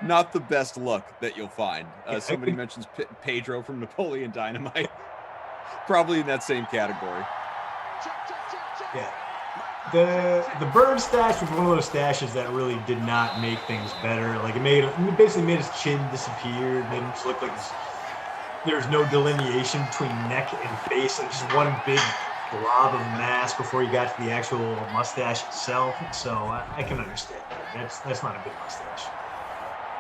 Not the best look that you'll find. Somebody mentions Pedro from Napoleon Dynamite. Probably in that same category. Yeah. The Bird stash was one of those stashes that really did not make things better. Like it basically made his chin disappear, made him just look like there's no delineation between neck and face, and just one big blob of mass before you got to the actual mustache itself. So I can understand that. That's not a good mustache.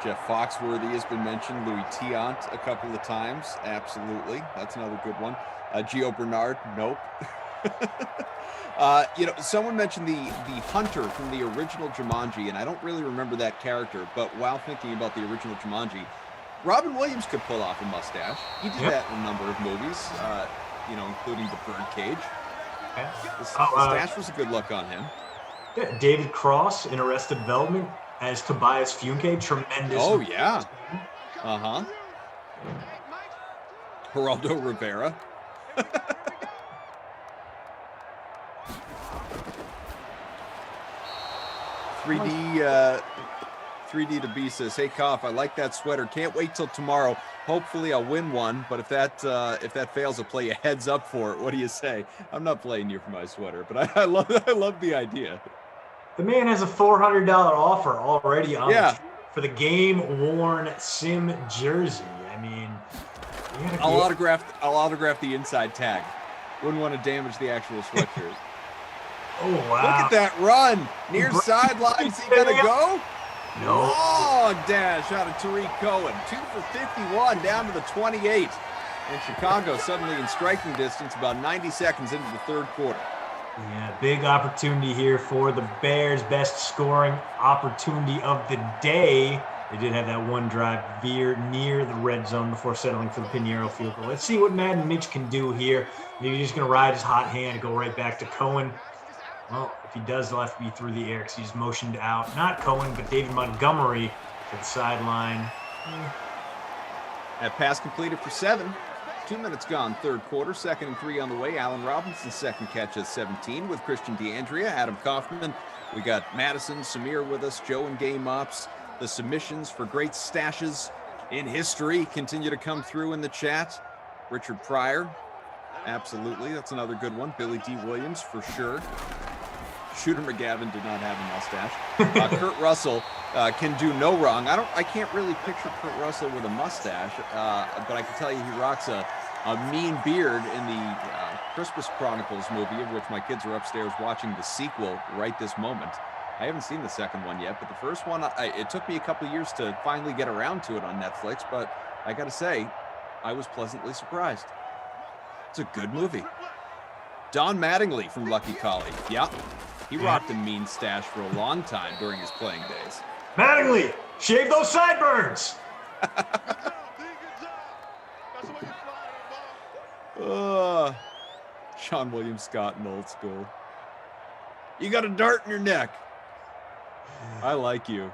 Jeff Foxworthy has been mentioned. Louis Tiant a couple of times. Absolutely. That's another good one. Gio Bernard. Nope. Someone mentioned the hunter from the original Jumanji, and I don't really remember that character, but while thinking about the original Jumanji, Robin Williams could pull off a mustache. He did that in a number of movies, including The Birdcage. The stash was a good look on him. Yeah, David Cross in Arrested Development as Tobias Funke, tremendous. Oh, yeah. Uh-huh. Geraldo Rivera. 3D to B says, "Hey, Koff, I like that sweater. Can't wait till tomorrow. Hopefully I'll win one. But if that fails, I'll play a heads up for it. What do you say?" I'm not playing you for my sweater, but I love the idea. The man has a $400 offer already on for the game-worn sim jersey. I mean, I'll autograph the inside tag. Wouldn't want to damage the actual sweatshirt. Oh, wow. Look at that run. Near sidelines. He got to go? No. Long dash out of Tariq Cohen. 2 for 51 down to the 28. And Chicago suddenly in striking distance about 90 seconds into the third quarter. Yeah, big opportunity here for the Bears. Best scoring opportunity of the day. They did have that one drive veer near the red zone before settling for the Pinheiro field goal. Let's see what Madden Mitch can do here. Maybe he's going to ride his hot hand and go right back to Cohen. Well, if he does, he'll have to be through the air because he's motioned out. Not Cohen, but David Montgomery to the sideline. That pass completed for 7. 2 minutes gone, third quarter, 2nd and 3 on the way. Allen Robinson's second catch at 17 with Christian DeAndrea, Adam Kaufman. We got Madison, Samir with us, Joe and Game Ops. The submissions for great stashes in history continue to come through in the chat. Richard Pryor, absolutely, that's another good one. Billy D. Williams for sure. Shooter McGavin did not have a mustache. Kurt Russell can do no wrong. I can't really picture Kurt Russell with a mustache, but I can tell you he rocks a mean beard in the Christmas Chronicles movie, of which my kids are upstairs watching the sequel right this moment. I haven't seen the second one yet, but the first one, it took me a couple of years to finally get around to it on Netflix, but I got to say, I was pleasantly surprised. It's a good movie. Don Mattingly from Lucky Collie. Yeah, he rocked a mean stash for a long time during his playing days. Mattingly, shave those sideburns. Sean William Scott in Old School. You got a dart in your neck. I like you.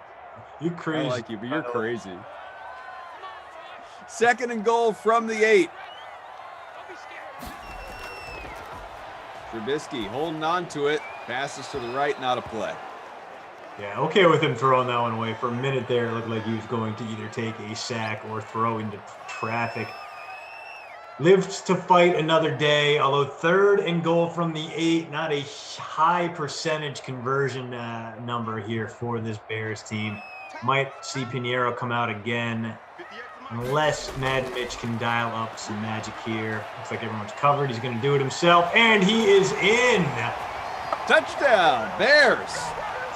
You're crazy. I like you, but you're crazy. 2nd and goal from the 8. Trubisky holding on to it. Passes to the right, not a play. Yeah, okay with him throwing that one away. For a minute there, it looked like he was going to either take a sack or throw into traffic. Lives to fight another day, although 3rd and goal from the 8, not a high percentage conversion number here for this Bears team. Might see Pinheiro come out again, unless Mad Mitch can dial up some magic here. Looks like everyone's covered. He's going to do it himself, and he is in. Touchdown, Bears.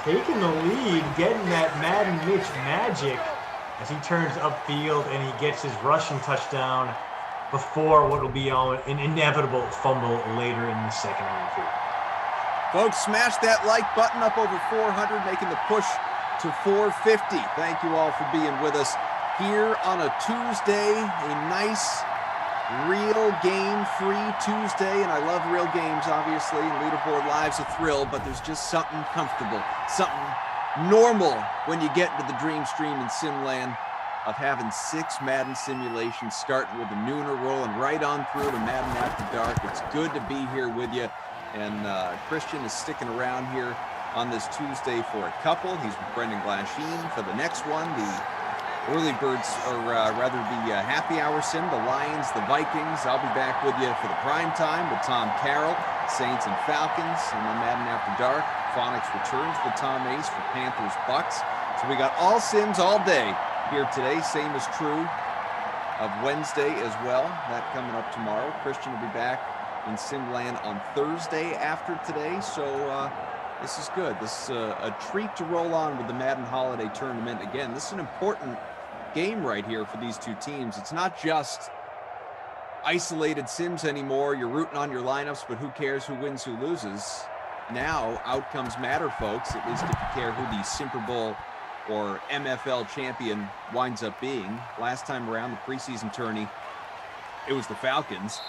Taking the lead, getting that Madden Mitch magic as he turns upfield and he gets his rushing touchdown before what will be an inevitable fumble later in the second half here. Folks, smash that like button up over 400, making the push to 450. Thank you all for being with us here on a Tuesday, a nice, real game-free Tuesday, and I love real games, obviously, and Leaderboard Live's a thrill, but there's just something comfortable, something normal when you get into the dream stream in Simland of having 6 Madden simulations starting with the nooner rolling right on through to Madden After Dark. It's good to be here with you, and Christian is sticking around here on this Tuesday for a couple. He's with Brendan Glasheen for the next one, the early birds, or rather the happy hour sim, the Lions, the Vikings. I'll be back with you for the prime time with Tom Carroll, Saints and Falcons, and then Madden After Dark. Phonics returns with Tom Ace for Panthers Bucks. So we got all sims all day here today. Same is true of Wednesday as well. That coming up tomorrow. Christian will be back in Simland on Thursday after today. So this is good. This is a treat to roll on with the Madden Holiday Tournament. Again, this is an important game right here for these two teams. It's not just isolated sims anymore. You're rooting on your lineups, but who cares who wins, who loses? Now, outcomes matter, folks, at least if you care who the Super Bowl or MFL champion winds up being. Last time around, the preseason tourney, it was the Falcons.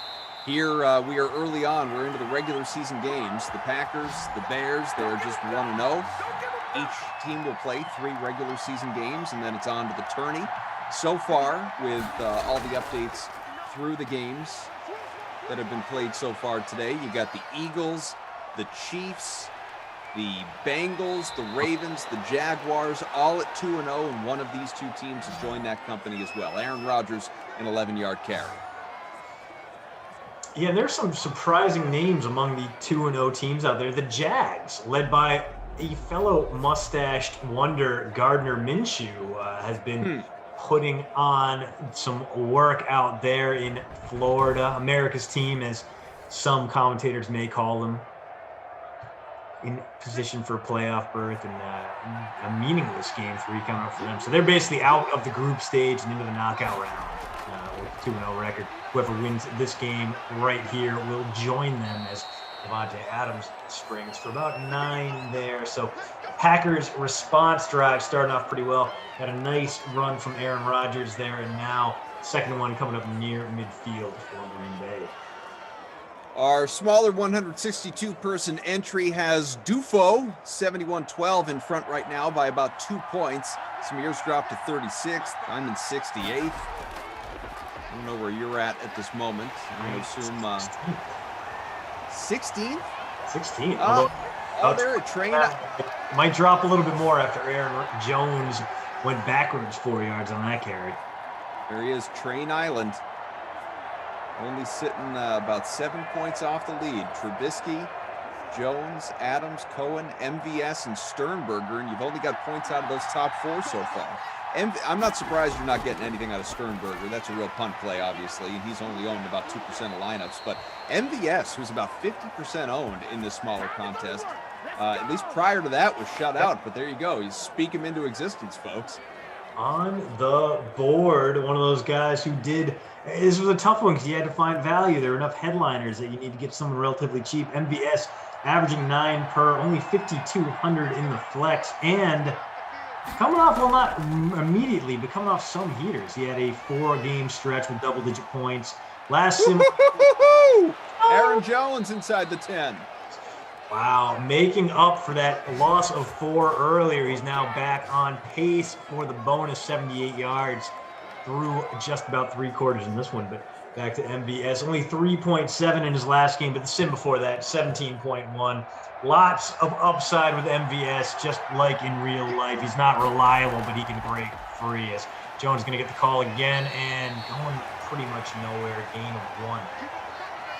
Here we are early on. We're into the regular season games. The Packers, the Bears, they're just 1-0. Each team will play 3 regular season games, and then it's on to the tourney. So far, with all the updates through the games that have been played so far today, you got the Eagles, the Chiefs, the Bengals, the Ravens, the Jaguars, all at 2-0, and one of these two teams has joined that company as well. Aaron Rodgers, an 11-yard carry. Yeah, there's some surprising names among the 2-0 teams out there. The Jags, led by a fellow mustached wonder, Gardner Minshew, has been putting on some work out there in Florida. America's team, as some commentators may call them, in position for a playoff berth and a meaningless game 3 coming up for them. So they're basically out of the group stage and into the knockout round with a 2-0 record. Whoever wins this game right here will join them as Devontae Adams springs for about 9 there. So Packers response drive starting off pretty well. Got a nice run from Aaron Rodgers there, and now second one coming up near midfield for Green Bay. Our smaller 162-person entry has Dufo, 71-12 in front right now by about 2 points. Samir's dropped to 36th. I'm in 68th. I don't know where you're at this moment. I assume 16th? 16. Oh, they're a train. Might drop a little bit more after Aaron Jones went backwards 4 yards on that carry. There he is, Train Island. Only sitting about 7 points off the lead. Trubisky, Jones, Adams, Cohen, MVS, and Sternberger, and you've only got points out of those top 4 so far. I'm not surprised you're not getting anything out of Sternberger. That's a real punt play, obviously, and he's only owned about 2% of lineups. But MVS, who's about 50% owned in this smaller contest, at least prior to that, was shut out. But there you go. You speak him into existence, folks. On the board, one of those guys who did. This was a tough one because you had to find value. There were enough headliners that you need to get someone relatively cheap. MVS averaging 9 per, only 5,200 in the flex, and coming off, well, not immediately, but coming off some heaters. He had a 4-game stretch with double-digit points. Last sim. Aaron Jones inside the 10. Wow, making up for that loss of 4 earlier. He's now back on pace for the bonus 78 yards through just about 3/4 in this one, but back to MVS. Only 3.7 in his last game, but the sim before that, 17.1. Lots of upside with MVS, just like in real life. He's not reliable, but he can break free as Jones is going to get the call again and going pretty much nowhere, gain of 1.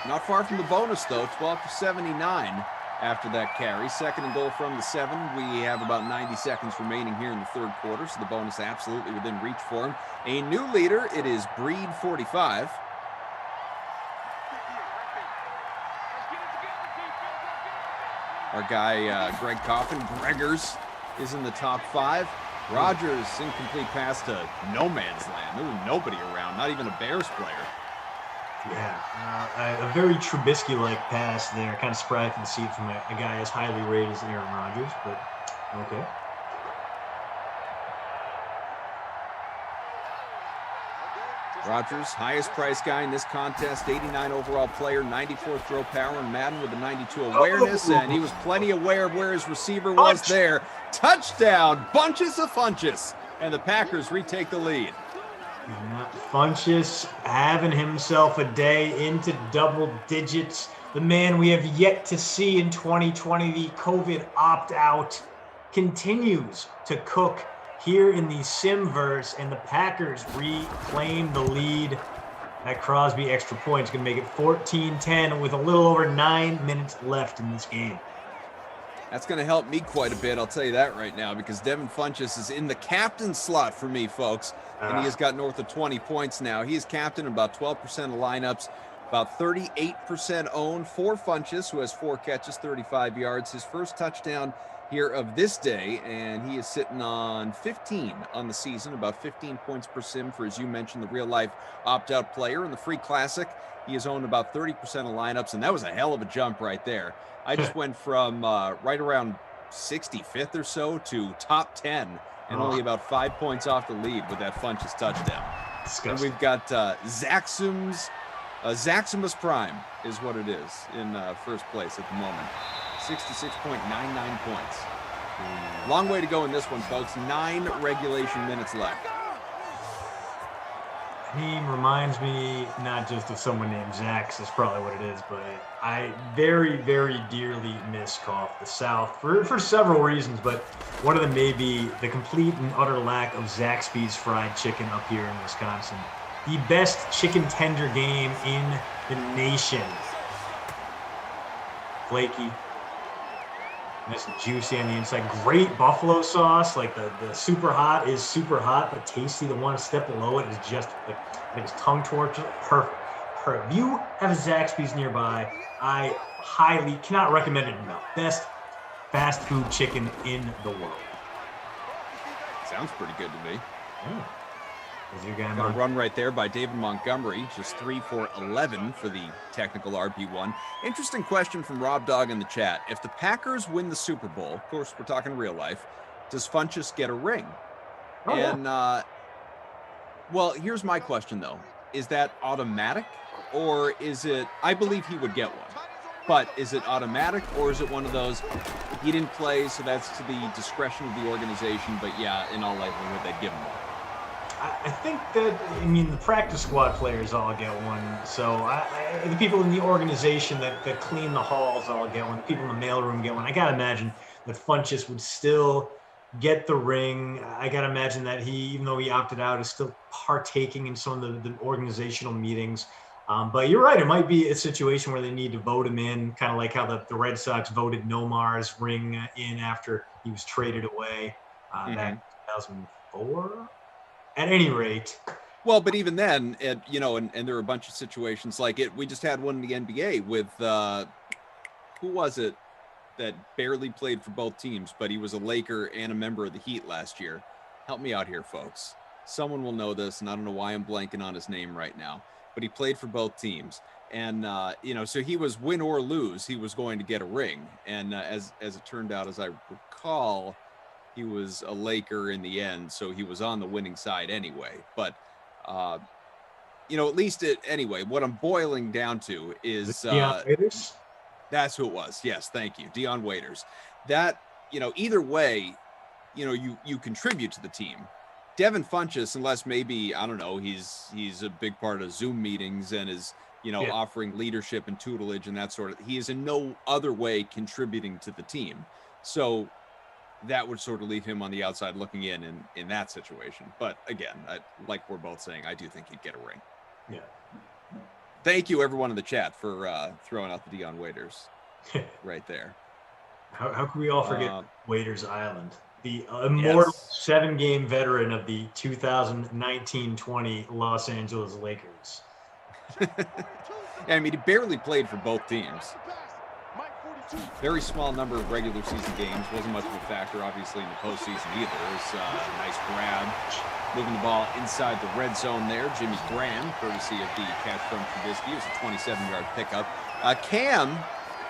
Not far from the bonus, though, 12 for 79 after that carry. 2nd and goal from the 7. We have about 90 seconds remaining here in the 3rd quarter, so the bonus absolutely within reach for him. A new leader, it is Breed 45. Our guy, Greg Coffin, Gregors, is in the top 5. Rogers, incomplete pass to no man's land. There was nobody around, not even a Bears player. Yeah, a very Trubisky-like pass there. Kind of surprised to see it from a guy as highly rated as Aaron Rodgers, but okay. Rodgers, highest price guy in this contest, 89 overall player, 94 throw power, and Madden with a 92 awareness, and he was plenty aware of where his receiver was there. Touchdown, bunches of Funches, and the Packers retake the lead. Funches having himself a day into double digits. The man we have yet to see in 2020, the COVID opt-out, continues to cook here in the Simverse, and the Packers reclaim the lead. That Crosby extra point is going to make it 14-10 with a little over 9 minutes left in this game. That's going to help me quite a bit, I'll tell you that right now, because Devin Funchess is in the captain slot for me, folks, and he has got north of 20 points now. He is captain in about 12% of lineups, about 38% owned for Funchess, who has 4 catches, 35 yards. His first touchdown here of this day, and he is sitting on 15 on the season, about 15 points per sim for, as you mentioned, the real-life opt-out player. In the free classic, he has owned about 30% of lineups, and that was a hell of a jump right there. I just went from right around 65th or so to top 10, and only about 5 points off the lead with that Funchess touchdown. Disgusting. And we've got Zaxum's Zaximus Prime is what it is in first place at the moment. 66.99 points. Long way to go in this one, folks. 9 regulation minutes left. Name reminds me not just of someone named Zax, is probably what it is, but I very, very dearly miss Cough the South for several reasons, but one of them may be the complete and utter lack of Zaxby's fried chicken up here in Wisconsin. The best chicken tender game in the nation. Flaky. Nice and juicy on the inside. Great buffalo sauce. Like the super hot is super hot, but tasty. The one step below it is just like it's tongue torture. Perfect. If you have a Zaxby's nearby, I highly cannot recommend it enough. Best fast food chicken in the world. Sounds pretty good to me. Got a run right there by David Montgomery, just 3 for 11 for the technical RB1. Interesting question from Rob Dog in the chat. If the Packers win the Super Bowl, of course we're talking real life, does Funchess get a ring? Well, here's my question though. Is that automatic, or is it, I believe he would get one, but is it automatic, or is it one of those, he didn't play, so that's to the discretion of the organization, but yeah, in all likelihood they'd give him one? I think that, the practice squad players all get one. So the people in the organization that clean the halls all get one. The people in the mailroom get one. I got to imagine that Funchess would still get the ring. I got to imagine that he, even though he opted out, is still partaking in some of the organizational meetings. But you're right. It might be a situation where they need to vote him in, kind of like how the Red Sox voted Nomar's ring in after he was traded away back in 2004. At any rate. Well, but even then, and there are a bunch of situations like it. We just had one in the NBA with, who was it that barely played for both teams, but he was a Laker and a member of the Heat last year. Help me out here, folks. Someone will know this, and I don't know why I'm blanking on his name right now, but he played for both teams. And, so he was win or lose, he was going to get a ring. And as it turned out, as I recall, he was a Laker in the end, so he was on the winning side anyway. But, at least anyway, what I'm boiling down to is That's who it was. Yes, thank you. Dion Waiters. That, either way, you contribute to the team. Devin Funchess, unless maybe, I don't know, he's a big part of Zoom meetings and is, offering leadership and tutelage and that sort of, he is in no other way contributing to the team. So that would sort of leave him on the outside looking in that situation. But again, like we're both saying, I do think he'd get a ring. Yeah. Thank you, everyone in the chat, for throwing out the Dion Waiters right there. How can we all forget Waiters Island, the immortal 7-game veteran of the 2019-20 Los Angeles Lakers? I mean, he barely played for both teams. Very small number of regular season games. Wasn't much of a factor, obviously, in the postseason either. It was a nice grab. Moving the ball inside the red zone there. Jimmy Graham, courtesy of the catch from Trubisky. It was a 27-yard pickup. Cam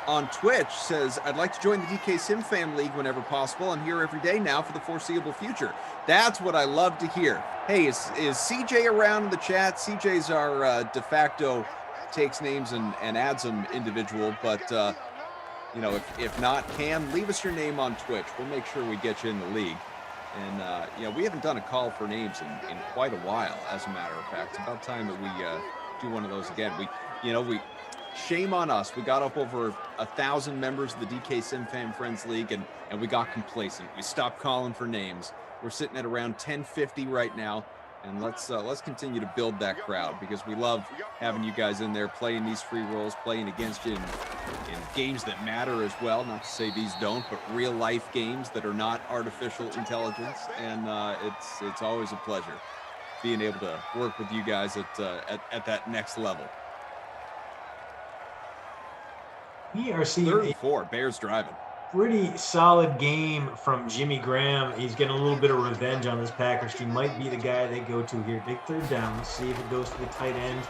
on Twitch says, I'd like to join the DK Sim Fam League whenever possible. I'm here every day now for the foreseeable future. That's what I love to hear. Hey, is CJ around in the chat? CJ's our de facto takes names and adds them individual, but if not, Cam, leave us your name on Twitch. We'll make sure we get you in the league. And we haven't done a call for names in quite a while, as a matter of fact. It's about time that we do one of those again. We shame on us. We got up over 1,000 members of the DK Sim Fam Friends League, and we got complacent. We stopped calling for names. We're sitting at around 1050 right now. And let's continue to build that crowd, because we love having you guys in there playing these free rolls, playing against you in games that matter as well. Not to say these don't, but real life games that are not artificial intelligence. And it's always a pleasure being able to work with you guys at that next level. We are seeing 34 Bears driving. Pretty solid game from Jimmy Graham. He's getting a little bit of revenge on this Packers team. Might be the guy they go to here. Big third down. Let's see if it goes to the tight end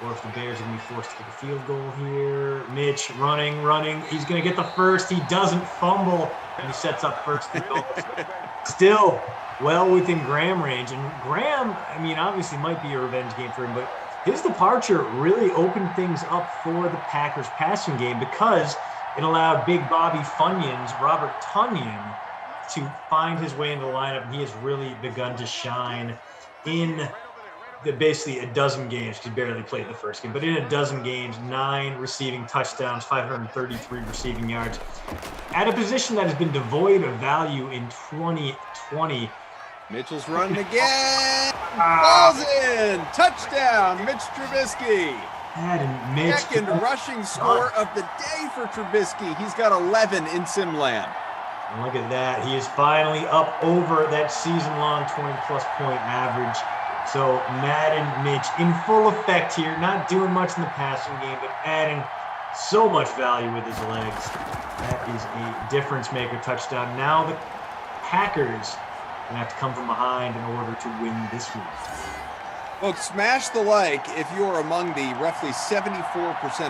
or if the Bears are going to be forced to kick a field goal here. Mitch running. He's going to get the first. He doesn't fumble, and he sets up first and goal. Still well within Graham range. And Graham, obviously might be a revenge game for him, but his departure really opened things up for the Packers passing game, because it allowed Big Bobby Funyuns, Robert Tonyan, to find his way into the lineup, and he has really begun to shine in basically a dozen games. He barely played the first game, but in a dozen games, 9 receiving touchdowns, 533 receiving yards, at a position that has been devoid of value in 2020. Mitchell's running again. Ball's in. Touchdown, Mitch Trubisky. Second rushing score of the day for Trubisky. He's got 11 in Simland. Look at that. He is finally up over that season-long 20-plus point average. So Madden Mitch in full effect here, not doing much in the passing game, but adding so much value with his legs. That is a difference-maker touchdown. Now the Packers going to have to come from behind in order to win this week. Folks, smash the like if you're among the roughly 74%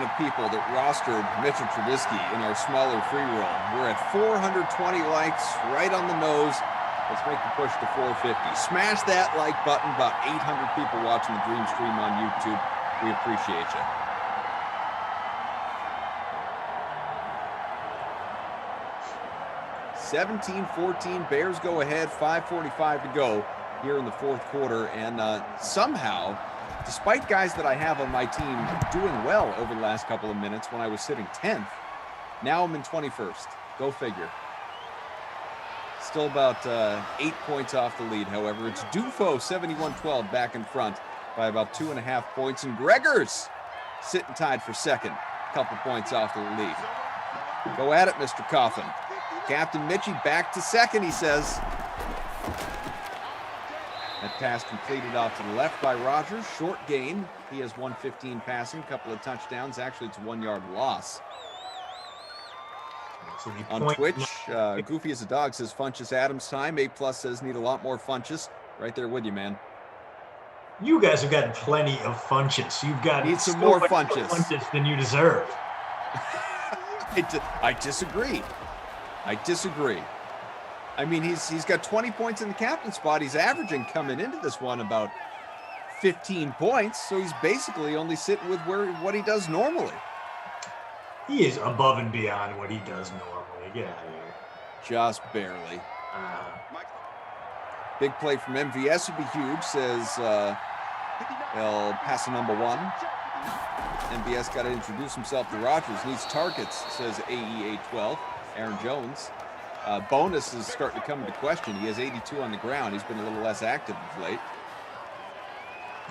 of people that rostered Mitchell Trubisky in our smaller free roll. We're at 420 likes, right on the nose. Let's make the push to 450. Smash that like button. About 800 people watching the Dream Stream on YouTube. We appreciate you. (17-14) Bears go ahead. 5:45 to go here in the fourth quarter, and somehow, despite guys that I have on my team doing well over the last couple of minutes when I was sitting 10th, now I'm in 21st. Go figure. Still about 8 points off the lead, however. It's Dufo 71-12 back in front by about 2.5 points, and Gregors sitting tied for second, a couple points off the lead. Go at it, Mr. Coffin. Captain Mitchie back to second, he says. That pass completed off to the left by Rodgers. Short gain. He has 115 passing, a couple of touchdowns. Actually, it's a 1-yard loss. On Twitch, Goofy as a Dog says Funchess Adams time. A+ says need a lot more Funchess. Right there with you, man. You guys have gotten plenty of Funchess. You've got need some more Funchess than you deserve. I disagree. I mean, he's got 20 points in the captain spot. He's averaging coming into this one about 15 points. So he's basically only sitting with what he does normally. He is above and beyond what he does normally. Get out of here. Just barely. Uh, Big play from MVS would be huge, says El Paso number 1. MVS got to introduce himself to Rodgers. Needs targets, says AE812. Aaron Jones. Bonus is starting to come into question. He has 82 on the ground. He's been a little less active of late.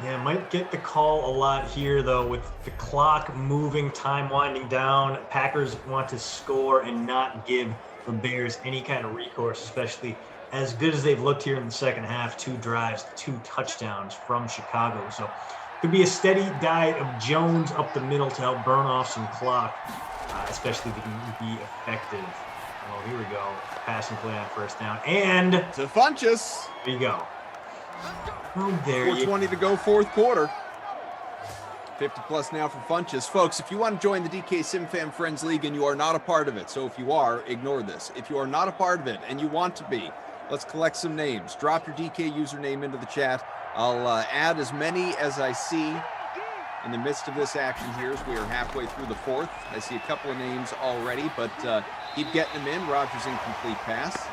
Yeah, might get the call a lot here, though, with the clock moving, time winding down. Packers want to score and not give the Bears any kind of recourse, especially as good as they've looked here in the second half. 2 drives, 2 touchdowns from Chicago. So could be a steady diet of Jones up the middle to help burn off some clock, especially if he can be effective. Oh, here we go. Passing play on first down. And To Funchess. there you go. Oh, there you 4:20 to go, fourth quarter. 50 plus now for Funchess. Folks, if you want to join the DK SimFam Friends League and you are not a part of it, so if you are, ignore this. If you are not a part of it and you want to be, let's collect some names. Drop your DK username into the chat. I'll add as many as I see in the midst of this action here as we are halfway through the fourth. I see a couple of names already, but keep getting them in. Rogers' incomplete pass.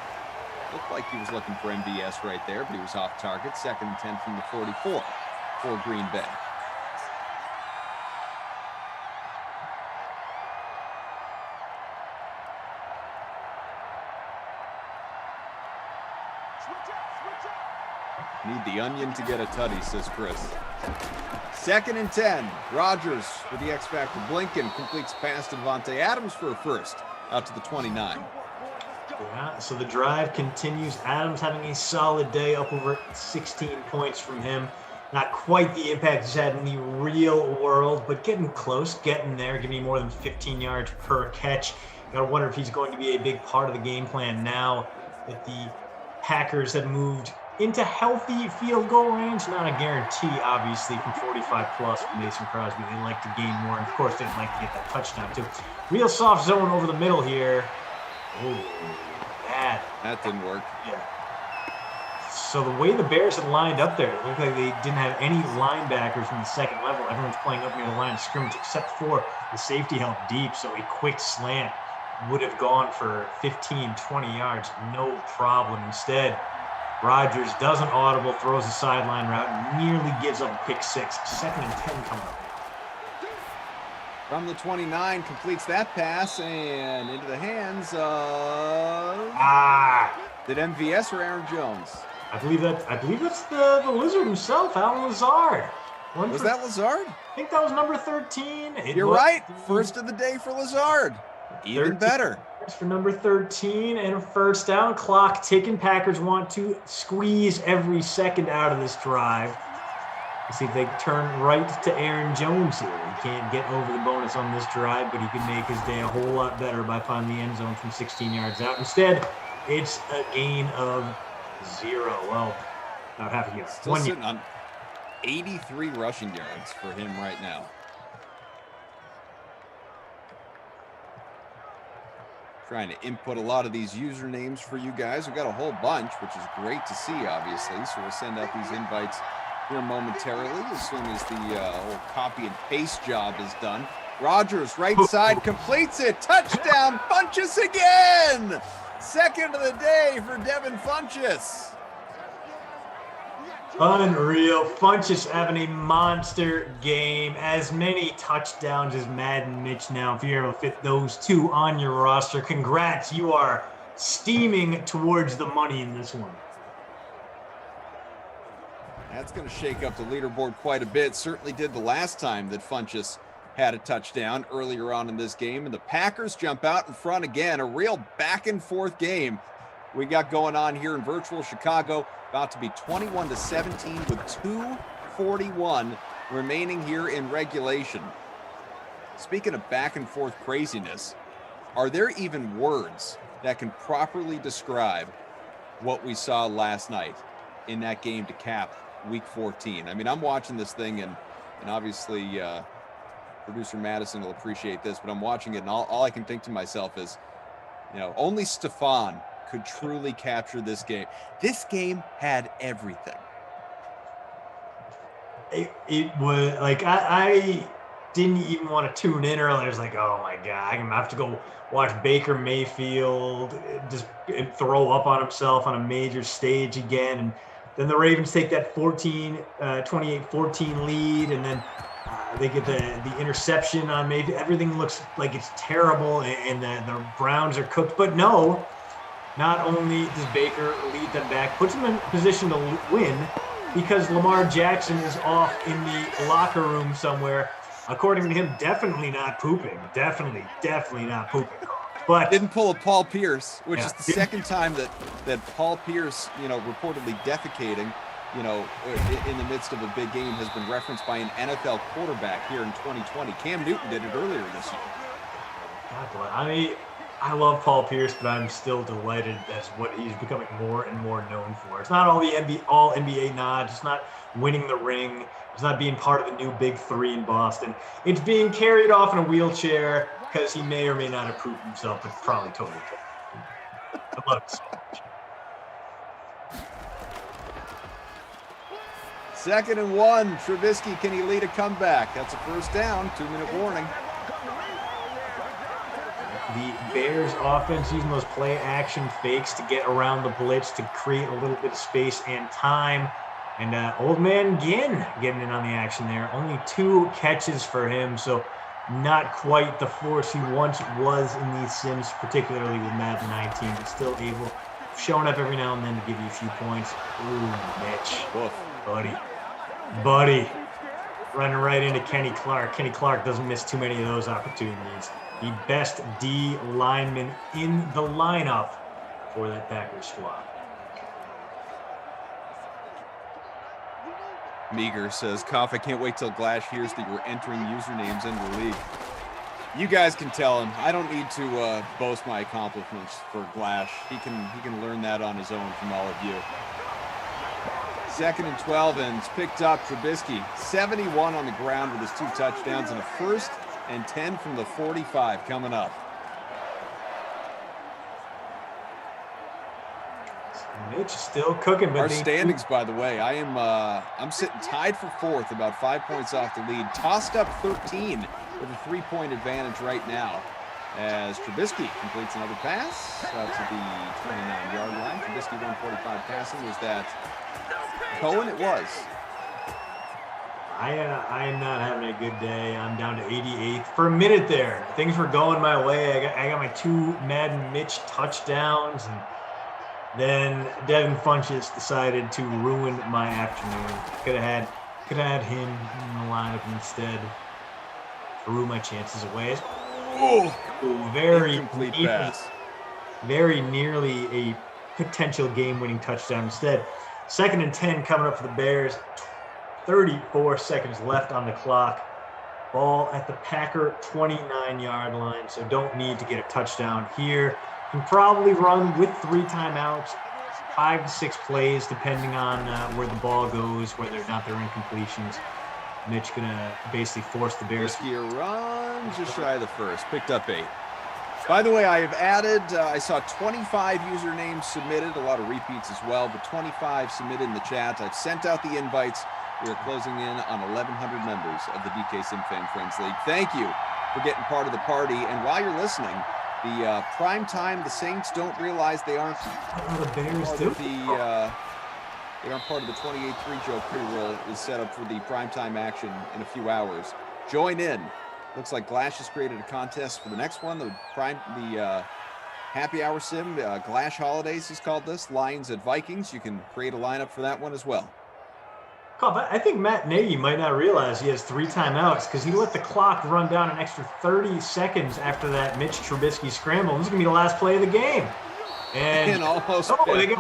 Looked like he was looking for MVS right there, but he was off target. 2nd and 10 from the 44 for Green Bay. Need the onion to get a tutty, says Chris. 2nd and 10. Rodgers for the X Factor. Blinken completes pass to Devontae Adams for a first out to the 29. Yeah, so the drive continues. Adams having a solid day, up over 16 points from him. Not quite the impact he's had in the real world, but getting close, getting there, giving me more than 15 yards per catch. You gotta wonder if he's going to be a big part of the game plan now that the Packers have moved into healthy field goal range. Not a guarantee, obviously, from 45 plus for Mason Crosby. They like to gain more, and of course, they'd like to get that touchdown too. Real soft zone over the middle here. Oh, bad. That didn't work. Yeah. So the way the Bears had lined up there, it looked like they didn't have any linebackers from the second level. Everyone's playing up near the line of scrimmage except for the safety held deep. So a quick slant would have gone for 15, 20 yards, no problem. Instead, Rodgers does an audible, throws a sideline route, and nearly gives up a pick 6. 2nd and 10 coming up. From the 29, completes that pass and into the hands of... Did MVS or Aaron Jones? I believe that's the Lizard himself, Alan Lazard. Was that Lazard? I think that was number 13. You're right. First of the day for Lazard. Even better. For number 13 and a first down. Clock ticking. Packers want to squeeze every second out of this drive. Let's see if they turn right to Aaron Jones here. He can't get over the bonus on this drive, but he can make his day a whole lot better by finding the end zone from 16 yards out. Instead, it's a gain of 0. Well, about half a yard. Still sitting on 83 rushing yards for him right now. Trying to input a lot of these usernames for you guys. We've got a whole bunch, which is great to see, obviously. So we'll send out these invites here momentarily as soon as the whole copy and paste job is done. Rodgers, right side, completes it. Touchdown, Funchess again! 2nd of the day for Devin Funchess. Unreal. Funchess having a monster game. As many touchdowns as Madden Mitch now. If you're able to fit those 2 on your roster, congrats. You are steaming towards the money in this one. That's going to shake up the leaderboard quite a bit. Certainly did the last time that Funchess had a touchdown earlier on in this game. And the Packers jump out in front again. A real back and forth game we got going on here in virtual Chicago. About to be 21-17 with 2:41 remaining here in regulation. Speaking of back and forth craziness, are there even words that can properly describe what we saw last night in that game to cap week 14? I mean, I'm watching this thing and obviously producer Madison will appreciate this, but I'm watching it and all I can think to myself is, you know, only Stefan could truly capture this game. This game had everything. It was like I didn't even want to tune in earlier. I was like, oh my God, I'm going to have to go watch Baker Mayfield just throw up on himself on a major stage again. And then the Ravens take that 28-14 lead, and then they get the interception on Mayfield. Everything looks like it's terrible, and the Browns are cooked. But no, not only does Baker lead them back, puts them in position to win, because Lamar Jackson is off in the locker room somewhere. According to him, definitely not pooping. Definitely not pooping. But didn't pull a Paul Pierce, which is the second time that Paul Pierce, reportedly defecating, in the midst of a big game has been referenced by an NFL quarterback here in 2020. Cam Newton did it earlier this year. God bless. I mean, I love Paul Pierce, but I'm still delighted as what he's becoming more and more known for. It's not all the NBA nods. It's not winning the ring. It's not being part of the new Big Three in Boston. It's being carried off in a wheelchair because he may or may not have proved himself, but probably totally could. I love it so much. 2nd and 1. Trubisky, can he lead a comeback? That's a first down. 2-minute warning. The Bears offense using those play action fakes to get around the blitz to create a little bit of space and time. And old man Ginn getting in on the action there. Only 2 catches for him, so not quite the force he once was in these sims, particularly with Madden 19, but still able, showing up every now and then to give you a few points. Ooh, Mitch. Woof. Buddy. Running right into Kenny Clark. Kenny Clark doesn't miss too many of those opportunities. The best D lineman in the lineup for that Packers squad. Meager says, Koff, I can't wait till Glash hears that you're entering usernames into the league. You guys can tell him. I don't need to boast my accomplishments for Glash. He can learn that on his own from all of you. 2nd and 12, and it's picked up. Trubisky, 71 on the ground with his 2 touchdowns, and a 1st and 10 from the 45 coming up. Mitch still cooking, but our standings, by the way, I'm sitting tied for 4th, about 5 points off the lead, tossed up 13 with a 3-point advantage right now, as Trubisky completes another pass out to the 29-yard line. Trubisky 145 passing. Was that Cohen? It was. I am not having a good day. I'm down to 88th. For a minute there, things were going my way. I got my 2 Madden Mitch touchdowns, and then Devin Funchess decided to ruin my afternoon. Could have had him in the lineup instead. Threw my chances away. Ooh, very incomplete pass. Very nearly a potential game-winning touchdown instead. 2nd and 10 coming up for the Bears. 34 seconds left on the clock. Ball at the Packer 29-yard line, so don't need to get a touchdown here. Can probably run with 3 timeouts, 5 to 6 plays, depending on where the ball goes, whether or not they're incompletions. Mitch gonna basically force the Bears. Risky a run, just shy of the 1st. Picked up 8. By the way, I have added, I saw 25 usernames submitted, a lot of repeats as well, but 25 submitted in the chat. I've sent out the invites. We are closing in on 1,100 members of the DK SimFan Friends League. Thank you for getting part of the party. And while you're listening, the prime time, the Saints don't realize they aren't the Bears do. They aren't part of the 28-3 Joe pre-roll is set up for the primetime action in a few hours. Join in. Looks like Glash has created a contest for the next one. The Happy Hour Sim, Glash Holidays is called this. Lions at Vikings. You can create a lineup for that one as well. I think Matt Nagy might not realize he has 3 timeouts because he let the clock run down an extra 30 seconds after that Mitch Trubisky scramble. This is going to be the last play of the game. And almost.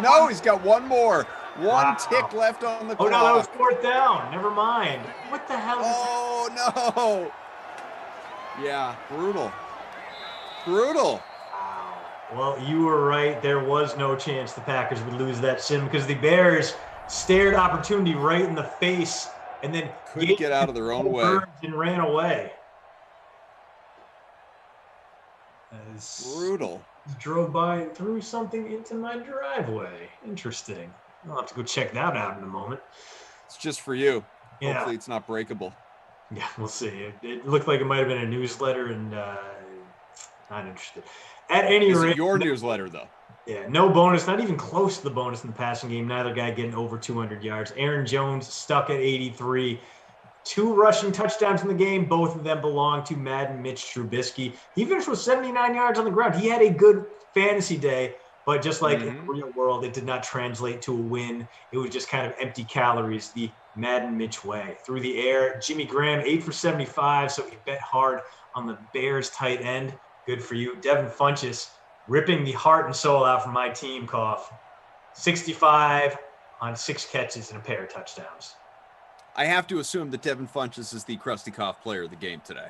No, he's got one more. One tick left on the clock. Oh, no, that was 4th down. Never mind. What the hell is that? No. Yeah, brutal. Wow. Well, you were right. There was no chance the Packers would lose that sim because the Bears stared opportunity right in the face and then couldn't get out of their own way and ran away. Brutal. Drove by and threw something into my driveway. Interesting. I'll have to go check that out in a moment. It's just for you. Yeah. Hopefully it's not breakable. Yeah, we'll see. It looked like it might have been a newsletter, and not interested. At any Is it rate, your newsletter, though? yeah, no bonus, not even close to the bonus in the passing game. Neither guy getting over 200 yards. Aaron Jones stuck at 83. 2 rushing touchdowns in the game. Both of them belong to Madden Mitch Trubisky. He finished with 79 yards on the ground. He had a good fantasy day, but just like in the real world, it did not translate to a win. It was just kind of empty calories, the Madden Mitch way. Through the air, Jimmy Graham, 8 for 75, so he bet hard on the Bears tight end. Good for you. Devin Funchess, ripping the heart and soul out from my team, Cough. 65 on 6 catches and a pair of touchdowns. I have to assume that Devin Funchess is the Krusty Koff player of the game today.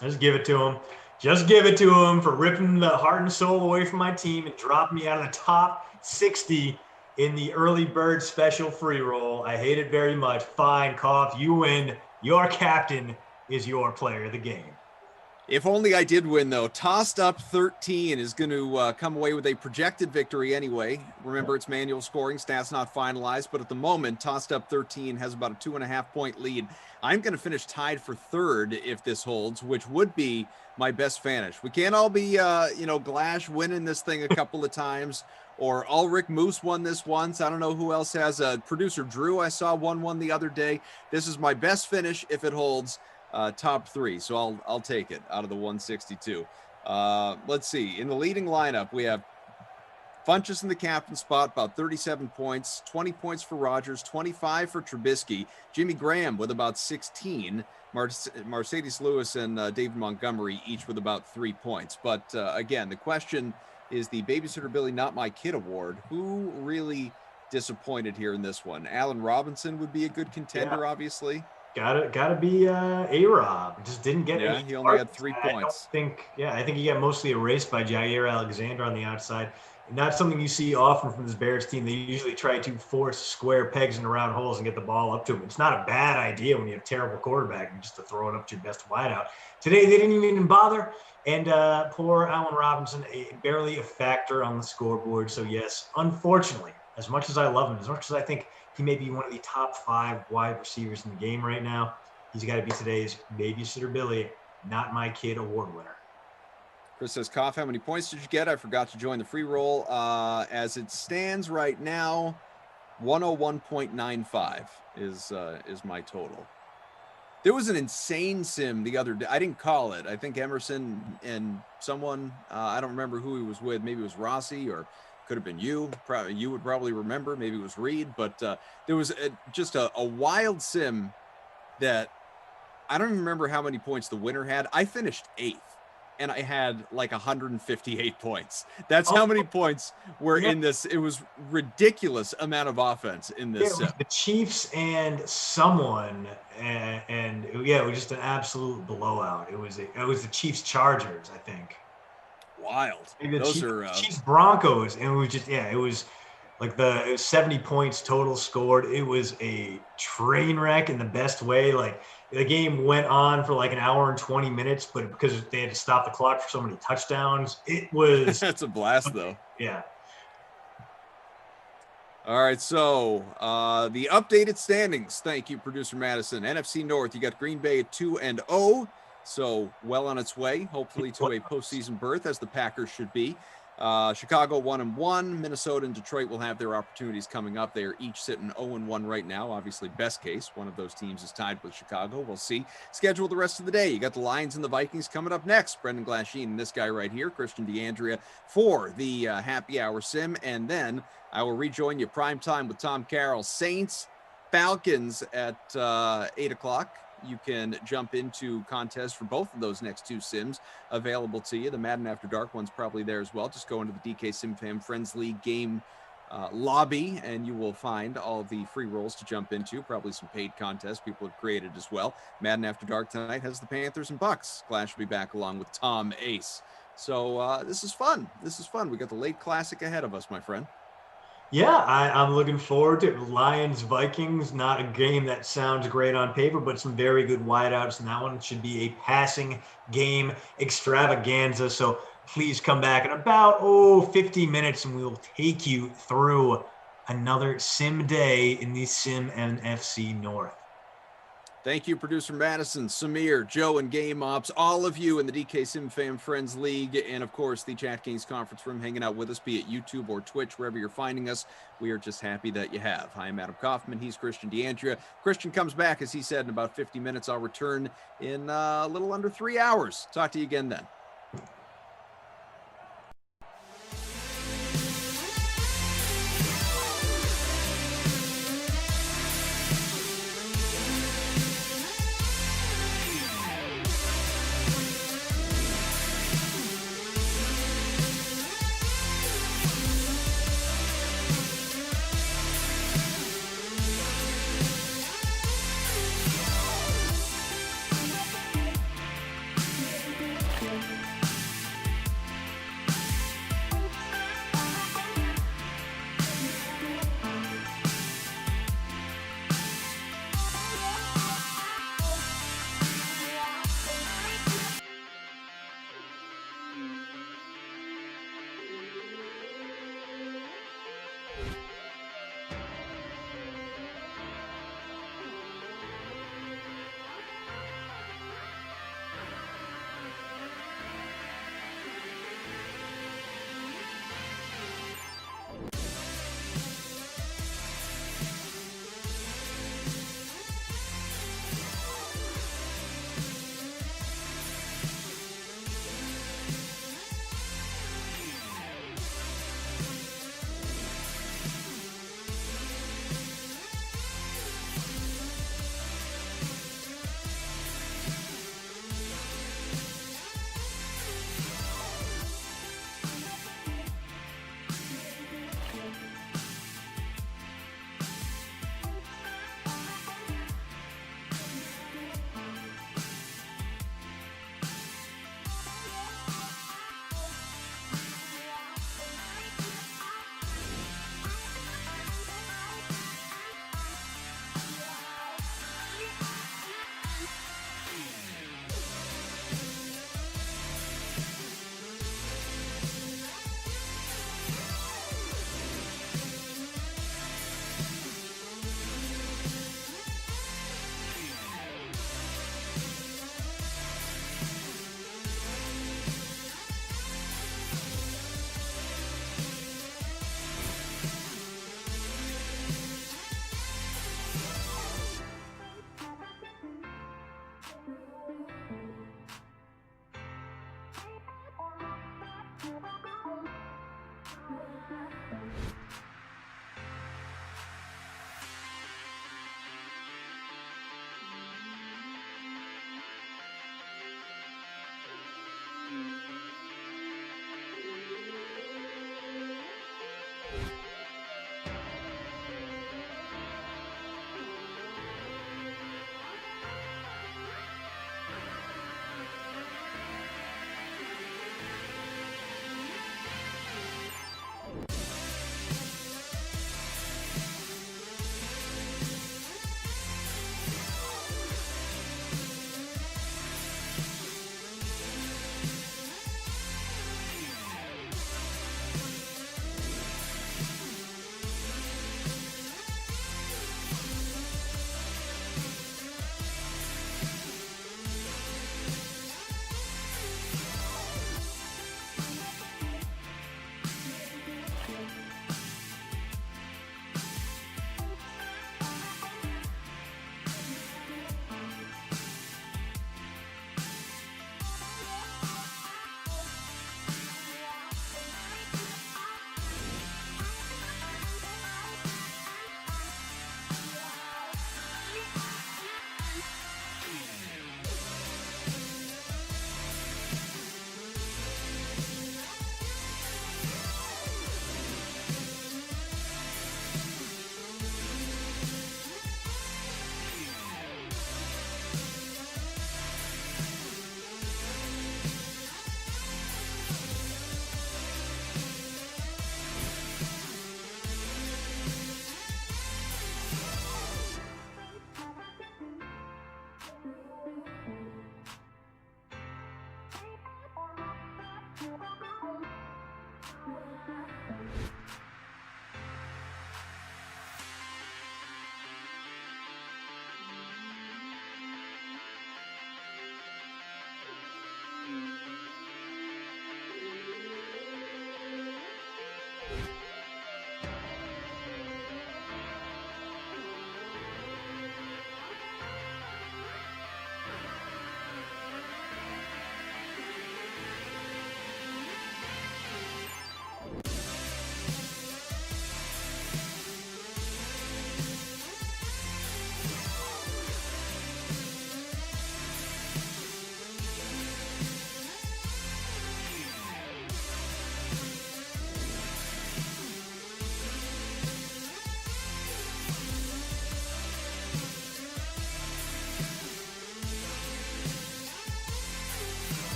Just give it to him. Just give it to him for ripping the heart and soul away from my team and dropping me out of the top 60 in the early bird special free roll. I hate it very much. Fine, Koff, you win. Your captain is your player of the game. If only I did win, though. Tossed up 13 is going to come away with a projected victory anyway. Remember, it's manual scoring, stats not finalized, but at the moment, Tossed Up 13 has about a 2.5-point lead. I'm going to finish tied for third if this holds, which would be my best finish. We can't all be, Glash winning this thing a couple of times, or Ulrich Moose won this once. I don't know who else has. Producer Drew, I saw won the other day. This is my best finish if it holds. Top 3, so I'll take it out of the 162. Let's see. In the leading lineup, we have Funchess in the captain spot, about 37 points, 20 points for Rodgers, 25 for Trubisky. Jimmy Graham with about 16. Mercedes Lewis and David Montgomery each with about 3 points. But again, the question is the Babysitter Billy Not My Kid Award. Who really disappointed here in this one? Allen Robinson would be a good contender, obviously. Gotta be A-Rob. Just didn't get any. He only had 3 points. I think he got mostly erased by Jair Alexander on the outside. Not something you see often from this Bears team. They usually try to force square pegs into round holes and get the ball up to him. It's not a bad idea when you have a terrible quarterback and just to throw it up to your best wideout. Today, they didn't even bother. And poor Allen Robinson, barely a factor on the scoreboard. So, yes, unfortunately, as much as I love him, as much as I think he may be one of the top 5 wide receivers in the game right now, he's got to be today's Babysitter Billy, Not My Kid award winner. Chris says, Koff, how many points did you get? I forgot to join the free roll. As it stands right now, 101.95 is my total. There was an insane sim the other day. I didn't call it. I think Emerson and someone, I don't remember who he was with. Maybe it was Rossi or could have been you. You would probably remember. Maybe it was Reed. But there was just a wild sim that I don't even remember how many points the winner had. I finished 8th. And I had like 158 points. That's how many points were in this. It was ridiculous amount of offense in this. It was the Chiefs and someone, and it was just an absolute blowout. It was the Chiefs Chargers, I think. Wild. Chiefs Broncos, and it was like it was 70 points total scored. It was a train wreck in the best way. Like, the game went on for like an hour and 20 minutes, but because they had to stop the clock for so many touchdowns, it was... That's a blast, though. Yeah. All right, so the updated standings. Thank you, Producer Madison. NFC North, you got Green Bay at 2-0, so well on its way, hopefully to a postseason berth, as the Packers should be. Chicago 1-1. Minnesota and Detroit will have their opportunities coming up. They are each sitting 0-1 right now. Obviously, best case, one of those teams is tied with Chicago. We'll see. Schedule the rest of the day. You got the Lions and the Vikings coming up next. Brendan Glasheen and this guy right here, Christian DeAndrea, for the happy hour sim. And then I will rejoin you prime time with Tom Carroll. Saints, Falcons at 8 o'clock. You can jump into contests for both of those next 2 sims available to you. The Madden After Dark one's probably there as well. Just go into the DK Sim Fam Friends League game lobby, and you will find all of the free rolls to jump into. Probably some paid contests people have created as well. Madden After Dark tonight has the Panthers and Bucks. Clash will be back along with Tom Ace. So this is fun. This is fun. We got the late classic ahead of us, my friend. Yeah, I'm looking forward to it. Lions-Vikings, not a game that sounds great on paper, but some very good wideouts, and that one should be a passing game extravaganza. So please come back in about 50 minutes, and we will take you through another sim day in the Sim NFC North. Thank you, producer Madison, Samir, Joe, and Game Ops, all of you in the DK Sim Fam Friends League, and of course the DraftKings conference room hanging out with us, be it YouTube or Twitch, wherever you're finding us. We are just happy that you have. Hi, I'm Adam Kaufman. He's Christian DeAndrea. Christian comes back, as he said, in about 50 minutes. I'll return in a little under 3 hours. Talk to you again then.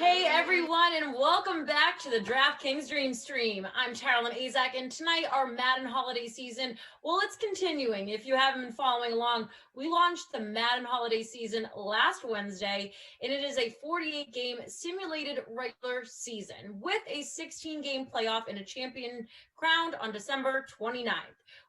Hey everyone, and welcome back to the DraftKings Dream Stream. I'm Carolyn Azak, and tonight our Madden holiday season, well, it's continuing. If you haven't been following along, we launched the Madden holiday season last Wednesday, and it is a 48-game simulated regular season with a 16-game playoff and a champion crowned on December 29th.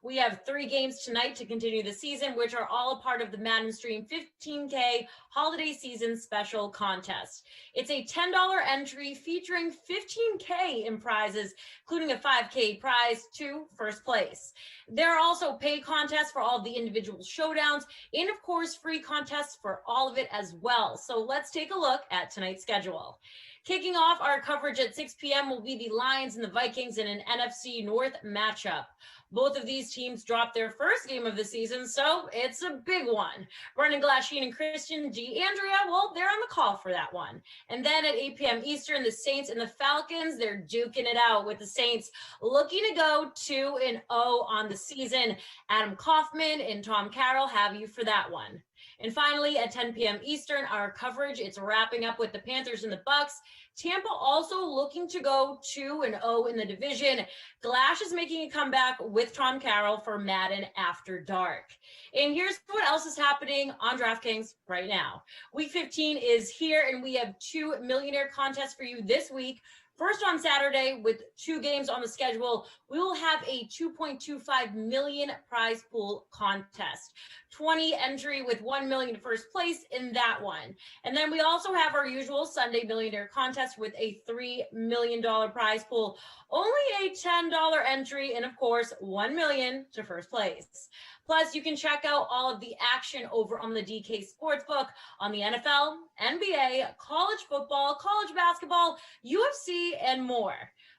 We have 3 games tonight to continue the season, which are all a part of the Madden Stream 15K Holiday Season Special Contest. It's a $10 entry featuring $15K in prizes, including a $5K prize to first place. There are also paid contests for all the individual showdowns, and of course, free contests for all of it as well. So let's take a look at tonight's schedule. Kicking off our coverage at 6 p.m. will be the Lions and the Vikings in an NFC North matchup. Both of these teams dropped their first game of the season, so it's a big one. Brendan Glasheen and Christian D'Andrea, well, they're on the call for that one. And then at 8 p.m. Eastern, the Saints and the Falcons, they're duking it out with the Saints looking to go 2-0 on the season. Adam Kaufman and Tom Carroll have you for that one. And finally, at 10 p.m. Eastern, our coverage, it's wrapping up with the Panthers and the Bucks. Tampa also looking to go 2-0 in the division. Glash is making a comeback with Tom Carroll for Madden After Dark. And here's what else is happening on DraftKings right now. Week 15 is here, and we have 2 millionaire contests for you this week. First on Saturday, with 2 games on the schedule, we will have a $2.25 million prize pool contest. 20 entry with $1 million first place in that one. And then we also have our usual Sunday Millionaire contest with a $3 million prize pool. Only a $10 entry, and of course, $1 million to first place. Plus, you can check out all of the action over on the DK Sportsbook on the NFL, NBA, college football, college basketball, UFC, and more.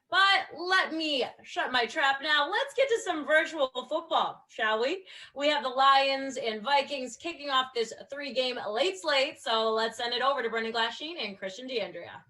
But let me shut my trap now. Let's get to some virtual football, shall we? We have the Lions and Vikings kicking off this 3-game late slate. So let's send it over to Brendan Glasheen and Christian D'Andrea.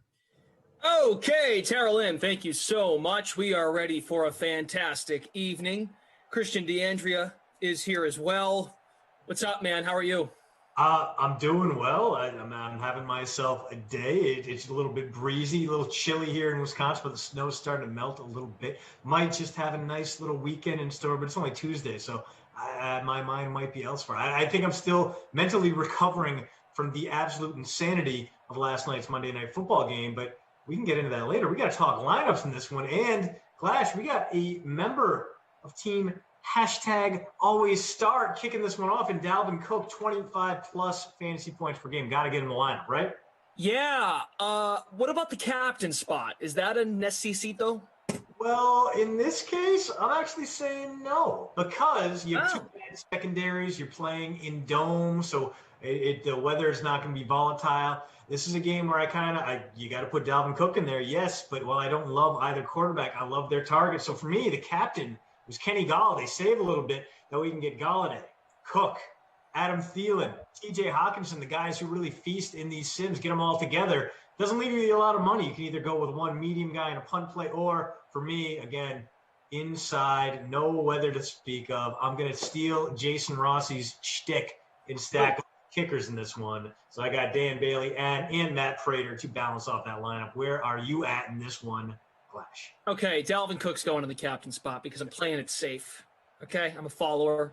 Okay, Tara Lynn, thank you so much. We are ready for a fantastic evening. Christian D'Andrea is here as well. What's up, man? How are you? I'm doing well. I'm having myself a day. It's a little bit breezy, a little chilly here in Wisconsin, but the snow's starting to melt a little bit. Might just have a nice little weekend in store, but it's only Tuesday, so my mind might be elsewhere. I think I'm still mentally recovering from the absolute insanity of last night's Monday Night Football game, but we can get into that later. We got to talk lineups in this one. And, Glash, we got a member of Team #AlwaysStart kicking this one off, and Dalvin Cook, 25-plus fantasy points per game. Got to get in the lineup, right? Yeah. What about the captain spot? Is that a necesito? Well, in this case, I'm actually saying no, because you have 2 bad secondaries. You're playing in dome, so the weather is not going to be volatile. This is a game where you got to put Dalvin Cook in there, yes, but while I don't love either quarterback, I love their target. So for me, the captain was Kenny Galladay. Save a little bit that we can get Galladay, Cook, Adam Thielen, TJ Hawkinson, the guys who really feast in these sims, get them all together. Doesn't leave you a lot of money. You can either go with one medium guy in a punt play, or for me, again, inside, no weather to speak of. I'm going to steal Jason Rossi's shtick and stack kickers in this one. So I got Dan Bailey and Matt Prater to balance off that lineup. Where are you at in this one, Flash? Okay, Dalvin Cook's going in the captain spot because I'm playing it safe. Okay, I'm a follower.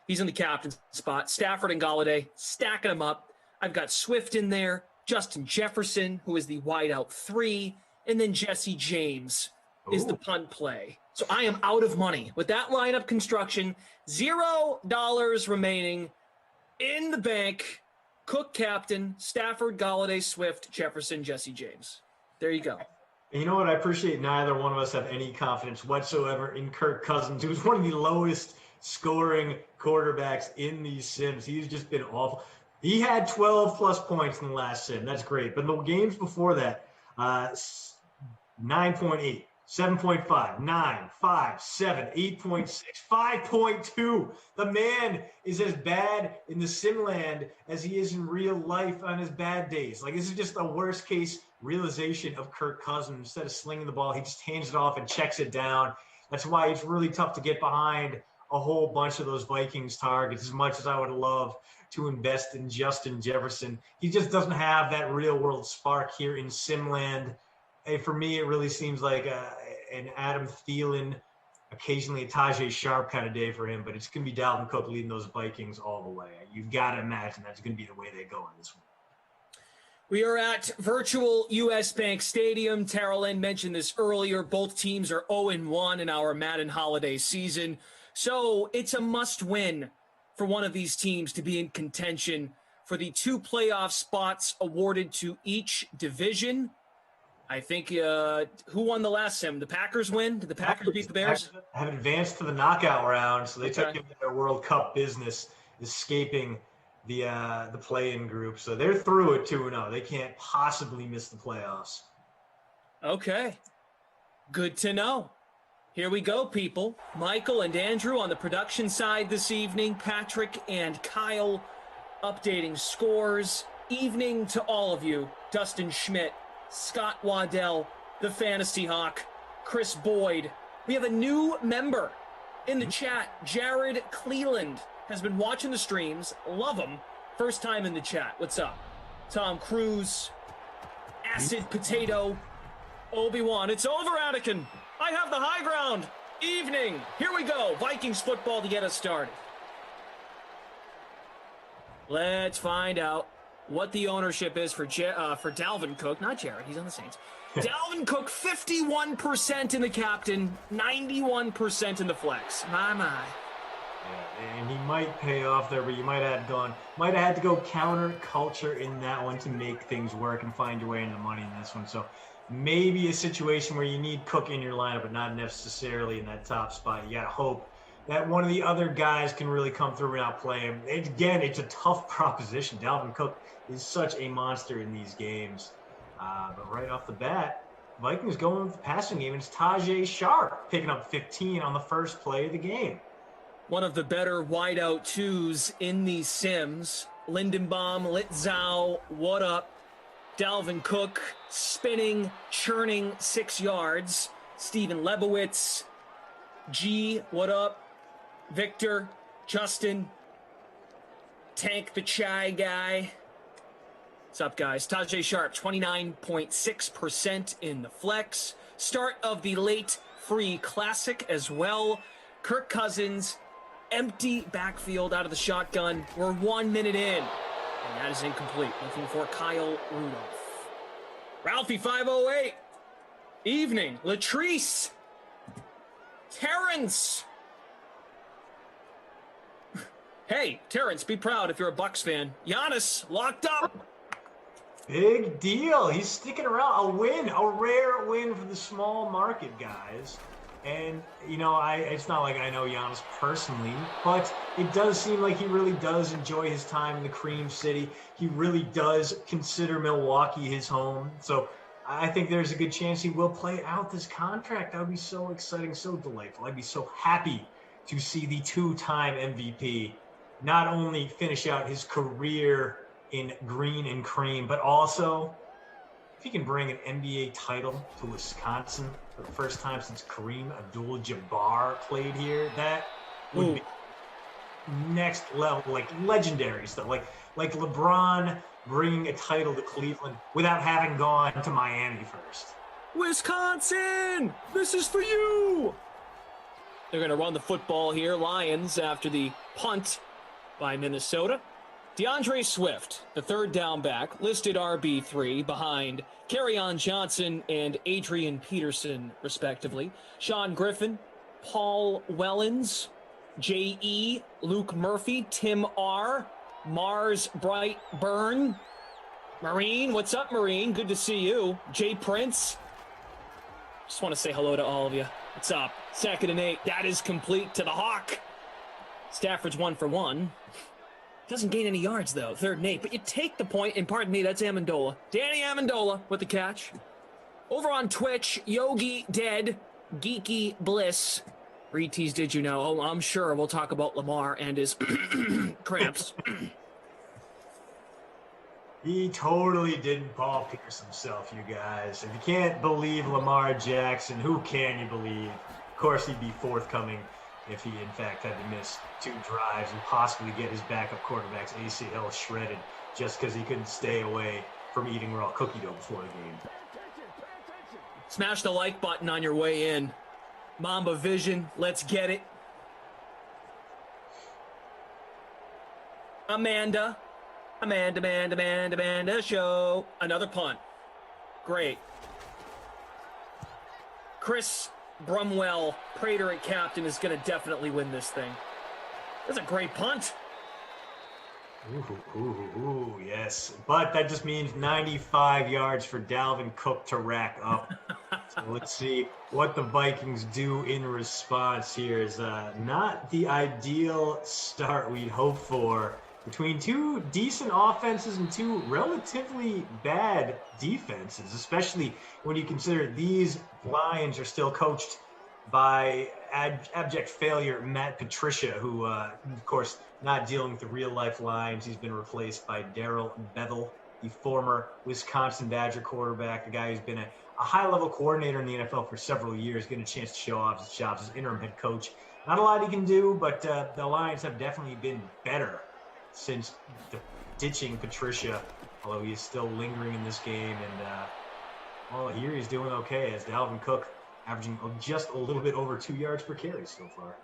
He's in the captain spot. Stafford and Galladay, stacking them up. I've got Swift in there, Justin Jefferson, who is the wideout 3, and then Jesse James is the punt play. So I am out of money. With that lineup construction, $0 remaining in the bank. Cook captain, Stafford, Galladay, Swift, Jefferson, Jesse James. There you go. And you know what? I appreciate neither one of us have any confidence whatsoever in Kirk Cousins, who's one of the lowest scoring quarterbacks in these sims. He's just been awful. He had 12-plus points in the last sim. That's great. But the games before that, 9.8, 7.5, 9, 5, 7, 8.6, 5.2. The man is as bad in the Simland as he is in real life on his bad days. Like, this is just the worst case realization of Kirk Cousins. Instead of slinging the ball, he just hands it off and checks it down. That's why it's really tough to get behind a whole bunch of those Vikings targets as much as I would love to invest in Justin Jefferson. He just doesn't have that real world spark here in Simland. And for me, it really seems like an Adam Thielen, occasionally a Tajay Sharp kind of day for him, but it's going to be Dalvin Cook leading those Vikings all the way. You've got to imagine that's going to be the way they go in this one. We are at virtual US Bank Stadium. Terrell mentioned this earlier. Both teams are 0-1 in our Madden holiday season. So it's a must-win for one of these teams to be in contention for the 2 playoff spots awarded to each division. I think who won the last sim? The Packers win? Did the Packers beat the Bears? Have advanced to the knockout round, so they took into their World Cup business, escaping the play-in group. So they're through at 2-0. They can't possibly miss the playoffs. Okay. Good to know. Here we go, people. Michael and Andrew on the production side this evening. Patrick and Kyle updating scores. Evening to all of you. Dustin Schmidt, Scott Waddell, the Fantasy Hawk, Chris Boyd. We have a new member in the chat. Jared Cleland has been watching the streams. Love him. First time in the chat. What's up? Tom Cruise, Acid Potato, Obi-Wan. It's over, Anakin. I have the high ground. Evening. Here we go. Vikings football to get us started. Let's find out what the ownership is for Dalvin Cook. Not Jared. He's on the Saints. Dalvin Cook, 51% in the captain, 91% in the flex. My. Yeah, and he might pay off there, but you might have had to go counter culture in that one to make things work and find your way into money in this one. So maybe a situation where you need Cook in your lineup, but not necessarily in that top spot. You got to hope that one of the other guys can really come through and outplay him. Again, it's a tough proposition. Dalvin Cook is such a monster in these games. But right off the bat, Vikings going with the passing game. It's Tajay Sharp picking up 15 on the first play of the game. One of the better wideout twos in these sims. Lindenbaum, Litzau, what up? Dalvin Cook, spinning, churning 6 yards. Steven Lebowitz, G, what up? Victor, Justin, Tank the Chai guy. What's up, guys? Tajay Sharp, 29.6% in the flex. Start of the late free classic as well. Kirk Cousins, empty backfield out of the shotgun. We're 1 minute in, and that is incomplete. Looking for Kyle Rudolph. Ralphie 508. Evening. Latrice. Terrence. Hey, Terrence, be proud if you're a Bucks fan. Giannis, locked up. Big deal. He's sticking around. A win, a rare win for the small market guys. And, you know, it's not like I know Giannis personally, but it does seem like he really does enjoy his time in the Cream City. He really does consider Milwaukee his home. So I think there's a good chance he will play out this contract. That would be so exciting, so delightful. I'd be so happy to see the 2-time MVP not only finish out his career in green and cream, but also if he can bring an NBA title to Wisconsin for the first time since Kareem Abdul-Jabbar played here, that would be next level, like legendary stuff. Like LeBron bringing a title to Cleveland without having gone to Miami first. Wisconsin, this is for you. They're going to run the football here. Lions after the punt by Minnesota. DeAndre Swift, the third down back, listed RB3 behind Kerryon Johnson and Adrian Peterson, respectively. Sean Griffin, Paul Wellens, J.E., Luke Murphy, Tim R., Mars Bright Burn, Marine, what's up, Marine? Good to see you. Jay Prince. Just want to say hello to all of you. What's up? 2nd and 8. That is complete to the Hawk. Stafford's 1 for 1. Doesn't gain any yards, though. 3rd and 8. But you take the point, and pardon me, that's Amendola. Danny Amendola with the catch. Over on Twitch, Yogi Dead, Geeky Bliss. Retease, did you know? Oh, I'm sure we'll talk about Lamar and his cramps. He totally didn't Paul Pierce himself, you guys. If you can't believe Lamar Jackson, who can you believe? Of course, he'd be forthcoming if he, in fact, had to miss 2 drives and possibly get his backup quarterback's ACL shredded just because he couldn't stay away from eating raw cookie dough before the game. Smash the like button on your way in. Mamba Vision, let's get it. Amanda show. Another punt. Great. Chris Brumwell, Prater at captain, is going to definitely win this thing. That's a great punt. Ooh, yes. But that just means 95 yards for Dalvin Cook to rack up. So let's see what the Vikings do in response here. Is not the ideal start we'd hope for between 2 decent offenses and 2 relatively bad defenses, especially when you consider these Lions are still coached by abject failure Matt Patricia, who, of course, not dealing with the real-life Lions. He's been replaced by Darrell Bevell, the former Wisconsin Badger quarterback, the guy who's been a high-level coordinator in the NFL for several years, getting a chance to show off his chops as interim head coach. Not a lot he can do, but the Lions have definitely been better since ditching Patricia, although he is still lingering in this game. And, here he's doing okay as Dalvin Cook averaging just a little bit over 2 yards per carry so far.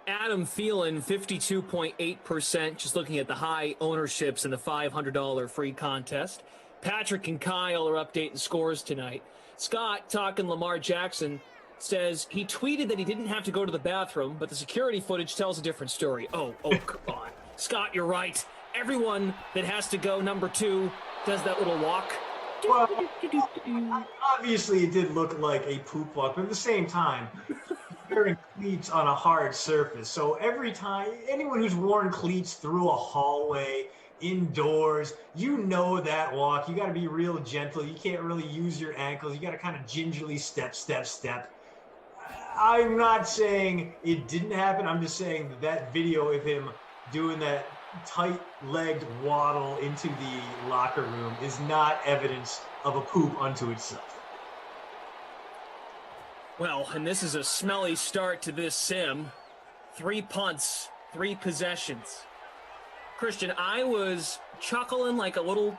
Adam Thielen, 52.8%, just looking at the high ownerships in the $500 free contest. Patrick and Kyle are updating scores tonight. Scott, talking Lamar Jackson, says he tweeted that he didn't have to go to the bathroom, but the security footage tells a different story. Oh, come on. Scott, you're right. Everyone that has to go number 2 does that little walk. Well, obviously it did look like a poop walk, but at the same time, wearing cleats on a hard surface. So every time, anyone who's worn cleats through a hallway, indoors, you know that walk. You got to be real gentle. You can't really use your ankles. You got to kind of gingerly step. I'm not saying it didn't happen. I'm just saying that video of him doing that tight-legged waddle into the locker room is not evidence of a poop unto itself. Well, and this is a smelly start to this sim. 3 punts, 3 possessions. Christian, I was chuckling like a little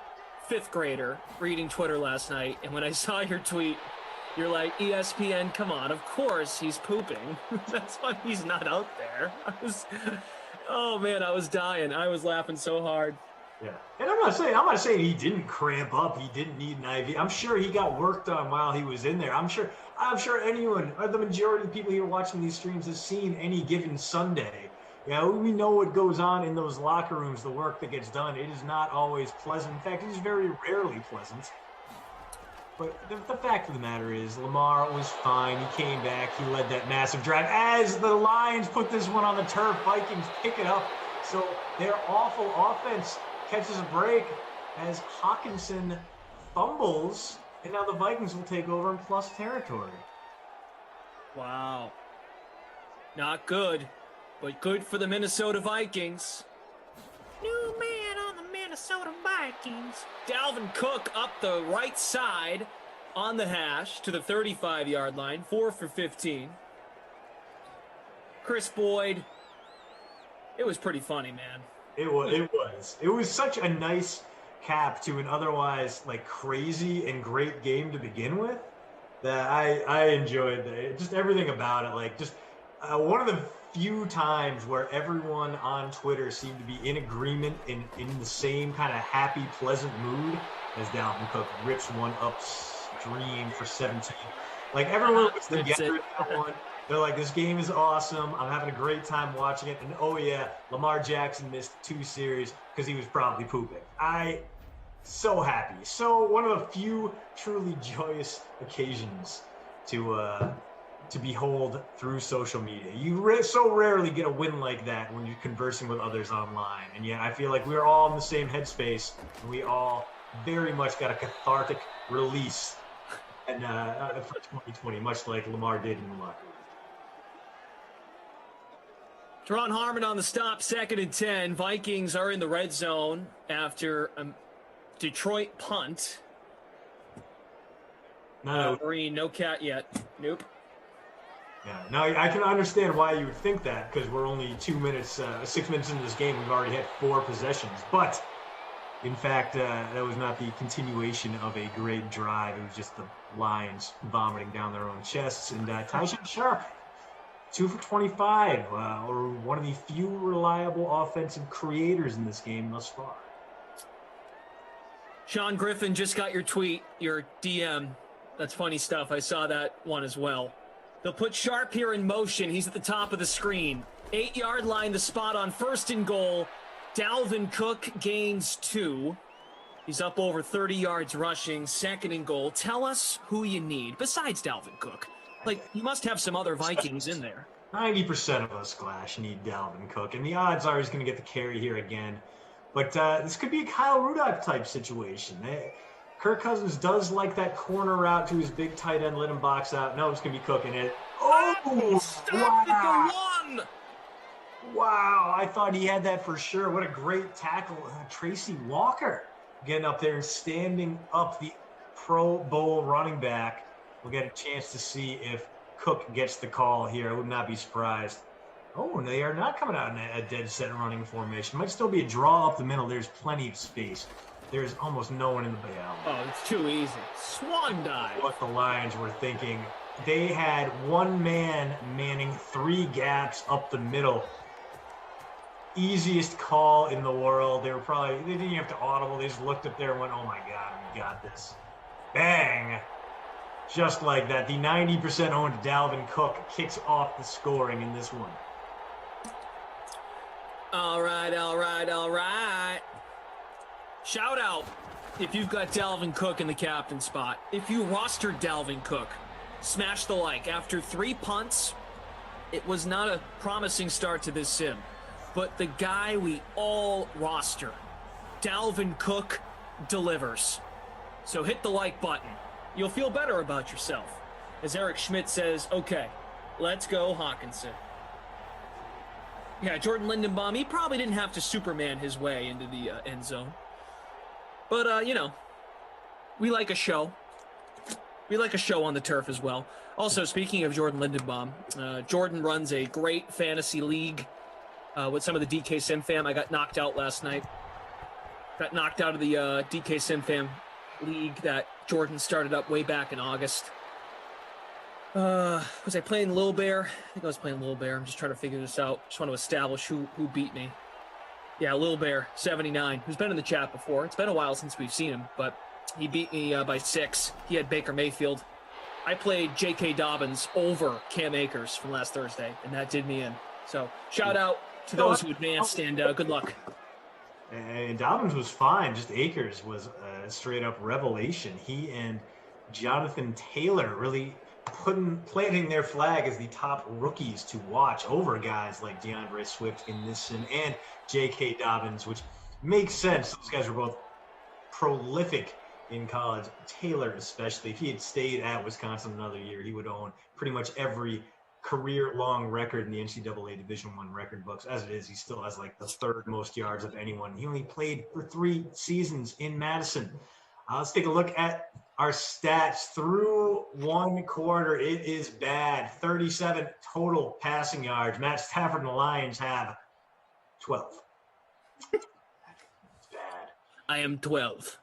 5th grader reading Twitter last night, and when I saw your tweet, you're like, ESPN, come on, of course he's pooping. That's why he's not out there. Oh man, I was dying. I was laughing so hard. Yeah, and I'm not saying he didn't cramp up. He didn't need an IV. I'm sure he got worked on while he was in there. I'm sure anyone, or the majority of the people here watching these streams, has seen any given Sunday. Yeah, we know what goes on in those locker rooms, the work that gets done. It is not always pleasant. In fact, it is very rarely pleasant. But the fact of the matter is, Lamar was fine. He came back. He led that massive drive. As the Lions put this one on the turf, Vikings pick it up. So their awful offense catches a break as Hawkinson fumbles, and now the Vikings will take over in plus territory. Wow. Not good, but good for the Minnesota Vikings. New man on the Minnesota Vikings. Dalvin Cook up the right side on the hash to the 35-yard line, 4 for 15. Chris Boyd, it was pretty funny, man. It was such a nice cap to an otherwise like crazy and great game to begin with that I enjoyed just everything about it. Like just one of the few times where everyone on Twitter seemed to be in agreement in the same kind of happy, pleasant mood as Dalvin Cook rips one upstream for 17. Like everyone was together in that one. They're like, this game is awesome. I'm having a great time watching it. And oh yeah, Lamar Jackson missed 2 series because he was probably pooping. So happy. So one of the few truly joyous occasions to behold through social media. You so rarely get a win like that when you're conversing with others online. And yet I feel like we're all in the same headspace, and we all very much got a cathartic release and for 2020, much like Lamar did in the locker room. Teron Harmon on the stop, 2nd and 10. Vikings are in the red zone after a Detroit punt. No. Marine, no cat yet. Nope. Yeah. Now I can understand why you would think that because we're only 6 minutes into this game. We've already had 4 possessions, but in fact, that was not the continuation of a great drive. It was just the Lions vomiting down their own chests. And Tayshaun Sharp, 2 for 25, or one of the few reliable offensive creators in this game thus far. Sean Griffin just got your tweet, your DM. That's funny stuff. I saw that one as well. They'll put Sharp here in motion. He's at the top of the screen. 8-yard line, the spot on 1st and goal. Dalvin Cook gains 2. He's up over 30 yards rushing, 2nd and goal. Tell us who you need besides Dalvin Cook. Like, you must have some other Vikings in there. 90% of us, Glash, need Dalvin Cook, and the odds are he's going to get the carry here again. But this could be a Kyle Rudolph type situation. Kirk Cousins does like that corner route to his big tight end, let him box out. No, it's going to be cooking it. Oh, stop at the 1! Wow, I thought he had that for sure. What a great tackle. Tracy Walker getting up there and standing up, the Pro Bowl running back. We'll get a chance to see if Cook gets the call here. I would not be surprised. Oh, and they are not coming out in a dead set running formation. Might still be a draw up the middle. There's plenty of space. There's almost no one in the bail. Oh, it's too easy. Swan dive. What the Lions were thinking. They had one man manning 3 gaps up the middle. Easiest call in the world. They didn't even have to audible. They just looked up there and went, oh my God, we got this. Bang. Just like that. The 90% owned Dalvin Cook kicks off the scoring in this one. All right. Shout out if you've got Dalvin Cook in the captain spot. If you rostered Dalvin Cook, smash the like. After 3 punts, it was not a promising start to this sim. But the guy we all roster, Dalvin Cook, delivers. So hit the like button. You'll feel better about yourself. As Eric Schmidt says, okay, let's go Hawkinson. Yeah, Jordan Lindenbaum, he probably didn't have to Superman his way into the end zone. But, we like a show. We like a show on the turf as well. Also, speaking of Jordan Lindenbaum, Jordan runs a great fantasy league with some of the DK Sim fam. I got knocked out last night. Got knocked out of the DK Sim fam league that Jordan started up way back in August. Was I playing Lil Bear? I think I was playing Lil Bear. I'm just trying to figure this out. Just want to establish who beat me. Yeah, Lil Bear, 79, who's been in the chat before. It's been a while since we've seen him, but he beat me by 6. He had Baker Mayfield. I played J.K. Dobbins over Cam Akers from last Thursday, and that did me in. So shout out to those who advanced, and good luck. And Dobbins was fine. Just Akers was a straight-up revelation. He and Jonathan Taylor really planting their flag as the top rookies to watch over guys like DeAndre Swift in this sim and J.K. Dobbins, which makes sense. Those guys were both prolific in college. Taylor especially. If he had stayed at Wisconsin another year, he would own pretty much every career-long record in the NCAA Division I record books. As it is, he still has like the 3rd most yards of anyone. He only played for 3 seasons in Madison. Let's take a look at our stats through 1 quarter. It is bad. 37 total passing yards. Matt Stafford and the Lions have 12. It's bad. I am 12.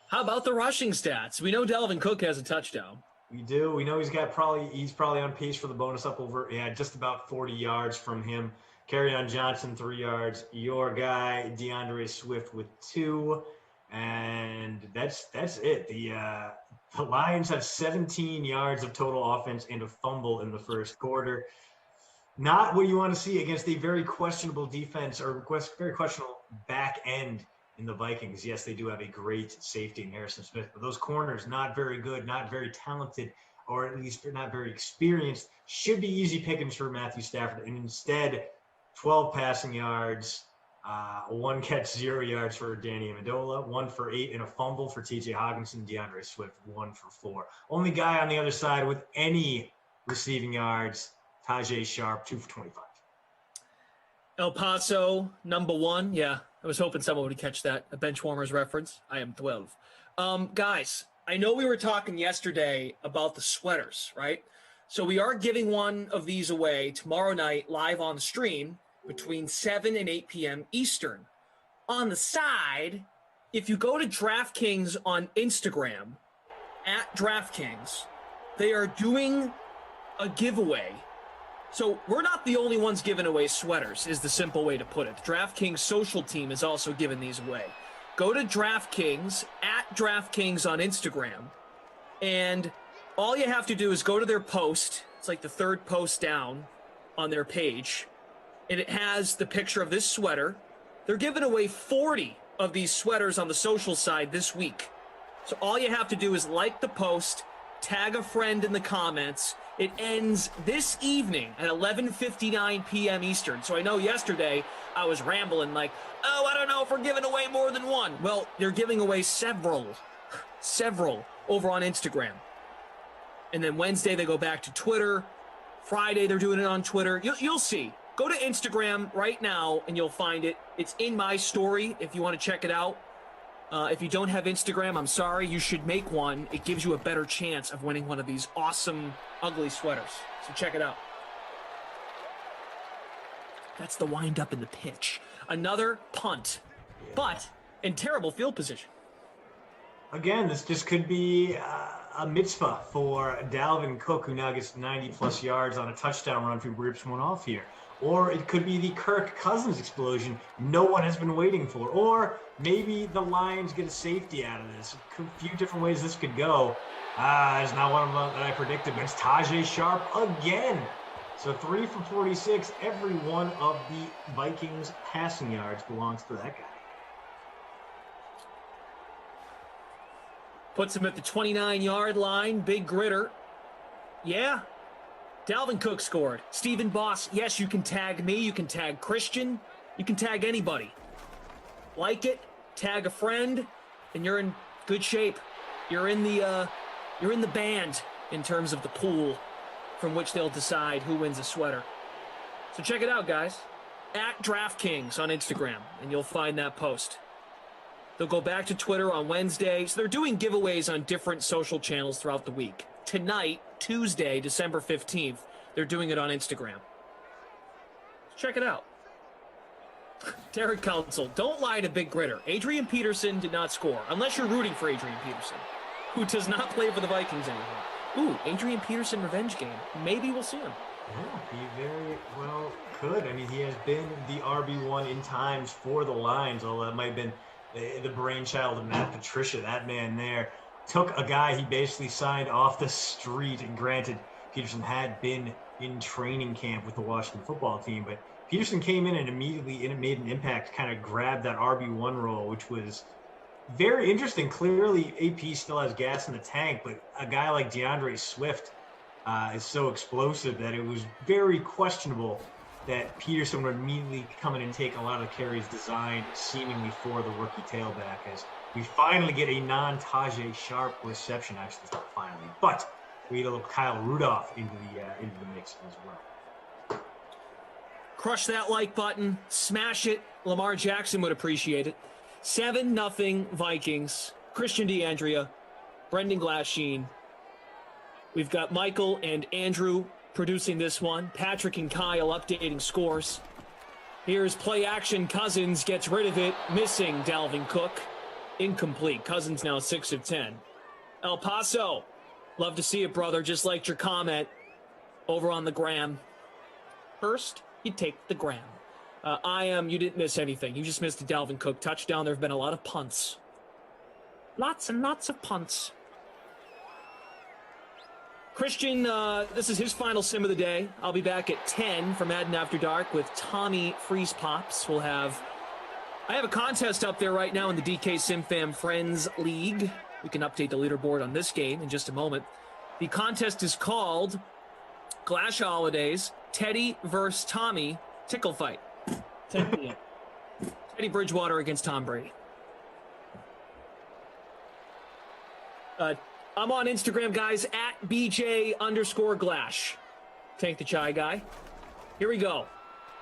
How about the rushing stats? We know Dalvin Cook has a touchdown. We do. We know he's probably on pace for the bonus up over, just about 40 yards from him. Kerryon Johnson, 3 yards. Your guy, DeAndre Swift with 2. And that's it. The Lions have 17 yards of total offense and a fumble in the first quarter. Not what you want to see against a very questionable defense or very questionable back end in the Vikings. Yes, they do have a great safety in Harrison Smith, but those corners, not very good, not very talented, or at least they're not very experienced. Should be easy pickings for Matthew Stafford. And instead, 12 passing yards, 1 catch, 0 yards for Danny Amendola, 1 for 8 and a fumble for TJ Hawkinson, DeAndre Swift, 1 for 4. Only guy on the other side with any receiving yards, Tajay Sharp, 2 for 25. El Paso, number 1. Yeah, I was hoping someone would catch that. A Benchwarmers reference. I am 12. Guys, I know we were talking yesterday about the sweaters, right? So we are giving one of these away tomorrow night live on the stream between 7 and 8 p.m. Eastern. On the side, if you go to DraftKings on Instagram, at DraftKings, they are doing a giveaway. So we're not the only ones giving away sweaters, is the simple way to put it. The DraftKings social team is also giving these away. Go to DraftKings, at DraftKings on Instagram, and all you have to do is go to their post. It's like the third post down on their page, and it has the picture of this sweater. They're giving away 40 of these sweaters on the social side this week. So all you have to do is like the post, tag a friend in the comments. It ends this evening at 11:59 p.m. Eastern. So I know yesterday I was rambling like, oh, I don't know if we're giving away more than one. Well, they're giving away several over on Instagram. And then Wednesday they go back to Twitter. Friday they're doing it on Twitter. You'll see. Go to Instagram right now and you'll find it. It's in my story if you want to check it out. If you don't have Instagram, I'm sorry. You should make one. It gives you a better chance of winning one of these awesome, ugly sweaters. So check it out. That's the wind up in the pitch. Another punt, but in terrible field position. Again, this just could be a mitzvah for Dalvin Cook, who now gets 90-plus yards on a touchdown run if he rips one off here. Or it could be the Kirk Cousins explosion no one has been waiting for. Or maybe the Lions get a safety out of this. A few different ways this could go. It's not one of them that I predicted, but it's Tajay Sharp again. So 3 for 46. Every one of the Vikings passing yards belongs to that guy. Puts him at the 29-yard line. Big gritter. Yeah. Dalvin Cook scored. Stephen Boss, yes, you can tag me. You can tag Christian. You can tag anybody. Like it, tag a friend, and you're in good shape. You're in the band in terms of the pool from which they'll decide who wins a sweater. So check it out, guys. At DraftKings on Instagram, and you'll find that post. They'll go back to Twitter on Wednesday. So they're doing giveaways on different social channels throughout the week. Tonight, Tuesday, December 15th, they're doing it on Instagram. Check it out. Derek Counsell, don't lie to Big Gritter. Adrian Peterson did not score, unless you're rooting for Adrian Peterson, who does not play for the Vikings anymore. Ooh, Adrian Peterson revenge game. Maybe we'll see him. Yeah, he very well could. I mean, he has been the RB1 in times for the Lions, although that might have been the brainchild of Matt Patricia. That man there took a guy he basically signed off the street, and granted, Peterson had been in training camp with the Washington football team, but Peterson came in and immediately made an impact, kind of grabbed that RB1 role, which was very interesting. Clearly, AP still has gas in the tank, but a guy like DeAndre Swift is so explosive that it was very questionable that Peterson would immediately come in and take a lot of the carries designed seemingly for the rookie tailback, as we finally get a non-Tajay Sharp reception. Actually, it's not finally, but we get a little Kyle Rudolph into the mix as well. Crush that like button. Smash it. Lamar Jackson would appreciate it. 7-0 Vikings. Christian DeAndrea, Brendan Glasheen. We've got Michael and Andrew producing this one. Patrick and Kyle updating scores. Here's play action. Cousins gets rid of it. Missing Dalvin Cook. Incomplete. Cousins now 6 of 10. El Paso. Love to see it, brother. Just liked your comment over on the gram. First, you take the gram. You didn't miss anything. You just missed the Dalvin Cook touchdown. There have been a lot of punts. Lots and lots of punts. Christian, this is his final sim of the day. I'll be back at 10 for Madden After Dark with Tommy Freeze Pops. I have a contest up there right now in the DK SimFam Friends League. We can update the leaderboard on this game in just a moment. The contest is called Glash Holidays, Teddy versus Tommy Tickle Fight. 10 p.m. Teddy Bridgewater against Tom Brady. I'm on Instagram, guys, at BJ_Glash. Tank the Chai guy. Here we go.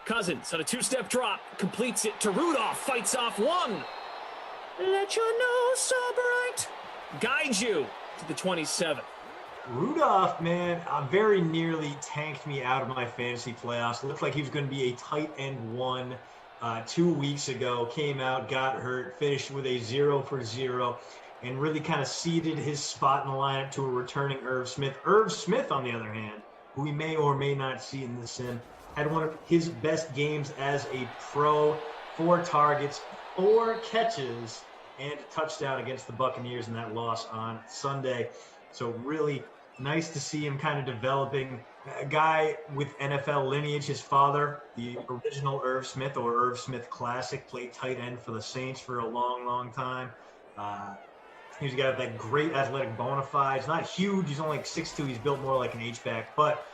Cousins on a two-step drop. Completes it to Rudolph. Fights off one. Let your nose so bright. Guides you to the 27. Rudolph, man, very nearly tanked me out of my fantasy playoffs. It looked like he was going to be a tight end one 2 weeks ago. Came out, got hurt, finished with a 0 for 0, and really kind of ceded his spot in the lineup to a returning Irv Smith. Irv Smith, on the other hand, who we may or may not see in the sim, had one of his best games as a pro. 4 targets, 4 catches, and a touchdown against the Buccaneers in that loss on Sunday. So really nice to see him kind of developing. A guy with NFL lineage. His father, the original Irv Smith or Irv Smith Classic, played tight end for the Saints for a long, long time. He's got that great athletic bona fide. He's not huge. He's only like 6'2". He's built more like an H-back, but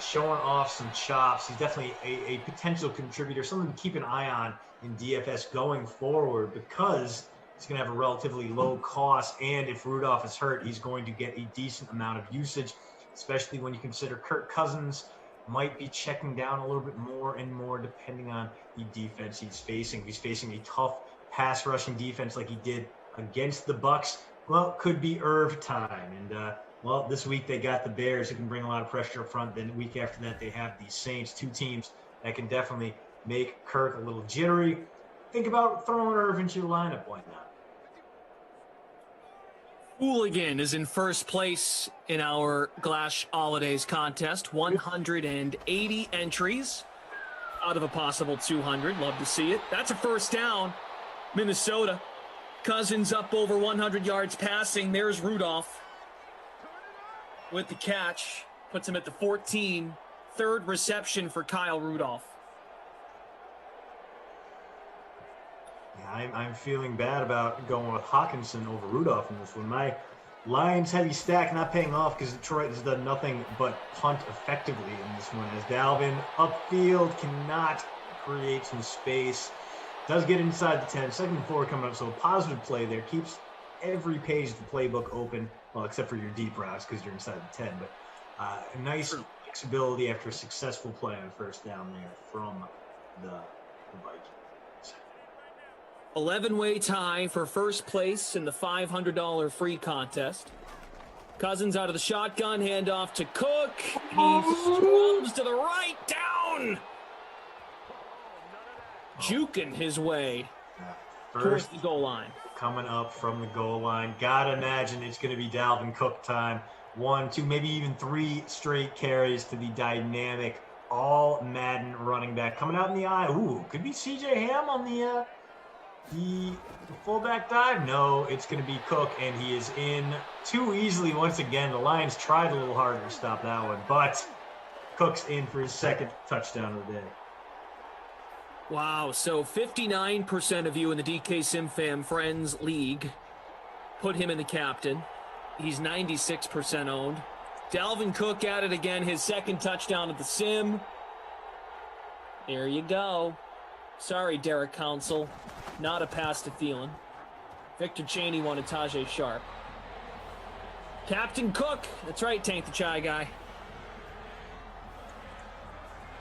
showing off some chops. He's definitely a potential contributor, something to keep an eye on in DFS going forward, because he's going to have a relatively low cost, and if Rudolph is hurt, he's going to get a decent amount of usage, especially when you consider Kirk Cousins might be checking down a little bit more and more depending on the defense he's facing. If he's facing a tough pass rushing defense like he did against the Bucs, well, could be Irv time. And well, this week they got the Bears, who can bring a lot of pressure up front. Then the week after that, they have the Saints, 2 teams that can definitely make Kirk a little jittery. Think about throwing Irv into your lineup. Why not? Hooligan is in first place in our Glash Holidays contest. 180 entries out of a possible 200. Love to see it. That's a first down. Minnesota. Cousins up over 100 yards passing. There's Rudolph with the catch. Puts him at the 14. Third reception for Kyle Rudolph. Yeah, I'm feeling bad about going with Hawkinson over Rudolph in this one. My Lions heavy stack not paying off because Detroit has done nothing but punt effectively in this one, as Dalvin upfield cannot create some space. Does get inside the 10, 2nd and 4 coming up, so a positive play there. Keeps every page of the playbook open, well, except for your deep routes because you're inside the 10. But a nice flexibility after a successful play on first down there from the Vikings. 11-way tie for first place in the $500 free contest. Cousins out of the shotgun, handoff to Cook. He scrubs to the right, down. Juking his way towards the goal line. Coming up from the goal line. Gotta imagine it's going to be Dalvin Cook time. 1, 2, maybe even 3 straight carries to the dynamic all-Madden running back. Coming out in the eye. Ooh, could be C.J. Ham on the fullback dive. No, it's going to be Cook, and he is in too easily once again. The Lions tried a little harder to stop that one, but Cook's in for his 2nd touchdown of the day. Wow, so 59% of you in the DK SimFam Friends League put him in the captain. He's 96% owned. Dalvin Cook at it again, his 2nd touchdown at the sim. There you go. Sorry, Derek Counsell. Not a pass to Thielen. Victor Cheney wanted Tajay Sharp. Captain Cook. That's right, Tank the Chai guy.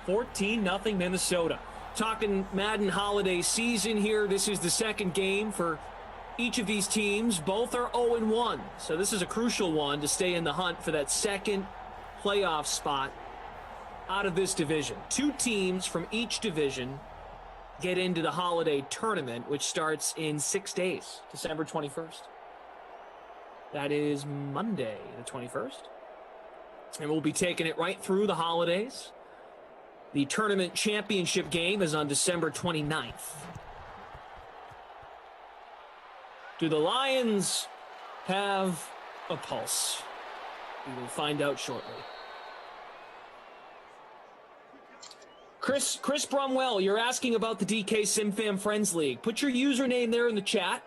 14-0 Minnesota. Talking Madden holiday season here. This is the 2nd game for each of these teams. Both are 0-1. So this is a crucial one to stay in the hunt for that 2nd playoff spot out of this division. 2 teams from each division get into the holiday tournament, which starts in 6 days, December 21st. That is Monday, the 21st. And we'll be taking it right through the holidays. The tournament championship game is on December 29th. Do the Lions have a pulse? We will find out shortly. Chris Brumwell, you're asking about the DK SimFam Friends League. Put your username there in the chat,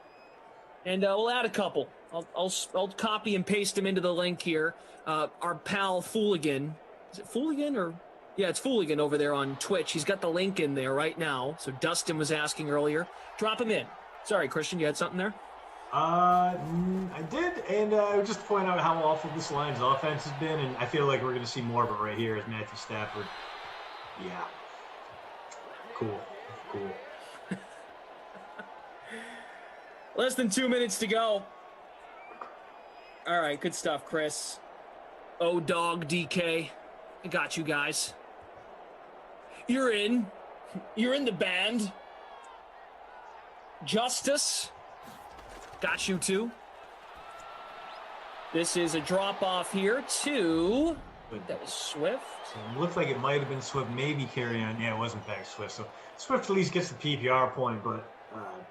and we'll add a couple. I'll copy and paste them into the link here. Our pal Fooligan, is it Fooligan or? Yeah, it's Fooligan over there on Twitch. He's got the link in there right now. So Dustin was asking earlier. Drop him in. Sorry, Christian, you had something there? I did, and I would just point out how awful this Lions offense has been, and I feel like we're going to see more of it right here as Matthew Stafford. Yeah. Cool. Less than 2 minutes to go. All right, good stuff, Chris. Oh, dog DK. I got you guys. You're in. You're in the band. Justice. Got you too. This is a drop off here to. That was Swift. So it looked like it might have been Swift, maybe carry on. Yeah, it wasn't back Swift. So Swift at least gets the PPR point, but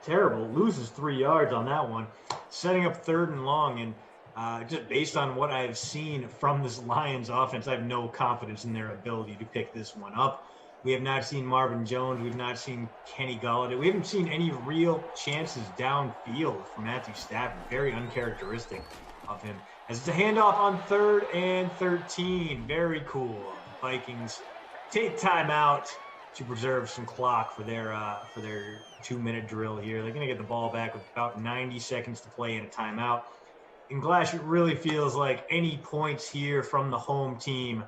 terrible. Loses 3 yards on that one. Setting up 3rd and long. And just based on what I've seen from this Lions offense, I have no confidence in their ability to pick this one up. We have not seen Marvin Jones. We've not seen Kenny Golladay. We haven't seen any real chances downfield from Matthew Stafford. Very uncharacteristic of him. As it's a handoff on 3rd and 13. Very cool. Vikings take time out to preserve some clock for their 2-minute drill here. They're going to get the ball back with about 90 seconds to play in a timeout. In Glash, it really feels like any points here from the home team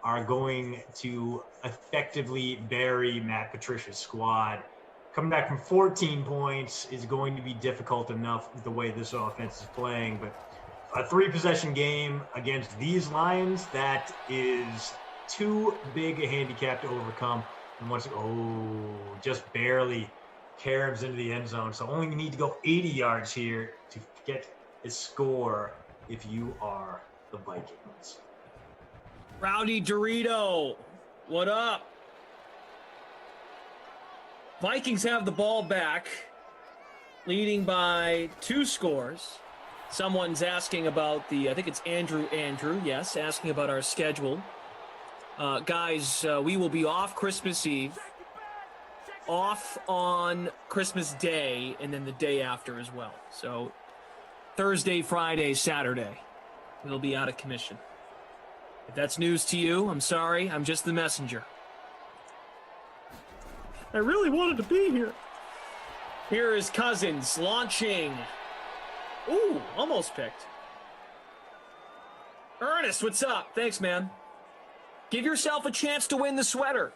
are going to effectively bury Matt Patricia's squad. Coming back from 14 points is going to be difficult enough with the way this offense is playing, but a 3-possession game against these Lions, that is too big a handicap to overcome. And just barely carries into the end zone. So only need to go 80 yards here to get a score if you are the Vikings. Rowdy Dorito, what up? Vikings have the ball back, leading by 2 scores. Someone's asking about I think it's Andrew, yes, asking about our schedule. Guys, we will be off Christmas Eve, off on Christmas Day, and then the day after as well. So Thursday, Friday, Saturday, we'll be out of commission. If that's news to you, I'm sorry. I'm just the messenger. I really wanted to be here. Here is Cousins launching. Ooh, almost picked. Ernest, what's up? Thanks, man. Give yourself a chance to win the sweater.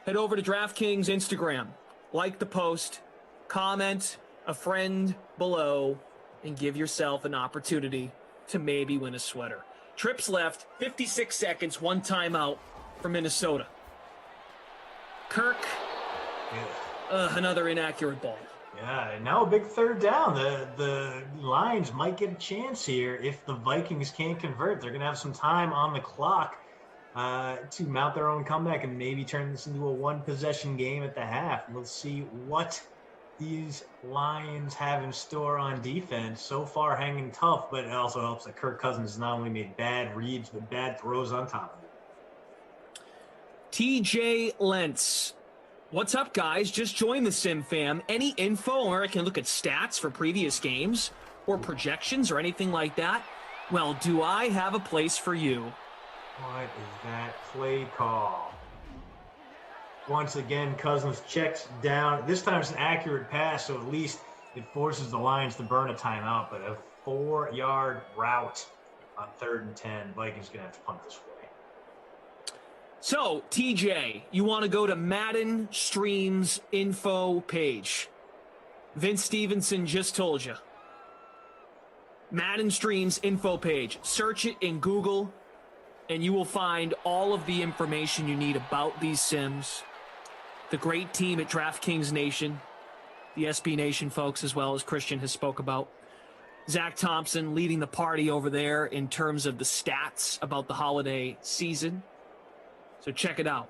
Head over to DraftKings Instagram. Like the post. Comment a friend below. And give yourself an opportunity to maybe win a sweater. Trips left, 56 seconds, 1 timeout for Minnesota. Kirk, another inaccurate ball. Yeah, and now a big 3rd down. The Lions might get a chance here if the Vikings can't convert. They're going to have some time on the clock to mount their own comeback and maybe turn this into a 1-possession game at the half. We'll see what these Lions have in store on defense. So far hanging tough, but it also helps that Kirk Cousins has not only made bad reads, but bad throws on top of it. TJ Lentz. What's up, guys? Just joined the Sim Fam. Any info where I can look at stats for previous games or projections or anything like that? Well, do I have a place for you? What is that play call? Once again, Cousins checks down. This time it's an accurate pass, so at least it forces the Lions to burn a timeout. But a 4-yard route on 3rd and 10. Vikings going to have to punt this way. So, TJ, you want to go to Madden Streams info page. Vince Stevenson just told you. Madden Streams info page. Search it in Google, and you will find all of the information you need about these Sims. The great team at DraftKings Nation, the SB Nation folks, as well as Christian has spoke about. Zach Thompson leading the party over there in terms of the stats about the holiday season. So check it out.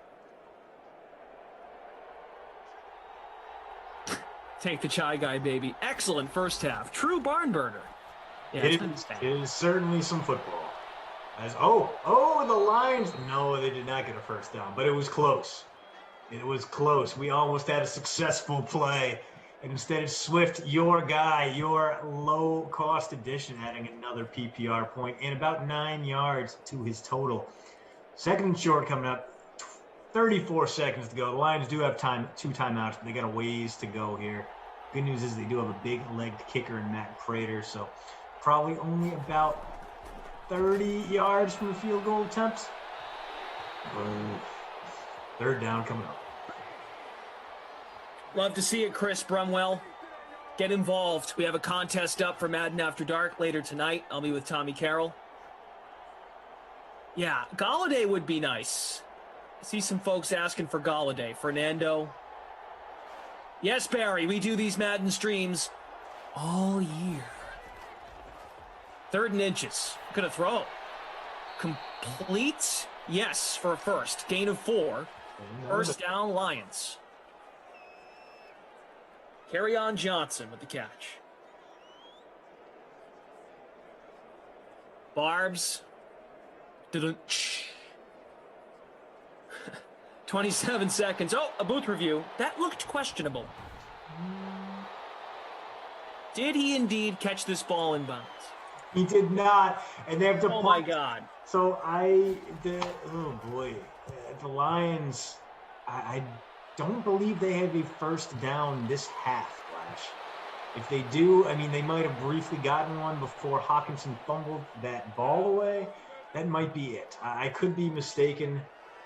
Take the chai guy, baby. Excellent first half. True barn burner. Yeah, it is certainly some football. The Lions. No, they did not get a first down, but it was close. It was close. We almost had a successful play. And instead of Swift, your guy, your low-cost addition, adding another PPR point and about 9 yards to his total. 2nd and short coming up. 34 seconds to go. The Lions do have 2 timeouts, but they got a ways to go here. Good news is they do have a big-legged kicker in Matt Prater, so probably only about 30 yards from the field goal attempt. 3rd down coming up. Love to see it, Chris Brumwell. Get involved. We have a contest up for Madden After Dark later tonight. I'll be with Tommy Carroll. Yeah, Galladay would be nice. I see some folks asking for Galladay. Fernando. Yes, Barry, we do these Madden streams all year. 3rd and inches. Gonna throw. Complete? Yes, for a first. Gain of 4. First down, Lions. Carry on Johnson with the catch. Barbs. 27 seconds. Oh, a booth review. That looked questionable. Did he indeed catch this ball in bounds? He did not, and they have to. Oh my God! So oh boy, the Lions. I don't believe they have a first down this half, Flash. If they do, I mean, they might have briefly gotten one before Hawkinson fumbled that ball away. That might be it. I could be mistaken.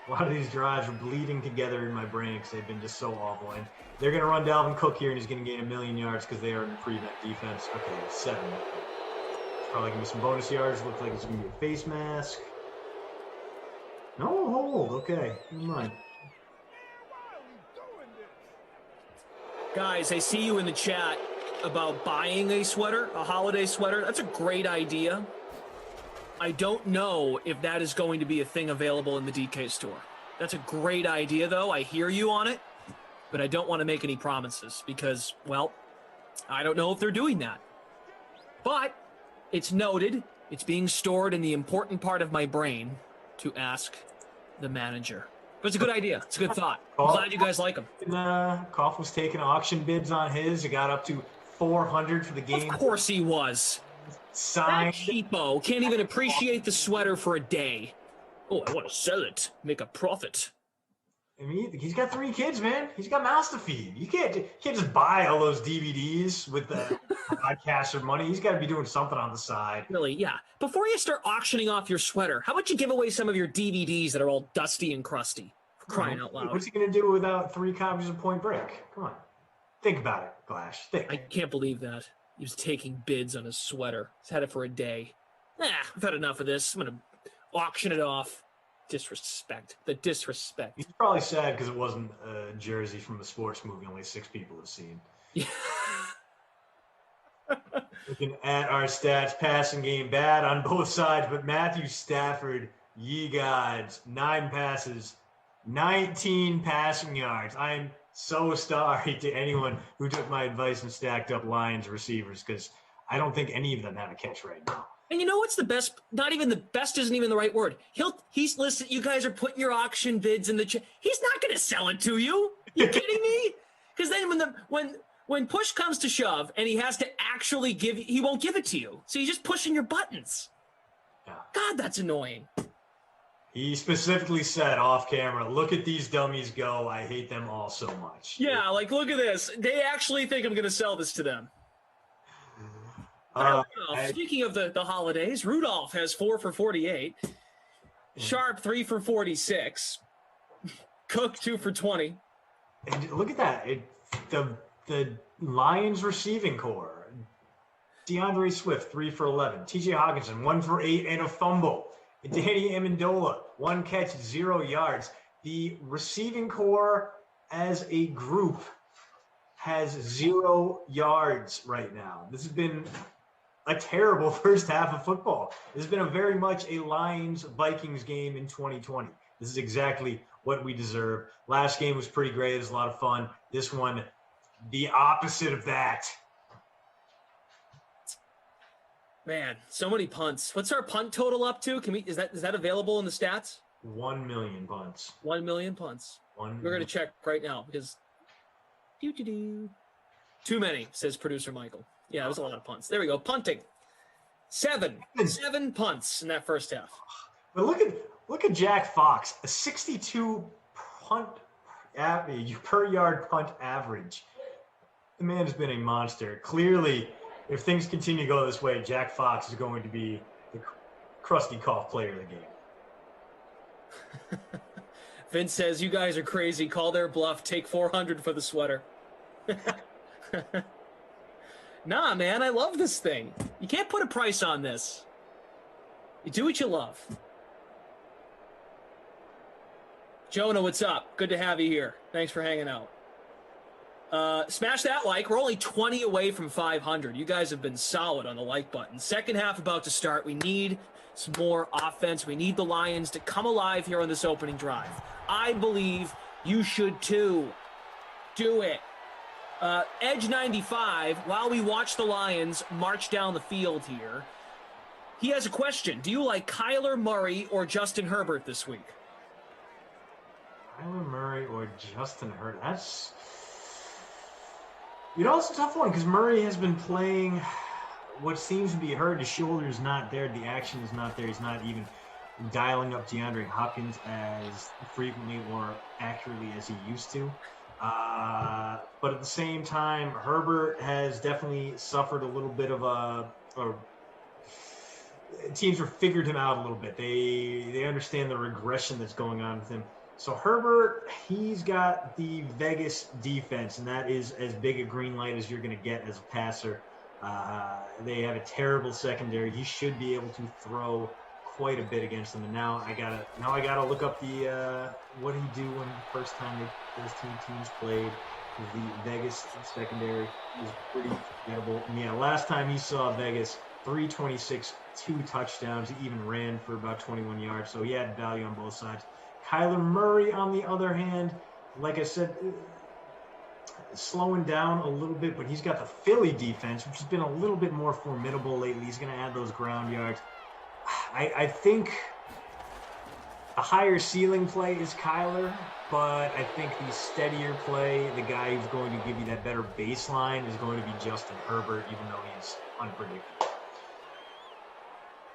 A lot of these drives are bleeding together in my brain because they've been just so awful. And they're going to run Dalvin Cook here, and he's going to gain 1 million yards because they are in the prevent defense. Okay, 7. It's probably going to be some bonus yards. Looks like it's going to be a face mask. No hold. Okay, never mind. Guys, I see you in the chat about buying a sweater, a holiday sweater. That's a great idea. I don't know if that is going to be a thing available in the DK store. That's a great idea, though. I hear you on it, but I don't want to make any promises because, well, I don't know if they're doing that. But it's noted. It's being stored in the important part of my brain to ask the manager. But it's a good idea. It's a good thought. I'm glad you guys like them. Koff was taking auction bids on his. It got up to 400 for the game. Of course he was. Signed. That cheapo can't even appreciate the sweater for a day. Oh, I want to sell it, make a profit. I mean, he's got 3 kids, man. He's got mouths to feed. You can't just buy all those DVDs with the podcaster money. He's got to be doing something on the side. Really, yeah. Before you start auctioning off your sweater, how about you give away some of your DVDs that are all dusty and crusty? For crying out loud. What's he going to do without 3 copies of Point Break? Come on. Think about it, Glash. Think. I can't believe that. He was taking bids on his sweater. He's had it for a day. I've had enough of this. I'm going to auction it off. Disrespect. The disrespect. He's probably sad because it wasn't a jersey from a sports movie only 6 people have seen. Yeah. Looking at our stats, passing game bad on both sides, but Matthew Stafford, ye gods, 9 passes, 19 passing yards. I'm so sorry to anyone who took my advice and stacked up Lions receivers because I don't think any of them have a catch right now. And you know what's the best? Not even the best isn't even the right word. He's listen. You guys are putting your auction bids in the chat. He's not going to sell it to you. You kidding me? Because then when push comes to shove and he has to actually he won't give it to you. So you're just pushing your buttons. Yeah. God, that's annoying. He specifically said off camera, "Look at these dummies go. I hate them all so much." Yeah, like look at this. They actually think I'm going to sell this to them. Speaking of the holidays, Rudolph has 4 for 48. Sharp 3 for 46. Cook 2 for 20. And look at that. The Lions receiving core. DeAndre Swift 3 for 11. TJ Hawkinson 1 for 8 and a fumble. Danny Amendola 1 catch, 0 yards. The receiving core as a group has 0 yards right now. This has been a terrible first half of football. This has been very much a Lions-Vikings game in 2020. This is exactly what we deserve. Last game was pretty great. It was a lot of fun. This one, the opposite of that. Man, so many punts. What's our punt total up to? Is that available in the stats? 1 million punts. 1 million punts. We're going to check right now because too many, says producer Michael. Yeah, there's a lot of punts. There we go. Punting. 7 punts in that first half. But look at Jack Fox, a 62 punt per yard punt average. The man has been a monster. Clearly, if things continue to go this way, Jack Fox is going to be the crusty cough player of the game. Vince says, you guys are crazy. Call their bluff. Take 400 for the sweater. Nah, man, I love this thing. You can't put a price on this. You do what you love. Jonah, what's up? Good to have you here. Thanks for hanging out. Smash that like. We're only 20 away from 500. You guys have been solid on the like button. Second half about to start. We need some more offense. We need the Lions to come alive here on this opening drive. I believe you should too. Do it. Edge 95, while we watch the Lions march down the field here, he has a question. Do you like Kyler Murray or Justin Herbert this week? Kyler Murray or Justin Herbert? That's, it's a tough one because Murray has been playing what seems to be hurt. His shoulder is not there. The action is not there. He's not even dialing up DeAndre Hopkins as frequently or accurately as he used to. But at the same time, Herbert has definitely suffered a little bit of teams have figured him out a little bit. They understand the regression that's going on with him. So Herbert, he's got the Vegas defense, and that is as big a green light as you're going to get as a passer. They have a terrible secondary. He should be able to throw quite a bit against them. And now I gotta look up the what he do when the first time those two teams played. The Vegas secondary is pretty forgettable. And yeah, last time he saw Vegas, 326, 2 touchdowns. He even ran for about 21 yards. So he had value on both sides. Kyler Murray, on the other hand, like I said, slowing down a little bit, but he's got the Philly defense, which has been a little bit more formidable lately. He's going to add those ground yards. I think a higher ceiling play is Kyler, but I think the steadier play, the guy who's going to give you that better baseline, is going to be Justin Herbert, even though he's unpredictable.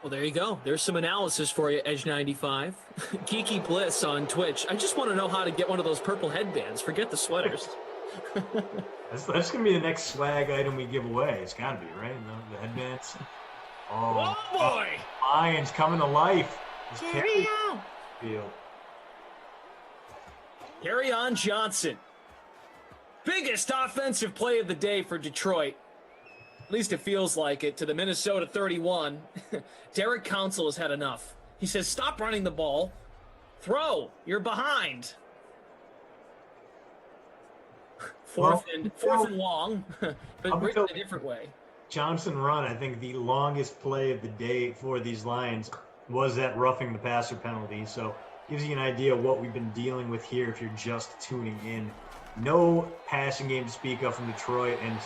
Well, there you go. There's some analysis for you, Edge 95. Geeky Bliss on Twitch. I just want to know how to get one of those purple headbands. Forget the sweaters. That's going to be the next swag item we give away. It's got to be, right? The headbands. Oh boy! Lions coming to life. Carry on. Field. Carry on Johnson. Biggest offensive play of the day for Detroit. At least it feels like it, to the Minnesota 31. Derek Counsell has had enough. He says, stop running the ball. Throw. You're behind. Fourth and long, but written a different way. Johnson run, I think the longest play of the day for these Lions was that roughing the passer penalty. So gives you an idea of what we've been dealing with here if you're just tuning in. No passing game to speak of from Detroit. And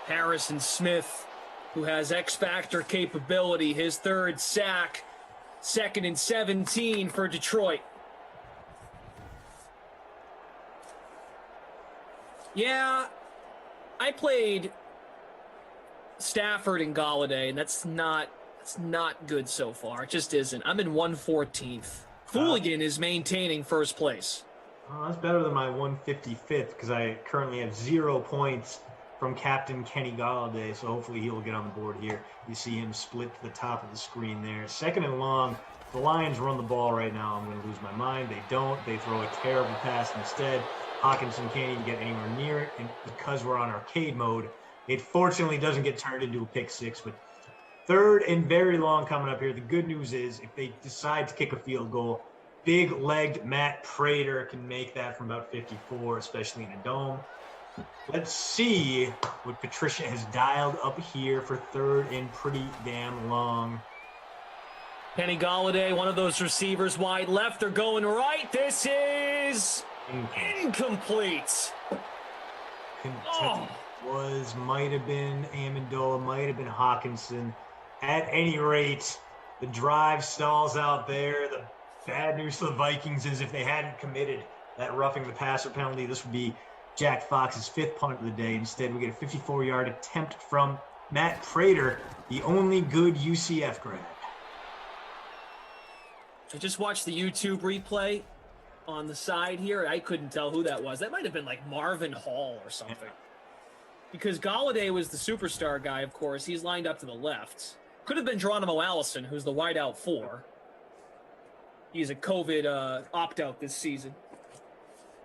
Harrison Smith, who has X-Factor capability, his third sack, 2nd and 17 for Detroit. Yeah, I played Stafford and Galladay, and that's not good so far. It just isn't. I'm in 114th. Fooligan is maintaining first place. Oh, that's better than my 155th because I currently have 0 points from Captain Kenny Galladay, so hopefully he'll get on the board here. You see him split to the top of the screen there. 2nd and long. The Lions run the ball right now. I'm going to lose my mind. They don't. They throw a terrible pass instead. Hawkinson can't even get anywhere near it, and because we're on arcade mode, it fortunately doesn't get turned into a pick six. But 3rd and very long coming up here. The good news is if they decide to kick a field goal, big-legged Matt Prater can make that from about 54, especially in a dome. Let's see what Patricia has dialed up here for 3rd and pretty damn long. Kenny Galladay, one of those receivers wide left. They're going right. This is incomplete. Might have been Amendola, might have been Hawkinson. At any rate, the drive stalls out there. The bad news for the Vikings is if they hadn't committed that roughing the passer penalty, this would be Jack Fox's 5th punt of the day. Instead, we get a 54-yard attempt from Matt Prater, the only good UCF grad. I just watched the YouTube replay on the side here. I couldn't tell who that was. That might have been like Marvin Hall or something. Because Galladay was the superstar guy, of course. He's lined up to the left. Could have been Geronimo Allison, who's the wideout 4. He's a COVID opt-out this season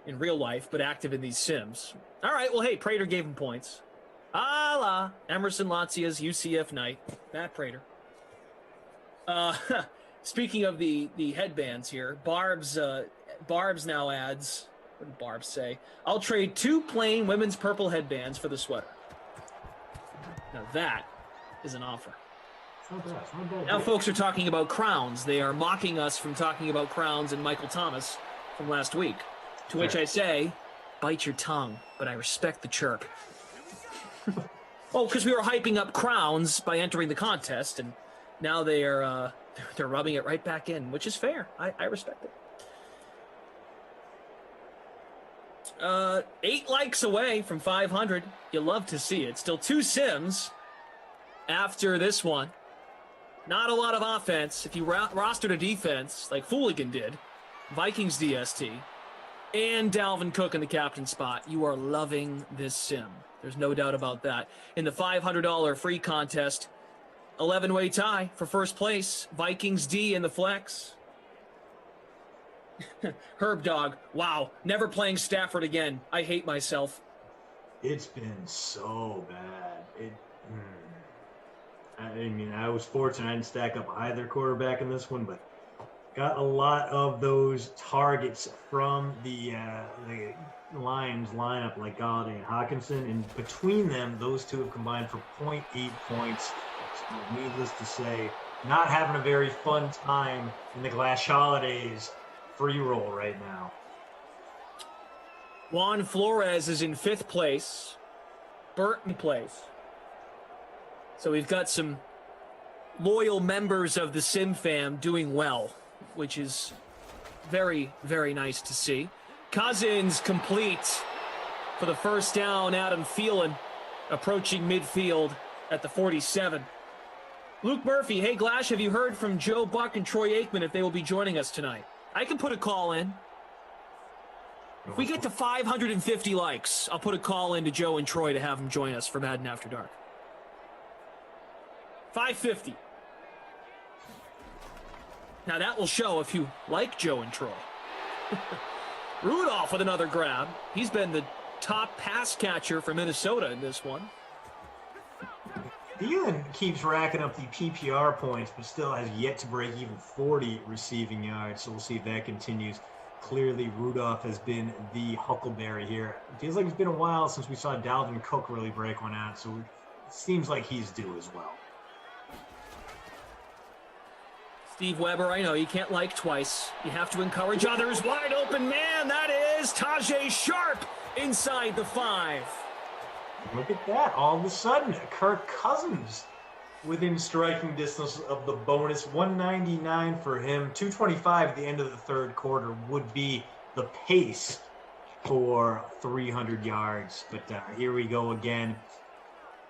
in real life, but active in these sims. All right, well, hey, Prater gave him points. A la Emerson Latzia's UCF night. Matt Prater. Speaking of the headbands here, Barb's now adds, what did Barb say? I'll trade 2 plain women's purple headbands for the sweater. Now that is an offer. It's not bad. It's not bad. Now folks are talking about crowns. They are mocking us from talking about crowns and Michael Thomas from last week. To which I say, bite your tongue, but I respect the chirp. Oh, because we were hyping up crowns by entering the contest, and now they're rubbing it right back in, which is fair. I respect it. 8 likes away from 500. You love to see it. Still 2 sims after this one. Not a lot of offense. If you rostered a defense like Fooligan did, Vikings DST, and Dalvin Cook in the captain spot, you are loving this sim. There's no doubt about that. In the $500 free contest, 11-way tie for first place. Vikings D in the flex. Herb Dog, wow, never playing Stafford again. I hate myself. It's been so bad. I mean, I was fortunate I didn't stack up either quarterback in this one, but got a lot of those targets from the Lions lineup, like Galladay and Hawkinson, and between them, those two have combined for 0.8 points. So needless to say, not having a very fun time in the Glash Holidays free roll right now. Juan Flores is in 5th place. Burton place. So we've got some loyal members of the Sim fam doing well, which is very, very nice to see. Cousins complete for the first down. Adam Thielen approaching midfield at the 47. Luke Murphy, hey Glash, have you heard from Joe Buck and Troy Aikman if they will be joining us tonight? I can put a call in. If we get to 550 likes, I'll put a call in to Joe and Troy to have them join us for Madden After Dark. 550. Now that will show if you like Joe and Troy. Rudolph with another grab. He's been the top pass catcher for Minnesota in this one. Thielen keeps racking up the PPR points, but still has yet to break even 40 receiving yards, so we'll see if that continues. Clearly, Rudolph has been the huckleberry here. It feels like it's been a while since we saw Dalvin Cook really break one out, so it seems like he's due as well. Steve Weber, I know you can't like twice. You have to encourage others. Wide open man, that is Tajay Sharp inside the 5. Look at that. All of a sudden, Kirk Cousins within striking distance of the bonus. 199 for him. 225 at the end of the third quarter would be the pace for 300 yards. But here we go again.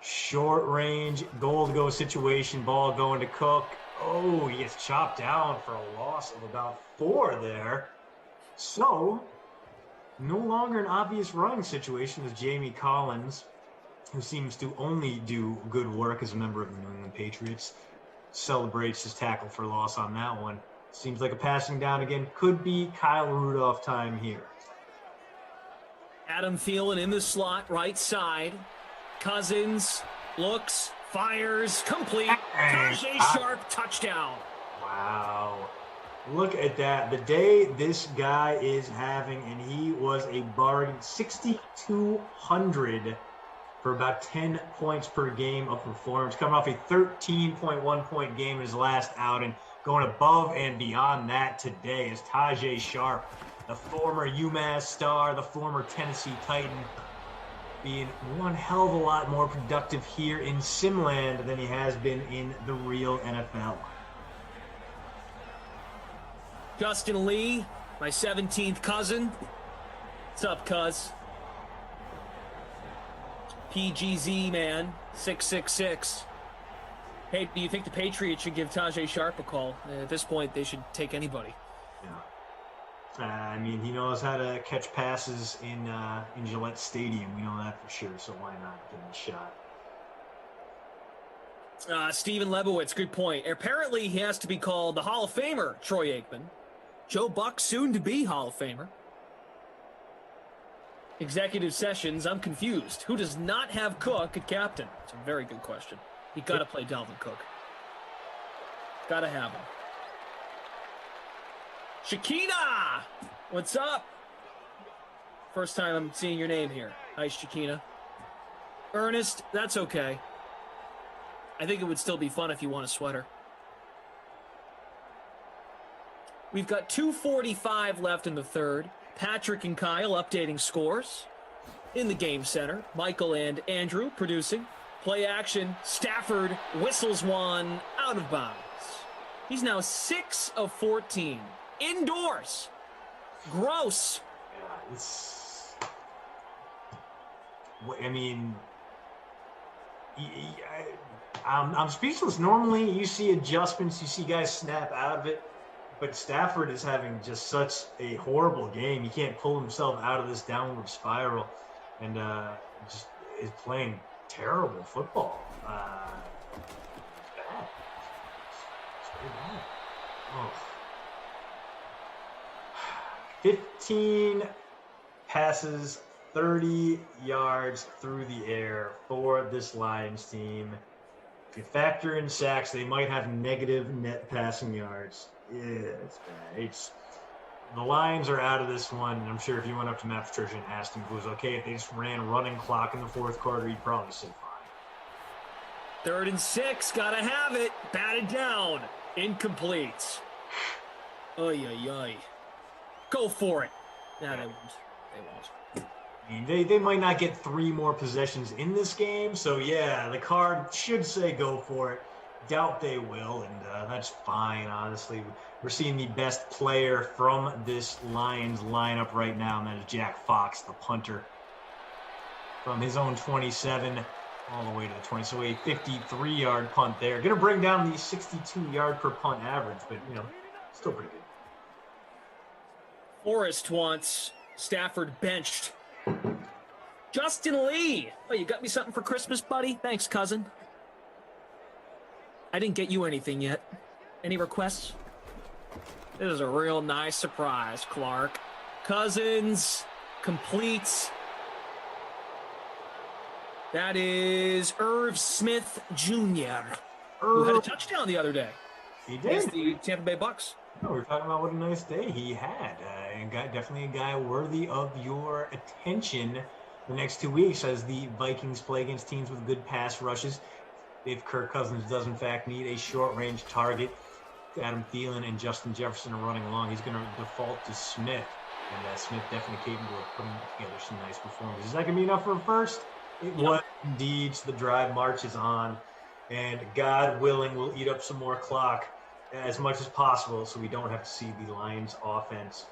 Short range, goal-to-go situation. Ball going to Cook. Oh, he gets chopped down for a loss of about 4 there. So, no longer an obvious running situation as Jamie Collins, who seems to only do good work as a member of the New England Patriots, celebrates his tackle for loss on that one. Seems like a passing down again. Could be Kyle Rudolph time here. Adam Thielen in the slot, right side. Cousins looks, fires, complete. Tajay Sharp, touchdown. Wow. Look at that. The day this guy is having, and he was a bargain. 6,200 for about 10 points per game of performance. Coming off a 13.1 point game in his last outing. Going above and beyond that today is Tajay Sharp, the former UMass star, the former Tennessee Titan, being one hell of a lot more productive here in Simland than he has been in the real NFL. Justin Lee, my 17th cousin. What's up, cuz? PGZ man, 666. Hey, do you think the Patriots should give Tajay Sharp a call? At this point, they should take anybody. Yeah. I mean, he knows how to catch passes in Gillette Stadium. We know that for sure, so why not give him a shot? Steven Lebowitz, good point. Apparently, he has to be called the Hall of Famer, Troy Aikman. Joe Buck, soon to be Hall of Famer. Executive Sessions, I'm confused. Who does not have Cook at captain? It's a very good question. You got to play Dalvin Cook. Got to have him. Shakina, what's up? First time I'm seeing your name here. Hi, Shakina. Ernest, that's okay. I think it would still be fun if you want a sweater. We've got 2:45 left in the third. Patrick and Kyle updating scores. In the game center, Michael and Andrew producing. Play action. Stafford whistles one out of bounds. He's now 6 of 14. Indoors. Gross. Yeah, I mean, I'm speechless. Normally, you see adjustments, you see guys snap out of it, but Stafford is having just such a horrible game. He can't pull himself out of this downward spiral, and just is playing terrible football. It's bad. It's very bad. Oh. 15 passes, 30 yards through the air for this Lions team. If you factor in sacks, they might have negative net passing yards. Yeah, it's bad. The Lions are out of this one. And I'm sure if you went up to Matt Patricia and asked him if it was okay if they just ran running clock in the fourth quarter, he'd probably say fine. 3rd and 6, gotta have it. Batted down. Incomplete. Oy, oy, oy. Go for it. No, they won't. They won't. I mean, they might not get 3 more possessions in this game, so yeah, the card should say go for it. Doubt they will, and that's fine, honestly. We're seeing the best player from this Lions lineup right now, and that is Jack Fox, the punter. From his own 27 all the way to the 20. So a 53-yard punt there. Going to bring down the 62-yard per punt average, but, still pretty good. Forrest wants Stafford benched. Justin Lee. Oh, you got me something for Christmas, buddy? Thanks, cousin. I didn't get you anything yet. Any requests? This is a real nice surprise, Clark. Cousins completes. That is Irv Smith Jr., who had a touchdown the other day. He did. Against the Tampa Bay Bucks. No, we're talking about what a nice day he had. And definitely a guy worthy of your attention the next 2 weeks as the Vikings play against teams with good pass rushes. If Kirk Cousins does, in fact, need a short-range target, Adam Thielen and Justin Jefferson are running along. He's going to default to Smith. And Smith definitely capable of putting together some nice performances. Is that going to be enough for a first? It was indeed. So the drive marches on. And God willing, we'll eat up some more clock as much as possible so we don't have to see the Lions offense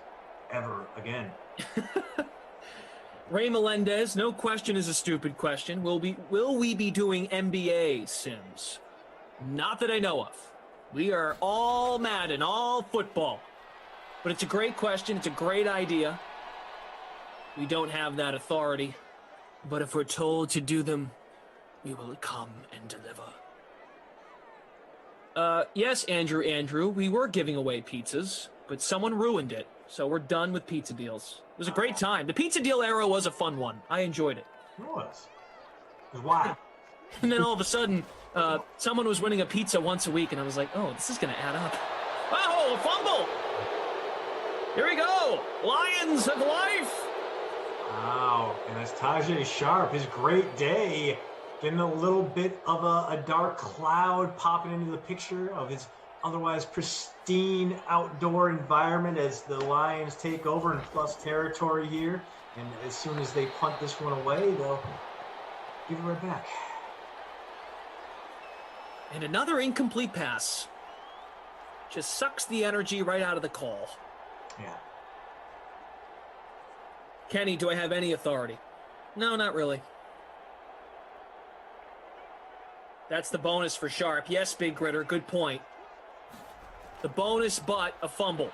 ever again. Ray Melendez, no question is a stupid question. Will we be doing NBA sims? Not that I know of. We are all Madden, all football. But it's a great question. It's a great idea. We don't have that authority. But if we're told to do them, we will come and deliver. Yes, Andrew, we were giving away pizzas, but someone ruined it. So we're done with pizza deals. It was a great time. The pizza deal era was a fun one. I enjoyed it. It was. It was wild. And then all of a sudden, someone was winning a pizza once a week, and I was like, oh, this is going to add up. Oh, a fumble! Here we go! Lions of life! Wow, and that's Tajay Sharp, his great day, getting a little bit of a dark cloud popping into the picture of his otherwise pristine outdoor environment as the Lions take over in plus territory here. And as soon as they punt this one away, they'll give it right back. And another incomplete pass. Just sucks the energy right out of the call. Yeah. Kenny, do I have any authority? No, not really. That's the bonus for Sharp. Yes, Big Gritter, good point. The bonus, but a fumble.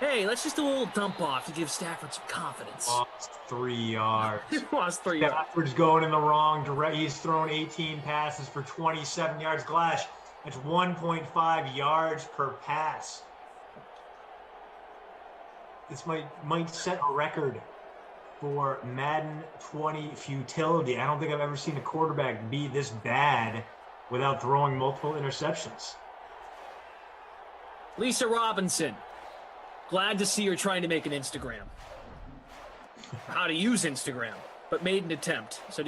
Hey, let's just do a little dump off to give Stafford some confidence. Lost 3 yards. Lost 3 yards. Stafford's going in the wrong direction. He's thrown 18 passes for 27 yards. Glash, that's 1.5 yards per pass. This might set a record for Madden 20 futility. I don't think I've ever seen a quarterback be this bad without throwing multiple interceptions. Lisa Robinson. Glad to see you're trying to make an Instagram. How to use Instagram, but made an attempt. So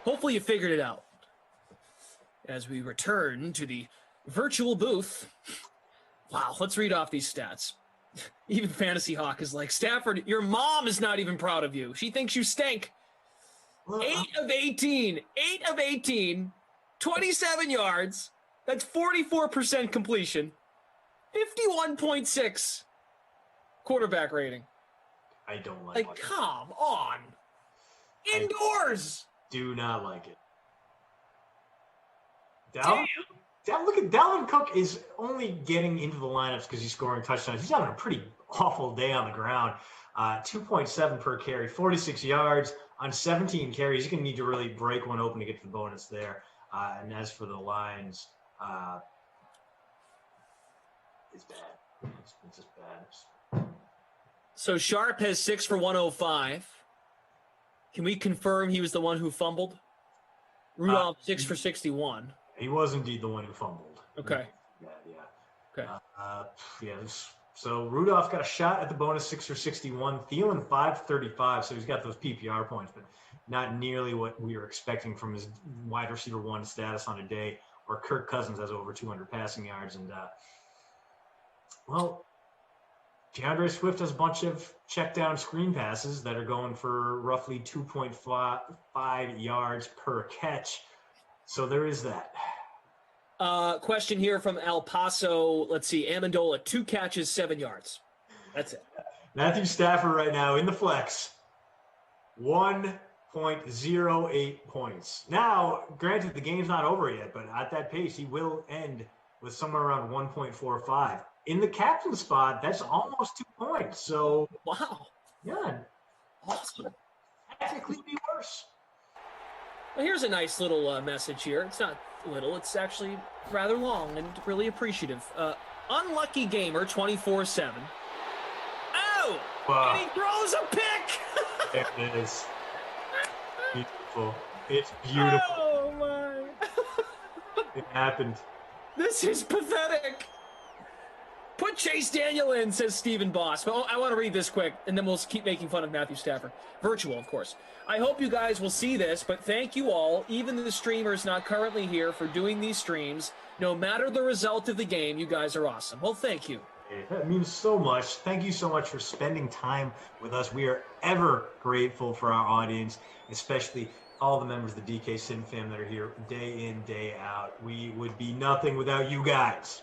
hopefully you figured it out. As we return to the virtual booth. Wow, let's read off these stats. Even Fantasy Hawk is like, Stafford, your mom is not even proud of you. She thinks you stink. 8 of 18, 27 yards. That's 44% completion. 51.6 quarterback rating. I don't like Like, it. come on. Indoors. Do not like it. Look at Dalvin Cook is only getting into the lineups because he's scoring touchdowns. He's having a pretty awful day on the ground. 2.7 per carry, 46 yards on 17 carries. He's going to need to really break one open to get the bonus there. And as for the lines, it's bad. It's just bad. So Sharp has 6 for 105. Can we confirm he was the one who fumbled? Rudolph 6 for 61. He was indeed the one who fumbled. Okay. Yeah. Okay. So Rudolph got a shot at the bonus 6 for 61. Thielen 5 for 35. So he's got those PPR points, but not nearly what we were expecting from his wide receiver 1 status on a day where Kirk Cousins has over 200 passing yards. And, DeAndre Swift has a bunch of check down screen passes that are going for roughly 2.5 yards per catch. So there is that. Question here from El Paso. Let's see. Amendola, 2 catches, 7 yards. That's it. Matthew Stafford right now in the flex, 1.08 points. Now, granted, the game's not over yet, but at that pace, he will end with somewhere around 1.45. In the captain spot, that's almost 2 points. So, wow. Yeah. Awesome. Technically be worse. Well, here's a nice little message here. It's not little. It's actually rather long and really appreciative. Unlucky Gamer 24/7. Oh! Wow. And he throws a pick! There it is. Beautiful. It's beautiful. Oh, my. It happened. This is pathetic. Put Chase Daniel in, says Stephen Boss. But I want to read this quick, and then we'll keep making fun of Matthew Stafford. Virtual, of course. I hope you guys will see this, but thank you all, even the streamers not currently here, for doing these streams. No matter the result of the game, you guys are awesome. Well, thank you. That means so much. Thank you so much for spending time with us. We are ever grateful for our audience, especially all the members of the DK Sin fam that are here day in, day out. We would be nothing without you guys.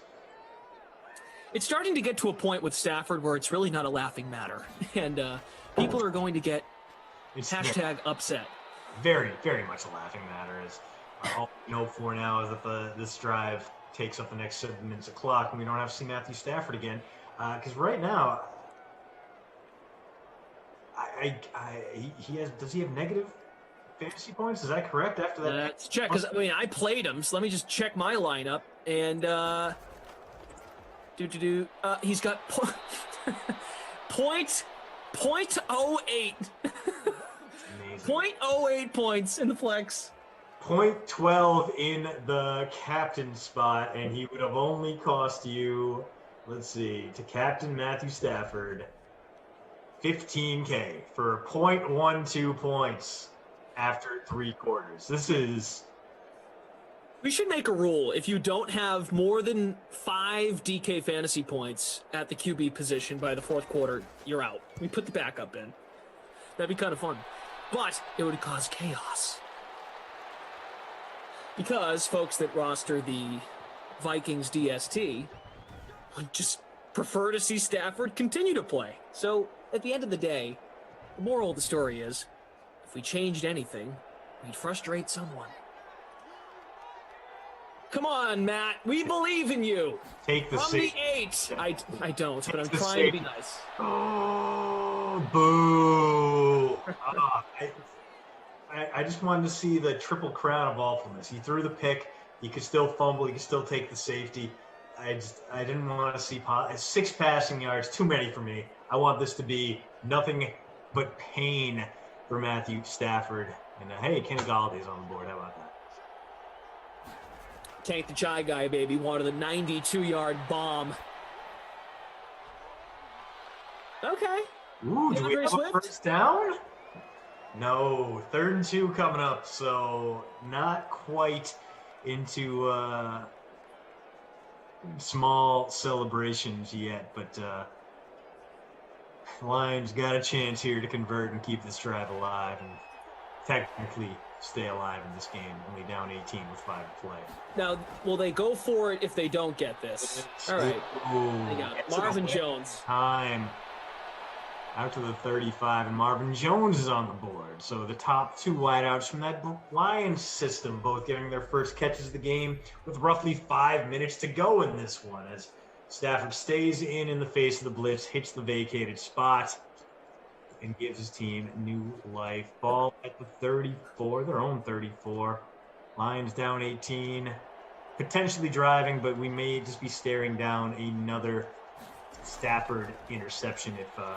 It's starting to get to a point with Stafford where it's really not a laughing matter. And people are going to get hashtag upset. Very, very much a laughing matter. As all we know for now is that this drive takes up the next 7 minutes of clock, and we don't have to see Matthew Stafford again. Because right now, does he have negative fantasy points? Is that correct? After that, let's check. Because I played him, so let me just check my lineup. And he's got point 0.08. 0.08 points in the flex. 0.12 in the captain spot, and he would have only cost you, let's see, to captain Matthew Stafford, $15K for 0.12 points after 3 quarters. This is... We should make a rule. If you don't have more than 5 DK fantasy points at the QB position by the 4th quarter, you're out. We put the backup in. That'd be kind of fun. But it would cause chaos. Because folks that roster the Vikings DST would just prefer to see Stafford continue to play. So at the end of the day, the moral of the story is, if we changed anything, we'd frustrate someone. Come on, Matt. We believe in you. Take the From seat. the 8. I don't, but I'm the trying to be seat. nice. Oh, boo. I just wanted to see the triple crown of awfulness. He threw the pick. He could still fumble. He could still take the safety. I didn't want to see 6 passing yards. Too many for me. I want this to be nothing but pain for Matthew Stafford. And hey, Kenny Galladay's on the board. How about that? Tank the Chai guy, baby, wanted a 92-yard bomb. Okay. Ooh, do we DeAndre have a Swift? first down? No, 3rd and 2 coming up, so not quite into small celebrations yet, but Lions got a chance here to convert and keep this drive alive and technically stay alive in this game, only down 18 with 5 to play. Now, will they go for it if they don't get this? All right. They got it. Marvin Jones. Time out to the 35, and Marvin Jones is on the board. So the top 2 wideouts from that Lions system, both getting their first catches of the game with roughly 5 minutes to go in this one, as Stafford stays in the face of the blitz, hits the vacated spot, and gives his team new life. Ball at the 34, their own 34. Lions down 18, potentially driving, but we may just be staring down another Stafford interception if the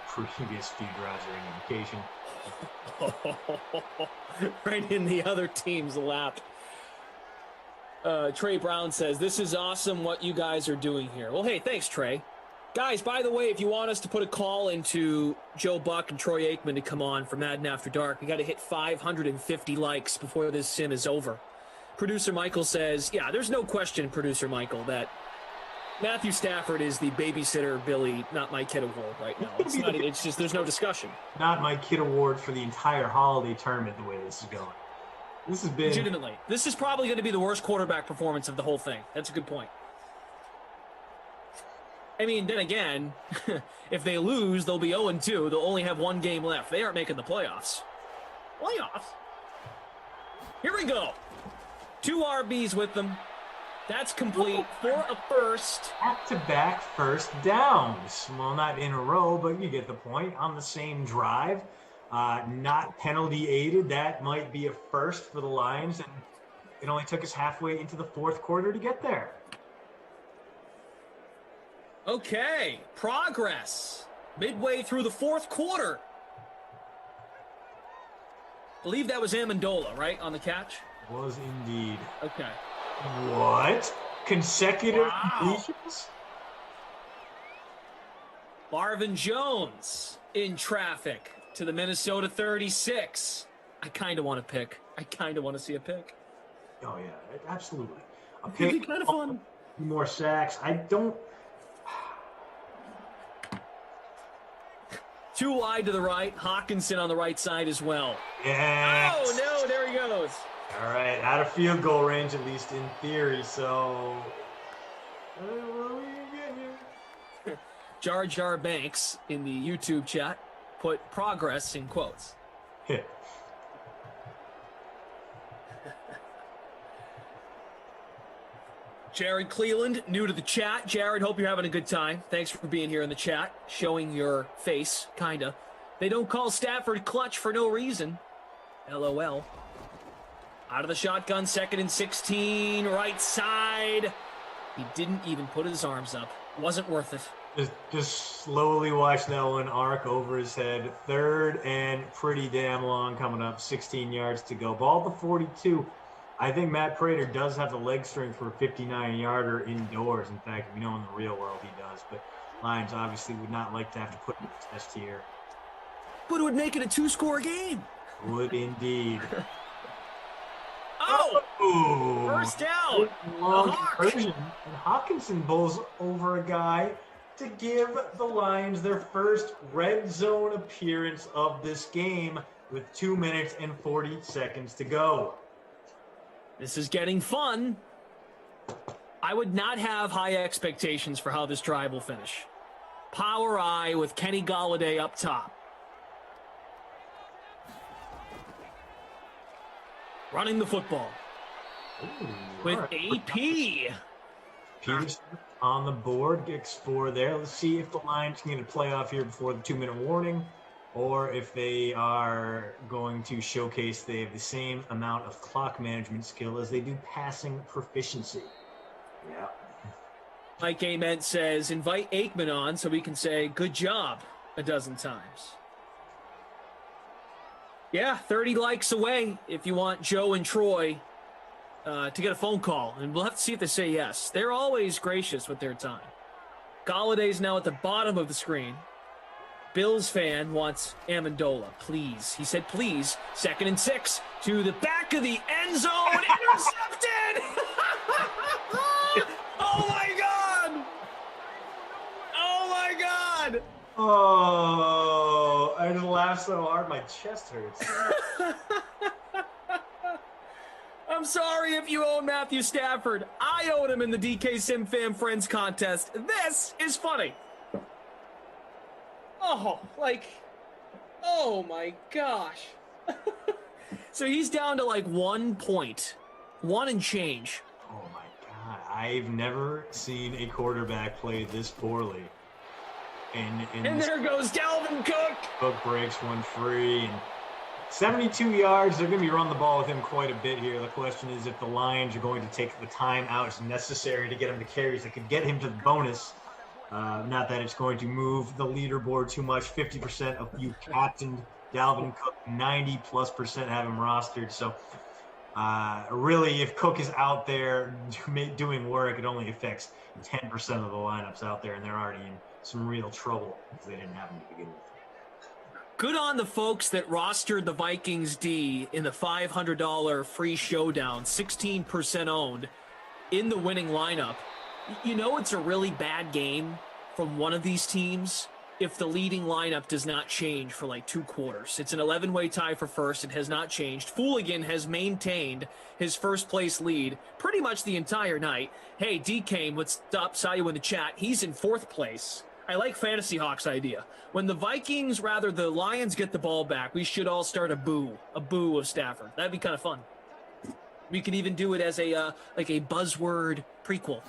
previous few drives are any indication. Right in the other team's lap. Trey Brown says, "This is awesome what you guys are doing here." Well, hey, thanks, Trey. Guys, by the way, if you want us to put a call into Joe Buck and Troy Aikman to come on for Madden After Dark, we got to hit 550 likes before this sim is over. Producer Michael says, yeah, there's no question, Producer Michael, that Matthew Stafford is the babysitter Billy, not my kid award right now. It's just, there's no discussion. Not my kid award for the entire holiday tournament, the way this is going. This has been... Legitimately. This is probably going to be the worst quarterback performance of the whole thing. That's a good point. I mean, then again, if they lose, they'll be 0-2. They'll only have 1 game left. They aren't making the playoffs. Here we go. 2 RBs with them. That's complete for a first. Back-to-back first downs. Well, not in a row, but you get the point. On the same drive. Not penalty aided. That might be a first for the Lions. And it only took us halfway into the 4th quarter to get there. Okay, progress. Midway through the 4th quarter. Believe that was Amendola, right, on the catch? Was indeed. Okay. What? Consecutive completions? Marvin Jones in traffic to the Minnesota 36. I kind of want to pick. I kind of want to see a pick. Oh, yeah, absolutely. A It'd be pick, kind of fun. more sacks. I don't... 2 wide to the right. Hawkinson on the right side as well. Yes. Oh, no, there he goes. All right, out of field goal range, at least in theory, so... what are we getting here? Jar Jar Banks in the YouTube chat put progress in quotes. Hit. Jared Cleveland, new to the chat. Jared, hope you're having a good time. Thanks for being here in the chat, showing your face, kinda. They don't call Stafford clutch for no reason. LOL. Out of the shotgun, 2nd and 16, right side. He didn't even put his arms up. Wasn't worth it. Just slowly watch that one arc over his head. 3rd and pretty damn long coming up. 16 yards to go. Ball to 42. I think Matt Prater does have the leg strength for a 59-yarder indoors. In fact, we know in the real world he does. But Lions obviously would not like to have to put him to the test here. But it would make it a 2-score game. Would indeed. Oh! Ooh. First down. Long The Hawk. conversion. And Hawkinson bowls over a guy to give the Lions their first red zone appearance of this game with 2 minutes and 40 seconds to go. This is getting fun. I would not have high expectations for how this drive will finish. Power I with Kenny Golladay up top. Running the football. Ooh, With all right. AP. Peterson on the board, gets 4 there. Let's see if the Lions can get a playoff here before the 2-minute warning, or if they are going to showcase they have the same amount of clock management skill as they do passing proficiency. Yeah. Mike Ament says, invite Aikman on so we can say good job a dozen times. Yeah, 30 likes away if you want Joe and Troy to get a phone call. And we'll have to see if they say yes. They're always gracious with their time. Galladay's now at the bottom of the screen. Bills fan wants Amendola, please. He said, please. 2nd and 6 to the back of the end zone. Intercepted! Oh, my God! Oh, my God! Oh, I just laughed so hard my chest hurts. I'm sorry if you own Matthew Stafford. I own him in the DK Sim Fam Friends contest. This is funny. Oh, oh my gosh. So he's down to like 1 point. 1 and change. Oh my God. I've never seen a quarterback play this poorly. And there goes Dalvin Cook. Cook breaks one free. And 72 yards. They're going to be running the ball with him quite a bit here. The question is if the Lions are going to take the time out necessary to get him the carries that could get him to the bonus. Not that it's going to move the leaderboard too much. 50% of you captained Dalvin Cook. 90+% have him rostered. So really, if Cook is out there doing work, it only affects 10% of the lineups out there, and they're already in some real trouble because they didn't have him to begin with. Good on the folks that rostered the Vikings D in the $500 free showdown, 16% owned in the winning lineup. You know it's a really bad game from one of these teams if the leading lineup does not change for like 2 quarters. It's an 11-way tie for first. It has not changed. Fooligan has maintained his first-place lead pretty much the entire night. Hey, DK, what's up? Saw you in the chat. He's in 4th place. I like Fantasy Hawk's idea. When the the Lions get the ball back, we should all start a boo of Stafford. That'd be kind of fun. We could even do it as a buzzword prequel.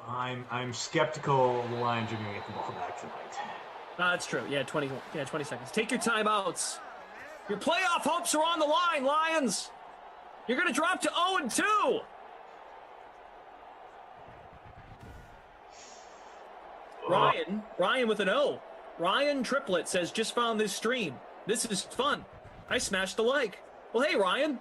I'm skeptical the Lions are going to get the ball back tonight. That's true. Yeah, 20 seconds. Take your timeouts. Your playoff hopes are on the line, Lions. You're going to drop to 0-2. Ryan with an O. Ryan Triplet says, just found this stream. This is fun. I smashed the like. Well, hey, Ryan.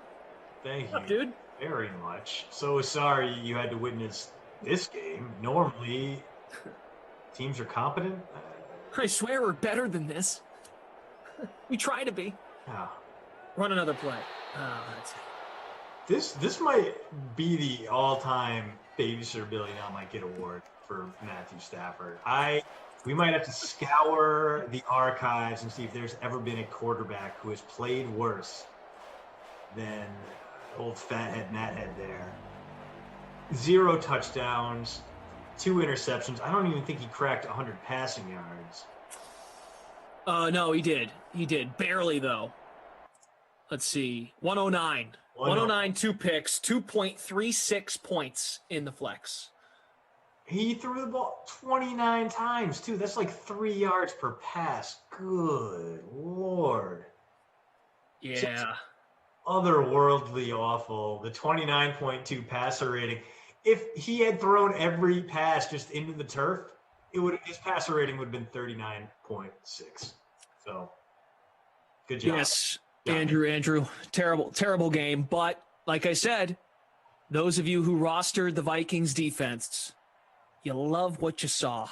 Thank you, up, dude? Very much. So sorry you had to witness this game. Normally, teams are competent. I swear we're better than this. We try to be. Oh. Run another play. This might be the all-time Babysitter Billy Now Might Get award for Matthew Stafford. We might have to scour the archives and see if there's ever been a quarterback who has played worse than old fathead Mathead there. 0 touchdowns, 2 interceptions. I don't even think he cracked 100 passing yards. No, he did. He did. Barely, though. Let's see. 109. 109, 2 picks, 2.36 points in the flex. He threw the ball 29 times, too. That's like 3 yards per pass. Good Lord. Yeah. Just otherworldly awful. The 29.2 passer rating. If he had thrown every pass just into the turf, his passer rating would have been 39.6. So, good job. Yes, Andrew. Terrible game. But like I said, those of you who rostered the Vikings defense, you love what you saw.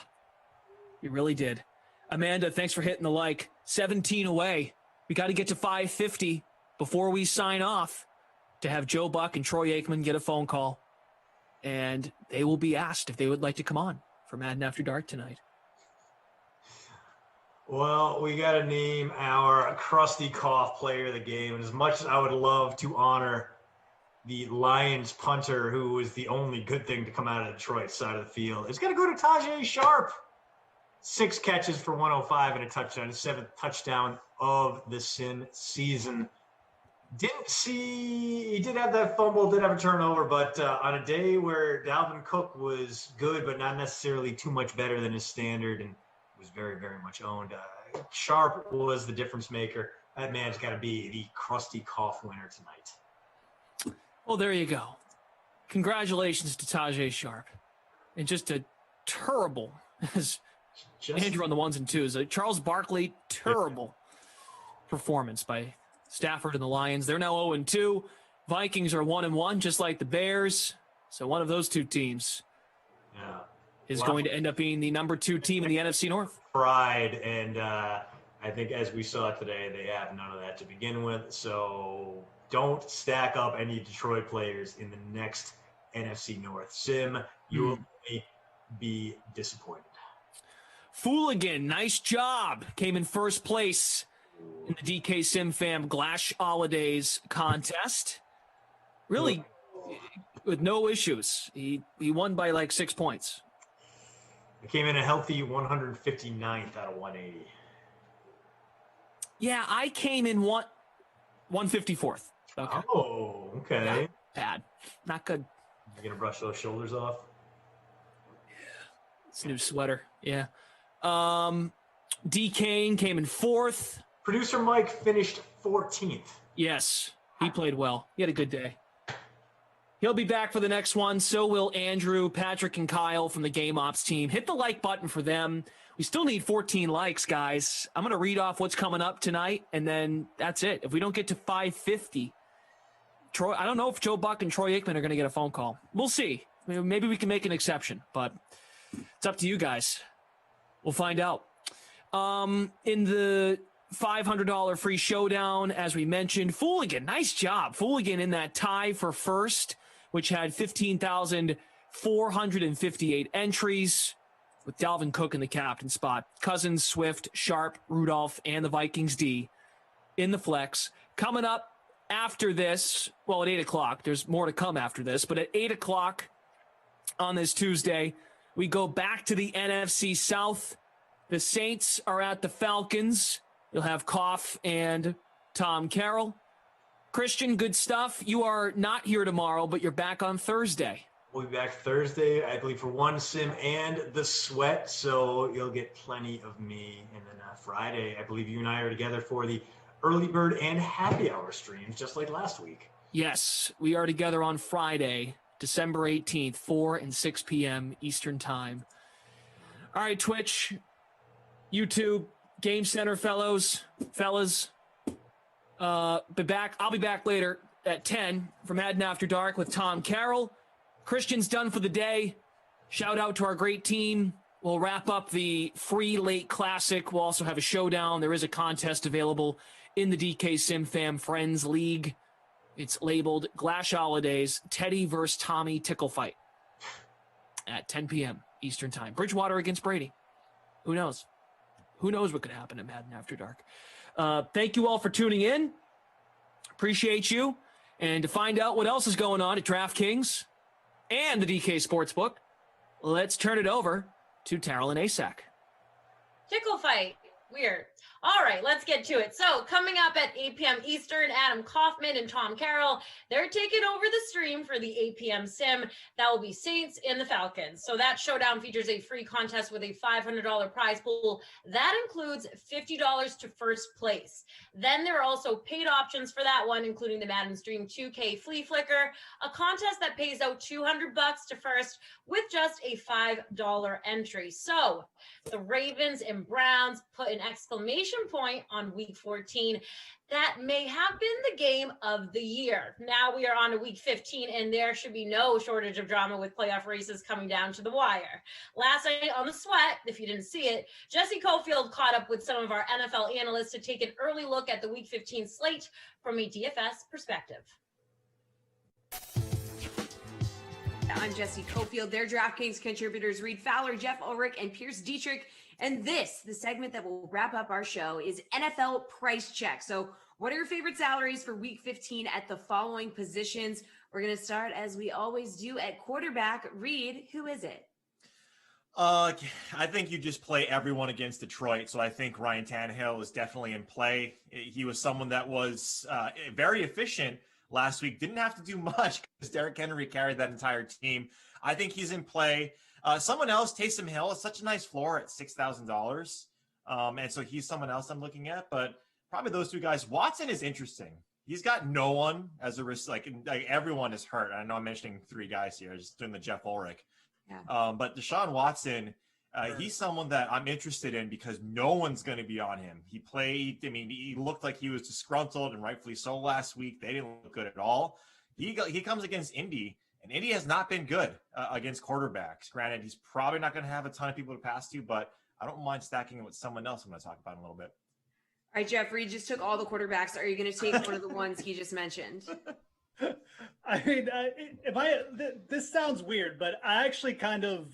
You really did. Amanda, thanks for hitting the like. 17 away. We got to get to 550 before we sign off to have Joe Buck and Troy Aikman get a phone call. And they will be asked if they would like to come on for Madden After Dark tonight. Well, we got to name our crusty cough player of the game. And as much as I would love to honor the Lions punter, who was the only good thing to come out of Detroit's side of the field, it's going to go to Tajay Sharp. 6 catches for 105 and a touchdown, his 7th touchdown of the season. He did have that fumble, did have a turnover, but on a day where Dalvin Cook was good, but not necessarily too much better than his standard, and was very, very much owned. Sharp was the difference maker. That man's got to be the crusty cough winner tonight. Well, there you go. Congratulations to Tajay Sharp. And just a terrible, as Andrew on the 1s and 2s, Charles Barkley, terrible performance by Stafford and the Lions. They're now 0-2. Vikings are 1-1, just like the Bears. So one of those 2 teams. Yeah. is going to end up being the number 2 team in the NFC North. Pride, and I think as we saw today, they have none of that to begin with. So don't stack up any Detroit players in the next NFC North. Sim, you will be disappointed. Fooligan, nice job. Came in first place in the DK Sim Fam Glash Holidays contest. Really, with no issues. He won by like 6 points. It came in a healthy 159th out of 180. Yeah, I came in 154th. Okay. Oh, okay. Not bad. Not good. You gonna brush those shoulders off? It's a new sweater. Yeah. D. Kane came in 4th. Producer Mike finished 14th. Yes, he played well. He had a good day. He'll be back for the next one. So will Andrew, Patrick, and Kyle from the Game Ops team. Hit the like button for them. We still need 14 likes, guys. I'm going to read off what's coming up tonight, and then that's it. If we don't get to 550, Troy, I don't know if Joe Buck and Troy Aikman are going to get a phone call. We'll see. Maybe we can make an exception, but it's up to you guys. We'll find out. In the $500 free showdown, as we mentioned, Fooligan, nice job. Fooligan in that tie for first, which had 15,458 entries, with Dalvin Cook in the captain spot. Cousins, Swift, Sharp, Rudolph, and the Vikings D in the flex. Coming up after this, well, at 8 o'clock, there's more to come after this, but at 8 o'clock on this Tuesday, we go back to the NFC South. The Saints are at the Falcons. You'll have Koff and Tom Carroll. Christian, good stuff. You are not here tomorrow, but you're back on Thursday. We'll be back Thursday, I believe, for one Sim and the Sweat, so you'll get plenty of me. And then Friday, I believe you and I are together for the early bird and happy hour streams, just like last week. Yes, we are together on Friday, December 18th, 4 and 6 p.m. Eastern Time. All right, Twitch, YouTube, Game Center fellas. I'll be back later at 10 for Madden After Dark with Tom Carroll. Christian's done for the day. Shout out to our great team. We'll wrap up the free late classic. We'll also have a showdown. There is a contest available in the DK Sim Fam Friends League. It's labeled Glash Holidays, Teddy versus Tommy Tickle Fight at 10 p.m. Eastern Time. Bridgewater against Brady. Who knows? Who knows what could happen at Madden After Dark. Thank you all for tuning in. Appreciate you. And to find out what else is going on at DraftKings and the DK Sportsbook, let's turn it over to Terrell and Asak. Tickle fight. Weird. All right, let's get to it. So coming up at 8 p.m. Eastern, Adam Kaufman and Tom Carroll, they're taking over the stream for the 8 p.m. sim. That will be Saints and the Falcons. So that showdown features a free contest with a $500 prize pool. That includes $50 to first place. Then there are also paid options for that one, including the Madden Stream 2K Flea Flicker, a contest that pays out $200 to first with just a $5 entry. So the Ravens and Browns put an exclamation point on week 14. That may have been the game of the year. Now we are on to week 15, and there should be no shortage of drama with playoff races coming down to the wire. Last night on the Sweat, if you didn't see it, Jesse Cofield caught up with some of our NFL analysts to take an early look at the week 15 slate from a DFS perspective. I'm Jesse Cofield. Their DraftKings contributors Reed Fowler, Jeff Ulrich, and Pierce Dietrich. And this, the segment that will wrap up our show, is NFL Price Check. So what are your favorite salaries for week 15 at the following positions? We're going to start, as we always do, at quarterback. Reed, who is it? I think you just play everyone against Detroit. So I think Ryan Tannehill is definitely in play. He was someone that was very efficient last week. Didn't have to do much because Derrick Henry carried that entire team. I think he's in play. Someone else, Taysom Hill, is such a nice floor at $6,000. And so he's someone else I'm looking at. But probably those two guys. Watson is interesting. He's got no one as a risk. Like everyone is hurt. I know I'm mentioning three guys here, just doing the Jeff Ulrich. Yeah. But Deshaun Watson, he's someone that I'm interested in because no one's going to be on him. He played. I mean, he looked like he was disgruntled, and rightfully so last week. They didn't look good at all. He comes against Indy, And Indy has not been good against quarterbacks. Granted, he's probably not going to have a ton of people to pass to, but I don't mind stacking it with someone else I'm going to talk about in a little bit. All right, Jeff, Reed just took all the quarterbacks. Are you going to take one of the ones he just mentioned? I mean, this sounds weird, but I actually kind of,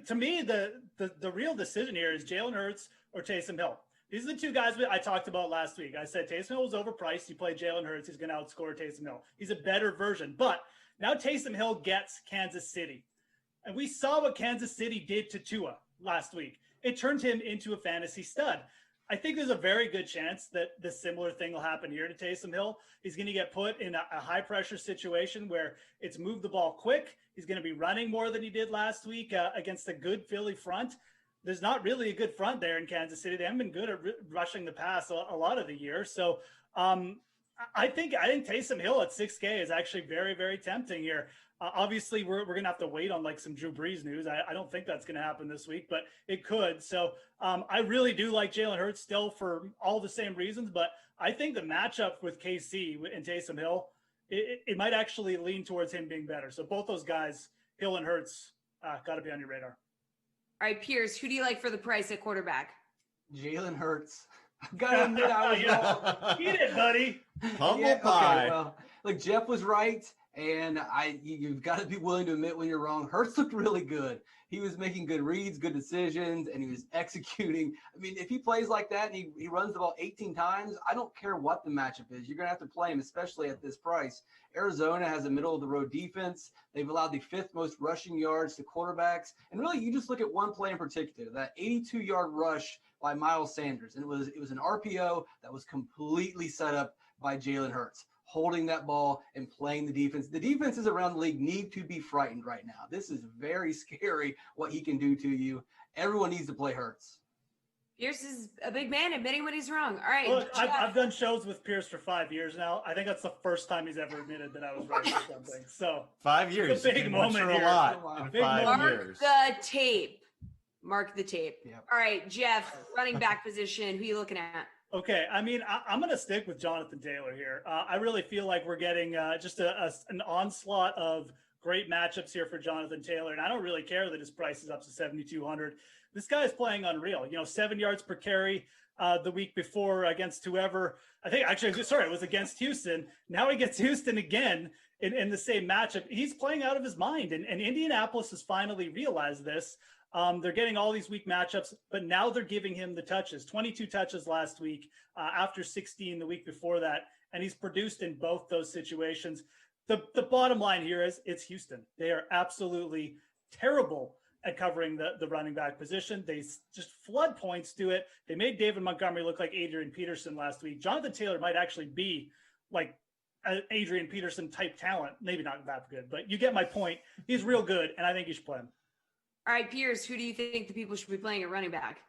to me, the real decision here is Jalen Hurts or Taysom Hill. These are the two guys I talked about last week. I said Taysom Hill was overpriced. You play Jalen Hurts, he's going to outscore Taysom Hill. He's a better version. But now Taysom Hill gets Kansas City. And we saw what Kansas City did to Tua last week. It turned him into a fantasy stud. I think there's a very good chance that the similar thing will happen here to Taysom Hill. He's going to get put in a high-pressure situation where it's move the ball quick. He's going to be running more than he did last week against a good Philly front. There's not really a good front there in Kansas City. They haven't been good at rushing the pass a lot of the year. So I think Taysom Hill at 6K is actually very, very tempting here. Obviously, we're going to have to wait on like some Drew Brees news. I don't think that's going to happen this week, but it could. So I really do like Jalen Hurts still for all the same reasons, but I think the matchup with KC and Taysom Hill, it might actually lean towards him being better. So both those guys, Hill and Hurts, got to be on your radar. All right, Pierce, who do you like for the price at quarterback? Jalen Hurts. I've got to admit I was wrong. Eat it, buddy. Humble pie. Okay, well, look, Jeff was right. And you've got to be willing to admit when you're wrong. Hurts looked really good. He was making good reads, good decisions, and he was executing. I mean, if he plays like that and he runs the ball 18 times, I don't care what the matchup is. You're going to have to play him, especially at this price. Arizona has a middle-of-the-road defense. They've allowed the 5th most rushing yards to quarterbacks. And really, you just look at one play in particular, that 82-yard rush by Miles Sanders. And it was an RPO that was completely set up by Jalen Hurts, holding that ball and playing the defense. The defenses around the league need to be frightened right now. This is very scary what he can do to you. Everyone needs to play Hurts. Pierce is a big man admitting when he's wrong. All right. Look, I've done shows with Pierce for 5 years now. I think that's the first time he's ever admitted that I was right or something. So 5 years. It's a big moment here. A lot in Big 5 moment. years. The tape. Mark the tape. Yep. All right, Jeff, running back position. Who you looking at? Okay, I mean, I'm going to stick with Jonathan Taylor here. I really feel like we're getting just an onslaught of great matchups here for Jonathan Taylor, and I don't really care that his price is up to 7,200. This guy is playing unreal. 7 yards per carry the week before against whoever. I think it was against Houston. Now he gets Houston again in the same matchup. He's playing out of his mind, and Indianapolis has finally realized this. They're getting all these weak matchups, but now they're giving him the touches. 22 touches last week after 16 the week before that, and he's produced in both those situations. The bottom line here is it's Houston. They are absolutely terrible at covering the running back position. They just flood points to it. They made David Montgomery look like Adrian Peterson last week. Jonathan Taylor might actually be like an Adrian Peterson type talent. Maybe not that good, but you get my point. He's real good, and I think you should play him. All right, Pierce, who do you think the people should be playing at running back?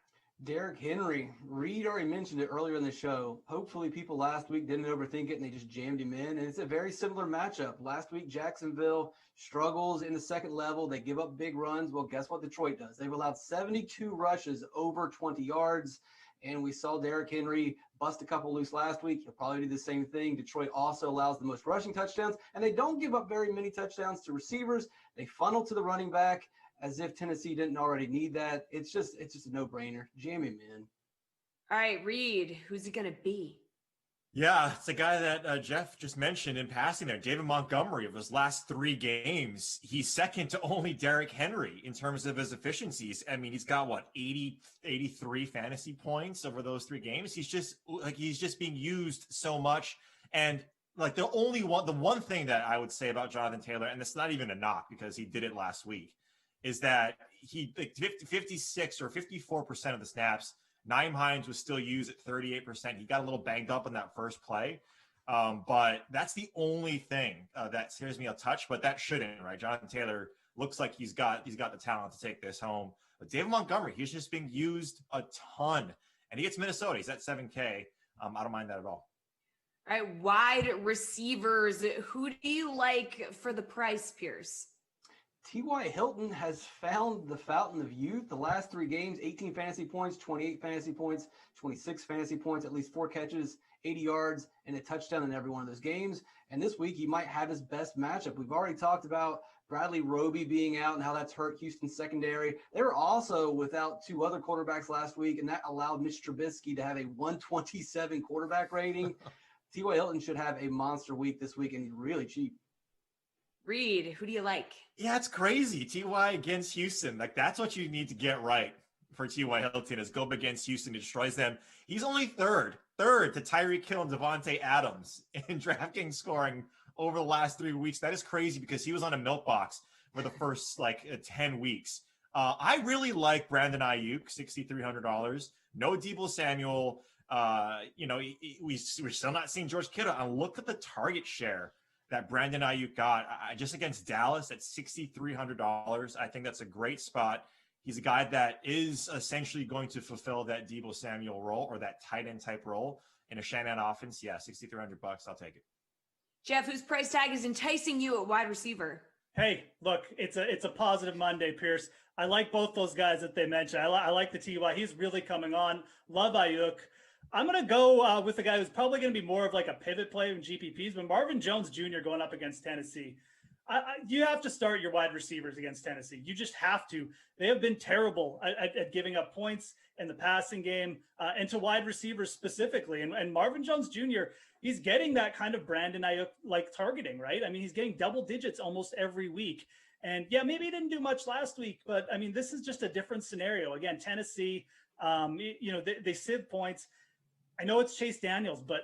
Derrick Henry. Reed already mentioned it earlier in the show. Hopefully people last week didn't overthink it and they just jammed him in. And it's a very similar matchup. Last week, Jacksonville struggles in the second level. They give up big runs. Well, guess what Detroit does? They've allowed 72 rushes over 20 yards. And we saw Derrick Henry bust a couple loose last week. He'll probably do the same thing. Detroit also allows the most rushing touchdowns. And they don't give up very many touchdowns to receivers. They funnel to the running back, as if Tennessee didn't already need that. It's just a no-brainer. Jam him in. All right, Reed, who's it going to be? Yeah, it's a guy that Jeff just mentioned in passing there. David Montgomery, of his last 3 games, he's second to only Derrick Henry in terms of his efficiencies. I mean, he's got, 83 fantasy points over those 3 games. He's just being used so much. And the one thing that I would say about Jonathan Taylor, and it's not even a knock because he did it last week, is that he 56 or 54% of the snaps, Nyheim Hines was still used at 38%. He got a little banged up in that first play. But that's the only thing that scares me a touch, but that shouldn't, right? Jonathan Taylor looks like he's got the talent to take this home. But David Montgomery, he's just being used a ton. And he gets Minnesota. He's at 7K. I don't mind that at all. All right, wide receivers. Who do you like for the price, Pierce? T.Y. Hilton has found the fountain of youth. The last 3 games, 18 fantasy points, 28 fantasy points, 26 fantasy points, at least 4 catches, 80 yards, and a touchdown in every one of those games. And this week, he might have his best matchup. We've already talked about Bradley Roby being out and how that's hurt Houston's secondary. They were also without 2 other quarterbacks last week, and that allowed Mitch Trubisky to have a 127 quarterback rating. T.Y. Hilton should have a monster week this week, and he's really cheap. Reed, who do you like? Yeah, it's crazy. T.Y. against Houston. Like, that's what you need to get right for T.Y. Hilton is go up against Houston, destroys them. He's only third to Tyreek Hill and Devontae Adams in DraftKings scoring over the last 3 weeks. That is crazy because he was on a milk box for the first 10 weeks. I really like Brandon Ayuk, $6,300. No Deebo Samuel. We're still not seeing George Kittle. And look at the target share that Brandon Ayuk got just against Dallas at $6,300. I think that's a great spot. He's a guy that is essentially going to fulfill that Deebo Samuel role or that tight end type role in a Shanahan offense. Yeah, $6,300. I'll take it. Jeff, whose price tag is enticing you at wide receiver? Hey, look, it's a positive Monday, Pierce. I like both those guys that they mentioned. I like the T.Y. He's really coming on. Love Ayuk. I'm going to go with the guy who's probably going to be more of like a pivot play in GPPs, but Marvin Jones Jr. going up against Tennessee. You have to start your wide receivers against Tennessee. You just have to. They have been terrible at giving up points in the passing game and to wide receivers specifically. And Marvin Jones Jr., he's getting that kind of Brandon Ayuk-like targeting, right? I mean, he's getting double digits almost every week. And yeah, maybe he didn't do much last week, but I mean, this is just a different scenario. Again, Tennessee, they sieve points. I know it's Chase Daniels, but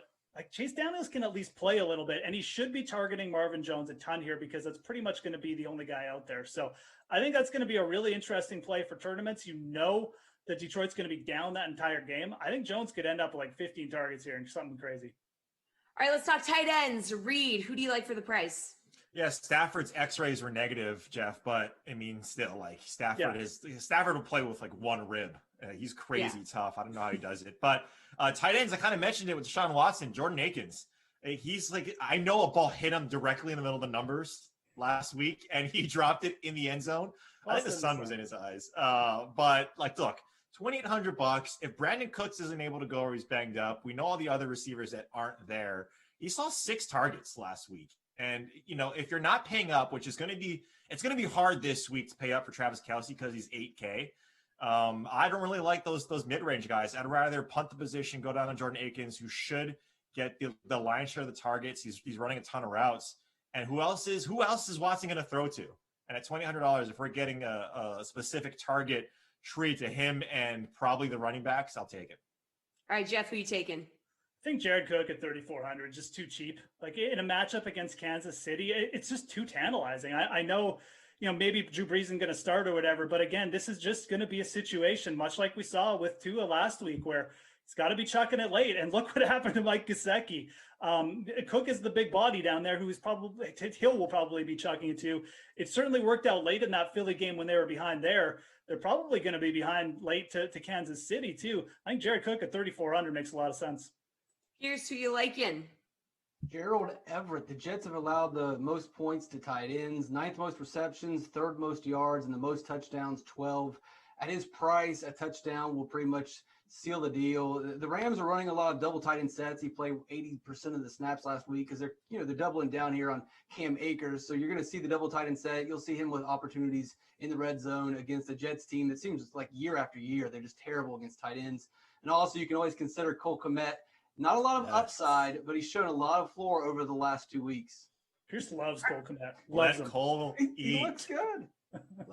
Chase Daniels can at least play a little bit, and he should be targeting Marvin Jones a ton here because that's pretty much going to be the only guy out there. So I think that's going to be a really interesting play for tournaments. You know that Detroit's going to be down that entire game. I think Jones could end up with 15 targets here and something crazy. All right, let's talk tight ends. Reed, who do you like for the price? Yeah, Stafford's X-rays were negative, Jeff, but I mean, still, Stafford will play with one rib. He's crazy tough. I don't know how he does it, but tight ends, I kind of mentioned it with Deshaun Watson, Jordan Akins. He's I know a ball hit him directly in the middle of the numbers last week, and he dropped it in the end zone. I think the sun was in his eyes. But look, $2,800. If Brandon Cooks isn't able to go or he's banged up, we know all the other receivers that aren't there. He saw 6 targets last week. And, if you're not paying up, which is going to be hard this week to pay up for Travis Kelce because he's $8K. I don't really like those mid-range guys. I'd rather punt the position, go down on Jordan Akins, who should get the lion's share of the targets. He's running a ton of routes. And who else is Watson going to throw to? And at $2,800, if we're getting a specific target tree to him and probably the running backs, I'll take it. All right, Jeff, who you taking? I think Jared Cook at $3,400 just too cheap. In a matchup against Kansas City, it's just too tantalizing. I know, maybe Drew Brees isn't going to start or whatever, but again, this is just going to be a situation much like we saw with Tua last week, where he's got to be chucking it late. And look what happened to Mike Gesicki. Cook is the big body down there Hill will probably be chucking it to. It certainly worked out late in that Philly game when they were behind there. They're probably going to be behind late to Kansas City too. I think Jared Cook at $3,400 makes a lot of sense. Here's who you liking. Gerald Everett. The Jets have allowed the most points to tight ends, 9th most receptions, 3rd most yards, and the most touchdowns, 12. At his price, a touchdown will pretty much seal the deal. The Rams are running a lot of double tight end sets. He played 80% of the snaps last week because they're doubling down here on Cam Akers. So you're going to see the double tight end set. You'll see him with opportunities in the red zone against the Jets team that seems like year after year they're just terrible against tight ends. And also you can always consider Cole Kmet. Not a lot of upside, but he's shown a lot of floor over the last 2 weeks. Pierce loves Cole Kmet. Let Cole eat. He looks good.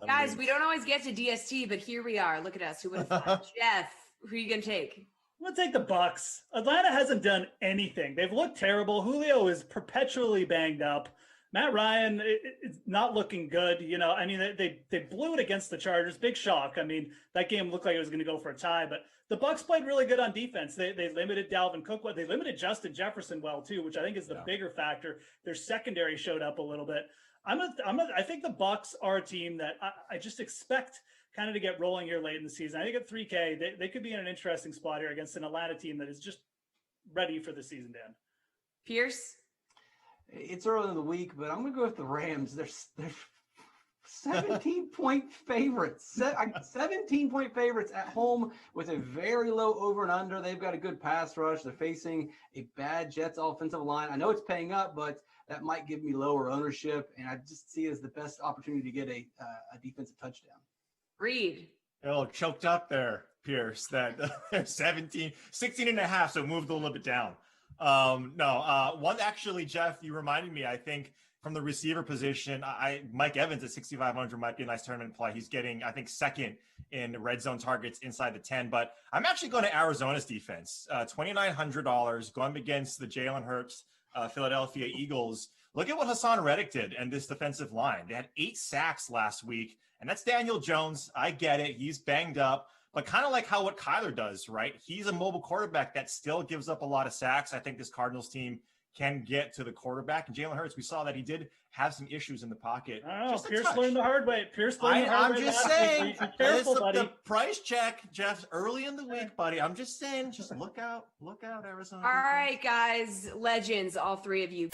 Guys, we don't always get to DST, but here we are. Look at us. Who would have thought? Jeff, who are you going to take? I'm going to take the Bucks. Atlanta hasn't done anything. They've looked terrible. Julio is perpetually banged up. Matt Ryan is not looking good. They blew it against the Chargers. Big shock. I mean, that game looked like it was going to go for a tie, but the Bucks played really good on defense. They limited Dalvin Cook. They limited Justin Jefferson well too, which I think is the bigger factor. Their secondary showed up a little bit. I think the Bucks are a team that I just expect kind of to get rolling here late in the season. I think at $3K, they could be in an interesting spot here against an Atlanta team that is just ready for the season to end. Pierce? It's early in the week, but I'm going to go with the Rams. They're 17-point favorites. 17-point favorites at home with a very low over and under. They've got a good pass rush. They're facing a bad Jets offensive line. I know it's paying up, but that might give me lower ownership, and I just see it as the best opportunity to get a defensive touchdown. Reed. Oh, choked up there, Pierce. That 16 and a half, so moved a little bit down. One actually, Jeff, you reminded me, I think, from the receiver position, Mike Evans at 6,500 might be a nice tournament play. He's getting, I think, second in red zone targets inside the 10. But I'm actually going to Arizona's defense, $2,900, going against the Jalen Hurts Philadelphia Eagles. Look at what Hassan Reddick did and this defensive line. They had 8 sacks last week, and that's Daniel Jones. I get it. He's banged up, but kind of like what Kyler does, right? He's a mobile quarterback that still gives up a lot of sacks. I think this Cardinals team can get to the quarterback. And Jalen Hurts, we saw that he did have some issues in the pocket. I don't know. Pierce learned the hard way. I'm just saying, careful, buddy. The price check, Jeff, early in the week, buddy. I'm just saying, just look out, Arizona. All right, guys, legends, all three of you.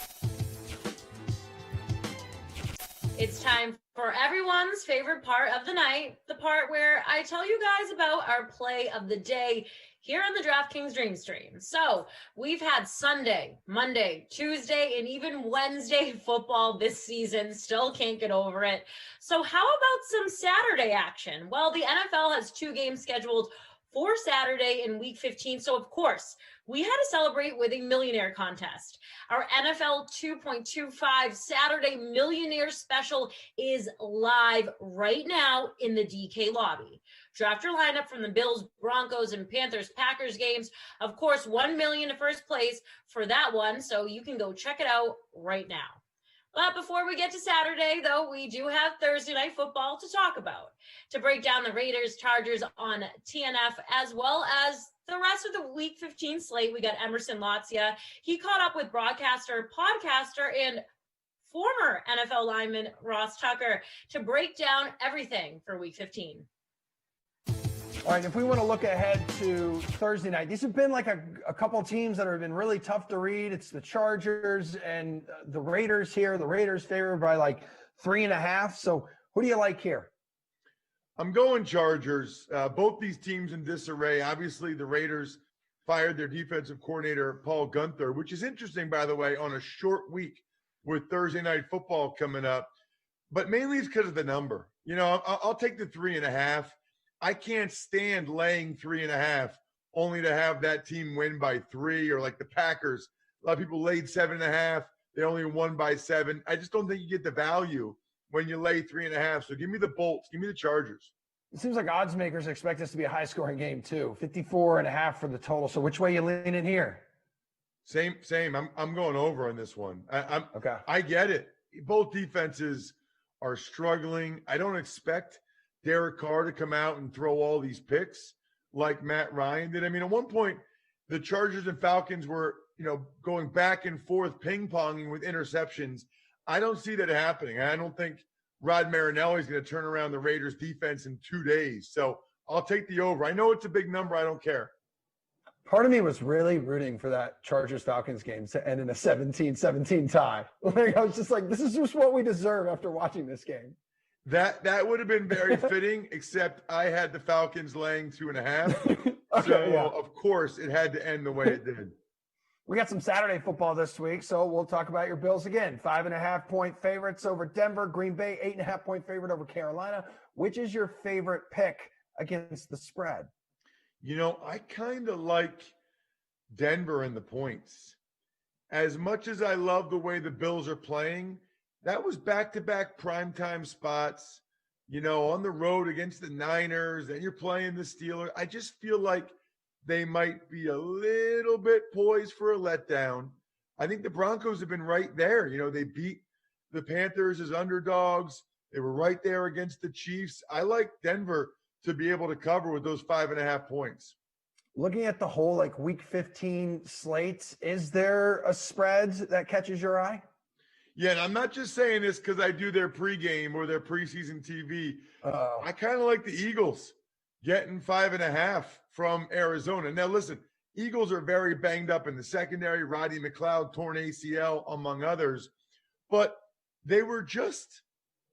It's time for everyone's favorite part of the night, the part where I tell you guys about our play of the day here on the DraftKings Dream Stream. So we've had Sunday, Monday, Tuesday, and even Wednesday football this season. Still can't get over it. So how about some Saturday action? Well, the NFL has 2 games scheduled for Saturday in week 15. So of course, we had to celebrate with a millionaire contest. Our NFL 2.25 Saturday Millionaire Special is live right now in the DK lobby. Draft your lineup from the Bills, Broncos, and Panthers, Packers games. Of course, $1 million in first place for that one, so you can go check it out right now. But before we get to Saturday, though, we do have Thursday Night Football to talk about. To break down the Raiders, Chargers on TNF, as well as the rest of the Week 15 slate, we got Emerson Latzia. He caught up with broadcaster, podcaster, and former NFL lineman Ross Tucker to break down everything for Week 15. All right, if we want to look ahead to Thursday night, these have been like a couple teams that have been really tough to read. It's the Chargers and the Raiders here. The Raiders favored by like 3.5. So who do you like here? I'm going Chargers. Both these teams in disarray. Obviously, the Raiders fired their defensive coordinator, Paul Gunther, which is interesting, by the way, on a short week with Thursday Night Football coming up. But mainly it's because of the number. You know, I'll take the 3.5. I can't stand laying 3.5 only to have that team win by 3, or like the Packers. A lot of people laid 7.5. They only won by 7. I just don't think you get the value when you lay 3.5. So give me the Bolts. Give me the Chargers. It seems like odds makers expect this to be a high-scoring game too. 54.5 for the total. So which way you leaning here? Same. I'm going over on this one. Okay. I get it. Both defenses are struggling. I don't expect Derek Carr to come out and throw all these picks like Matt Ryan did. I mean, at one point, the Chargers and Falcons were, going back and forth, ping-ponging with interceptions. I don't see that happening. I don't think Rod Marinelli is going to turn around the Raiders defense in 2 days. So I'll take the over. I know it's a big number. I don't care. Part of me was really rooting for that Chargers-Falcons game to end in a 17-17 tie. Like, I was just like, this is just what we deserve after watching this game. That would have been very fitting, except I had the Falcons laying 2.5. Okay, so, yeah. Of course, it had to end the way it did. We got some Saturday football this week, so we'll talk about your Bills again. 5.5-point favorites over Denver. Green Bay, 8.5-point favorite over Carolina. Which is your favorite pick against the spread? I kind of like Denver in the points. As much as I love the way the Bills are playing, that was back-to-back primetime spots, on the road against the Niners, and you're playing the Steelers. I just feel like they might be a little bit poised for a letdown. I think the Broncos have been right there. They beat the Panthers as underdogs. They were right there against the Chiefs. I like Denver to be able to cover with those 5.5 points. Looking at the whole Week 15 slates, is there a spread that catches your eye? Yeah, and I'm not just saying this because I do their pregame or their preseason TV. I kind of like the Eagles getting 5.5 from Arizona. Now, listen, Eagles are very banged up in the secondary. Rodney McLeod, torn ACL, among others. But they were just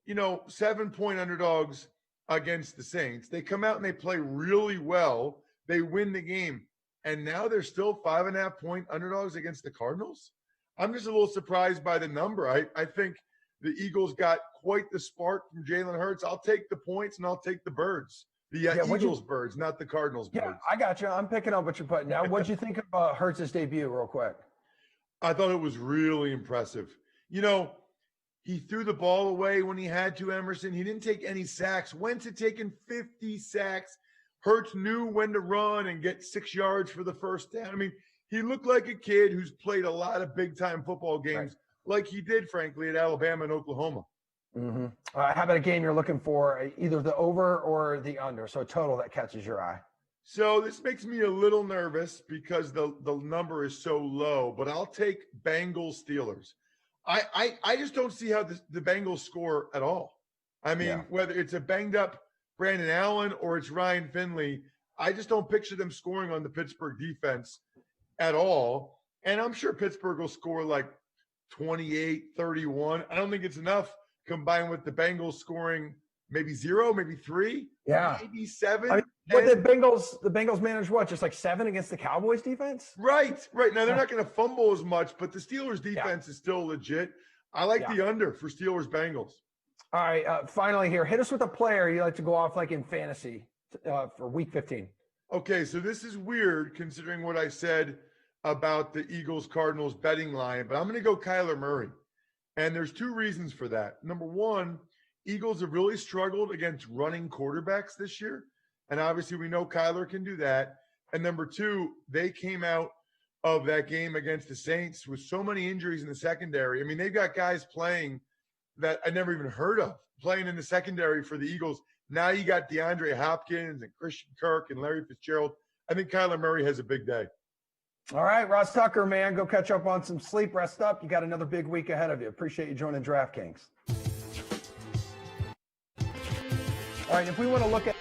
7-point underdogs against the Saints. They come out and they play really well. They win the game. And now they're still 5.5-point underdogs against the Cardinals. I'm just a little surprised by the number. I think the Eagles got quite the spark from Jalen Hurts. I'll take the points and I'll take the birds. The Eagles birds, not the Cardinals birds. Yeah, I got you. I'm picking up what you're putting down. What'd you think of Hurts' debut real quick? I thought it was really impressive. He threw the ball away when he had to, Emerson. He didn't take any sacks. Went to taking 50 sacks. Hurts knew when to run and get 6 yards for the first down. I mean, he looked like a kid who's played a lot of big-time football games, like he did, frankly, at Alabama and Oklahoma. Mm-hmm. How about a game you're looking for, either the over or the under? So a total that catches your eye. So this makes me a little nervous because the number is so low, but I'll take Bengals Steelers. I just don't see how the Bengals score at all. I mean, whether it's a banged up Brandon Allen or it's Ryan Finley, I just don't picture them scoring on the Pittsburgh defense at all. And I'm sure Pittsburgh will score like 28-31. I don't think it's enough combined with the Bengals scoring maybe 0, maybe 3, maybe 7. I mean, but the Bengals managed what? Just like 7 against the Cowboys defense? Right. Now they're not going to fumble as much, but the Steelers defense is still legit. I like the under for Steelers Bengals. All right. Finally here, hit us with a player you like to go off like in fantasy for week 15. Okay. So this is weird considering what I said about the Eagles Cardinals betting line, but I'm going to go Kyler Murray. And there's 2 reasons for that. Number one, Eagles have really struggled against running quarterbacks this year. And obviously we know Kyler can do that. And number 2, they came out of that game against the Saints with so many injuries in the secondary. I mean, they've got guys playing that I never even heard of playing in the secondary for the Eagles. Now you got DeAndre Hopkins and Christian Kirk and Larry Fitzgerald. I think Kyler Murray has a big day. All right, Ross Tucker, man, go catch up on some sleep, rest up. You got another big week ahead of you. Appreciate you joining DraftKings. All right, if we want to look at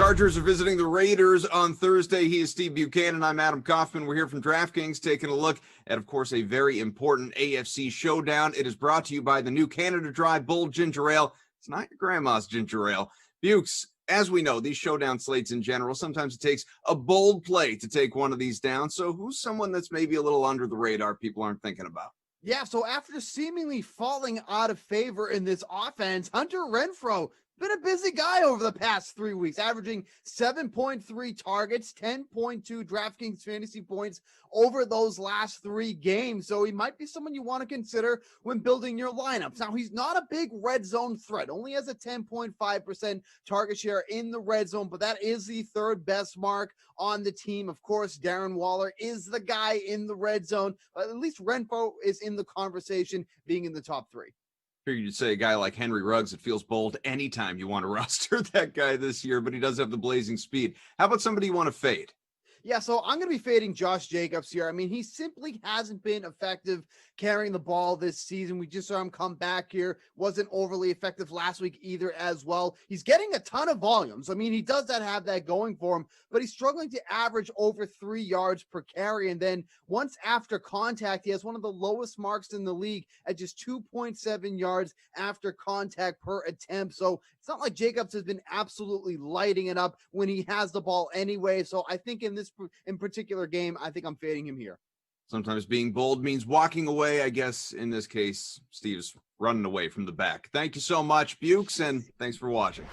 Chargers are visiting the Raiders on Thursday. He is Steve Buchanan. I'm Adam Kaufman. We're here from DraftKings taking a look at, of course, a very important AFC showdown. It is brought to you by the new Canada Dry Bold Ginger Ale. It's not your grandma's ginger ale. Bukes, as we know, these showdown slates in general, sometimes it takes a bold play to take one of these down. So who's someone that's maybe a little under the radar people aren't thinking about? Yeah, so after seemingly falling out of favor in this offense, Hunter Renfrow been a busy guy over the past 3 weeks, averaging 7.3 targets, 10.2 DraftKings fantasy points over those last 3 games. So he might be someone you want to consider when building your lineups. Now, he's not a big red zone threat, only has a 10.5% target share in the red zone, but that is the 3rd best mark on the team. Of course, Darren Waller is the guy in the red zone, but at least Renfrow is in the conversation, being in the top 3. Figured you'd say a guy like Henry Ruggs. It feels bold anytime you want to roster that guy this year, but he does have the blazing speed. How about somebody you want to fade? Yeah, so I'm going to be fading Josh Jacobs here. I mean, he simply hasn't been effective carrying the ball this season. We just saw him come back here. Wasn't overly effective last week either as well. He's getting a ton of volumes. I mean, he does have that going for him, but he's struggling to average over 3 yards per carry. And then once after contact, he has one of the lowest marks in the league at just 2.7 yards after contact per attempt. So it's not like Jacobs has been absolutely lighting it up when he has the ball anyway. So I think in this in particular game, I think I'm fading him here. Sometimes being bold means walking away. I guess in this case, Steve's running away from the back. Thank you so much, Bukes, and thanks for watching.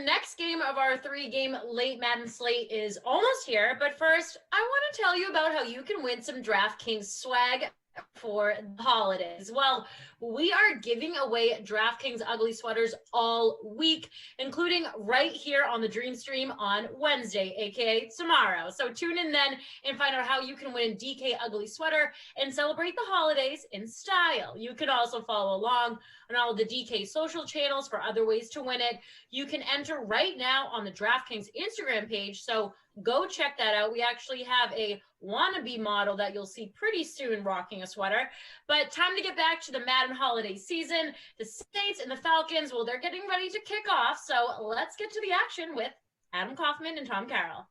next game of our 3-game late Madden slate is almost here. But first, I want to tell you about how you can win some DraftKings swag for the holidays. Well, we are giving away DraftKings ugly sweaters all week, including right here on the Dream Stream on Wednesday, aka tomorrow. So tune in then and find out how you can win a DK ugly sweater and celebrate the holidays in style. You can also follow along on all of the DK social channels for other ways to win it. You can enter right now on the DraftKings Instagram page, so go check that out. We actually have a wannabe model that you'll see pretty soon rocking a sweater. But time to get back to the Madden holiday season. The Saints and the Falcons, well, they're getting ready to kick off. So let's get to the action with Adam Kaufman and Tom Carroll.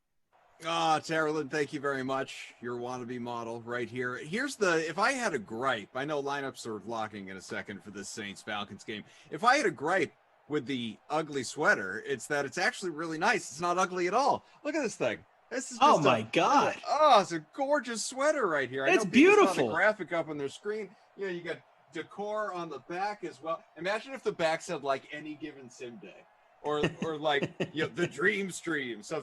Tara Lynn, thank you very much. Your wannabe model right here. If I had a gripe, I know lineups are locking in a second for this Saints-Falcons game. If I had a gripe with the ugly sweater, it's that it's actually really nice. It's not ugly at all. Look at this thing. This is just my God. Oh, it's a gorgeous sweater right here. It's I know people saw beautiful. the graphic up on their screen. You know, you got decor on the back as well. Imagine if the back said like any given sim day, or like the Dream Stream. So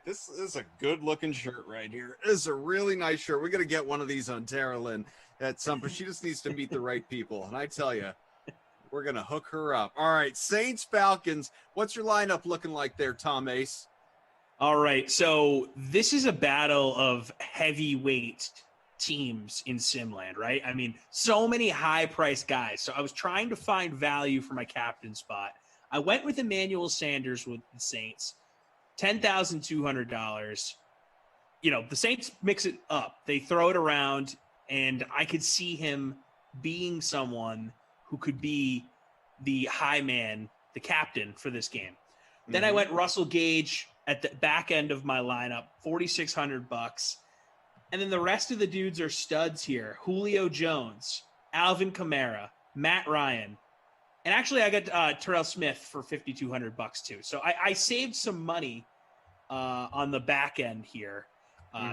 this is a good looking shirt right here. This is a really nice shirt. We're gonna get one of these on Tara Lynn at some point. She just needs to meet the right people, and I tell you, we're gonna hook her up. All right, Saints Falcons. What's your lineup looking like there, Tom Ace? All right, so this is a battle of heavyweight teams in Simland, right? I mean, so many high-priced guys. So I was trying to find value for my captain spot. I went with Emmanuel Sanders with the Saints, $10,200. The Saints mix it up. They throw it around, and I could see him being someone who could be the high man, the captain for this game. Then I went Russell Gage at the back end of my lineup, $4,600. And then the rest of the dudes are studs here. Julio Jones, Alvin Kamara, Matt Ryan. And actually I got Terrell Smith for $5,200 too. So I saved some money on the back end here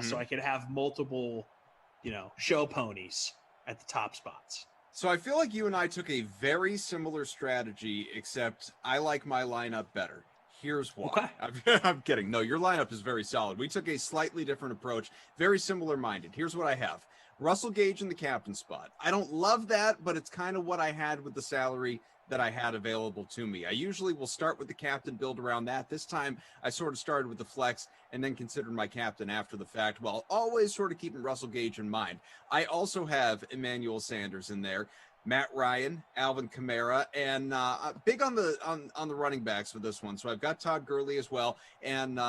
so I could have multiple, show ponies at the top spots. So I feel like you and I took a very similar strategy, except I like my lineup better. Here's why. Okay. I'm kidding. No, your lineup is very solid. We took a slightly different approach, very similar minded. Here's what I have. Russell Gage in the captain spot. I don't love that, but it's kind of what I had with the salary that I had available to me. I usually will start with the captain, build around that. This time I sort of started with the flex and then considered my captain after the fact, while always sort of keeping Russell Gage in mind. I also have Emmanuel Sanders in there, Matt Ryan, Alvin Kamara, and big on the running backs for this one. So I've got Todd Gurley as well, and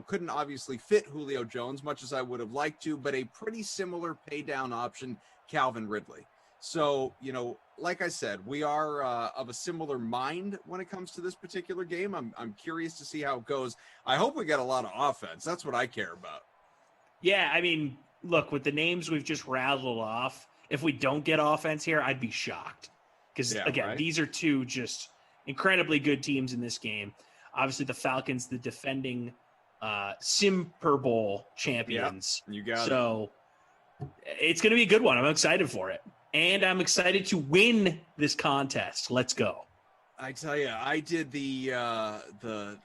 couldn't obviously fit Julio Jones much as I would have liked to, but a pretty similar pay down option, Calvin Ridley. So like I said, we are of a similar mind when it comes to this particular game. I'm curious to see how it goes. I hope we get a lot of offense. That's what I care about. Yeah, I mean, look, with the names we've just rattled off, if we don't get offense here, I'd be shocked. Because, these are two just incredibly good teams in this game. Obviously, the Falcons, the defending Super Bowl champions. Yeah, you got it. So it's going to be a good one. I'm excited for it. And I'm excited to win this contest. Let's go. I tell you, I did the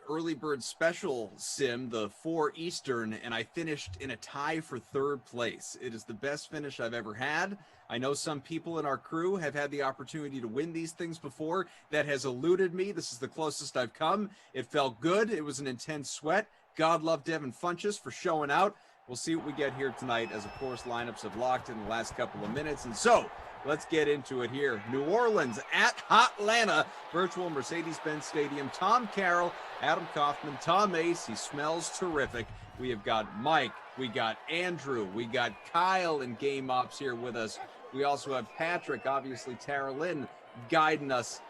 early bird special sim, the 4 Eastern, and I finished in a tie for 3rd place. It is the best finish I've ever had. I know some people in our crew have had the opportunity to win these things before. That has eluded me. This is the closest I've come. It felt good. It was an intense sweat. God love Devin Funchess for showing out. We'll see what we get here tonight, as of course lineups have locked in the last couple of minutes. And so let's get into it here. New Orleans at Hotlanta, virtual Mercedes-Benz Stadium. Tom Carroll, Adam Kaufman, Tom Ace. He smells terrific. We have got Mike, we got Andrew, we got Kyle in game ops here with us. We also have Patrick, obviously Tara Lynn, guiding us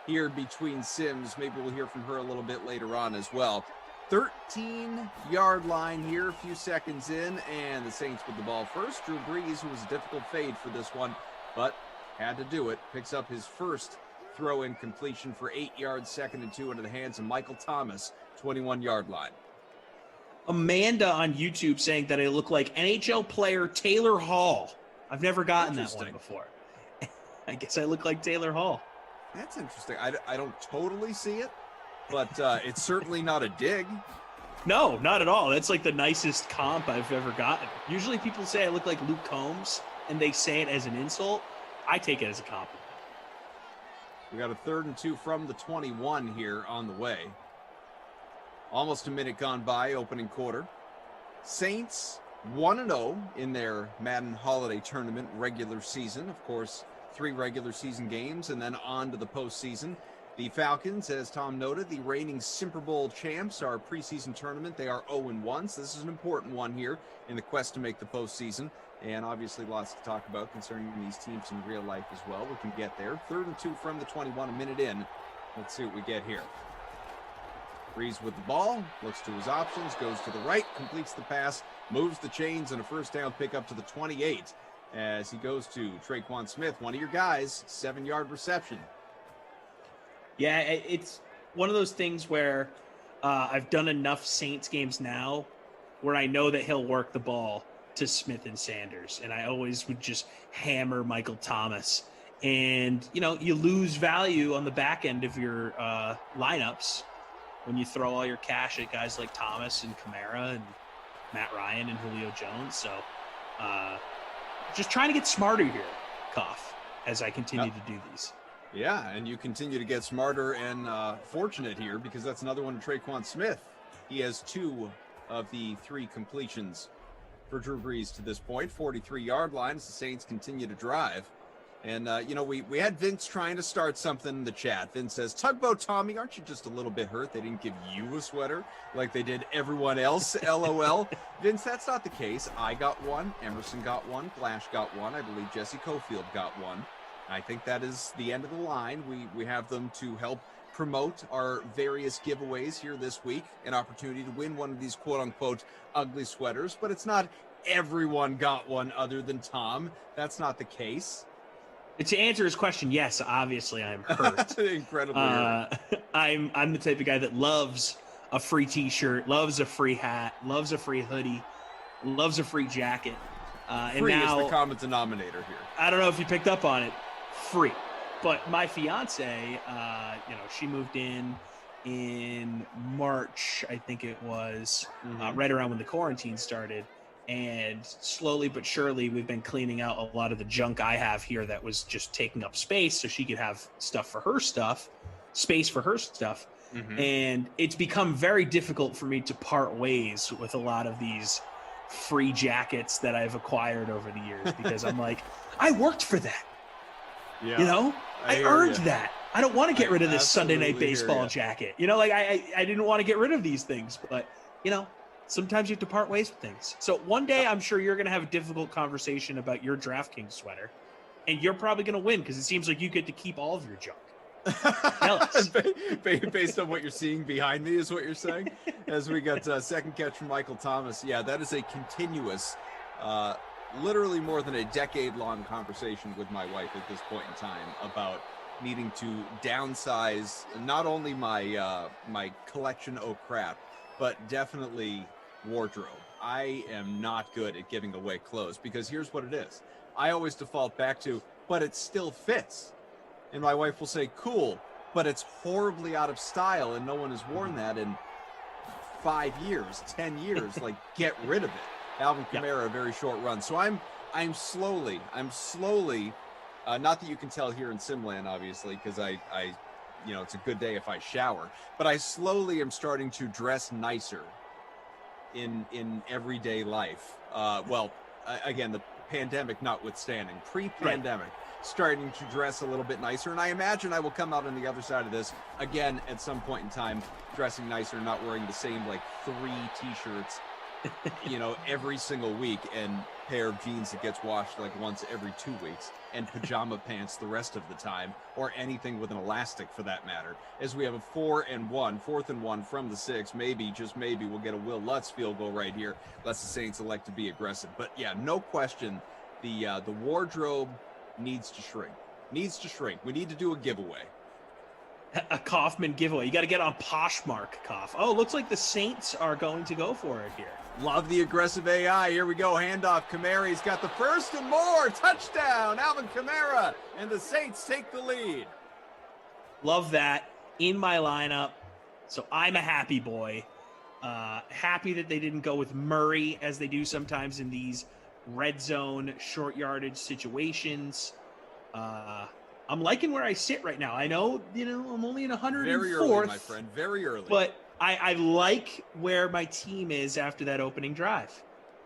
here between sims. Maybe we'll hear from her a little bit later on as well. 13-yard line here, a few seconds in, and the Saints with the ball first. Drew Brees, who was a difficult fade for this one, but had to do it, picks up his first throw-in completion for 8 yards, 2nd and 2 into the hands of Michael Thomas, 21-yard line. Amanda on YouTube saying that I look like NHL player Taylor Hall. I've never gotten that one before. I guess I look like Taylor Hall. That's interesting. I don't totally see it, but it's certainly not a dig. No, not at all. That's like the nicest comp I've ever gotten. Usually people say I look like Luke Combs, and they say it as an insult. I take it as a compliment. We got a 3rd and 2 from the 21 here on the way. Almost a minute gone by, opening quarter. Saints 1-0 in their Madden Holiday Tournament regular season. Of course, 3 regular season games and then on to the postseason. The Falcons, as Tom noted, the reigning Super Bowl champs, our preseason tournament. They are 0-1, so this is an important one here in the quest to make the postseason. And obviously lots to talk about concerning these teams in real life as well. We can get there. 3rd and 2 from the 21, a minute in. Let's see what we get here. Breeze with the ball, looks to his options, goes to the right, completes the pass, moves the chains, and a first down pickup to the 28 as he goes to Traquan Smith, one of your guys, 7-yard reception. Yeah, it's one of those things where I've done enough Saints games now where I know that he'll work the ball to Smith and Sanders, and I always would just hammer Michael Thomas. And, you know, you lose value on the back end of your lineups when you throw all your cash at guys like Thomas and Kamara and Matt Ryan and Julio Jones. So just trying to get smarter here, Koff, as I continue to do these. Yeah, and you continue to get smarter and fortunate here because that's another one to Traquan Smith. He has 2 of the 3 completions for Drew Brees to this point, 43-yard line as the Saints continue to drive. And, you know, we had Vince trying to start something in the chat. Vince says, Tugboat Tommy, aren't you just a little bit hurt they didn't give you a sweater like they did everyone else? LOL. Vince, that's not the case. I got one. Emerson got one. Flash got one. I believe Jesse Cofield got one. I think that is the end of the line. We have them to help promote our various giveaways here this week, an opportunity to win one of these quote-unquote ugly sweaters, but it's not everyone got one other than Tom. That's not the case. To answer his question, yes, obviously I'm hurt. Incredibly hurt. I'm the type of guy that loves a free t-shirt, loves a free hat, loves a free hoodie, loves a free jacket. And free now, is the common denominator here. I don't know if you picked up on it. Free. But my fiance, she moved in March, I think it was, right around when the quarantine started. And slowly but surely, we've been cleaning out a lot of the junk I have here that was just taking up space so she could have stuff for her stuff, space for her stuff. And it's become very difficult for me to part ways with a lot of these free jackets that I've acquired over the years because I'm like, I worked for that. Yeah. You know, I earned you. that. I don't want to get rid of this Sunday Night absolutely hear Baseball ya. jacket. You know, like I didn't want to get rid of these things, but you know, sometimes you have to part ways with things. So one day I'm sure you're going to have a difficult conversation about your DraftKings sweater, and you're probably going to win because it seems like you get to keep all of your junk. Based on what you're seeing behind me is what you're saying. As we got second catch from Michael Thomas. Yeah, that is a continuous, literally more than a decade-long conversation with my wife at this point in time about needing to downsize not only my my collection oh crap, but definitely wardrobe. I am not good at giving away clothes because here's what it is. I always default back to, but it still fits. And my wife will say, cool, but it's horribly out of style and no one has worn that in 5 years, 10 years. Like, get rid of it. Alvin Kamara, a very short run. So I'm slowly, not that you can tell here in Simland, obviously, because I it's a good day if I shower, but I slowly am starting to dress nicer in everyday life. Again, the pandemic notwithstanding, pre-pandemic, starting to dress a little bit nicer. And I imagine I will come out on the other side of this again at some point in time, dressing nicer, not wearing the same like 3 t-shirts, every single week, and pair of jeans that gets washed like once every 2 weeks, and pajama pants the rest of the time, or anything with an elastic for that matter. As we have a 4th and 1 from the 6, maybe, just maybe, we'll get a Will Lutz field goal right here, unless the Saints elect to be aggressive. But yeah, no question, the wardrobe needs to shrink. We need to do a giveaway. A Kaufman giveaway. You got to get on Poshmark, Koff. Oh, looks like the Saints are going to go for it here. Love the aggressive AI. Here we go. Handoff. Kamara. He's got the first and more. Touchdown. Alvin Kamara. And the Saints take the lead. Love that. In my lineup, So I'm a happy boy. Happy that they didn't go with Murray as they do sometimes in these red zone short yardage situations. I'm liking where I sit right now. I know, I'm only in 104th. Very early, my friend. Very early. But I like where my team is after that opening drive.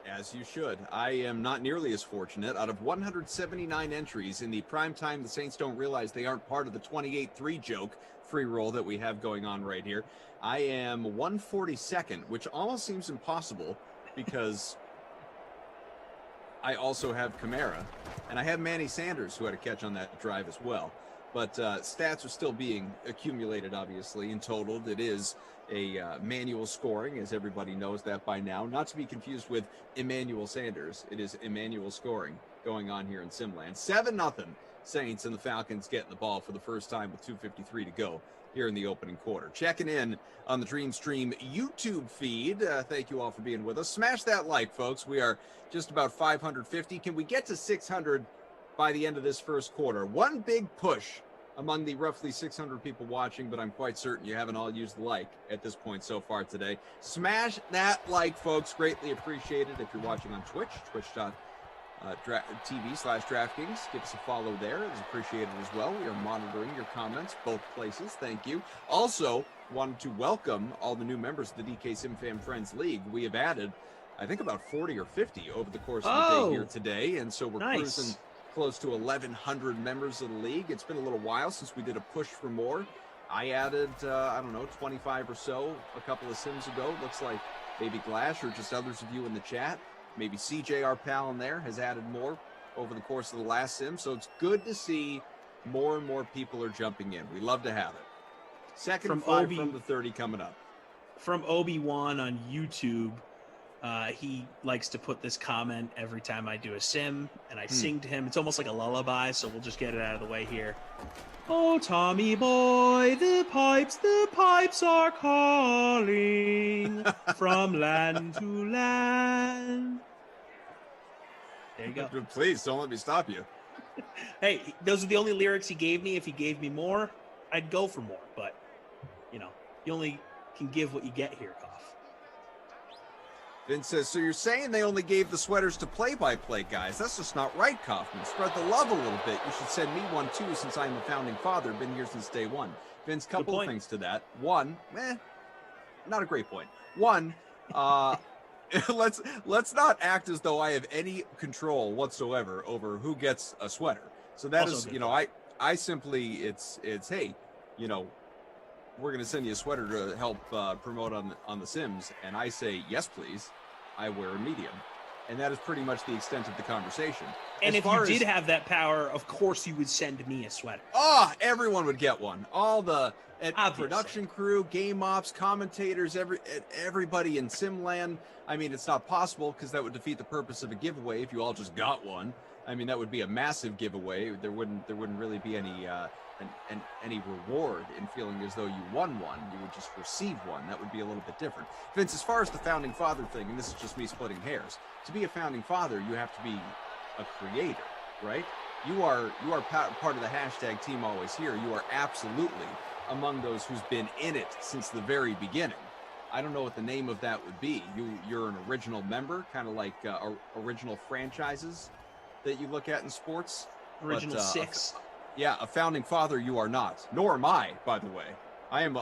As you should. I am not nearly as fortunate. Out of 179 entries in the prime time, the Saints don't realize they aren't part of the 28-3 joke free roll that we have going on right here. I am 142nd, which almost seems impossible because I also have Kamara, and I have Manny Sanders, who had a catch on that drive as well. But stats are still being accumulated, obviously, and totaled. It is a manual scoring, as everybody knows that by now. Not to be confused with Emmanuel Sanders. It is Emmanuel scoring going on here in Simland. 7-0 Saints, and the Falcons getting the ball for the first time with 2:53 to go here in the opening quarter. Checking in on the Dream Stream YouTube feed. Thank you all for being with us. Smash that like, folks. We are just about 550. Can we get to 600 by the end of this first quarter? One big push among the roughly 600 people watching, but I'm quite certain you haven't all used the like at this point so far today. Smash that like, folks. Greatly appreciated. If you're watching on Twitch, twitch.tv/DraftKings. Give us a follow there. It's appreciated as well. We are monitoring your comments both places. Thank you. Also, wanted to welcome all the new members of the DK SimFam Friends League. We have added, I think, about 40 or 50 over the course of the day here today, and so we're cruising close to 1,100 members of the league. It's been a little while since we did a push for more. I added, 25 or so a couple of sims ago. Looks like maybe Glash or just others of you in the chat. Maybe CJ, our pal in there, has added more over the course of the last sim. So it's good to see more and more people are jumping in. We love to have it. Second and 5 from the 30 coming up. From Obi-Wan on YouTube, he likes to put this comment every time I do a sim, and I sing to him. It's almost like a lullaby, so we'll just get it out of the way here. Oh, Tommy boy, the pipes are calling from land to land. There you go. Please, don't let me stop you. Hey, those are the only lyrics he gave me. If he gave me more, I'd go for more. But, you only can give what you get here, Koff. Vince says, so you're saying they only gave the sweaters to play-by-play guys? That's just not right, Kaufman. Spread the love a little bit. You should send me one, too, since I'm the founding father. Been here since day one. Vince, couple of things to that. One, not a great point. One, let's not act as though I have any control whatsoever over who gets a sweater. So that also is, I simply, it's hey, we're going to send you a sweater to help promote on the Sims. And I say, yes, please. I wear a medium. And that is pretty much the extent of the conversation. And if you did have that power, of course you would send me a sweater. Everyone would get one. All the production crew, game ops, commentators, everybody in Simland. I mean, it's not possible because that would defeat the purpose of a giveaway if you all just got one. I mean, that would be a massive giveaway. There wouldn't really be any reward in feeling as though you won one. You would just receive one. That would be a little bit different. Vince, as far as the founding father thing, and this is just me splitting hairs, to be a founding father, you have to be a creator, right? You are part of the hashtag Team Always Here. You are absolutely among those who's been in it since the very beginning. I don't know what the name of that would be. You're an original member, kind of like original franchises that you look at in sports. Original six. Yeah, a founding father you are not. Nor am I, by the way. I am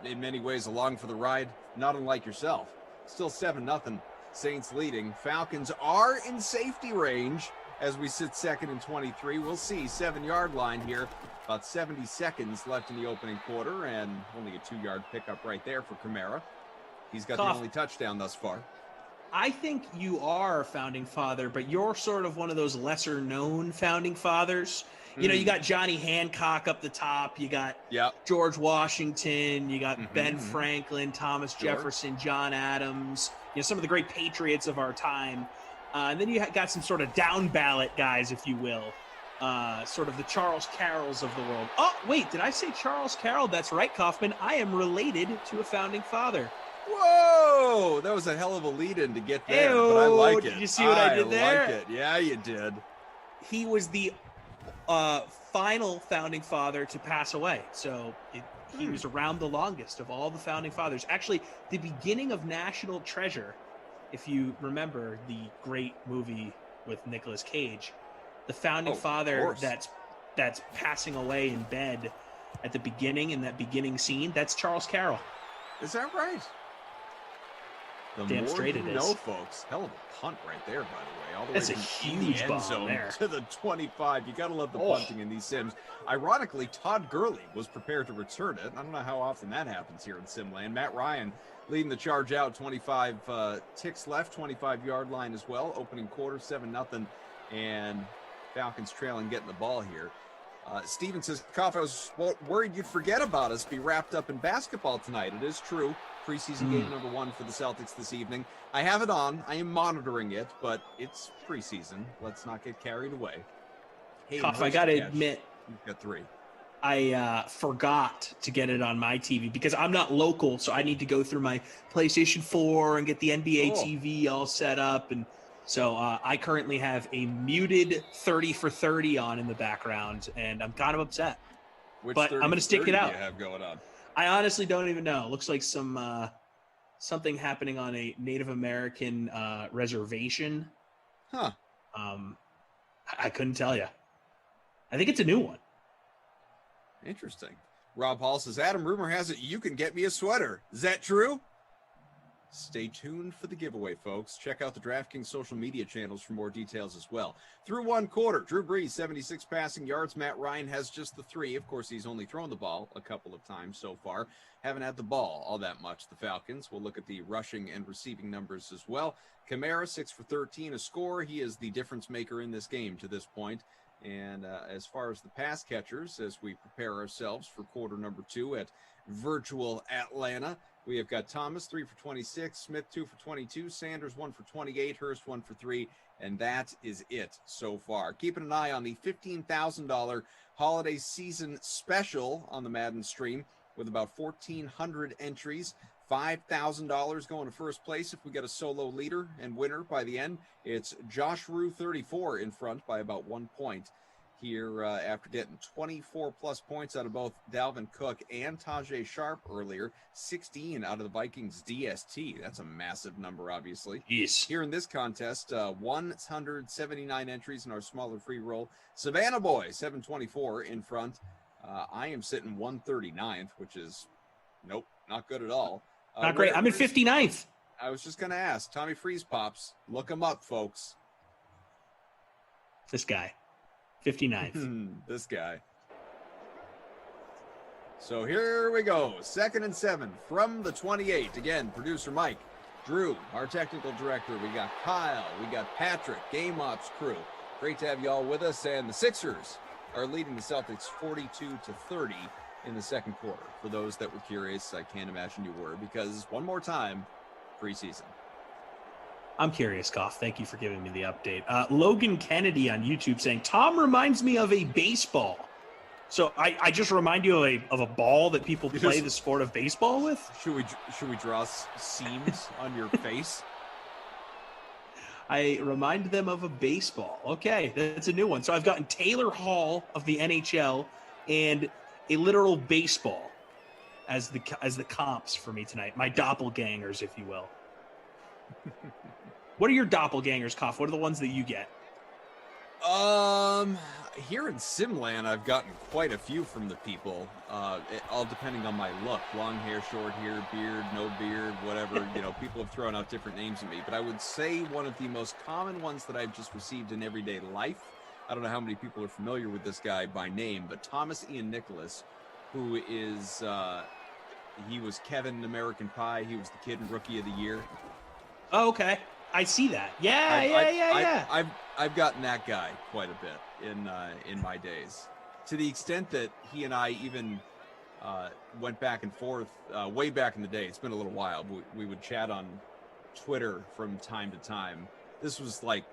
in many ways along for the ride, not unlike yourself. Still 7-0, Saints leading. Falcons are in safety range as we sit second and 23. We'll see, 7-yard line here. About 70 seconds left in the opening quarter, and only a 2-yard pickup right there for Kamara. He's got the only touchdown thus far. I think you are a founding father, but you're sort of one of those lesser-known founding fathers. You got Johnny Hancock up the top. You got George Washington. You got Ben Franklin, Thomas Jefferson, John Adams. Some of the great patriots of our time. And then you got some sort of down ballot guys, if you will. Sort of the Charles Carrolls of the world. Oh, wait, did I say Charles Carroll? That's right, Kaufman. I am related to a founding father. Whoa! That was a hell of a lead-in to get there, but I like it. Did you see what I did there? I like it. Yeah, you did. He was the final founding father to pass away. So he was around the longest of all the founding fathers. Actually, the beginning of National Treasure, if you remember the great movie with Nicolas Cage, the founding father that's passing away in bed at the beginning, in that beginning scene, that's Charles Carroll. Is that right? The Damn more straight you it is. know, folks. Hell of a punt right there, by the way. All the That's way a from the huge end bomb zone there. to the 25. You got to love the Oh. punting in these sims. Ironically, Todd Gurley was prepared to return it. I don't know how often that happens here in Simland. Matt Ryan leading the charge out. 25 ticks left, 25-yard line as well. Opening quarter, 7-0. And Falcons trailing, getting the ball here. Steven says, Koff, I was worried you'd forget about us, be wrapped up in basketball tonight. It is true. Preseason game number 1 for the Celtics this evening. I have it on. I am monitoring it, but it's preseason. Let's not get carried away. Hey, Koff, I got to admit, you've got 3. I forgot to get it on my TV because I'm not local, so I need to go through my PlayStation 4 and get the NBA TV all set up. And so I currently have a muted 30 for 30 on in the background, and I'm kind of upset. But I'm going to stick it out. Do you have going on? I honestly don't even know. It looks like something happening on a Native American reservation. Huh. I couldn't tell you. I think it's a new one. Interesting. Rob Hall says, Adam, rumor has it you can get me a sweater. Is that true? Stay tuned for the giveaway, folks. Check out the DraftKings social media channels for more details as well. Through 1 quarter, Drew Brees, 76 passing yards. Matt Ryan has just the 3. Of course, he's only thrown the ball a couple of times so far. Haven't had the ball all that much, the Falcons. We'll look at the rushing and receiving numbers as well. Kamara, 6 for 13, a score. He is the difference maker in this game to this point. And as far as the pass catchers, as we prepare ourselves for quarter number 2 at virtual Atlanta, we have got Thomas, 3 for 26, Smith, 2 for 22, Sanders, 1 for 28, Hurst, 1 for 3, and that is it so far. Keeping an eye on the $15,000 holiday season special on the Madden stream with about 1,400 entries. $5,000 going to first place if we get a solo leader and winner by the end. It's Josh Rue 34 in front by about 1 point here after getting 24-plus points out of both Dalvin Cook and Tajay Sharp earlier. 16 out of the Vikings DST. That's a massive number, obviously. Yes. Here in this contest, 179 entries in our smaller free roll. Savannah Boy, 724 in front. I am sitting 139th, which is, nope, not good at all. Not great. I'm in 59th. I was just going to ask. Tommy Freeze Pops. Look him up, folks. This guy. 59th. This guy. So here we go. 2nd and 7 from the 28. Again, producer Mike, Drew, our technical director. We got Kyle. We got Patrick, Game Ops crew. Great to have you all with us. And the Sixers are leading the Celtics 42-30 in the second quarter. For those that were curious, I can't imagine you were, because one more time, preseason. I'm curious, Goff. Thank you for giving me the update. Logan Kennedy on YouTube saying, Tom reminds me of a baseball. So I just remind you of a ball that people play the sport of baseball with? Should we draw seams on your face? I remind them of a baseball. Okay, that's a new one. So I've gotten Taylor Hall of the NHL and a literal baseball as the comps for me tonight. My doppelgangers, if you will. What are your doppelgangers, Koff? What are the ones that you get? Here in Simland, I've gotten quite a few from the people, all depending on my look. Long hair, short hair, beard, no beard, whatever. People have thrown out different names at me. But I would say one of the most common ones that I've just received in everyday life, I don't know how many people are familiar with this guy by name, but Thomas Ian Nicholas, who is, he was Kevin in American Pie. He was the kid in Rookie of the Year. Oh, okay. I see that. Yeah. I've gotten that guy quite a bit in my days, to the extent that he and I even went back and forth way back in the day. It's been a little while. We would chat on Twitter from time to time. This was like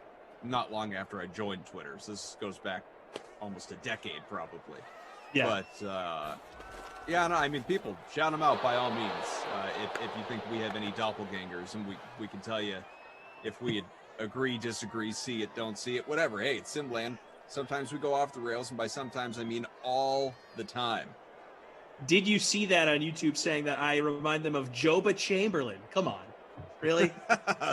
not long after I joined Twitter, so this goes back almost a decade probably. Yeah. But yeah, no, I mean, people shout them out by all means. If you think we have any doppelgangers, and we can tell you if we agree, disagree, see it, don't see it, whatever. Hey, it's Simland. Sometimes we go off the rails, and by sometimes I mean all the time. Did you see that on YouTube saying that I remind them of Joba Chamberlain? Come on. Really?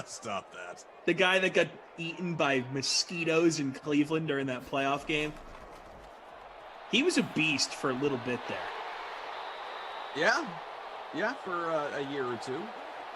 Stop that. The guy that got eaten by mosquitoes in Cleveland during that playoff game. He was a beast for a little bit there. Yeah, for a year or two.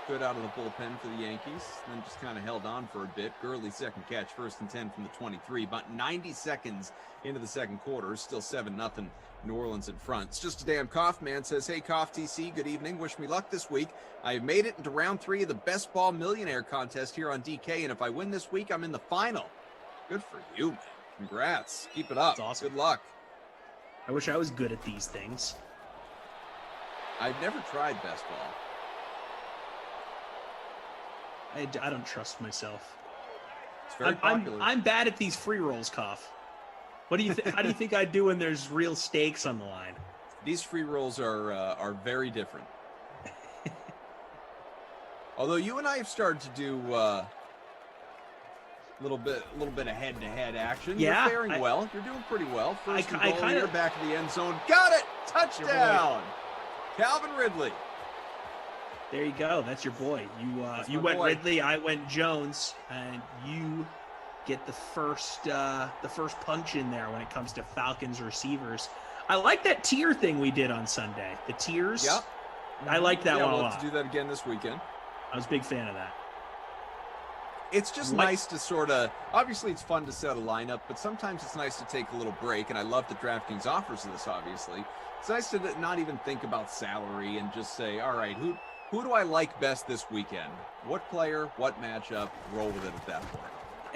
Good out of the bullpen for the Yankees. Then just kind of held on for a bit. Gurley's second catch, 1st and 10 from the 23. About 90 seconds into the second quarter. Still 7-0 New Orleans in front. It's just a damn cough man. Says, hey, Cough TC, good evening. Wish me luck this week. I have made it into round 3 of the Best Ball Millionaire contest here on DK. And if I win this week, I'm in the final. Good for you, man. Congrats. Keep it up. That's awesome. Good luck. I wish I was good at these things. I've never tried Best Ball. I don't trust myself. It's very popular. I'm bad at these free rolls, Cough. What do you how do you think I do when there's real stakes on the line? These free rolls are very different. Although you and I have started to do a little bit of head-to-head action. Yeah, You're faring well. You're doing pretty well. First and goal kinda, here, back of the end zone. Got it! Touchdown! Calvin Ridley. There you go. That's your boy. You went boy. Ridley, I went Jones, and you get the first punch in there when it comes to Falcons receivers. I like that tier thing we did on Sunday. The tiers. Yep. I like that one a we'll lot. have to do that again this weekend. I was a big fan of that. It's just nice to sort of, obviously it's fun to set a lineup, but sometimes it's nice to take a little break, and I love that DraftKings offers this, obviously. It's nice to not even think about salary and just say, all right, who do I like best this weekend? What player, what matchup, roll with it at that point.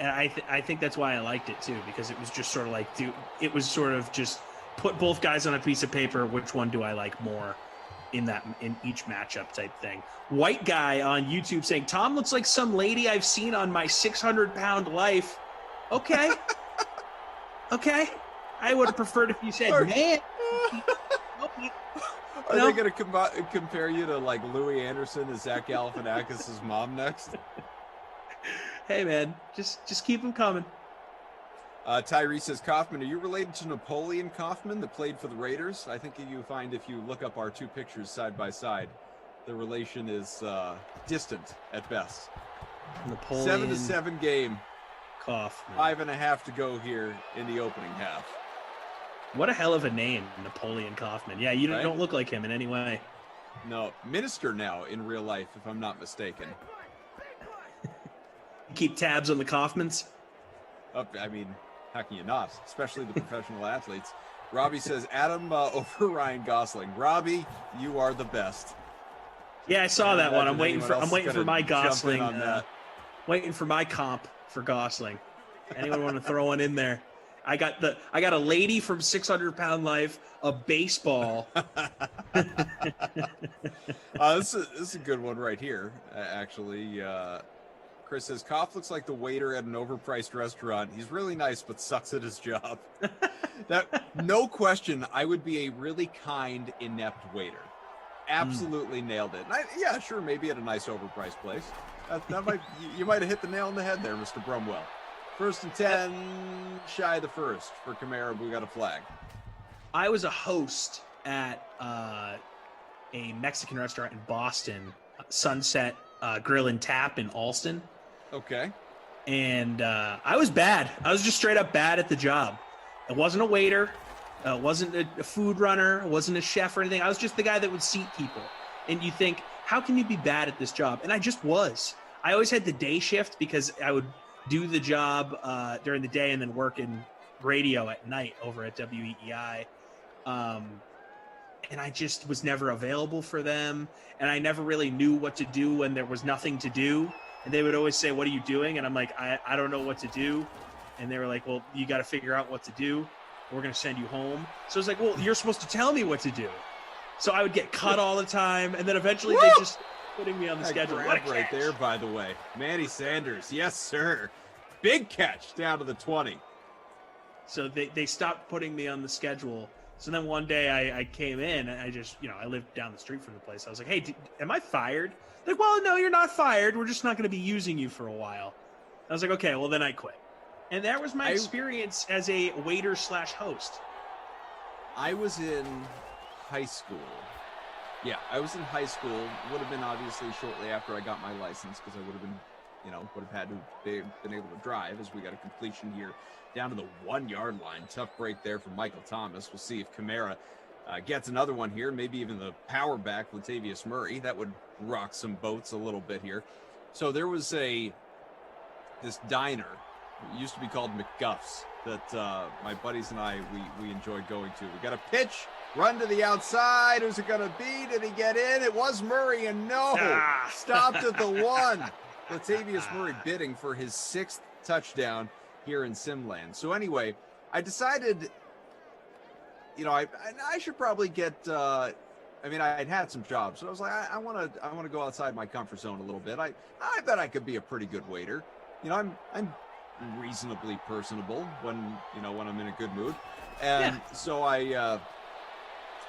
And I think that's why I liked it too, because it was just sort of like, it was sort of just put both guys on a piece of paper. Which one do I like more in each matchup type thing? White guy on YouTube saying, Tom looks like some lady I've seen on my 600-pound life. Okay. Okay. I would have preferred if you said, man. Are they going to compare you to like Louis Anderson and Zach Galifianakis' mom next? Hey man, just keep them coming. Tyree says, Kaufman, are you related to Napoleon Kaufman that played for the Raiders? I think you find if you look up our two pictures side by side, the relation is distant at best. Napoleon 7-7 game. Kaufman. 5.5 to go here in the opening half. What a hell of a name, Napoleon Kaufman. Yeah, you don't look like him in any way. No, minister now in real life, if I'm not mistaken. Keep tabs on the Kaufmans? I mean, how can you not? Especially the professional athletes. Robbie says, Adam over Ryan Gosling. Robbie, you are the best. Yeah, I saw that one. I'm waiting for my Gosling. On that. Waiting for my comp for Gosling. Anyone want to throw one in there? I got a lady from 600-pound life, a baseball. This is a good one right here, actually. Chris says, Koff looks like the waiter at an overpriced restaurant. He's really nice, but sucks at his job. No question, I would be a really kind, inept waiter. Absolutely nailed it. Yeah, sure, maybe at a nice overpriced place. You might have hit the nail on the head there, Mr. Brumwell. 1st and 10, shy of the first for Kamara. We got a flag. I was a host at a Mexican restaurant in Boston, Sunset Grill and Tap in Alston. Okay. And I was bad. I was just straight up bad at the job. I wasn't a waiter. Wasn't a food runner. Wasn't a chef or anything. I was just the guy that would seat people. And you think, how can you be bad at this job? And I just was. I always had the day shift because I would do the job during the day and then work in radio at night over at WEEI. And I just was never available for them. And I never really knew what to do when there was nothing to do. And they would always say, what are you doing? And I'm like, I don't know what to do. And they were like, well, you got to figure out what to do. We're going to send you home. So it's like, well, you're supposed to tell me what to do. So I would get cut all the time. And then eventually they just putting me on the schedule. What a right there, by the way. Manny Sanders. Yes, sir. Big catch down to the 20. So they stopped putting me on the schedule. So then one day I came in and I just, I lived down the street from the place. I was like, hey, am I fired? They're like, well, no, you're not fired. We're just not going to be using you for a while. I was like, okay, well, then I quit. And that was my experience as a waiter/host. I was in high school. Yeah, I was in high school. Would have been obviously shortly after I got my license because I would have been, would have had to been able to drive as we got a completion here down to the 1 yard line. Tough break there from Michael Thomas. We'll see if Kamara gets another one here, maybe even the power back, Latavius Murray. That would rock some boats a little bit here. So there was this diner, it used to be called McGuff's, that my buddies and I, we enjoyed going to. We got a pitch, run to the outside. Who's it going to be? Did he get in? It was Murray, and stopped at the 1. Latavius Murray bidding for his 6th touchdown here in Simland. So anyway, I decided, I should probably get. I'd had some jobs, so I was like, I want to go outside my comfort zone a little bit. I bet I could be a pretty good waiter. I'm reasonably personable when I'm in a good mood, and so I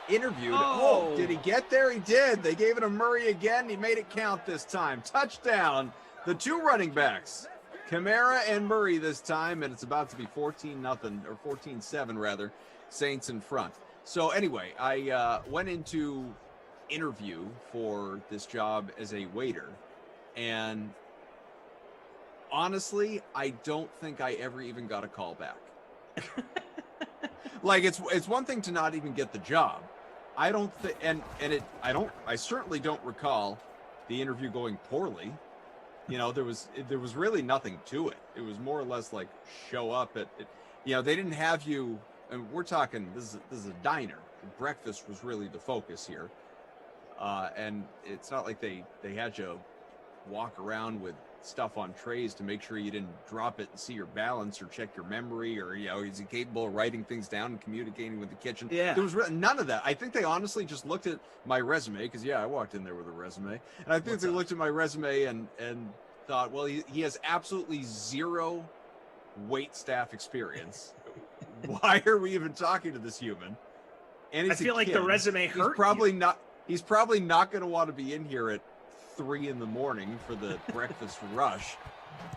interviewed. Oh, did he get there? He did. They gave it to Murray again. He made it count this time. Touchdown. The 2 running backs, Kamara and Murray this time, and it's about to be 14-0 or 14-7 rather. Saints in front. So anyway, I went into interview for this job as a waiter, and honestly, I don't think I ever even got a call back. Like it's one thing to not even get the job. I don't think, I certainly don't recall the interview going poorly. There was really nothing to it. It was more or less like show up at they didn't have you. And we're talking, this is a diner. Breakfast was really the focus here. And it's not like they had you walk around with stuff on trays to make sure you didn't drop it and see your balance or check your memory or, is he capable of writing things down and communicating with the kitchen? Yeah. There was none of that. I think they honestly just looked at my resume because, I walked in there with a resume. And I think they looked at my resume and thought, well, he has absolutely zero wait staff experience. Why are we even talking to this human? And I feel like the resume hurt. He's probably not going to want to be in here at 3 a.m. for the breakfast rush.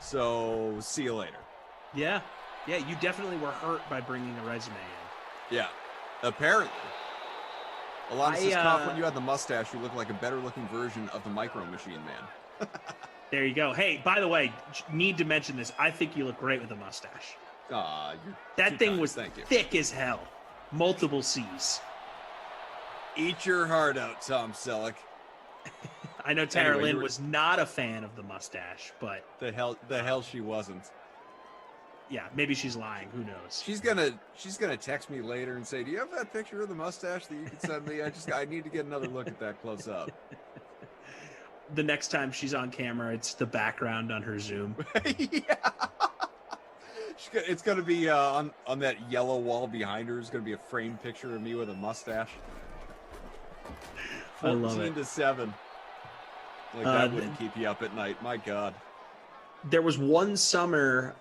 So see you later. Yeah, you definitely were hurt by bringing a resume in. Yeah, apparently. Alana says, Koff, when you had the mustache, you look like a better-looking version of the Micro Machine Man. There you go. Hey, by the way, need to mention this. I think you look great with a mustache. That thing was thick as hell. Multiple C's. Eat your heart out, Tom Selleck. I know Tara Lynn was not a fan of the mustache, but the hell she wasn't. Yeah, maybe she's lying. Who knows? She's gonna text me later and say, "Do you have that picture of the mustache that you can send me? I need to get another look at that close up." The next time she's on camera, it's the background on her Zoom. Yeah. It's going to be on that yellow wall behind her. It's going to be a framed picture of me with a mustache. I love it. 14-7. Like that wouldn't keep you up at night. My God. There was one summer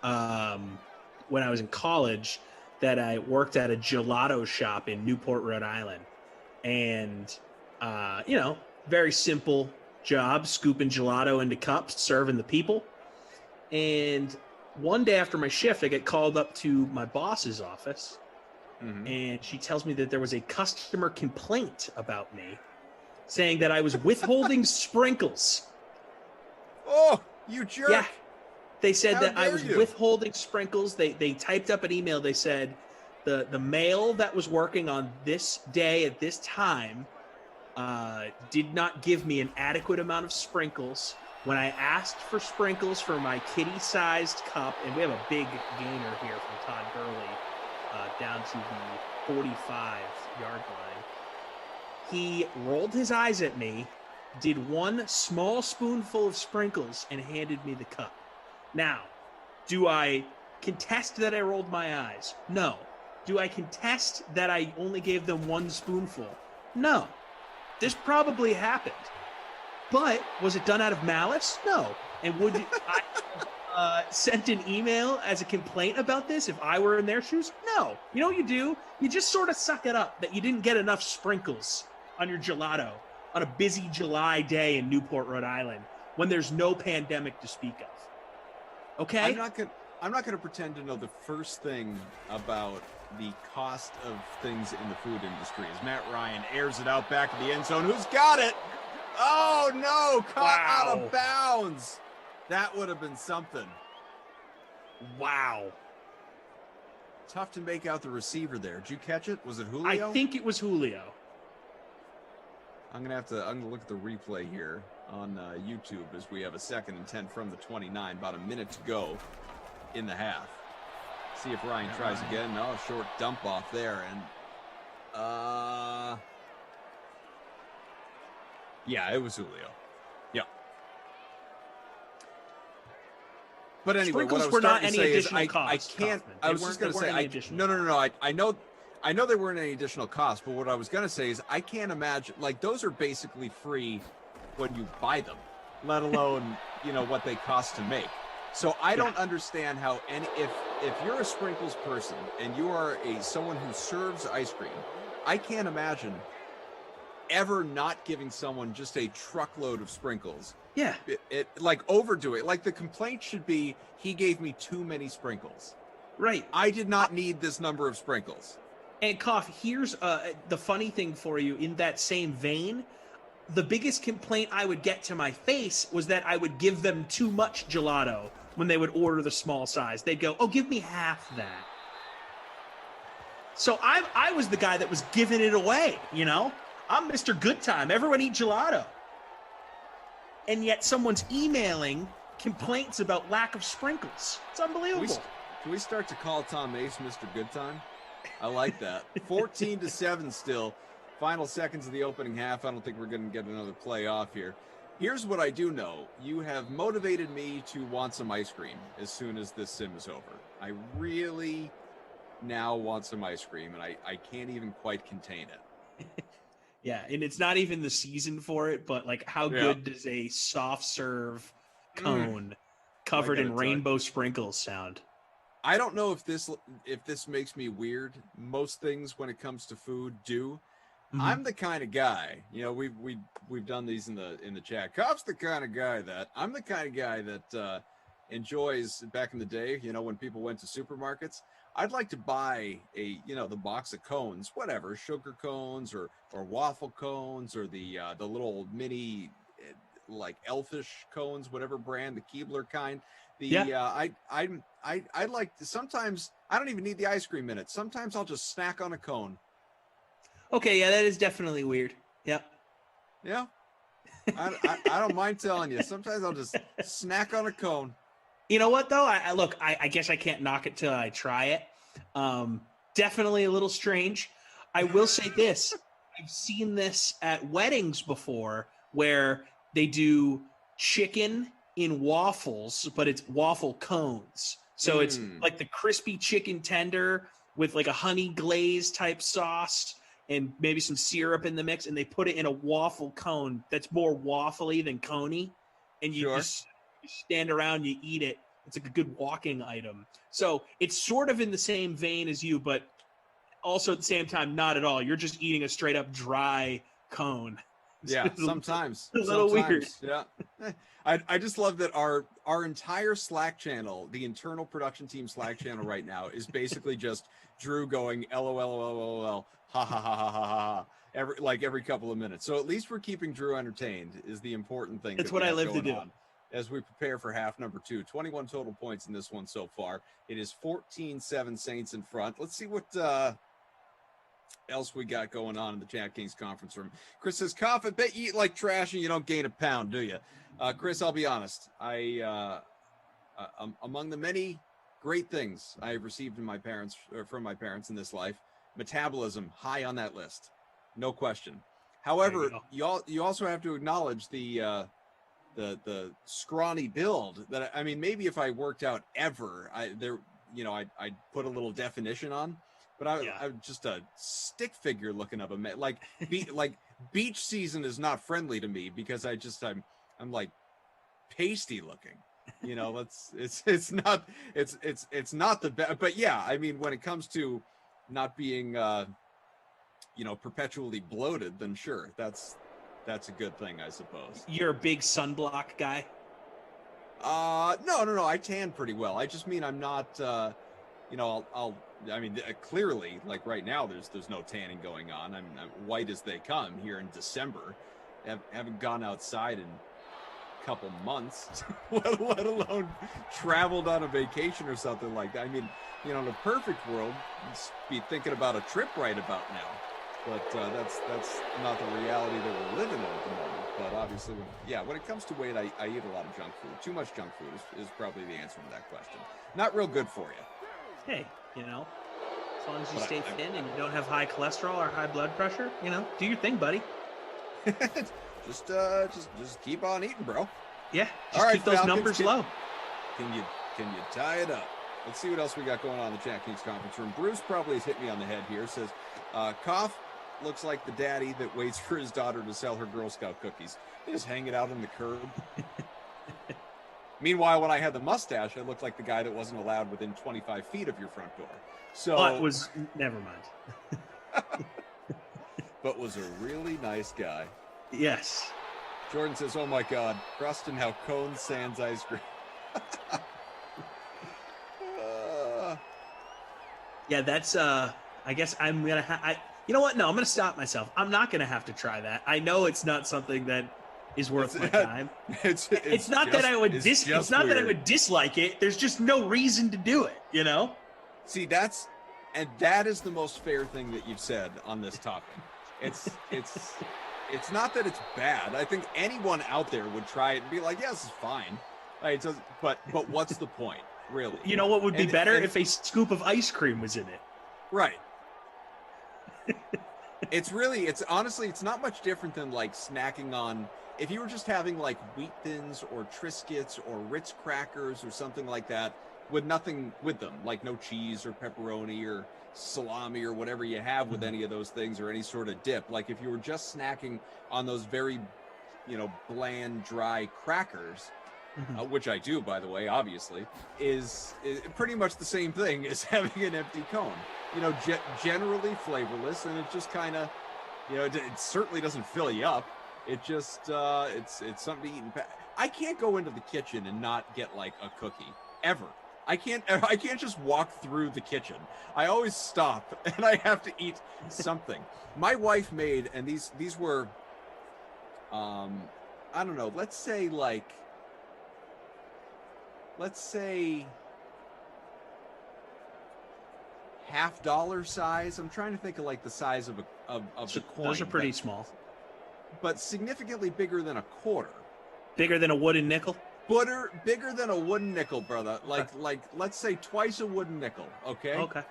when I was in college that I worked at a gelato shop in Newport, Rhode Island. And, very simple job, scooping gelato into cups, serving the people. And one day after my shift, I get called up to my boss's office, and she tells me that there was a customer complaint about me, saying that I was withholding sprinkles. Oh, you jerk. Yeah. They said that I was withholding sprinkles. They typed up an email. They said the male that was working on this day at this time did not give me an adequate amount of sprinkles. When I asked for sprinkles for my kitty-sized cup, and we have a big gainer here from Todd Gurley down to the 45-yard line, he rolled his eyes at me, did one small spoonful of sprinkles, and handed me the cup. Now, do I contest that I rolled my eyes? No. Do I contest that I only gave them one spoonful? No. This probably happened. But was it done out of malice? No. And would I sent an email as a complaint about this if I were in their shoes? No. You know what you do? You just sort of suck it up that you didn't get enough sprinkles on your gelato on a busy July day in Newport, Rhode Island, when there's no pandemic to speak of. Okay? I'm not gonna pretend to know the first thing about the cost of things in the food industry as Matt Ryan airs it out back of the end zone. Who's got it? Oh, no, caught out of bounds. That would have been something. Wow. Tough to make out the receiver there. Did you catch it? Was it Julio? I think it was Julio. I'm gonna look at the replay here on YouTube as we have a 2nd and 10 from the 29, about a minute to go in the half. See if Ryan tries again. No, short dump off there, and yeah, it was Julio. Yeah. But anyway, Sprinkles what I was were not starting to any say is additional I cost, can't. Kaufman. I They was just weren't- going to there say weren't any additional no. I know there weren't any additional costs, but what I was going to say is I can't imagine, like, those are basically free when you buy them, let alone what they cost to make. So I don't understand how if you're a Sprinkles person and you are someone who serves ice cream, I can't imagine ever not giving someone just a truckload of Sprinkles. Yeah. It like overdo it. Like the complaint should be he gave me too many Sprinkles. Right. I did not need this number of Sprinkles. And Koff, here's the funny thing for you in that same vein. The biggest complaint I would get to my face was that I would give them too much gelato when they would order the small size. They'd go, "Oh, give me half that." So I was the guy that was giving it away, I'm Mr. Good Time. Everyone eat gelato. And yet someone's emailing complaints about lack of sprinkles. It's unbelievable. Can we start to call Tom Mace Mr. Good Time? I like that. 14-7 still. Final seconds of the opening half. I don't think we're going to get another play off here. Here's what I do know. You have motivated me to want some ice cream as soon as this sim is over. I really now want some ice cream, and I can't even quite contain it. Yeah, and it's not even the season for it, but like how good does a soft serve cone covered in rainbow sprinkles sound? I don't know if this makes me weird. Most things when it comes to food do. Mm-hmm. I'm the kind of guy, we've done these in the chat. Cobb's the kind of guy I'm the kind of guy that enjoys back in the day, when people went to supermarkets, I'd like to buy the box of cones, whatever, sugar cones or waffle cones or the little mini like elfish cones, whatever brand, the Keebler kind. I like to, sometimes I don't even need the ice cream in it. Sometimes I'll just snack on a cone. Okay, yeah, that is definitely weird. Yep. Yeah. I don't mind telling you. Sometimes I'll just snack on a cone. You know what though? I guess I can't knock it till I try it. Definitely a little strange. I will say this. I've seen this at weddings before where they do chicken in waffles, but it's waffle cones. So it's like the crispy chicken tender with like a honey glaze type sauce and maybe some syrup in the mix, and they put it in a waffle cone that's more waffly than coney, and you just stand around, you eat it. It's like a good walking item. So it's sort of in the same vein as you, but also at the same time, not at all. You're just eating a straight up dry cone. Yeah, sometimes. A little weird. Yeah. I just love that our entire Slack channel, the internal production team Slack channel right now, is basically just Drew going LOL, ha ha ha ha ha ha, every couple of minutes. So at least we're keeping Drew entertained is the important thing. That's what I live to do. As we prepare for half number 2. 21 total points in this one so far. It is 14-7 Saints in front. Let's see what else we got going on in the DraftKings conference room. Chris says, "Cough, I bet you eat like trash and you don't gain a pound, do you?" Chris, I'll be honest. Among the many great things I have received from my parents in this life, metabolism high on that list, no question. However, you also have to acknowledge the scrawny build that, I mean, maybe if I worked out ever, I'd put a little definition on, but I'm just a stick figure looking up like beach season is not friendly to me because I'm like pasty looking, it's not the best, but yeah, I mean, when it comes to not being, perpetually bloated, then sure, that's a good thing, I suppose. You're a big sunblock guy? No. I tan pretty well. I just mean I'm not I mean, clearly, like right now, there's no tanning going on. I'm white as they come here in December. Haven't gone outside in a couple months, let alone traveled on a vacation or something like that. I mean, in a perfect world, you'd be thinking about a trip right about now. But that's not the reality that we're living in at the moment. But obviously, when it comes to weight, I eat a lot of junk food. Too much junk food is probably the answer to that question. Not real good for you. Hey, as long as you stay thin and you don't have high cholesterol or high blood pressure, do your thing, buddy. just keep on eating, bro. Yeah, just all right, keep those Falcons, numbers low. Can you tie it up? Let's see what else we got going on in the DraftKings conference room. Bruce probably has hit me on the head here. Says, Koff looks like the daddy that waits for his daughter to sell her Girl Scout cookies. They just hang it out on the curb. Meanwhile, when I had the mustache, I looked like the guy that wasn't allowed within 25 feet of your front door. So it was never mind. But was a really nice guy. Yes. Jordan says, "Oh my God, Crustin, how Cone sans ice cream." Yeah, that's. I guess I'm gonna. You know what? No, I'm gonna stop myself. I'm not gonna have to try that. I know it's not something that is worth my time. It's not that I would It's not that I would dislike it. There's just no reason to do it. See, that is the most fair thing that you've said on this topic. It's not that it's bad. I think anyone out there would try it and be like, "Yeah, this is fine." Right? But what's the point, really? You know what would be better if a scoop of ice cream was in it. Right. It's honestly, it's not much different than like snacking on, if you were just having like Wheat Thins or Triscuits or Ritz crackers or something like that with nothing with them, like no cheese or pepperoni or salami or whatever you have with any of those things or any sort of dip. Like if you were just snacking on those very, bland, dry crackers, which I do, by the way, obviously, is pretty much the same thing as having an empty cone. Generally flavorless, and it just kind of, it certainly doesn't fill you up. It just, it's something to eat. I can't go into the kitchen and not get like a cookie ever. I can't just walk through the kitchen. I always stop and I have to eat something. My wife made, and these were, I don't know, let's say $50 size. I'm trying to think of like the size of a coin. Those are pretty small, but significantly bigger than a quarter. Bigger than a wooden nickel. Bigger than a wooden nickel, brother. Like let's say twice a wooden nickel. Okay. Okay.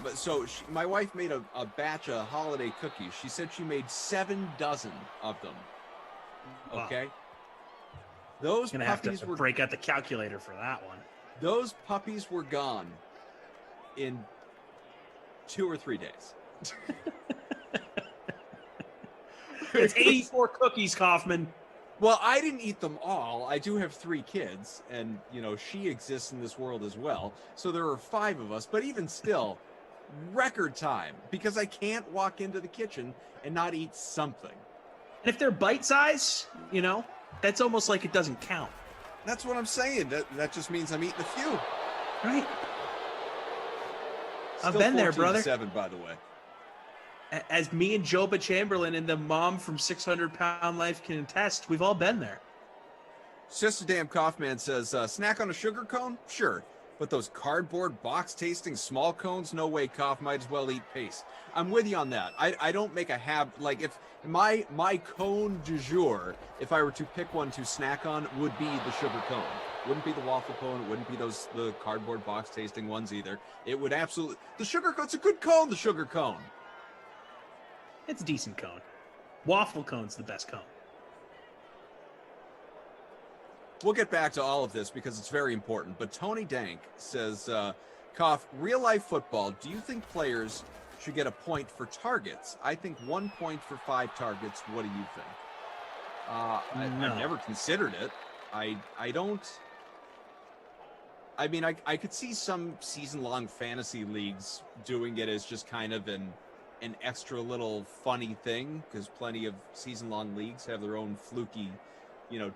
But so my wife made a batch of holiday cookies. She said she made 7 dozen of them. Okay. Wow. Those gonna puppies have to break out the calculator for that one. Those puppies were gone in 2 or 3 days. It's 84 cookies, Kaufman. Well, I didn't eat them all. I do have 3 kids, and she exists in this world as well. So there are 5 of us, but even still, record time, because I can't walk into the kitchen and not eat something. And if they're bite size, that's almost like it doesn't count. That's what I'm saying. That just means I'm eating a few. Right. Still I've been there, brother. 7, by the way. As me and Joba Chamberlain and the mom from 600 Pound Life can attest, we've all been there. Sister Damn Kaufman says, snack on a sugar cone? Sure. But those cardboard box tasting small cones? No way, Kauf. Might as well eat paste. I'm with you on that. I don't make a habit. Like if my cone du jour, if I were to pick one to snack on, would be the sugar cone. Wouldn't be the waffle cone. It wouldn't be the cardboard box tasting ones either. It would absolutely, the sugar cone's a good cone, the sugar cone. It's a decent cone. Waffle cone's the best cone. We'll get back to all of this because it's very important. But Tony Dank says, Koff, real life football, do you think players should get a point for targets? I think 1 point for 5 targets. What do you think? I've never considered it. I don't. I mean, I could see some season-long fantasy leagues doing it as just kind of an extra little funny thing, because plenty of season-long leagues have their own fluky,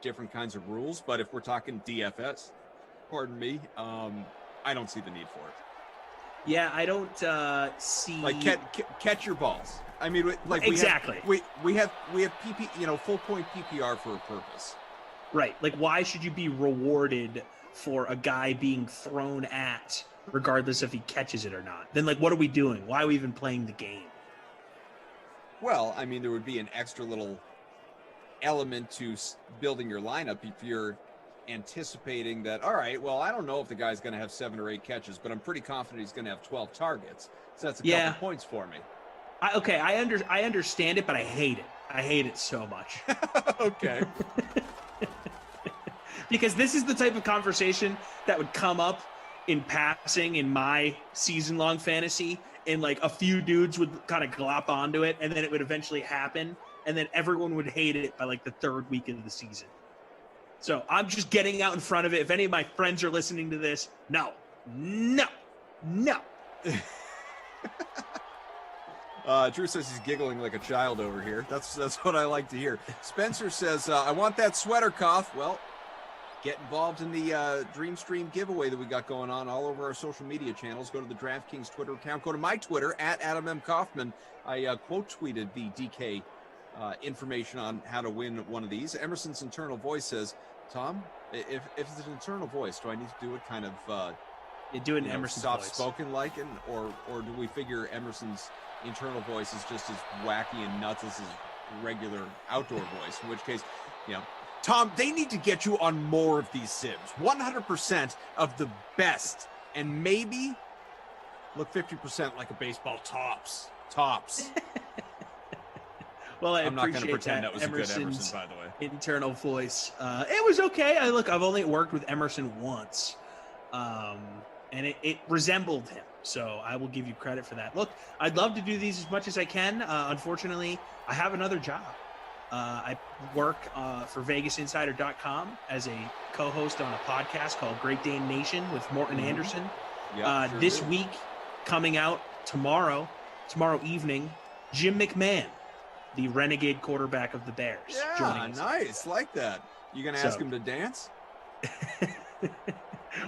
different kinds of rules. But if we're talking DFS, pardon me, I don't see the need for it. Yeah, I don't see like catch your balls. I mean, like exactly. We have PP, full point PPR for a purpose. Right. Like, why should you be rewarded for a guy being thrown at, regardless if he catches it or not? Then, like, what are we doing? Why are we even playing the game? Well, I mean, there would be an extra little element to building your lineup if you're anticipating that, all right, well, I don't know if the guy's going to have 7 or 8 catches, but I'm pretty confident he's going to have 12 targets. So that's a couple points for me. I understand it, but I hate it. I hate it so much. Okay. Because this is the type of conversation that would come up in passing in my season-long fantasy, and like a few dudes would kind of glop onto it, and then it would eventually happen, and then everyone would hate it by like the 3rd week of the season. So I'm just getting out in front of it. If any of my friends are listening to this, no. Drew says he's giggling like a child over here. That's what I like to hear. Spencer says, I want that sweater, Cough. Well, get involved in the Dream Stream giveaway that we got going on all over our social media channels. Go to the DraftKings Twitter account. Go to my Twitter, at Adam M. Kaufman. I quote tweeted the DK information on how to win one of these. Emerson's internal voice says, Tom, if it's an internal voice, do I need to do it kind of you do it in Emerson's voice, soft-spoken like, or do we figure Emerson's internal voice is just as wacky and nuts as his regular outdoor voice? In which case, Tom, they need to get you on more of these sims. 100% of the best, and maybe look 50% like a baseball. Tops. Well, I'm not going to pretend that was Emerson's a good Emerson, by the way. Internal voice. It was okay. I've only worked with Emerson once, and it resembled him. So I will give you credit for that. Look, I'd love to do these as much as I can. Unfortunately, I have another job. I work for VegasInsider.com as a co-host on a podcast called Great Dane Nation with Morton Anderson. This week, coming out tomorrow evening, Jim McMahon, the renegade quarterback of the Bears. Yeah, nice. Like that. You going to ask him to dance?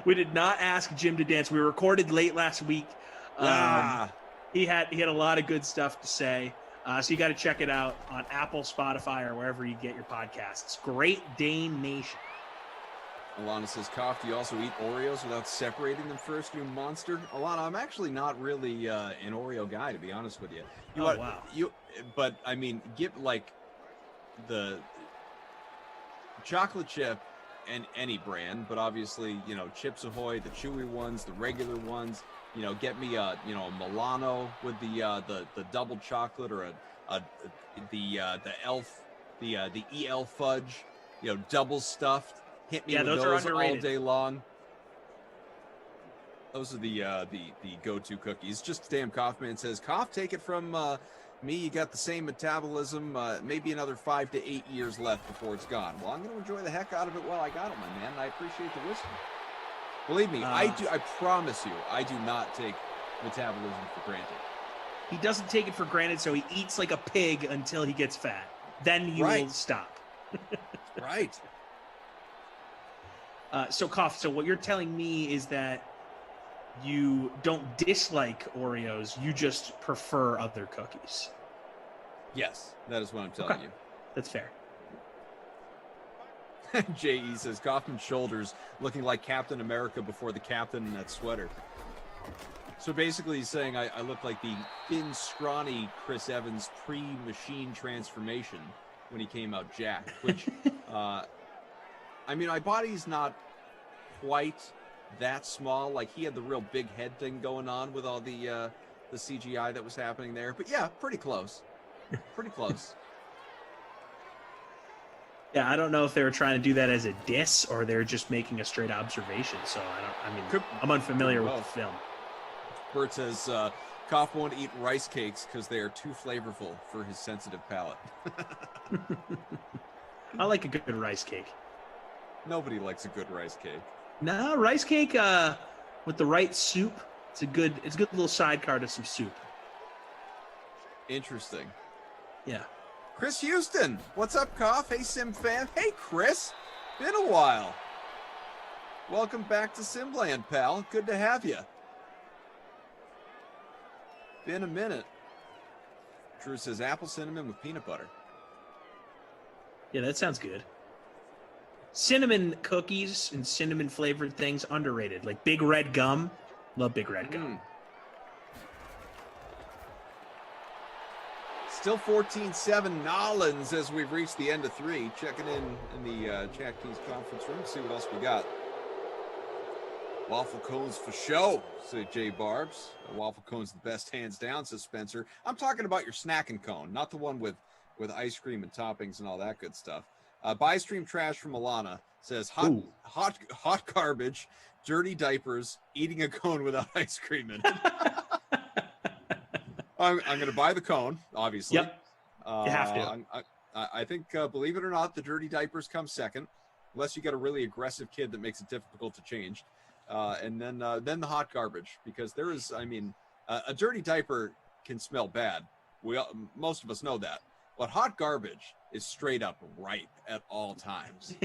We did not ask Jim to dance. We recorded late last week. He had a lot of good stuff to say. So you got to check it out on Apple, Spotify, or wherever you get your podcasts. Great Dane Nation. Alana says, Cough, do you also eat Oreos without separating them first, you monster? Alana, I'm actually not really an Oreo guy, to be honest with you. Wow. But, I mean, get, like, the chocolate chip and any brand, but obviously, Chips Ahoy, the chewy ones, the regular ones. Get me a Milano with the double chocolate, or the elf, the EL fudge, double stuffed. Hit me with those all day long. Those are the go-to cookies. Just damn Kaufman says, Cough, take it from me. You got the same metabolism. Maybe another 5 to 8 years left before it's gone. Well, I'm going to enjoy the heck out of it while I got it, my man. And I appreciate the wisdom. Believe me, I do. I promise you, I do not take metabolism for granted. He doesn't take it for granted, so he eats like a pig until he gets fat. Then he will stop. Right. So what you're telling me is that you don't dislike Oreos, you just prefer other cookies. Yes, that is what I'm telling you. That's fair. J.E. says, Kaufman's shoulders looking like Captain America before the captain in that sweater. So basically he's saying I look like the thin, scrawny Chris Evans pre-machine transformation when he came out jacked, which, I mean, my body's not quite that small. Like, he had the real big head thing going on with all the CGI that was happening there. But yeah, pretty close. Pretty close. Yeah, I don't know if they were trying to do that as a diss or they're just making a straight observation. So I'm unfamiliar with the film. Bert says, Koff won't eat rice cakes because they are too flavorful for his sensitive palate. I like a good rice cake. Nobody likes a good rice cake. No, rice cake with the right soup. It's a good little sidecar to some soup. Interesting. Yeah. Chris Houston, what's up, Koff? Hey, Sim fan. Hey, Chris. Been a while. Welcome back to Simland, pal. Good to have you. Been a minute. Drew says apple cinnamon with peanut butter. Yeah, that sounds good. Cinnamon cookies and cinnamon flavored things underrated. Like Big Red Gum. Love Big Red Gum. Still 14-7 Nollins as we've reached the end of 3. Checking in the DraftKings conference room to see what else we got. Waffle cones for show, say Jay Barbs. Waffle cone's the best, hands down, says Spencer. I'm talking about your snacking cone, not the one with ice cream and toppings and all that good stuff. Buy stream trash from Alana says hot garbage, dirty diapers, eating a cone without ice cream in it. I'm going to buy the cone, obviously. Yep. You have to. I think, believe it or not, the dirty diapers come second, unless you got a really aggressive kid that makes it difficult to change. And then the hot garbage, because there is, a dirty diaper can smell bad. Most of us know that. But hot garbage is straight up ripe at all times.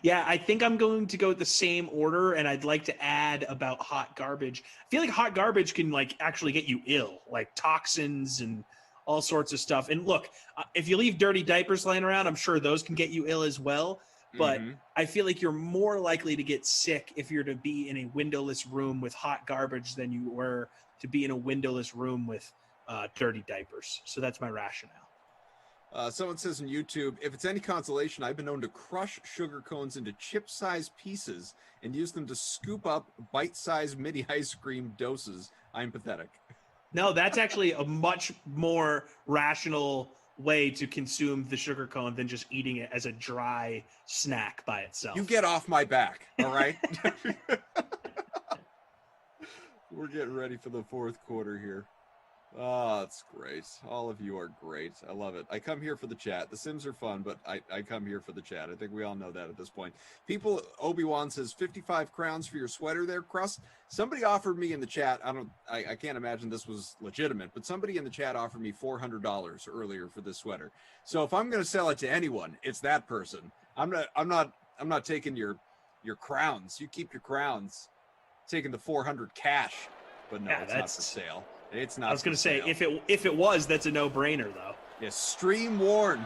Yeah, I think I'm going to go with the same order, and I'd like to add about hot garbage. I feel like hot garbage can actually get you ill, like toxins and all sorts of stuff. And look, if you leave dirty diapers laying around, I'm sure those can get you ill as well. But I feel like you're more likely to get sick if you're to be in a windowless room with hot garbage than you were to be in a windowless room with dirty diapers. So that's my rationale. Someone says on YouTube, if it's any consolation, I've been known to crush sugar cones into chip-sized pieces and use them to scoop up bite-sized mini ice cream doses. I'm pathetic. No, that's actually a much more rational way to consume the sugar cone than just eating it as a dry snack by itself. You get off my back, all right? We're getting ready for the fourth quarter here. Oh, that's great. All of you are great. I love it. I come here for the chat. The Sims are fun, but I come here for the chat. I think we all know that at this point. People, Obi-Wan says 55 crowns for your sweater there, Crust. Somebody offered me in the chat, I can't imagine this was legitimate, but somebody in the chat offered me $400 earlier for this sweater. So if I'm going to sell it to anyone, it's that person. I'm not taking your crowns. You keep your crowns. Taking the 400 cash. But no, it's not for sale. It's not. I was going to say, if it was, that's a no-brainer, though. Yes, stream warn.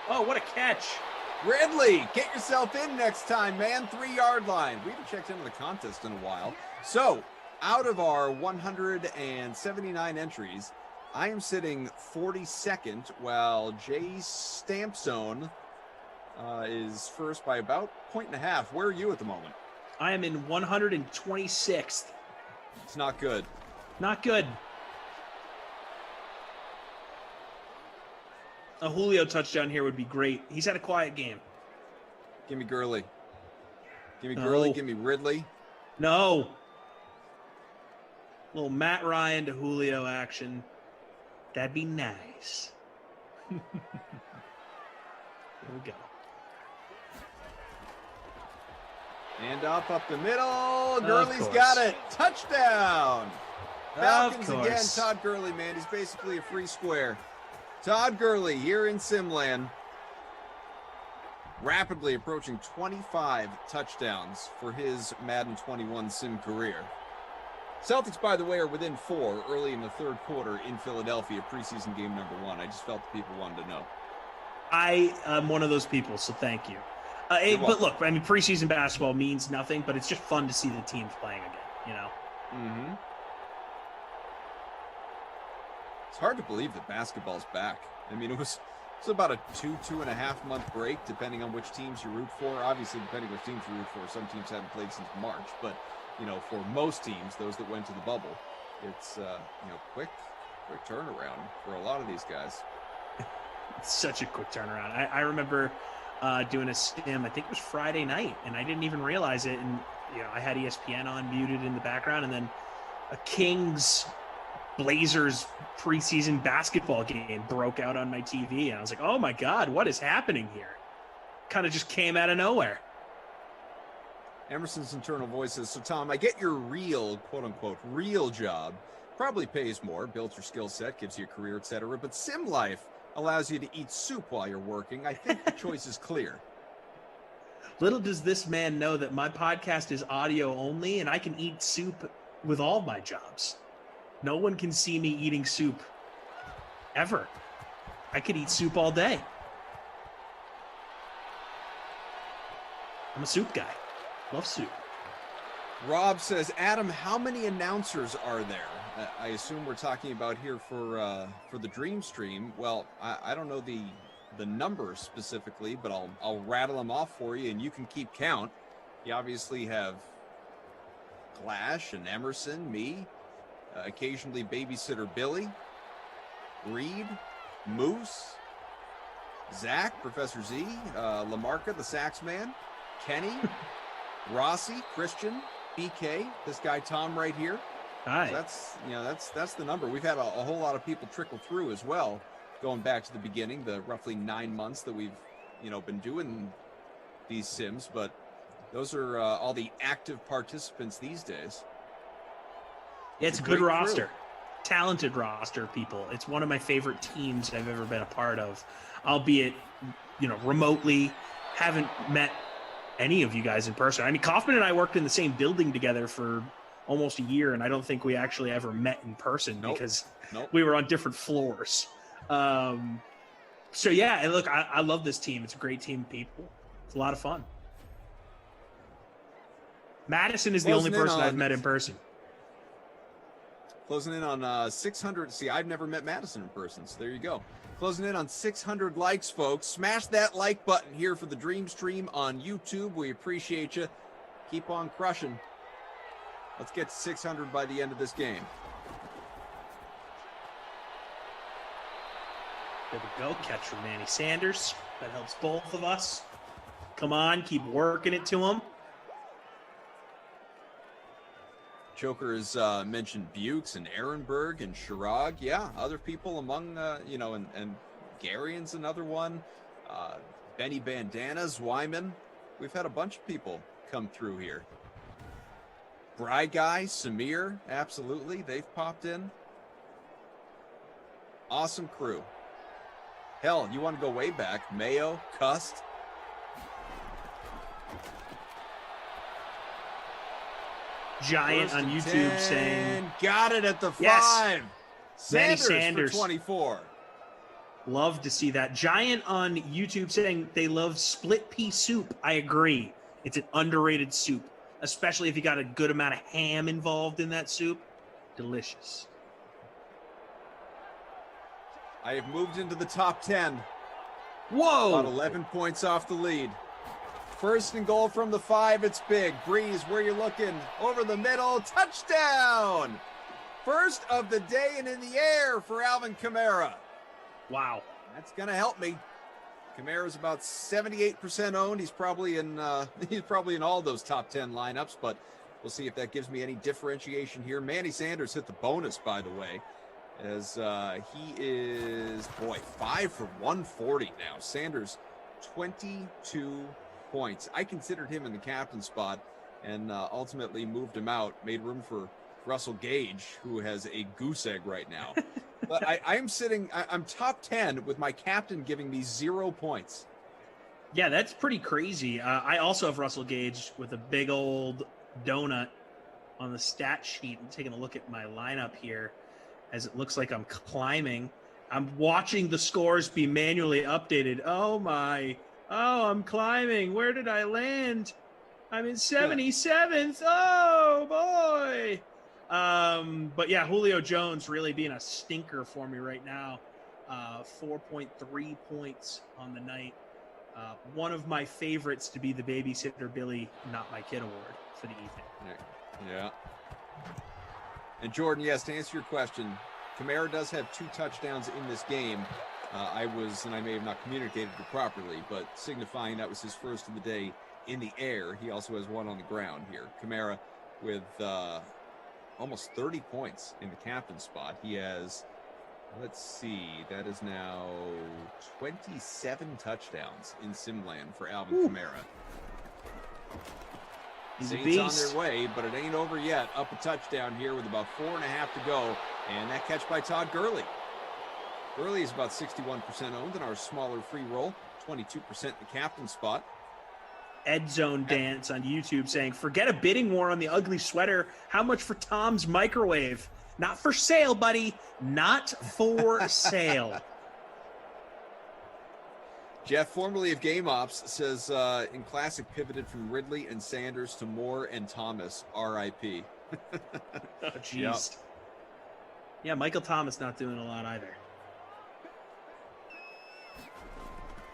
Oh, what a catch. Ridley, get yourself in next time, man. 3-yard line. We haven't checked into the contest in a while. So, out of our 179 entries, I am sitting 42nd, while Jay Stampzone is first by about 1.5. Where are you at the moment? I am in 126th. It's not good. Not good. A Julio touchdown here would be great. He's had a quiet game. Give me Gurley. Give me Gurley. Give me Ridley. No. Little Matt Ryan to Julio action. That'd be nice. Here we go. And up the middle. Gurley's got it. Touchdown. Falcons again. Todd Gurley, man. He's basically a free square. Todd Gurley here in Simland. Rapidly approaching 25 touchdowns for his Madden 21 Sim career. Celtics, by the way, are within 4 early in the third quarter in Philadelphia, preseason game number 1. I just felt the people wanted to know. I am one of those people, so thank you. But look, I mean, preseason basketball means nothing, but it's just fun to see the teams playing again, you know? Mm-hmm. It's hard to believe that basketball's back. I mean, it was about a 2.5 month break, depending on which teams you root for. Obviously, depending on which teams you root for, some teams haven't played since March. But, you know, for most teams, those that went to the bubble, it's, quick turnaround for a lot of these guys. It's such a quick turnaround. I remember doing a sim, I think it was Friday night, and I didn't even realize it. And, I had ESPN on muted in the background, and then a Kings Blazers preseason basketball game broke out on my TV, and I was like, oh my God, what is happening here? Kind of just came out of nowhere. Emerson's internal voice says, so Tom, I get your real, quote unquote, real job. Probably pays more, builds your skill set, gives you a career, etc. But Sim Life allows you to eat soup while you're working. I think the choice is clear. Little does this man know that my podcast is audio only, and I can eat soup with all my jobs. No one can see me eating soup ever. I could eat soup all day. I'm a soup guy. Love soup. Rob says, Adam, how many announcers are there? I assume we're talking about here for the Dream Stream. Well, I don't know the number specifically, but I'll rattle them off for you, and you can keep count. You obviously have Glash and Emerson, me, occasionally Babysitter Billy, Reed, Moose, Zach, Professor Z, Lamarca, the Sax Man, Kenny, Rossi, Christian, BK, this guy Tom right here. Hi. So that's the number. We've had a whole lot of people trickle through as well, going back to the beginning, the roughly 9 months that we've been doing these sims. But those are all the active participants these days. Yeah, it's a good roster. Talented roster of people. It's one of my favorite teams I've ever been a part of, albeit remotely. Haven't met any of you guys in person. I mean, Kaufman and I worked in the same building together for almost a year, and I don't think we actually ever met in person because we were on different floors. So yeah, look, I love this team. It's a great team of people. It's a lot of fun. Madison is the only person I've met in person. Closing in on 600. See, I've never met Madison in person, so there you go. Closing in on 600 likes, folks. Smash that like button here for the Dream Stream on YouTube. We appreciate you. Keep on crushing. Let's get to 600 by the end of this game. There we go. Catch from Manny Sanders. That helps both of us. Come on, keep working it to him. Joker has mentioned Bukes and Ehrenberg and Chirag. Yeah, other people among, and Garyon's another one. Benny Bandanas, Wyman. We've had a bunch of people come through here. Bry Guy, Samir, absolutely. They've popped in. Awesome crew. Hell, you want to go way back. Mayo, Cust. Giant on YouTube 10, saying got it at the 5. Yes. Manny Sanders Sanders for 24. Love to see that. Giant on YouTube saying they love split pea soup. I agree. It's an underrated soup, especially if you got a good amount of ham involved in that soup. Delicious. I have moved into the top 10. Whoa! About 11 points off the lead. First and goal from the 5. It's big. Breeze, where you looking? Over the middle. Touchdown! First of the day and in the air for Alvin Kamara. Wow. That's going to help me. Kamara's about 78% owned. He's probably in all those top 10 lineups, but we'll see if that gives me any differentiation here. Manny Sanders hit the bonus, by the way, as he is, 5 for 140 now. Sanders, 22 points. I considered him in the captain spot and ultimately moved him out, made room for Russell Gage, who has a goose egg right now. But I'm top 10 with my captain giving me 0 points. Yeah, that's pretty crazy. I also have Russell Gage with a big old donut on the stat sheet. I'm taking a look at my lineup here as it looks like I'm climbing. I'm watching the scores be manually updated. Oh, I'm climbing. Where did I land? I'm in 77th. Oh, boy. But yeah, Julio Jones really being a stinker for me right now. 4.3 points on the night. One of my favorites to be the Babysitter Billy, Not My Kid award for the evening. Yeah. And Jordan, yes, to answer your question, Kamara does have 2 touchdowns in this game. And I may have not communicated it properly, but signifying that was his first of the day in the air. He also has 1 on the ground here. Kamara with almost 30 points in the captain spot. He has, let's see, that is now 27 touchdowns in Simland for Alvin Kamara. Saints on their way, but it ain't over yet. Up a touchdown here with about 4.5 to go, and that catch by Todd Gurley. Gurley is about 61% owned in our smaller free roll, 22% in the captain spot. Ed Zone Dance on YouTube saying, forget a bidding war on the ugly sweater. How much for Tom's microwave? Not for sale, buddy. Not for sale. Jeff, formerly of Game Ops, says in classic pivoted from Ridley and Sanders to Moore and Thomas, RIP. Oh, jeez. Yeah, Michael Thomas not doing a lot either.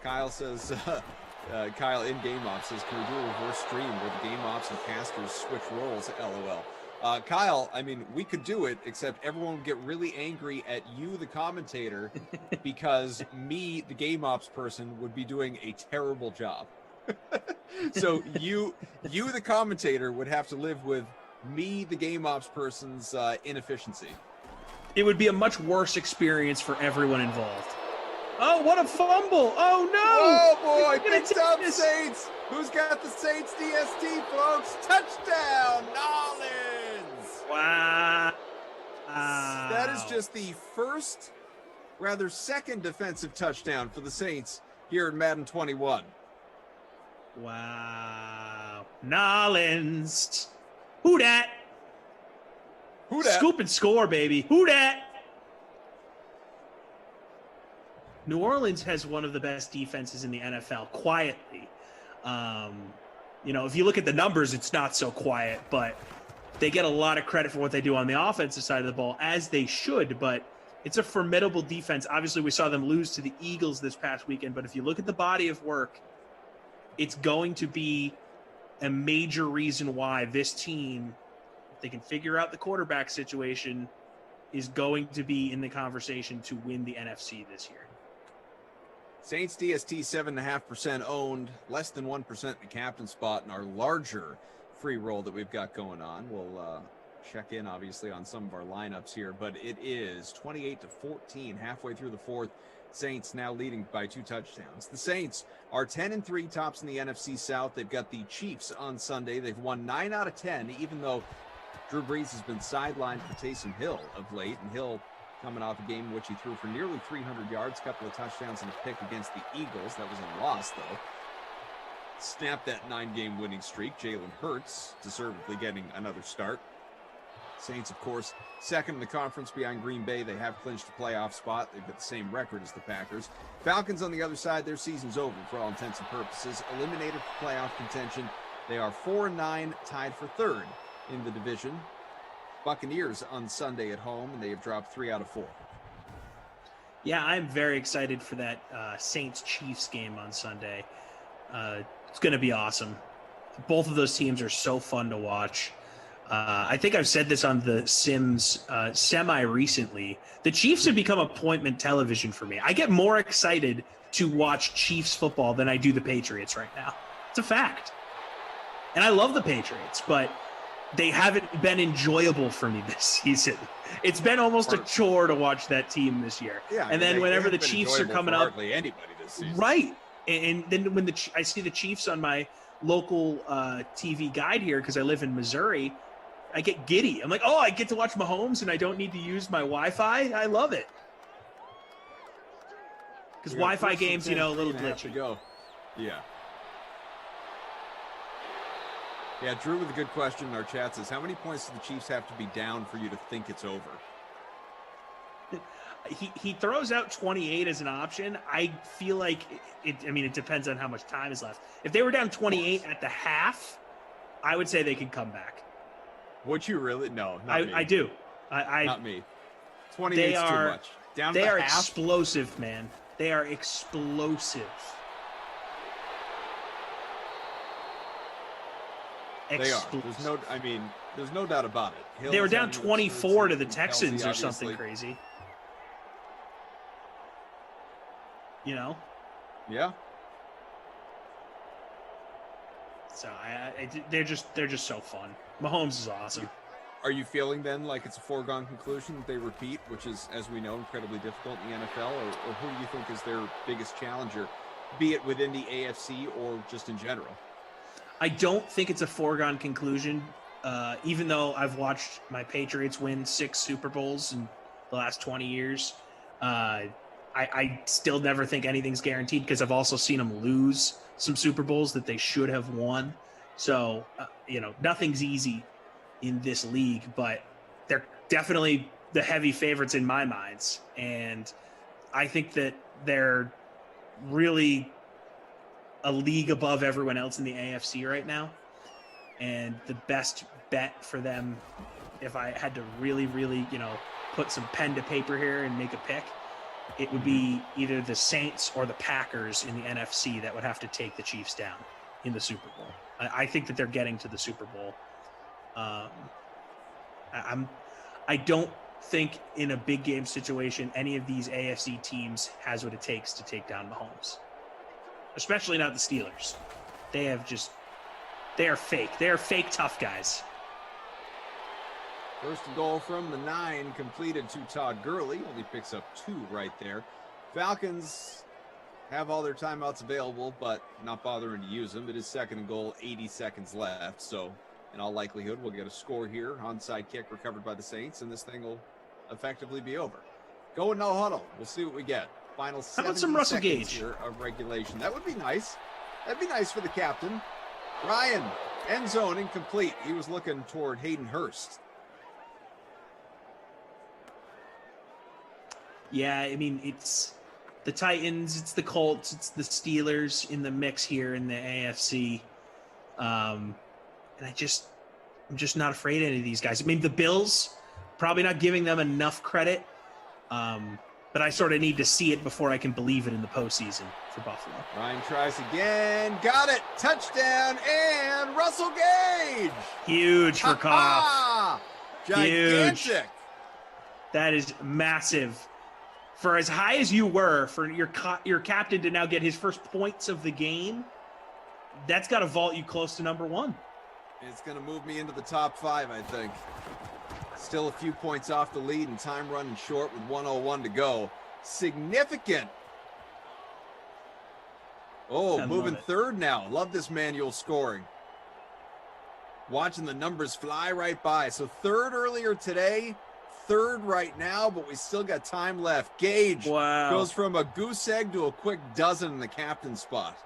Kyle says, Kyle in Game Ops says, can we do a reverse stream where the Game Ops and casters switch roles? LOL. Kyle, I mean, we could do it, except everyone would get really angry at you, the commentator, because me, the Game Ops person, would be doing a terrible job. So you, the commentator, would have to live with me, the Game Ops person's inefficiency. It would be a much worse experience for everyone involved. Oh, what a fumble! Oh no! Oh boy, big time Saints! Who's got the Saints DST, folks? Touchdown, Nollins! Wow. That is just the second defensive touchdown for the Saints here in Madden 21. Wow. Nollins. Who dat? Who dat? Scoop and score, baby. Who dat? New Orleans has one of the best defenses in the NFL, quietly. If you look at the numbers, it's not so quiet, but they get a lot of credit for what they do on the offensive side of the ball, as they should, but it's a formidable defense. Obviously, we saw them lose to the Eagles this past weekend, but if you look at the body of work, it's going to be a major reason why this team, if they can figure out the quarterback situation, is going to be in the conversation to win the NFC this year. Saints DST 7.5% owned, less than 1% in the captain spot in our larger free roll that we've got going on. We'll check in, obviously, on some of our lineups here, but it is 28-14, halfway through the fourth. Saints now leading by 2 touchdowns. The Saints are 10-3 tops in the NFC South. They've got the Chiefs on Sunday. They've won 9 out of 10, even though Drew Brees has been sidelined for Taysom Hill of late, and Hill coming off a game in which he threw for nearly 300 yards, a couple of touchdowns and a pick against the Eagles. That was a loss, though. Snapped that 9-game winning streak. Jalen Hurts deservedly getting another start. Saints, of course, second in the conference behind Green Bay. They have clinched a playoff spot. They've got the same record as the Packers. Falcons, on the other side, their season's over for all intents and purposes. Eliminated for playoff contention. They are 4-9, tied for third in the division. Buccaneers on Sunday at home, and they have dropped 3 out of 4. Yeah, I'm very excited for that Saints-Chiefs game on Sunday. It's going to be awesome. Both of those teams are so fun to watch. I think I've said this on the Sims semi-recently. The Chiefs have become appointment television for me. I get more excited to watch Chiefs football than I do the Patriots right now. It's a fact. And I love the Patriots, but they haven't been enjoyable for me this season. It's been almost a chore to watch that team this year. Yeah, and then whenever the Chiefs are coming up, hardly anybody this season. Right? And then when I see the Chiefs on my local TV guide here, because I live in Missouri, I get giddy. I'm like, oh, I get to watch Mahomes, and I don't need to use my Wi-Fi. I love it. Because Wi-Fi games, a little glitchy. Go. Yeah. Yeah, Drew with a good question in our chat says, how many points do the Chiefs have to be down for you to think it's over? He throws out 28 as an option. I feel like it depends on how much time is left. If they were down 28 at the half, I would say they could come back. Would you really? No, not me. I do. Not me. 28 is too much. Down to they the are half? Explosive, man. They are explosive. They are. There's no doubt about it. Hill They were is down having 24 to the Kelsey, Texans or obviously. something crazy. Yeah. So they're just so fun. Mahomes is awesome. Are you feeling then like it's a foregone conclusion that they repeat, which is, as we know, incredibly difficult in the NFL, or who do you think is their biggest challenger, be it within the AFC or just in general? I don't think it's a foregone conclusion, even though I've watched my Patriots win 6 Super Bowls in the last 20 years. I still never think anything's guaranteed because I've also seen them lose some Super Bowls that they should have won. So, nothing's easy in this league, but they're definitely the heavy favorites in my minds. And I think that they're really a league above everyone else in the AFC right now. And the best bet for them, if I had to really, really, put some pen to paper here and make a pick, it would be either the Saints or the Packers in the NFC that would have to take the Chiefs down in the Super Bowl. I think that they're getting to the Super Bowl. I don't think in a big game situation any of these AFC teams has what it takes to take down Mahomes, especially not the Steelers. They are fake. They are fake tough guys. First and goal from the 9, completed to Todd Gurley. Only picks up 2 right there. Falcons have all their timeouts available, but not bothering to use them. It is second and goal, 80 seconds left. So in all likelihood, we'll get a score here. Onside kick recovered by the Saints, and this thing will effectively be over. Go no huddle. We'll see what we get. Final 70 some Russell seconds Gage here of regulation. That would be nice. That'd be nice for the captain. Ryan, end zone incomplete. He was looking toward Hayden Hurst. Yeah, I mean, it's the Titans, it's the Colts, it's the Steelers in the mix here in the AFC. And I'm just not afraid of any of these guys. I mean, the Bills, probably not giving them enough credit. But I sort of need to see it before I can believe it in the postseason for Buffalo. Ryan tries again. Got it. Touchdown. And Russell Gage. Huge for Koff. Gigantic. Huge. That is massive. For as high as you were, for your captain to now get his first points of the game, that's got to vault you close to number 1. It's going to move me into the top 5, I think. Still a few points off the lead and time running short with 1:01 to go. Significant. Oh, moving third now. Love this manual scoring. Watching the numbers fly right by. So third earlier today, third right now, but we still got time left. Gage goes from a goose egg to a quick dozen in the captain spot.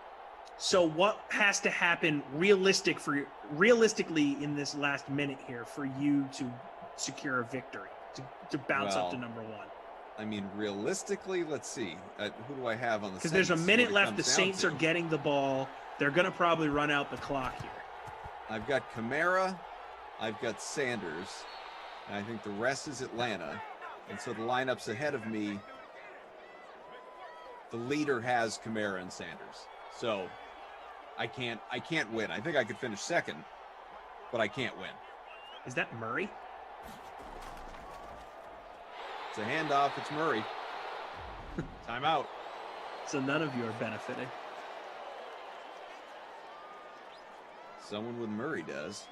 So what has to happen realistically in this last minute here for you to secure a victory, to bounce up to number 1? I mean, realistically, let's see. Who do I have on the Saints? Because there's a minute left. The Saints are getting the ball. They're going to probably run out the clock here. I've got Kamara. I've got Sanders. And I think the rest is Atlanta. And so the lineups ahead of me, the leader has Kamara and Sanders. So I can't win. I think I could finish second, but I can't win. Is that Murray? It's a handoff. It's Murray. Timeout. So none of you are benefiting. Someone with Murray does.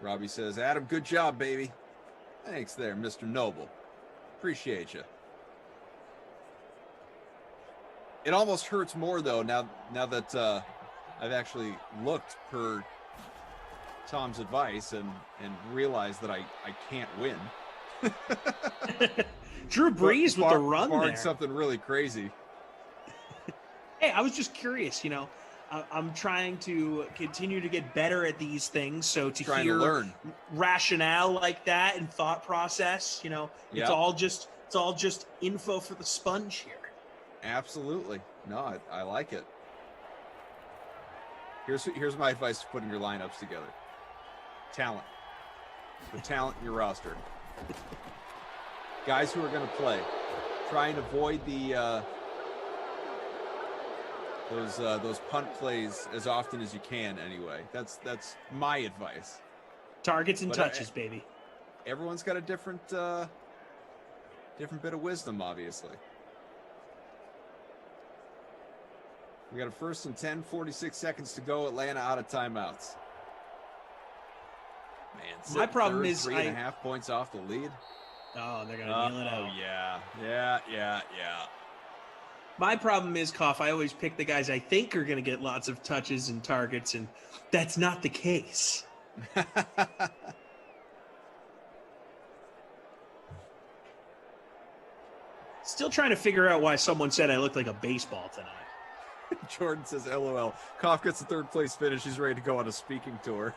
Robbie says, Adam, good job, baby. Thanks there, Mr. Noble. Appreciate you. It almost hurts more, though, now that I've actually looked per Tom's advice and realized that I can't win. Drew Brees with the run there. Something really crazy. Hey, I was just curious, I'm trying to continue to get better at these things. So to learn rationale like that and thought process, it's all just info for the sponge here. Absolutely. No, I like it. Here's my advice to putting your lineups together. Talent. The talent in your roster. Guys who are going to play. Try and avoid the those punt plays as often as you can. Anyway, that's my advice. Targets and touches, baby. Everyone's got a different bit of wisdom, obviously. We got a 1st and 10, 46 seconds to go. Atlanta out of timeouts. Man, my problem is 3.5 points off the lead. Oh, they're gonna kneel it out. Oh yeah. My problem is, Koff, I always pick the guys I think are gonna get lots of touches and targets, and that's not the case. Still trying to figure out why someone said I looked like a baseball tonight. Jordan says, LOL. Koff gets the third place finish. He's ready to go on a speaking tour.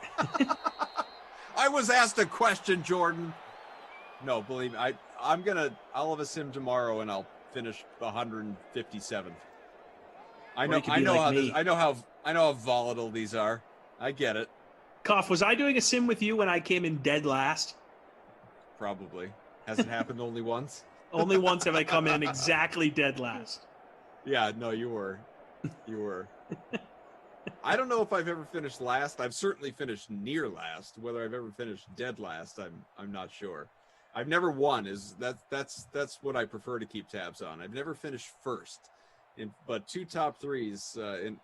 I was asked a question, Jordan. No, believe me, I'll have a sim tomorrow and I'll finish 157th. I know how volatile these are. I get it. Koff, was I doing a sim with you when I came in dead last? Probably. Has it happened only once? Only once have I come in exactly dead last. Yeah, no, you were. You were. I don't know if I've ever finished last. I've certainly finished near last. Whether I've ever finished dead last, I'm not sure. I've never won. That's what I prefer to keep tabs on. I've never finished first, but 2 top threes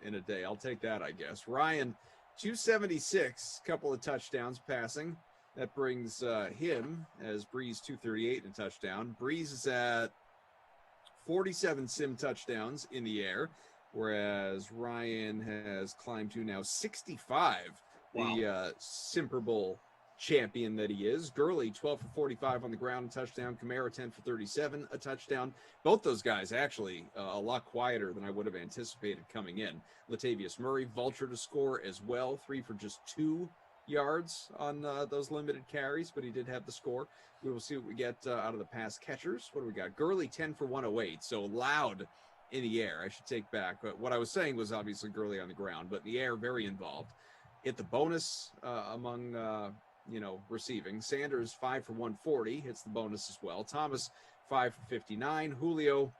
in a day. I'll take that, I guess. Ryan, 276, couple of touchdowns passing. That brings him as Breeze 238 and a touchdown. Breeze is at 47 sim touchdowns in the air, whereas Ryan has climbed to now 65. Wow. The Simper Bowl champion that he is. Gurley, 12 for 45 on the ground, a touchdown. Kamara, 10 for 37, a touchdown. Both those guys actually a lot quieter than I would have anticipated coming in. Latavius Murray, vulture to score as well, 3 for just 2 yards on those limited carries, but he did have the score. We will see what we get out of the pass catchers. What do we got? Gurley, 10 for 108, so loud in the air, I should take back. But what I was saying was obviously Gurley on the ground, but in the air, very involved. Hit the bonus among receiving. Sanders, 5 for 140, hits the bonus as well. Thomas, 5 for 59. Julio,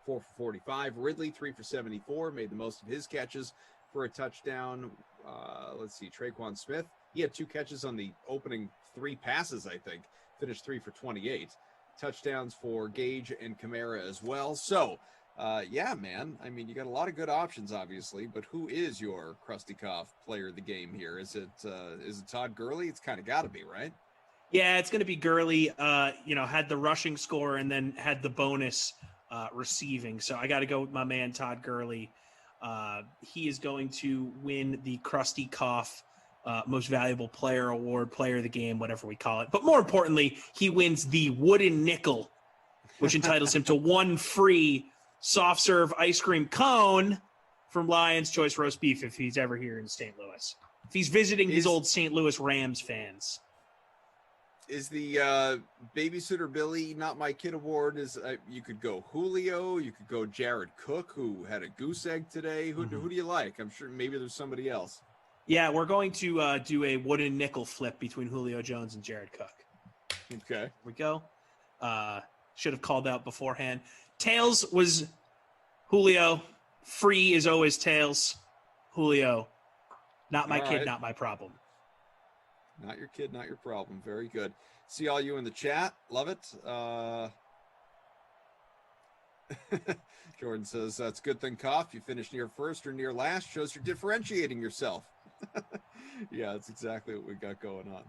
4 for 45. Ridley, 3 for 74, made the most of his catches for a touchdown. Let's see, Traquan Smith, he had 2 catches on the opening 3 passes, I think. Finished 3 for 28. Touchdowns for Gage and Kamara as well. So, yeah, man. I mean, you got a lot of good options, obviously, but who is your Krusty Koff player of the game here? Is it Todd Gurley? It's kind of got to be, right? Yeah, it's going to be Gurley. Had the rushing score and then had the bonus receiving. So I got to go with my man Todd Gurley. He is going to win the Krusty Koff Most Valuable Player Award, Player of the Game, whatever we call it. But more importantly, he wins the Wooden Nickel, which entitles him to 1 free soft serve ice cream cone from Lion's Choice Roast Beef if he's ever here in St. Louis. If he's visiting his old St. Louis Rams fans. Is the Babysitter Billy Not My Kid Award, you could go Julio, you could go Jared Cook, who had a goose egg today. Who do you like? I'm sure maybe there's somebody else. Yeah, we're going to do a wooden nickel flip between Julio Jones and Jared Cook. Okay. Here we go. Should have called out beforehand. Tails was Julio. Free is always Tails. Julio. Not my kid, not my problem. Not your kid, not your problem. Very good. See all you in the chat. Love it. Jordan says, that's a good thing, Koff. You finished near first or near last. Shows you're differentiating yourself. Yeah, that's exactly what we got going on.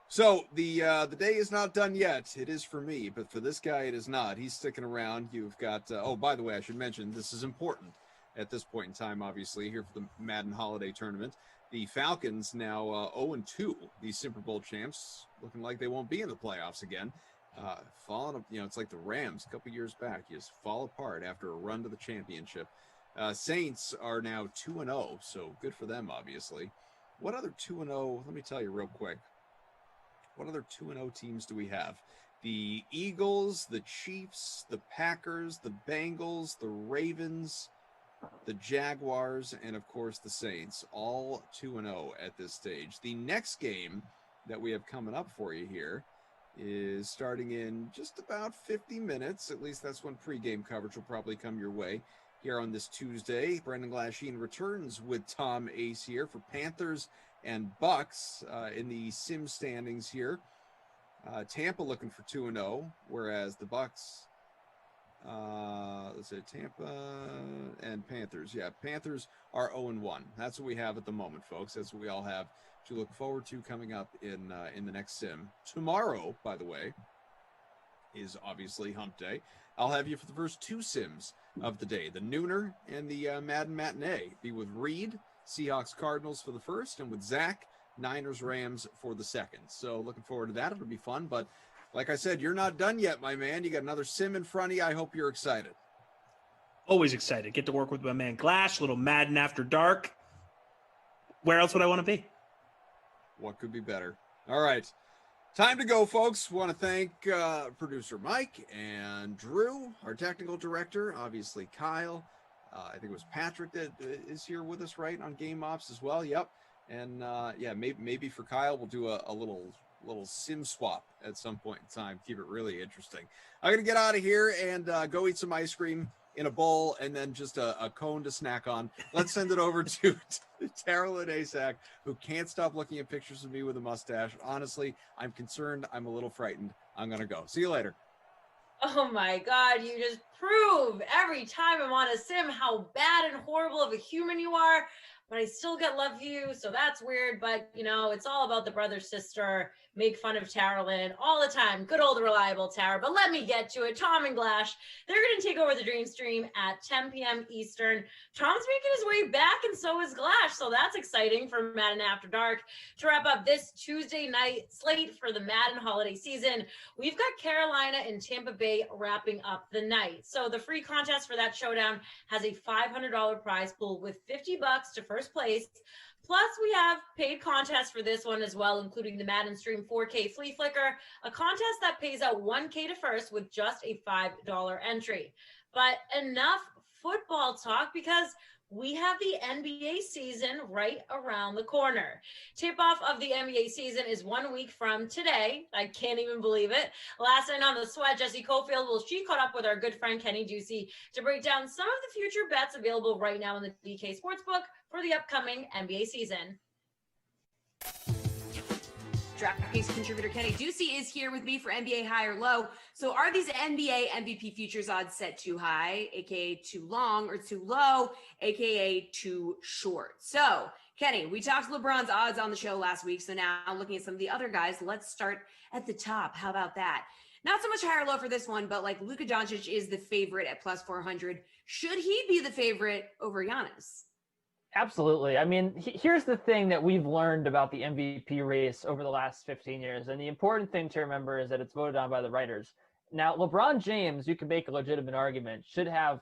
So the day is not done yet. It is for me, but for this guy, it is not. He's sticking around. You've got, oh, by the way, I should mention, this is important at this point in time, obviously, here for the Madden Holiday Tournament. The Falcons now 0-2, the Super Bowl champs, looking like they won't be in the playoffs again. Falling, it's like the Rams a couple years back. You just fall apart after a run to the championship. Saints are now 2-0, so good for them, obviously. What other 2-0? Let me tell you real quick. What other 2-0 teams do we have? The Eagles, the Chiefs, the Packers, the Bengals, the Ravens, the Jaguars, and of course the Saints, all 2-0 at this stage. The next game that we have coming up for you here is starting in just about 50 minutes. At least that's when pregame coverage will probably come your way here on this Tuesday. Brendan Glasheen returns with Tom Ace here for Panthers and Bucks in the sim standings here. Tampa looking for 2-0, whereas the Bucks, let's say Tampa and Panthers. Yeah, Panthers are 0-1. That's what we have at the moment, folks. That's what we all have to look forward to coming up in the next sim. Tomorrow, by the way, is obviously Hump Day. I'll have you for the first 2 sims of the day, the Nooner and the Madden Matinee. Be with Reed, Seahawks Cardinals for the first, and with Zach, Niners Rams for the second. So looking forward to that. It'll be fun, but Like I said, you're not done yet, my man. You got another sim in front of you. I hope you're excited. Always excited. Get to work with my man Glash, little Madden After Dark. Where else would I want to be? What could be better? All right. Time to go, folks. Want to thank producer Mike and Drew, our technical director, obviously Kyle. I think it was Patrick that is here with us, right, on Game Ops as well. Yep. And yeah, maybe for Kyle, we'll do a little sim swap at some point in time. Keep it really interesting. I'm going to get out of here and go eat some ice cream in a bowl and then just a cone to snack on. Let's send it over to Terrell and Asak, who can't stop looking at pictures of me with a mustache. Honestly, I'm concerned. I'm a little frightened. I'm going to go. See you later. Oh my God, you just prove every time I'm on a sim how bad and horrible of a human you are, but I still get love for you, so that's weird, but you know, it's all about the brother-sister, make fun of Tarolyn all the time. Good old reliable Tara, but let me get to it. Tom and Glash, they're going to take over the Dream Stream at 10 p.m. Eastern. Tom's making his way back, and so is Glash, so that's exciting for Madden After Dark. To wrap up this Tuesday night slate for the Madden holiday season, we've got Carolina and Tampa Bay wrapping up the night. So the free contest for that showdown has a $500 prize pool with $50 to first place. Plus, we have paid contests for this one as well, including the Madden Stream 4K Flea Flicker, a contest that pays out $1K to first with just a $5 entry. But enough football talk, because we have the NBA season right around the corner. Tip-off of the NBA season is 1 week from today. I can't even believe it. Last night on the Sweat, Jesse Cofield, she caught up with our good friend Kenny Ducey to break down some of the future bets available right now in the DK Sportsbook for the upcoming NBA season. DraftKings contributor Kenny Ducey is here with me for NBA High or Low. So are these NBA MVP futures odds set too high, aka too long, or too low, aka too short? So, Kenny, we talked LeBron's odds on the show last week. So now looking at some of the other guys, let's start at the top. How about that? Not so much high or low for this one, but like Luka Doncic is the favorite at plus 400. Should he be the favorite over Giannis? Absolutely. I mean, here's the thing that we've learned about the MVP race over the last 15 years. And the important thing to remember is that it's voted on by the writers. Now, LeBron James, you can make a legitimate argument, should have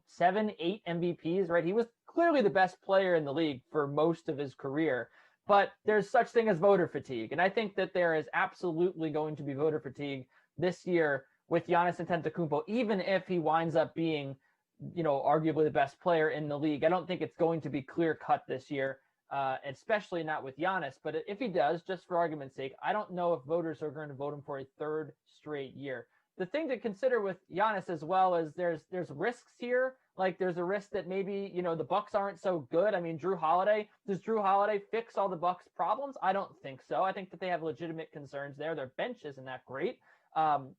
7, 8 MVPs, right? He was clearly the best player in the league for most of his career. But there's such thing as voter fatigue. And I think that there is absolutely going to be voter fatigue this year with Giannis Antetokounmpo, even if he winds up being arguably the best player in the league. I don't think it's going to be clear cut this year, especially not with Giannis. But if he does, just for argument's sake, I don't know if voters are going to vote him for a third straight year. The thing to consider with Giannis as well is there's risks here. Like there's a risk that maybe, the Bucks aren't so good. I mean, does Drew Holiday fix all the Bucks' problems? I don't think so. I think that they have legitimate concerns there. Their bench isn't that great.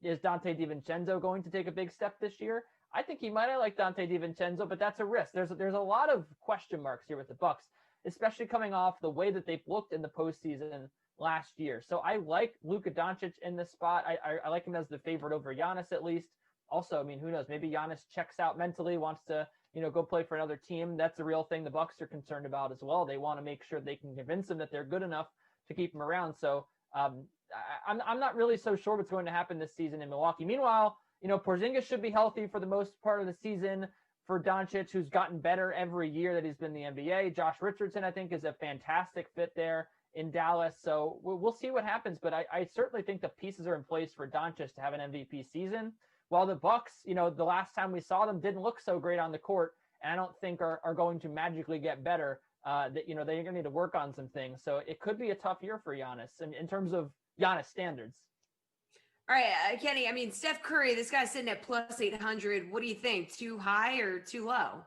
Is Dante DiVincenzo going to take a big step this year? I think he might have liked Dante DiVincenzo, but that's a risk. There's a lot of question marks here with the Bucks, especially coming off the way that they've looked in the postseason last year. So I like Luka Doncic in this spot. I like him as the favorite over Giannis at least. Also, I mean, who knows? Maybe Giannis checks out mentally, wants to go play for another team. That's a real thing the Bucks are concerned about as well. They want to make sure they can convince him that they're good enough to keep him around. So I'm not really so sure what's going to happen this season in Milwaukee. Meanwhile, Porzingis should be healthy for the most part of the season. For Doncic, who's gotten better every year that he's been in the NBA. Josh Richardson, I think, is a fantastic fit there in Dallas. So we'll see what happens. But I certainly think the pieces are in place for Doncic to have an MVP season. While the Bucks, the last time we saw them didn't look so great on the court, and I don't think are going to magically get better. They're going to need to work on some things. So it could be a tough year for Giannis in terms of Giannis standards. All right, Kenny, I mean, Steph Curry, this guy's sitting at plus 800. What do you think? Too high or too low?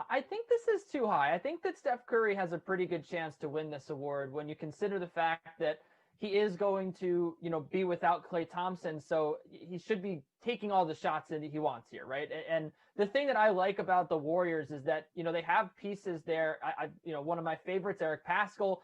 I think this is too high. I think that Steph Curry has a pretty good chance to win this award when you consider the fact that he is going to, be without Klay Thompson. So he should be taking all the shots that he wants here, right? And the thing that I like about the Warriors is that, they have pieces there. One of my favorites, Eric Paschall.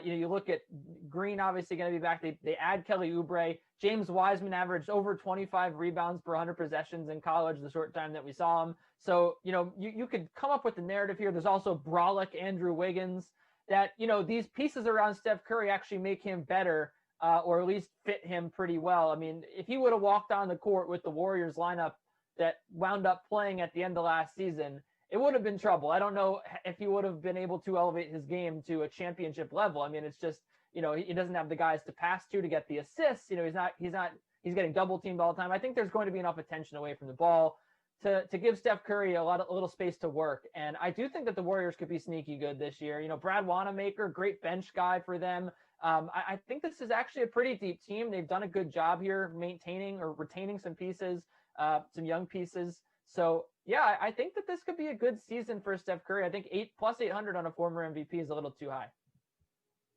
You look at Green, obviously going to be back. They add Kelly Oubre. James Wiseman averaged over 25 rebounds per 100 possessions in college the short time that we saw him. So, you could come up with the narrative here. There's also Brolic, Andrew Wiggins, that, these pieces around Steph Curry actually make him better or at least fit him pretty well. I mean, if he would have walked on the court with the Warriors lineup that wound up playing at the end of last season, it would have been trouble. I don't know if he would have been able to elevate his game to a championship level. I mean, it's just, he doesn't have the guys to pass to get the assists. He's getting double teamed all the time. I think there's going to be enough attention away from the ball to give Steph Curry a little space to work. And I do think that the Warriors could be sneaky good this year. Brad Wanamaker, great bench guy for them. I think this is actually a pretty deep team. They've done a good job here maintaining or retaining some pieces, some young pieces. So yeah, I think that this could be a good season for Steph Curry. I think plus 800 on a former MVP is a little too high.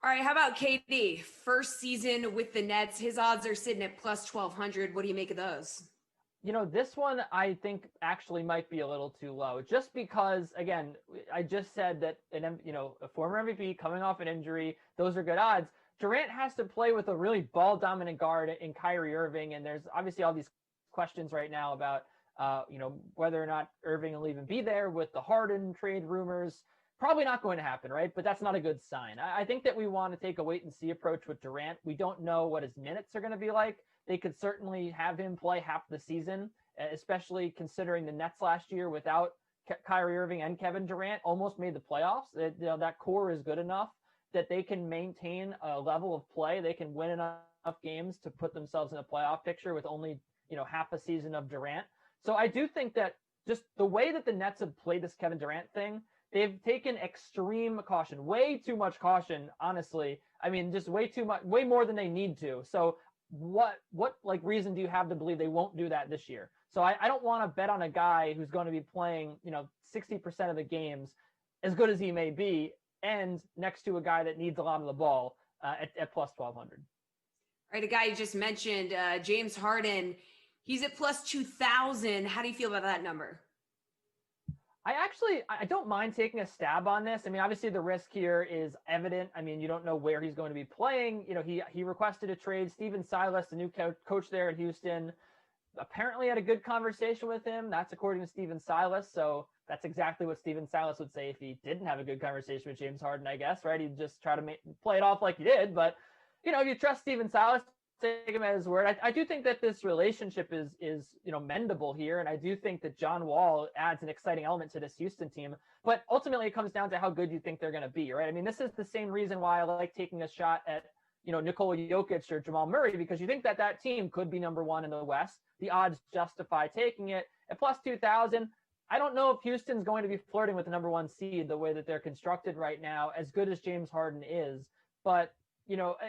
All right, how about KD? First season with the Nets. His odds are sitting at plus 1,200. What do you make of those? This one I think actually might be a little too low, just because, again, I just said that a former MVP coming off an injury, those are good odds. Durant has to play with a really ball dominant guard in Kyrie Irving, and there's obviously all these questions right now about whether or not Irving will even be there with the Harden trade rumors. Probably not going to happen, right? But that's not a good sign. I think that we want to take a wait and see approach with Durant. We don't know what his minutes are going to be like. They could certainly have him play half the season, especially considering the Nets last year without Kyrie Irving and Kevin Durant almost made the playoffs. That core is good enough that they can maintain a level of play. They can win enough games to put themselves in a playoff picture with only, half a season of Durant. So I do think that just the way that the Nets have played this Kevin Durant thing, they've taken extreme caution, way too much caution, honestly. I mean, just way too much, way more than they need to. So what reason do you have to believe they won't do that this year? So I don't want to bet on a guy who's going to be playing, 60% of the games, as good as he may be, and next to a guy that needs a lot of the ball at plus 1,200. All right, a guy you just mentioned, James Harden, he's at plus 2,000. How do you feel about that number? I don't mind taking a stab on this. I mean, obviously the risk here is evident. I mean, you don't know where he's going to be playing. He requested a trade. Steven Silas, the new coach there in Houston, apparently had a good conversation with him. That's according to Steven Silas. So that's exactly what Steven Silas would say if he didn't have a good conversation with James Harden, I guess, right? He'd just try to play it off like he did. But, if you trust Steven Silas, take him at his word. I do think that this relationship is mendable here, and I do think that John Wall adds an exciting element to this Houston team. But ultimately, it comes down to how good you think they're going to be, right? I mean, this is the same reason why I like taking a shot at Nikola Jokic or Jamal Murray, because you think that team could be number one in the West. The odds justify taking it at plus 2,000. I don't know if Houston's going to be flirting with the number one seed the way that they're constructed right now, as good as James Harden is, but.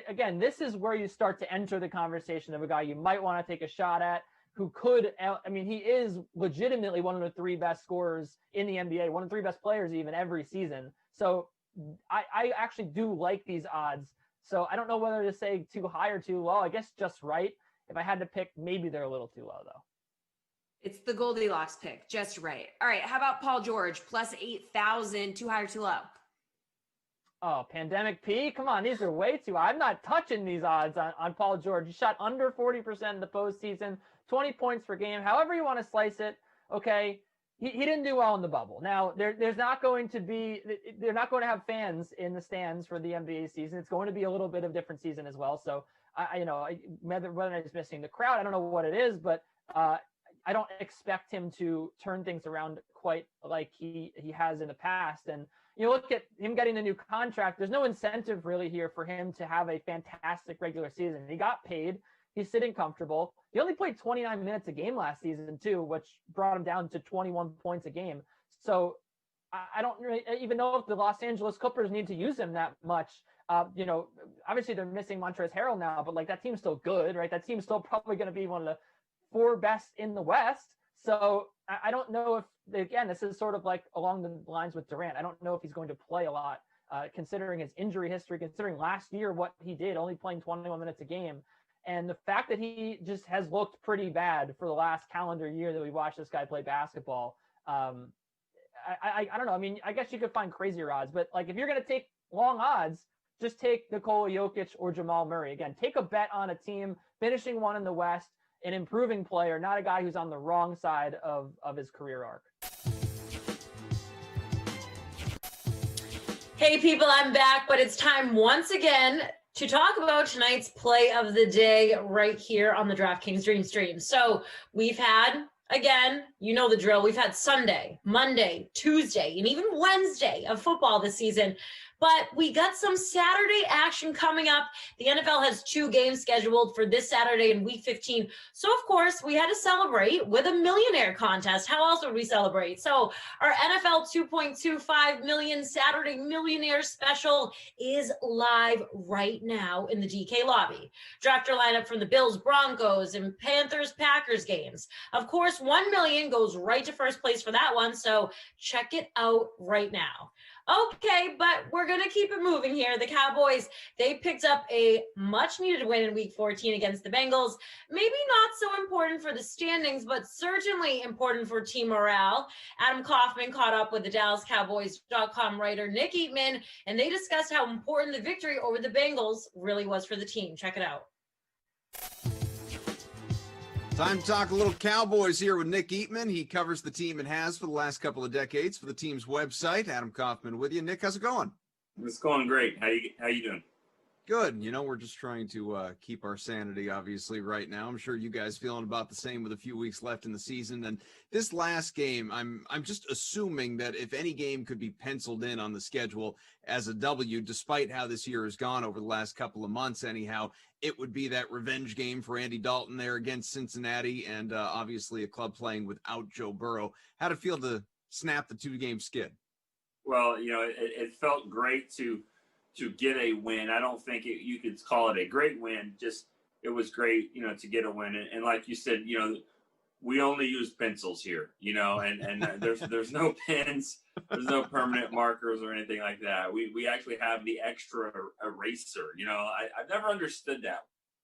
Again, this is where you start to enter the conversation of a guy you might want to take a shot at who could, he is legitimately one of the three best scorers in the NBA, one of the three best players even every season. So I actually do like these odds. So I don't know whether to say too high or too low. I guess just right. If I had to pick, maybe they're a little too low though. It's the Goldilocks pick, just right. All right, how about Paul George, plus 8,000, too high or too low? Oh, Pandemic P? Come on, these are way too high. I'm not touching these odds on Paul George. He shot under 40% in the postseason, 20 points per game. However you want to slice it, okay, he didn't do well in the bubble. Now, they're not going to have fans in the stands for the NBA season. It's going to be a little bit of a different season as well. So, whether he's missing the crowd, I don't know what it is, but I don't expect him to turn things around quite like he has in the past. And you look at him getting the new contract, there's no incentive really here for him to have a fantastic regular season. He got paid. He's sitting comfortable. He only played 29 minutes a game last season too, which brought him down to 21 points a game. So I don't really even know if the Los Angeles Clippers need to use him that much. Obviously they're missing Montrezl Harrell now, but that team's still good, right? That team's still probably going to be one of the 4 best in the West. So I don't know if, again, this is sort of like along the lines with Durant. I don't know if he's going to play a lot, considering his injury history, considering last year what he did, only playing 21 minutes a game. And the fact that he just has looked pretty bad for the last calendar year that we watched this guy play basketball. I don't know. I mean, I guess you could find crazier odds, but if you're going to take long odds, just take Nikola Jokic or Jamal Murray. Again, take a bet on a team finishing one in the West, an improving player, not a guy who's on the wrong side of his career arc. Hey people, I'm back, but it's time once again to talk about tonight's play of the day right here on the DraftKings Dream Stream. So we've had, again, you know the drill. We've had Sunday, Monday, Tuesday, and even Wednesday of football this season. But we got some Saturday action coming up. The NFL has 2 games scheduled for this Saturday in Week 15. So, of course, we had to celebrate with a millionaire contest. How else would we celebrate? So our NFL 2.25 million Saturday Millionaire Special is live right now in the DK lobby. Draft your lineup from the Bills, Broncos, and Panthers, Packers games. Of course, 1 million goes right to first place for that one. So check it out right now. Okay, but we're going to keep it moving here. The Cowboys, they picked up a much-needed win in Week 14 against the Bengals. Maybe not so important for the standings, but certainly important for team morale. Adam Kaufman caught up with the DallasCowboys.com writer Nick Eatman, and they discussed how important the victory over the Bengals really was for the team. Check it out. Time to talk a little Cowboys here with Nick Eatman. He covers the team and has for the last couple of decades for the team's website. Adam Kaufman with you. Nick, how's it going? It's going great. How you doing? Good. You know, we're just trying to keep our sanity, obviously, right now. I'm sure you guys feeling about the same with a few weeks left in the season. And this last game, I'm just assuming that if any game could be penciled in on the schedule as a W, despite how this year has gone over the last couple of months, anyhow, it would be that revenge game for Andy Dalton there against Cincinnati, and obviously a club playing without Joe Burrow. How'd it feel to snap the 2-game skid? Well, you know, it felt great to get a win. I don't think you could call it a great win. Just it was great, you know, to get a win. And like you said, you know, we only use pencils here, you know, and there's no pens, there's no permanent markers or anything like that. We actually have the extra eraser. You know, I've never understood that,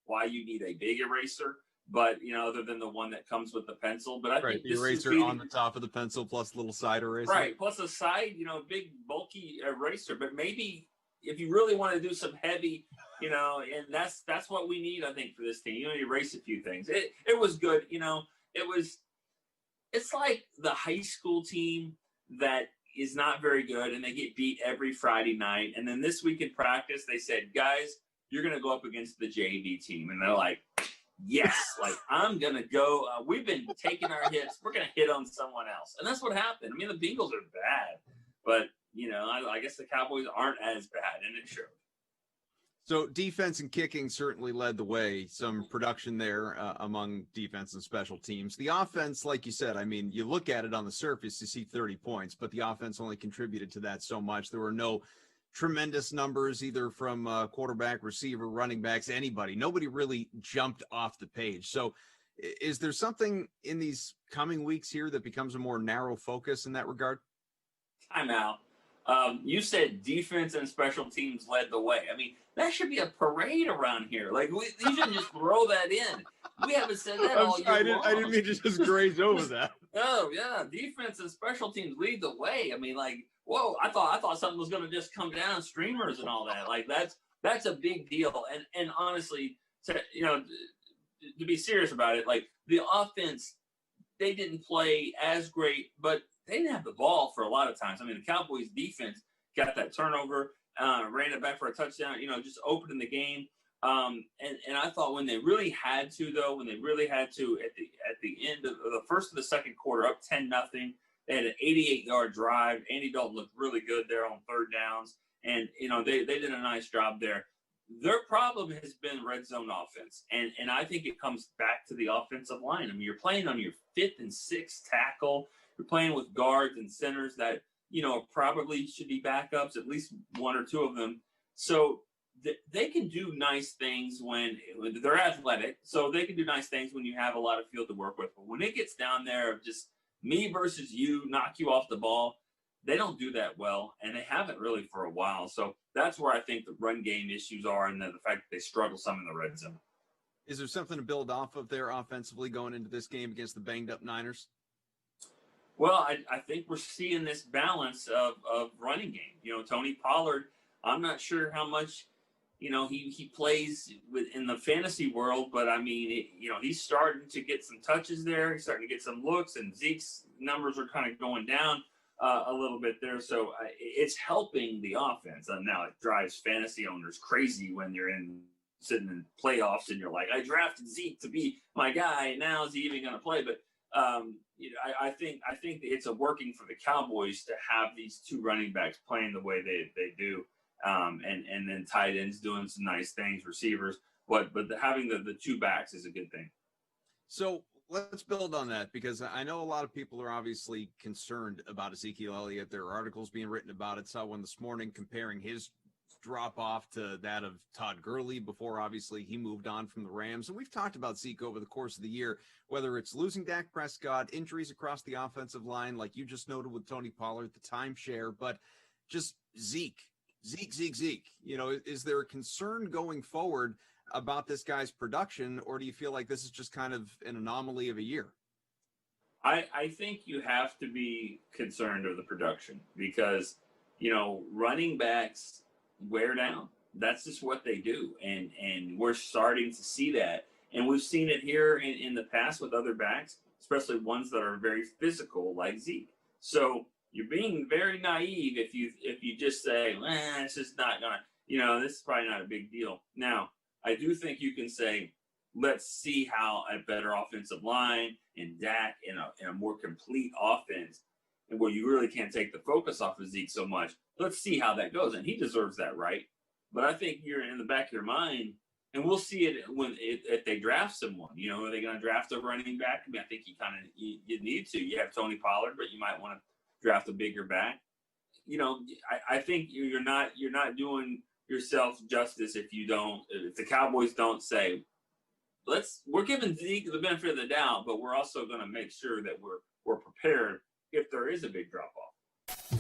why you need a big eraser, but you know, other than the one that comes with the pencil. But I think the eraser on the top of the pencil plus a little side eraser. Right, plus a side, you know, big bulky eraser. But maybe if you really want to do some heavy, you know, and that's what we need, I think, for this team. You know, erase a few things. It was good, you know. It's like the high school team that is not very good and they get beat every Friday night. And then this week in practice, they said, guys, you're going to go up against the JV team. And they're like, yes, like I'm going to go. We've been taking our hits. We're going to hit on someone else. And that's what happened. I mean, the Bengals are bad, but you know, I guess the Cowboys aren't as bad, and it showed. So defense and kicking certainly led the way. Some production there among defense and special teams. The offense, like you said, I mean, you look at it on the surface, you see 30 points, but the offense only contributed to that so much. There were no tremendous numbers either from quarterback, receiver, running backs, anybody. Nobody really jumped off the page. So is there something in these coming weeks here that becomes a more narrow focus in that regard? Timeout. You said defense and special teams led the way. I mean, that should be a parade around here. Like, you shouldn't just throw that in. We haven't said that all year long. I didn't mean to just graze over that. Oh, yeah. Defense and special teams lead the way. I mean, like, whoa, I thought something was going to just come down, streamers and all that. Like, that's a big deal. And honestly, to be serious about it, like, the offense, they didn't play as great, but they didn't have the ball for a lot of times. I mean, the Cowboys defense got that turnover, ran it back for a touchdown, you know, just opening the game. And I thought when they really had to, though, at the end of the first of the second quarter, up 10-0, they had an 88-yard drive. Andy Dalton looked really good there on third downs. And, you know, they did a nice job there. Their problem has been red zone offense. And I think it comes back to the offensive line. I mean, you're playing on your 5th and 6th tackle. You're playing with guards and centers that, you know, probably should be backups, at least one or two of them. So they can do nice things when they're athletic. So they can do nice things when you have a lot of field to work with. But when it gets down there of just me versus you, knock you off the ball, they don't do that well. And they haven't really for a while. So that's where I think the run game issues are, and the fact that they struggle some in the red zone. Is there something to build off of there offensively going into this game against the banged-up Niners? Well, I think we're seeing this balance of running game. You know, Tony Pollard, I'm not sure how much, you know, he plays in the fantasy world, but I mean, you know, he's starting to get some touches there. He's starting to get some looks, and Zeke's numbers are kind of going down. a little bit there. So it's helping the offense. And now it drives fantasy owners crazy when you're sitting in playoffs and you're like, I drafted Zeke to be my guy. Now is he even going to play? But I think it's working for the Cowboys to have these two running backs playing the way they do, and then tight ends doing some nice things, receivers. But having the two backs is a good thing. So let's build on that, because I know a lot of people are obviously concerned about Ezekiel Elliott. There are articles being written about it. Saw one this morning comparing his drop off to that of Todd Gurley before obviously he moved on from the Rams. And we've talked about Zeke over the course of the year, whether it's losing Dak Prescott, injuries across the offensive line, like you just noted with Tony Pollard, the timeshare, but just Zeke. You know, is there a concern going forward about this guy's production, or do you feel like this is just kind of an anomaly of a year? I think you have to be concerned of the production because, you know, running backs wear down. That's just what they do. And we're starting to see that. And we've seen it here in the past with other backs, especially ones that are very physical like Zeke. So you're being very naive if you just say, it's just not gonna, you know, this is probably not a big deal. Now, I do think you can say, let's see how a better offensive line and Dak in a more complete offense, and where you really can't take the focus off of Zeke so much. Let's see how that goes, and he deserves that, right? But I think you're in the back of your mind, and we'll see it if they draft someone. You know, are they going to draft a running back? I mean, I think you need to. You have Tony Pollard, but you might want to draft a bigger back. You know, I think you're not doing yourself justice if the Cowboys don't say, we're giving Zeke the benefit of the doubt, but we're also going to make sure that we're prepared if there is a big drop off.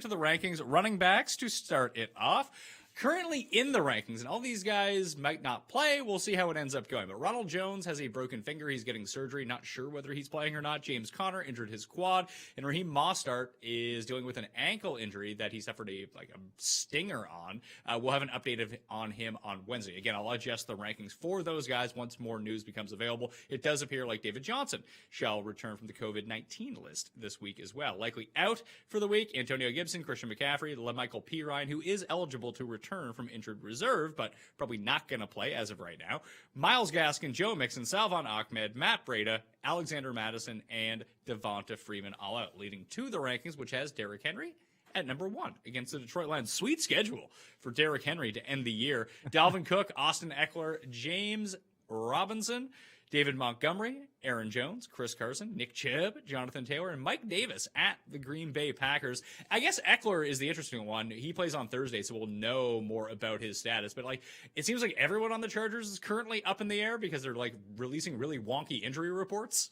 get to the rankings. Running backs to start it off. Currently in the rankings, and all these guys might not play. We'll see how it ends up going. But Ronald Jones has a broken finger. He's getting surgery. Not sure whether he's playing or not. James Conner injured his quad. And Raheem Mostert is dealing with an ankle injury that he suffered a stinger on. We'll have an update on him on Wednesday. Again, I'll adjust the rankings for those guys once more news becomes available. It does appear like David Johnson shall return from the COVID-19 list this week as well. Likely out for the week, Antonio Gibson, Christian McCaffrey, LaMichael Pirine, who is eligible to return from injured reserve, but probably not going to play as of right now. Myles Gaskin, Joe Mixon, Salvon Ahmed, Matt Breida, Alexander Madison, and Devonta Freeman all out, leading to the rankings, which has Derrick Henry at number 1 against the Detroit Lions. Sweet schedule for Derrick Henry to end the year. Dalvin Cook, Austin Eckler, James Robinson, David Montgomery, Aaron Jones, Chris Carson, Nick Chubb, Jonathan Taylor, and Mike Davis at the Green Bay Packers. I guess Eckler is the interesting one. He plays on Thursday, so we'll know more about his status. But it seems like everyone on the Chargers is currently up in the air because they're releasing really wonky injury reports.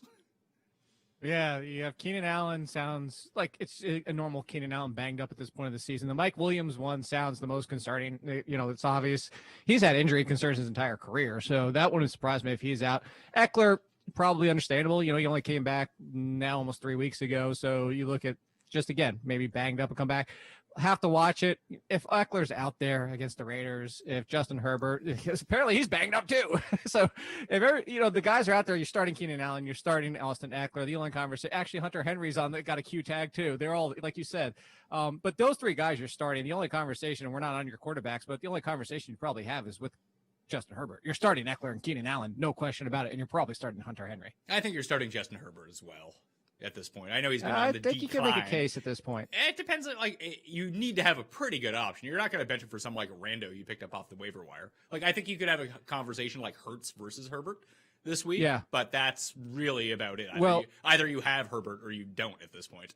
Yeah, you have Keenan Allen. Sounds like it's a normal Keenan Allen banged up at this point of the season. The Mike Williams one sounds the most concerning. It's obvious he's had injury concerns his entire career, so that wouldn't surprise me if he's out. Eckler, probably understandable. He only came back now almost 3 weeks ago, so you look at just again maybe banged up and come back. Have to watch it. If Eckler's out there against the Raiders, if Justin Herbert, because apparently he's banged up too. So if the guys are out there, you're starting Keenan Allen, you're starting Austin Eckler. The only conversation, actually Hunter Henry's got a Q tag too. They're all like you said. But those 3 guys you're starting. The only conversation, and we're not on your quarterbacks, but the only conversation you probably have is with Justin Herbert. You're starting Eckler and Keenan Allen, no question about it, and you're probably starting Hunter Henry. I think you're starting Justin Herbert as well at this point. I know he's been on the decline. I think you can make a case at this point. It depends. You need to have a pretty good option. You're not going to bench him for some rando you picked up off the waiver wire. I think you could have a conversation like Hurts versus Herbert this week. Yeah. But that's really about it. Either you have Herbert or you don't at this point.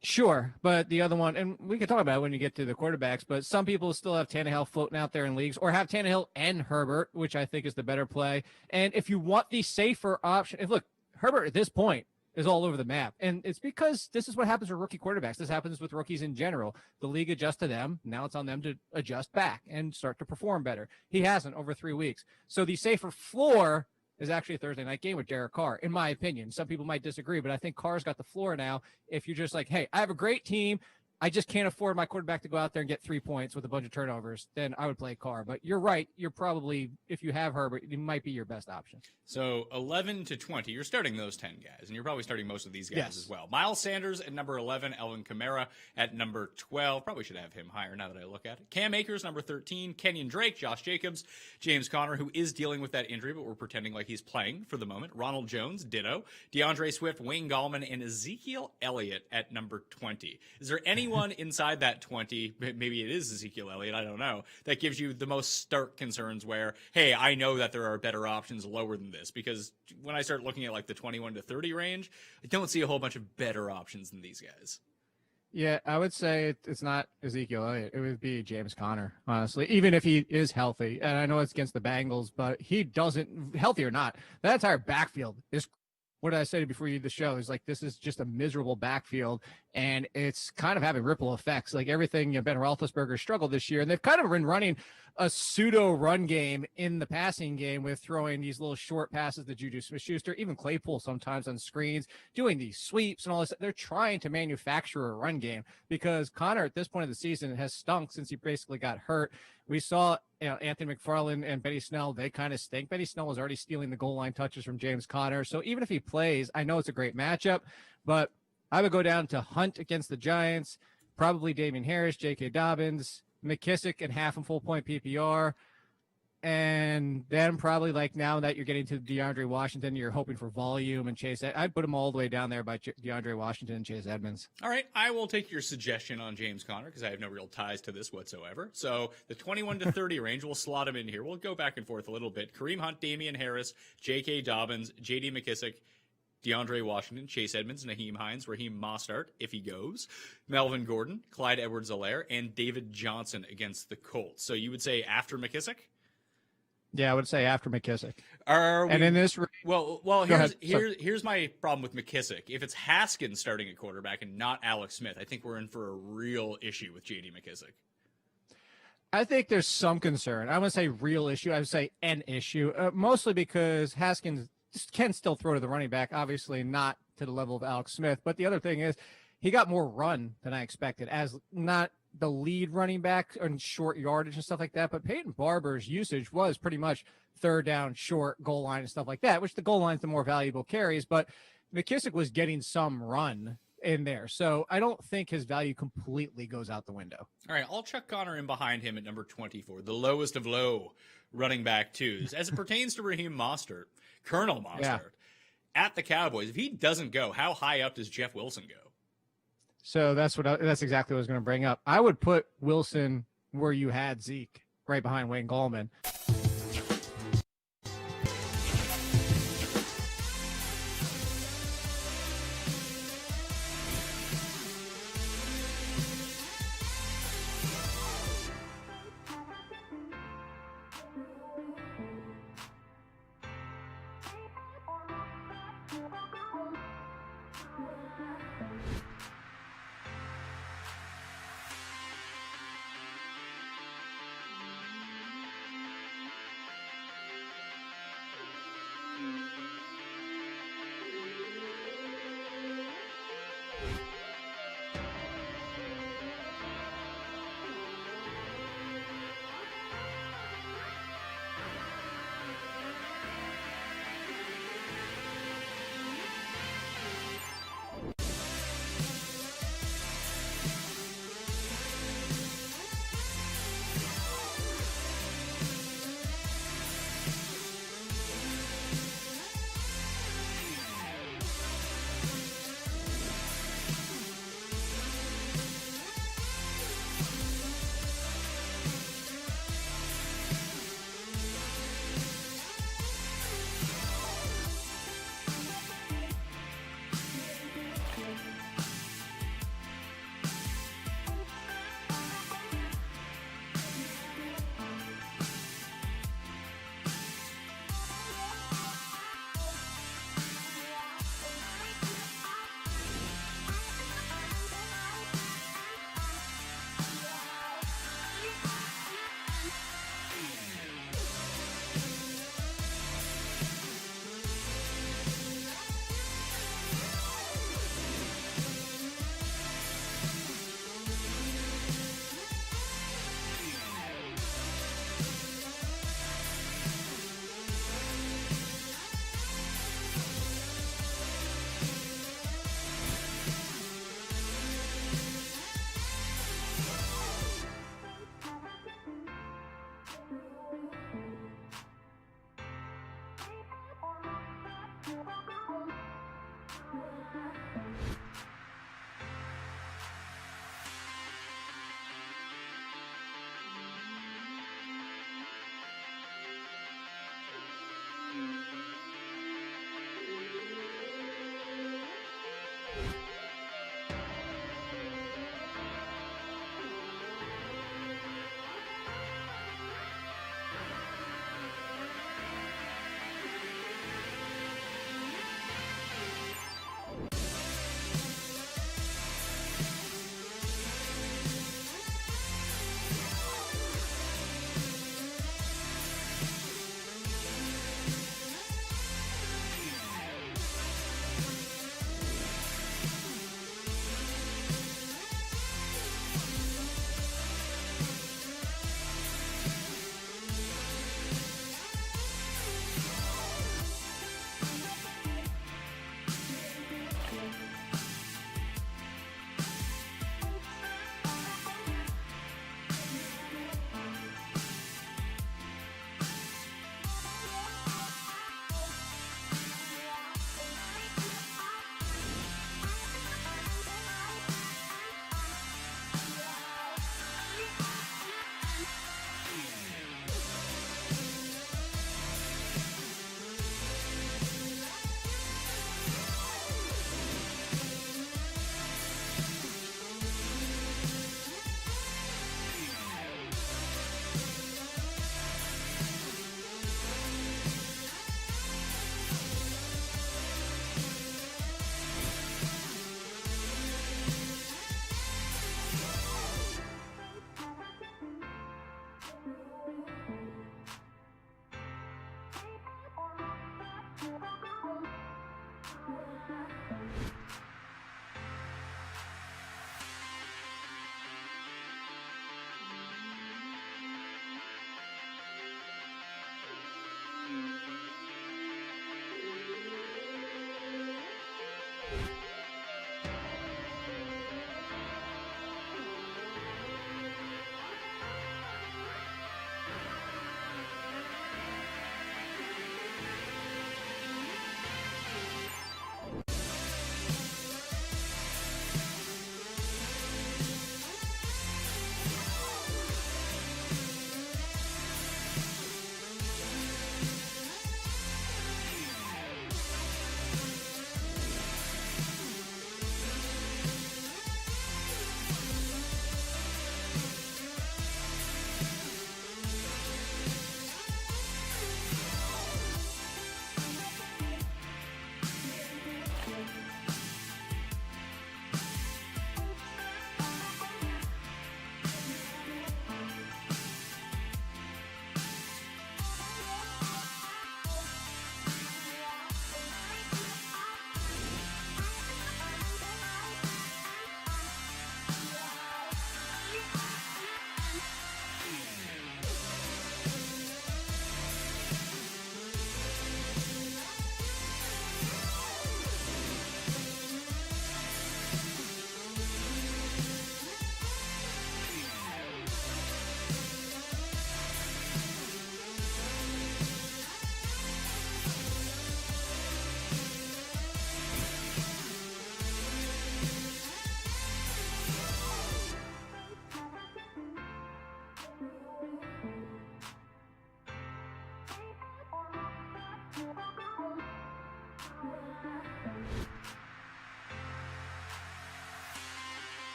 Sure, but the other one, and we can talk about it when you get to the quarterbacks, but some people still have Tannehill floating out there in leagues, or have Tannehill and Herbert, which I think is the better play. And if you want the safer option, look, Herbert at this point is all over the map. And it's because this is what happens with rookie quarterbacks. This happens with rookies in general. The league adjusts to them. Now it's on them to adjust back and start to perform better. He hasn't over 3 weeks. So the safer floor is actually a Thursday night game with Derek Carr, in my opinion. Some people might disagree, but I think Carr's got the floor now. If you're just like, hey, I have a great team, I just can't afford my quarterback to go out there and get 3 points with a bunch of turnovers, then I would play Carr. But you're right. You're probably, if you have Herbert, it might be your best option. So 11 to 20, you're starting those 10 guys, and you're probably starting most of these guys as well. Miles Sanders at number 11, Elvin Kamara at number 12. Probably should have him higher now that I look at it. Cam Akers, number 13, Kenyon Drake, Josh Jacobs, James Conner, who is dealing with that injury, but we're pretending like he's playing for the moment. Ronald Jones, ditto. DeAndre Swift, Wayne Gallman, and Ezekiel Elliott at number 20. Is there anyone inside that 20, maybe it is Ezekiel Elliott, I don't know, that gives you the most stark concerns where, hey, I know that there are better options lower than this? Because when I start looking at the 21 to 30 range, I don't see a whole bunch of better options than these guys. Yeah, I would say it's not Ezekiel Elliott. It would be James Conner, honestly, even if he is healthy. And I know it's against the Bengals, but he doesn't, healthy or not, that entire backfield is, what did I say before you did the show? Is this is just a miserable backfield, and it's kind of having ripple effects. Everything, Ben Roethlisberger struggled this year, and they've kind of been running a pseudo run game in the passing game with throwing these little short passes to Juju Smith-Schuster, even Claypool sometimes on screens, doing these sweeps and all this. They're trying to manufacture a run game because Connor at this point of the season has stunk since he basically got hurt. We saw Anthony McFarland and Benny Snell, they kind of stink. Benny Snell was already stealing the goal line touches from James Conner. So even if he plays, I know it's a great matchup, but I would go down to Hunt against the Giants, probably Damian Harris, J.K. Dobbins, McKissick and half and full point PPR. And then probably now that you're getting to DeAndre Washington, you're hoping for volume and Chase. I'd put him all the way down there by DeAndre Washington and Chase Edmonds. All right, I will take your suggestion on James Conner because I have no real ties to this whatsoever. So the 21 to 30 range, we'll slot him in here. We'll go back and forth a little bit. Kareem Hunt, Damian Harris, J.K. Dobbins, J.D. McKissick, DeAndre Washington, Chase Edmonds, Naheem Hines, Raheem Mostert, if he goes, Melvin Gordon, Clyde Edwards-Helaire, and David Johnson against the Colts. So you would say after McKissick? Yeah, I would say after McKissick. And in this, well, Go here's ahead. here's my problem with McKissick. If it's Haskins starting at quarterback and not Alex Smith, I think we're in for a real issue with J.D. McKissick. I think there's some concern. I wouldn't say real issue. I would say an issue, mostly because Haskins can still throw to the running back, obviously not to the level of Alex Smith. But the other thing is he got more run than I expected as not the lead running back on short yardage and stuff like that. But Peyton Barber's usage was pretty much third down, short goal line and stuff like that, which the goal line's the more valuable carries. But McKissick was getting some run in there. So I don't think his value completely goes out the window. All right, I'll chuck Connor in behind him at number 24, the lowest of low running back twos. As it pertains to Raheem Mostert, Colonel Mostert, at the Cowboys, if he doesn't go, how high up does Jeff Wilson go? So that's exactly what I was going to bring up. I would put Wilson where you had Zeke, right behind Wayne Gallman.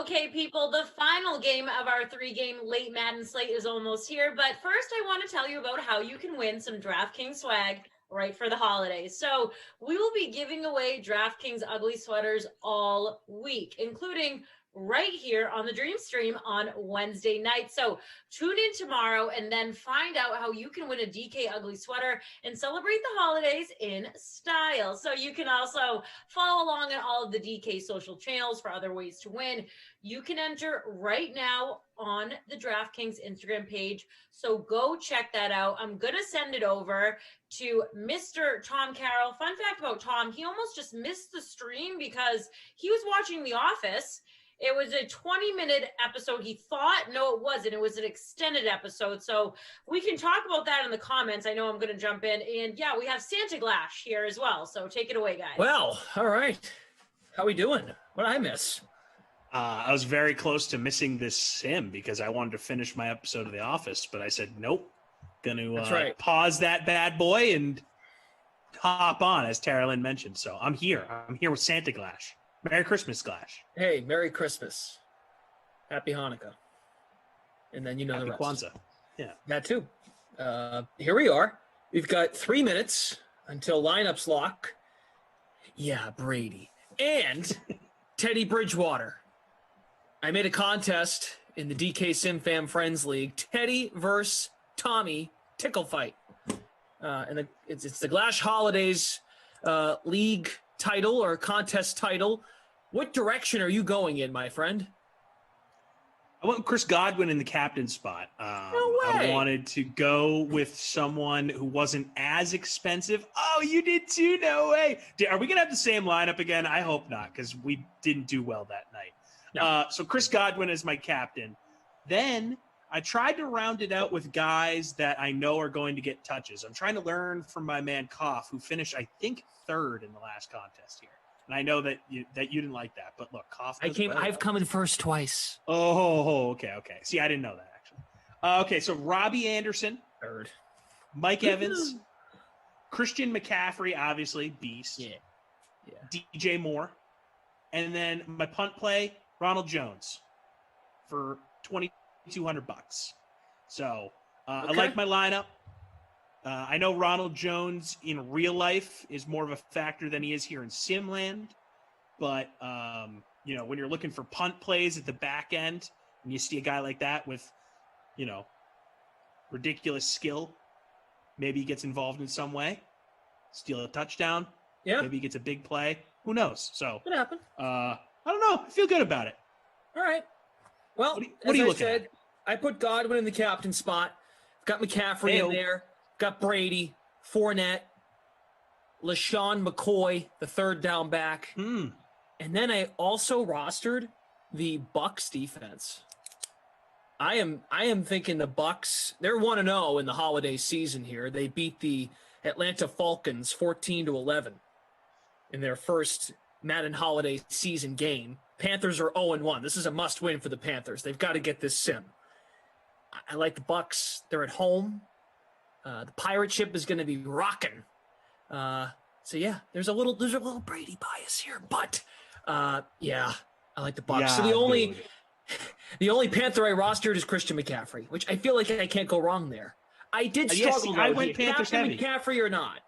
Okay, people, the final game of our 3-game late Madden slate is almost here. But first, I want to tell you about how you can win some DraftKings swag right for the holidays. So we will be giving away DraftKings ugly sweaters all week, including right here on the Dream Stream on Wednesday night. So tune in tomorrow and then find out how you can win a DK ugly sweater and celebrate the holidays in style. So you can also follow along on all of the DK social channels for other ways to win. You can enter right now on the DraftKings Instagram page. So go check that out. I'm going to send it over to Mr. Tom Carroll. Fun fact about Tom, he almost just missed the stream because he was watching The Office. It was a 20-minute episode. He thought, no, it wasn't. It was an extended episode. So we can talk about that in the comments. I know I'm going to jump in. And yeah, we have Santa Glash here as well. So take it away, guys. Well, all right. How we doing? What did I miss? I was very close to missing this sim because I wanted to finish my episode of The Office, but I said, nope. Going to pause that bad boy and hop on, as Tara Lynn mentioned. So I'm here. I'm here with Santa Glash. Merry Christmas, Glash. Hey, Merry Christmas. Happy Hanukkah. And then Happy the rest. Kwanzaa. Yeah. That too. Here we are. We've got 3 minutes until lineups lock. Yeah, Brady. And Teddy Bridgewater. I made a contest in the DK Sim Fam Friends League. Teddy versus Tommy tickle fight. And it's the Glash Holidays League title or contest title. What direction are you going in, my friend? I went Chris Godwin in the captain spot. No way. I wanted to go with someone who wasn't as expensive. Oh, you did too? No way. Are we going to have the same lineup again? I hope not, because we didn't do well that night. No. So Chris Godwin is my captain. Then I tried to round it out with guys that I know are going to get touches. I'm trying to learn from my man Koff, who finished, I think, 3rd in the last contest here. And I know that you didn't like that, but look, Koff. I've come in first twice. Oh, okay. See, I didn't know that actually. Okay, so Robbie Anderson, 3rd. Mike Evans, Christian McCaffrey, obviously beast. Yeah. DJ Moore, and then my punt play, Ronald Jones, for $2,200. So I like my lineup. I know Ronald Jones in real life is more of a factor than he is here in Simland. But, when you're looking for punt plays at the back end and you see a guy like that with, ridiculous skill, maybe he gets involved in some way, steal a touchdown. Yeah. Maybe he gets a big play. Who knows? So Could happen. I don't know. I feel good about it. All right. Well, what are you as I looking said, I put Godwin in the captain spot. Got McCaffrey in there. Got Brady, Fournette, LaShawn McCoy, the 3rd down back. And then I also rostered the Bucs defense. I am thinking the Bucs, they're 1-0 in the holiday season here. They beat the Atlanta Falcons 14-11 in their first Madden holiday season game. Panthers are 0-1. This is a must-win for the Panthers. They've got to get this sim. I like the Bucs. They're at home. The pirate ship is going to be rocking. So yeah, there's a little Brady bias here, but yeah, I like the Bucs. Yeah, so the only Panther I rostered is Christian McCaffrey, which I feel like I can't go wrong there. I did struggle. I went Panthers heavy. McCaffrey or not?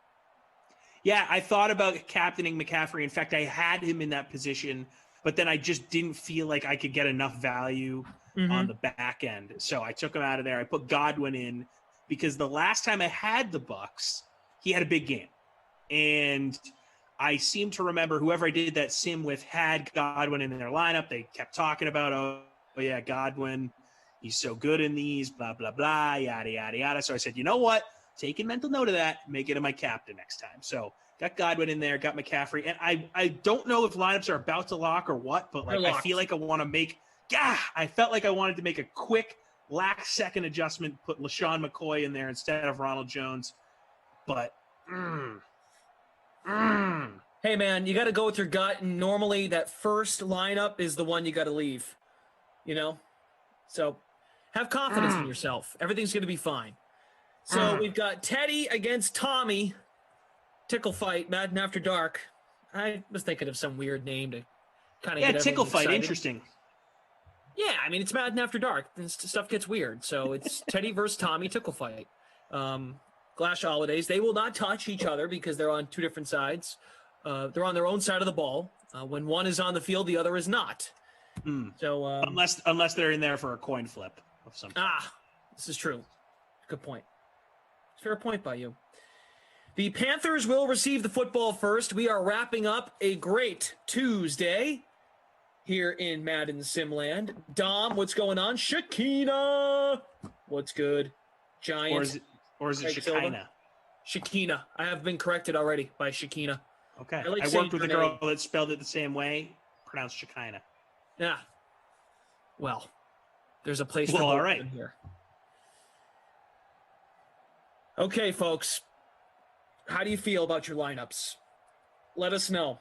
Yeah, I thought about captaining McCaffrey. In fact, I had him in that position, but then I just didn't feel like I could get enough value on the back end. So I took him out of there. I put Godwin in because the last time I had the Bucs, he had a big game. And I seem to remember whoever I did that sim with had Godwin in their lineup. They kept talking about, oh yeah, Godwin, he's so good in these, blah, blah, blah, yada, yada, yada. So I said, you know what? Taking mental note of that, make it my captain next time. So got Godwin in there, got McCaffrey. And I don't know if lineups are about to lock or what, but like I feel like I want to make I felt like I wanted to make a quick last second adjustment, put LaShawn McCoy in there instead of Ronald Jones. But Hey man, you got to go with your gut, and normally that first lineup is the one you got to leave. So have confidence in yourself. Everything's going to be fine. So we've got Teddy against Tommy. Tickle fight, Madden After Dark. I was thinking of some weird name to kind of get tickle everyone fight, excited. interesting. Yeah, I mean, it's Madden After Dark. This stuff gets weird. So it's Teddy versus Tommy tickle fight. Glash Holidays, they will not touch each other because they're on two different sides. They're on their own side of the ball. When one is on the field, the other is not. So unless they're in there for a coin flip of some kind. This is true. Good point. Fair point by you. The Panthers will receive the football first. We are wrapping up a great Tuesday here in Madden Simland. Dom, what's going on? Shakina, what's good? Giant. Or is it Shakina? Shakina. I have been corrected already by Shakina. Okay. I, I worked with a girl that spelled it the same way, pronounced Shakina. Yeah. Well, there's a place Well, for all both right. in here. Okay, folks. How do you feel about your lineups? Let us know.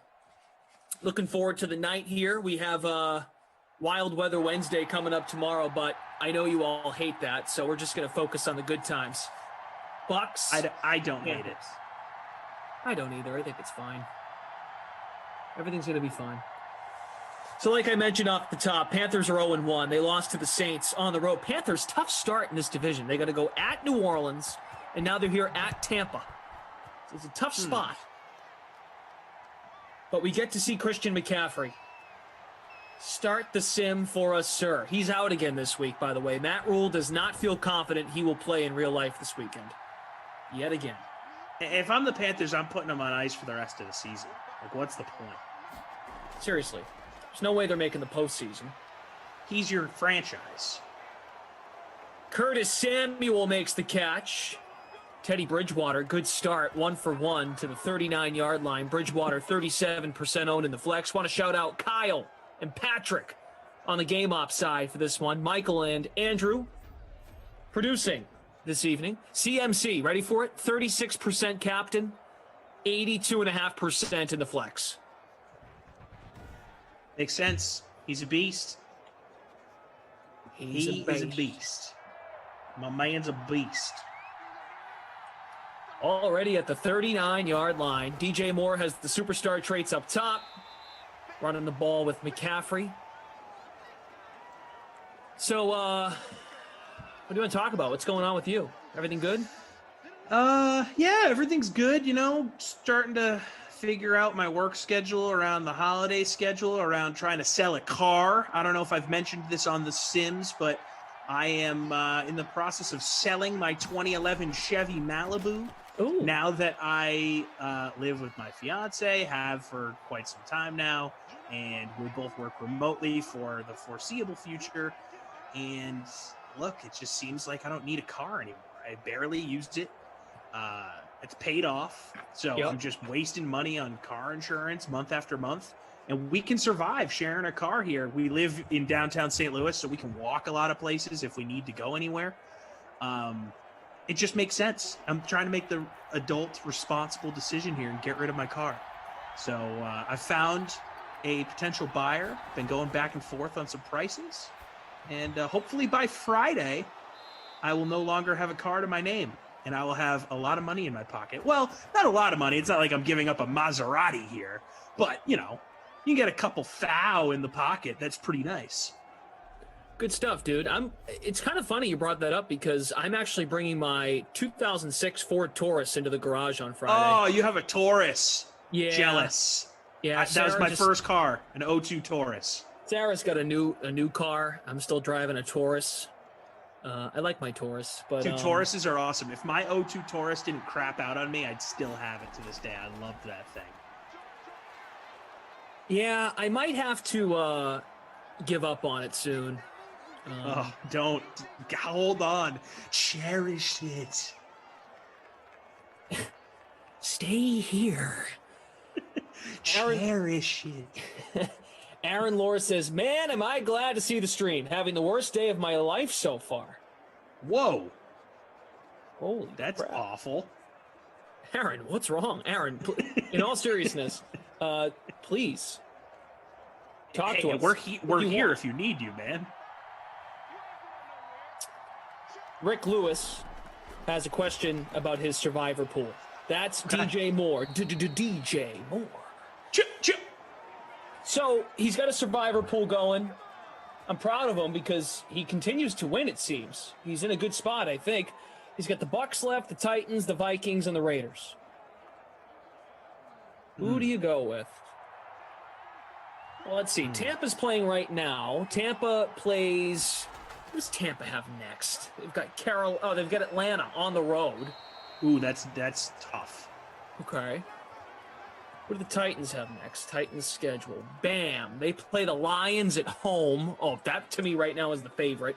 Looking forward to the night here. We have Wild Weather Wednesday coming up tomorrow, but I know you all hate that, so we're just going to focus on the good times. Bucks. I don't hate it. I don't either. I think it's fine. Everything's going to be fine. So like I mentioned off the top, Panthers are 0-1. They lost to the Saints on the road. Panthers, tough start in this division. They got to go at New Orleans, and now they're here at Tampa. So it's a tough spot. But we get to see Christian McCaffrey. Start the sim for us, sir. He's out again this week, by the way. Matt Rule does not feel confident he will play in real life this weekend. Yet again. If I'm the Panthers, I'm putting them on ice for the rest of the season. Like, what's the point? Seriously. There's no way they're making the postseason. He's your franchise. Curtis Samuel makes the catch. Teddy Bridgewater, good start, 1 for 1 to the 39-yard line. Bridgewater, 37% owned in the flex. Want to shout out Kyle and Patrick on the game op side for this one. Michael and Andrew producing this evening. CMC, ready for it? 36% captain, 82.5% in the flex. Makes sense. He's a beast. He is a beast. My man's a beast. Already at the 39-yard line. DJ Moore has the superstar traits up top. Running the ball with McCaffrey. So, what do you want to talk about? What's going on with you? Everything good? Yeah, everything's good. You know, starting to figure out my work schedule around the holiday schedule, around trying to sell a car. I don't know if I've mentioned this on The Sims, but I am in the process of selling my 2011 Chevy Malibu. Ooh. Now that I live with my fiance, have for quite some time now, and we both work remotely for the foreseeable future. And look, it just seems like I don't need a car anymore. I barely used it. It's paid off. So I'm just wasting money on car insurance month after month. And we can survive sharing a car here. We live in downtown St. Louis, so we can walk a lot of places if we need to go anywhere. It just makes sense. I'm trying to make the adult, responsible decision here and get rid of my car. So I found a potential buyer. Been going back and forth on some prices. And hopefully by Friday, I will no longer have a car to my name. And I will have a lot of money in my pocket. Well, not a lot of money. It's not like I'm giving up a Maserati here. But, you know, you get a couple thou in the pocket. That's pretty nice. Good stuff, dude. It's kind of funny you brought that up because I'm actually bringing my 2006 Ford Taurus into the garage on Friday. Oh, you have a Taurus. Yeah. Jealous. Yeah, that was my first car, an 02 Taurus. Sarah's got a new car. I'm still driving a Taurus. I like my Taurus, but Dude, Tauruses are awesome. If my 02 Taurus didn't crap out on me, I'd still have it to this day. I loved that thing. Yeah, I might have to give up on it soon. Don't. Hold on. Cherish it. Stay here. Cherish it. Aaron Lore says, man, am I glad to see the stream. Having the worst day of my life so far. Whoa. Holy That's crap. awful. Aaron, what's wrong? Aaron, in all seriousness, please talk to us. We're here if you need you, man. Rick Lewis has a question about his survivor pool. That's DJ Moore. DJ Moore. So he's got a survivor pool going. I'm proud of him because he continues to win, it seems. He's in a good spot, I think. He's got the Bucks left, the Titans, the Vikings, and the Raiders. Who do you go with? Well, let's see. Tampa's playing right now. Tampa plays... Who does Tampa have next? They've got they've got Atlanta on the road. Ooh, that's tough. Okay. What do the Titans have next? Titans schedule. Bam. They play the Lions at home. Oh, that to me right now is the favorite.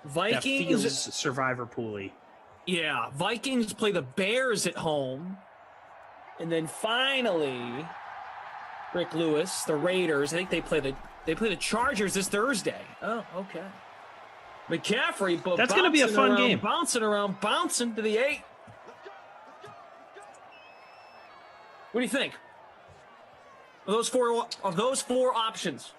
Vikings. That feels survivor pooly. Yeah. Vikings play the Bears at home. And then finally, Rick Lewis, the Raiders. I think they play the Chargers this Thursday. Oh, okay. McCaffrey, but that's going to be a fun game. Bouncing to the 8. What do you think? Of those four options.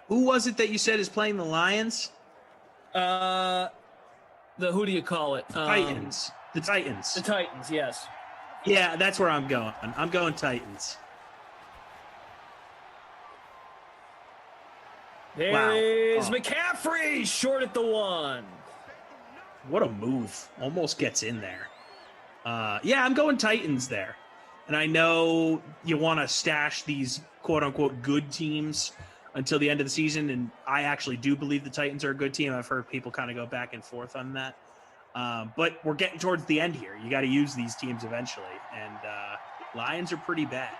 Who was it that you said is playing the Lions? Who do you call it? Titans. The Titans. The Titans, yes. Yeah, that's where I'm going. I'm going Titans. There's McCaffrey, short at the 1. What a move. Almost gets in there. Yeah, I'm going Titans there. And I know you want to stash these quote-unquote good teams until the end of the season, and I actually do believe the Titans are a good team. I've heard people kind of go back and forth on that. But we're getting towards the end here. You got to use these teams eventually, and Lions are pretty bad.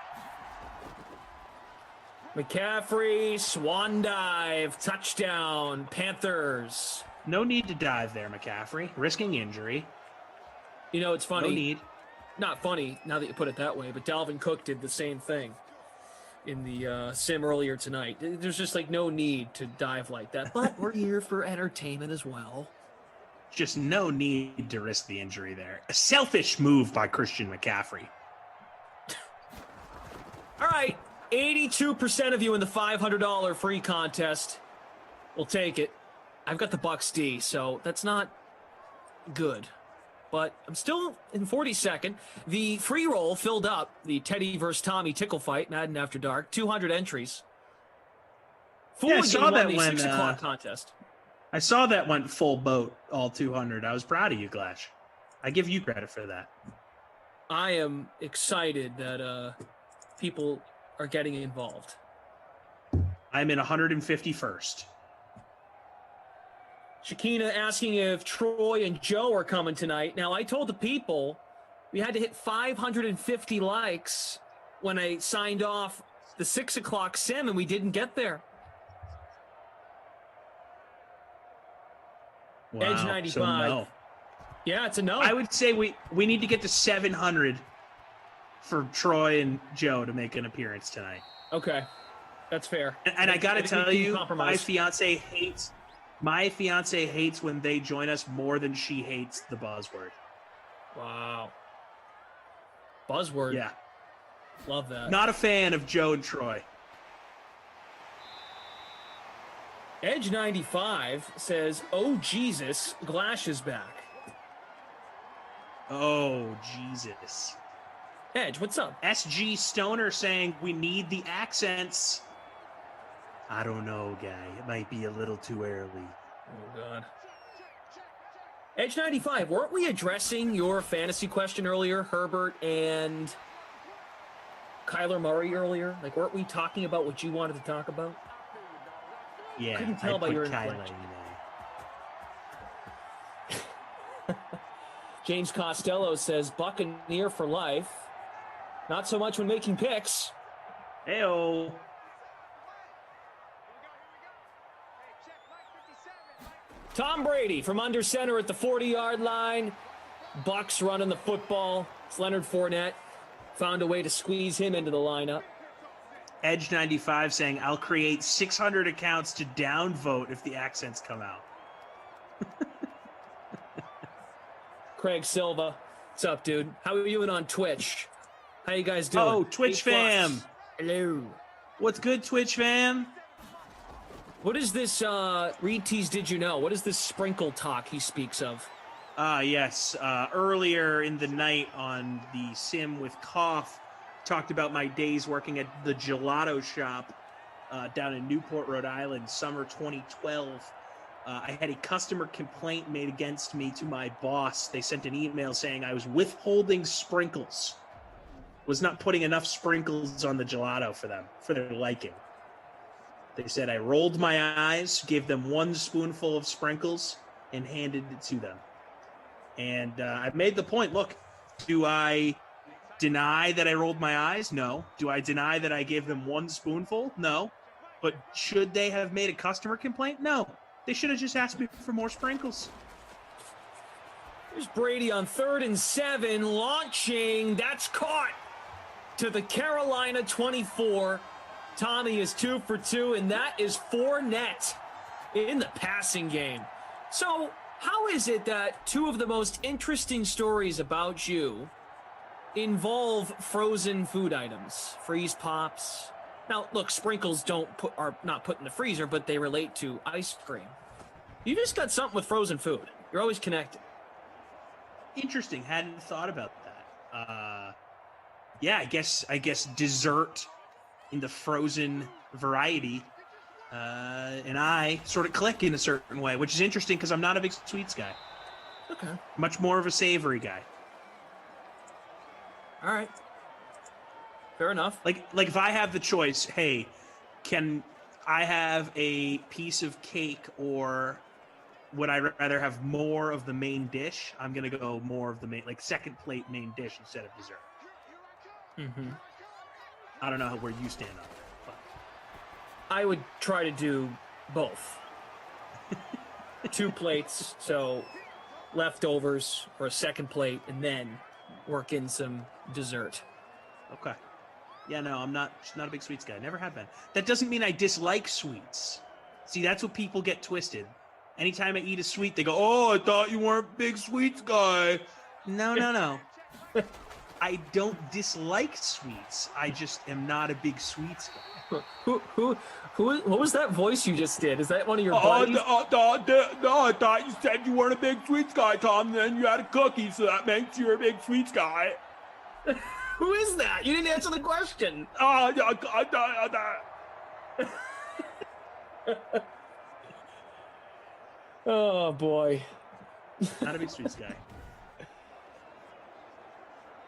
McCaffrey, swan dive, touchdown, Panthers. No need to dive there, McCaffrey. Risking injury. You know, it's funny. No need. Not funny, now that you put it that way, but Dalvin Cook did the same thing in the sim earlier tonight. There's just like no need to dive like that, but we're here for entertainment as well. Just no need to risk the injury there. A selfish move by Christian McCaffrey. All right, 82% of you in the $500 free contest will take it. I've got the Bucks D, so that's not good. But I'm still in 42nd. The free roll filled up. The Teddy versus Tommy tickle fight, Madden After Dark, 200 entries. Yeah, I saw that the when 6 o'clock contest. I saw that went full boat, all 200. I was proud of you, Glash. I give you credit for that. I am excited that people are getting involved. I'm in 151st. Shakina asking if Troy and Joe are coming tonight. Now, I told the people we had to hit 550 likes when I signed off the 6 o'clock sim, and we didn't get there. Wow, Edge 95. so no. Yeah, it's a no. I would say we need to get to 700 for Troy and Joe to make an appearance tonight. Okay, that's fair. And I got to tell you, compromise. my fiance hates when they join us more than she hates the buzzword. Wow. Buzzword. Yeah. Love that. Not a fan of Joe and Troy. Edge 95 says, "Oh Jesus, Glash is back." Oh Jesus. Edge, what's up? SG Stoner saying we need the accents. I don't know, guy. It might be a little too early. Oh God. Edge 95, weren't we addressing your fantasy question earlier, Herbert and Kyler Murray earlier? Like, weren't we talking about what you wanted to talk about? Yeah, couldn't tell by your Kyler inflection. in there. James Costello says, Buccaneer for life. Not so much when making picks. Hey-oh. Tom Brady from under center at the 40-yard line. Bucks running the football. It's Leonard Fournette. Found a way to squeeze him into the lineup. Edge 95 saying, I'll create 600 accounts to downvote if the accents come out. Craig Silva. What's up, dude? How are you doing on Twitch? How you guys doing? Oh, Twitch fam. Hello. What's good, Twitch fam? What is this, Reed Tease Did You Know? What is this sprinkle talk he speaks of? Yes. Earlier in the night on the sim with Koff, talked about my days working at the gelato shop down in Newport, Rhode Island, summer 2012. I had a customer complaint made against me to my boss. They sent an email saying I was withholding sprinkles, was not putting enough sprinkles on the gelato for them, for their liking. They said I rolled my eyes, gave them 1 spoonful of sprinkles, and handed it to them. And I made the point, look, do I deny that I rolled my eyes? No. Do I deny that I gave them 1 spoonful? No. But should they have made a customer complaint? No. They should have just asked me for more sprinkles. Here's Brady on 3rd and 7, launching. That's caught to the Carolina 24. Tommy is 2 for 2, and that is Fournette in the passing game. So how is it that 2 of the most interesting stories about you involve frozen food items, freeze pops? Now, look, sprinkles are not put in the freezer, but they relate to ice cream. You just got something with frozen food. You're always connected. Interesting. Hadn't thought about that. Yeah, I guess dessert in the frozen variety, and I sort of click in a certain way, which is interesting because I'm not a big sweets guy. Okay. Much more of a savory guy. All right. Fair enough. Like if I have the choice, hey, can I have a piece of cake or would I rather have more of the main dish? I'm going to go more of the main, like second plate main dish instead of dessert. Mm-hmm. I don't know where you stand on that. But. I would try to do both. 2 plates, so leftovers or a second plate, and then work in some dessert. Okay. Yeah, no, I'm not a big sweets guy. Never have been. That doesn't mean I dislike sweets. See, that's what people get twisted. Anytime I eat a sweet, they go, "Oh, I thought you weren't a big sweets guy." No. I don't dislike sweets. I just am not a big sweets guy. What was that voice you just did? Is that one of your buddies? No, I thought you said you weren't a big sweets guy, Tom, and then you had a cookie, so that makes you a big sweets guy. Who is that? You didn't answer the question. Oh, boy. Not a big sweets guy.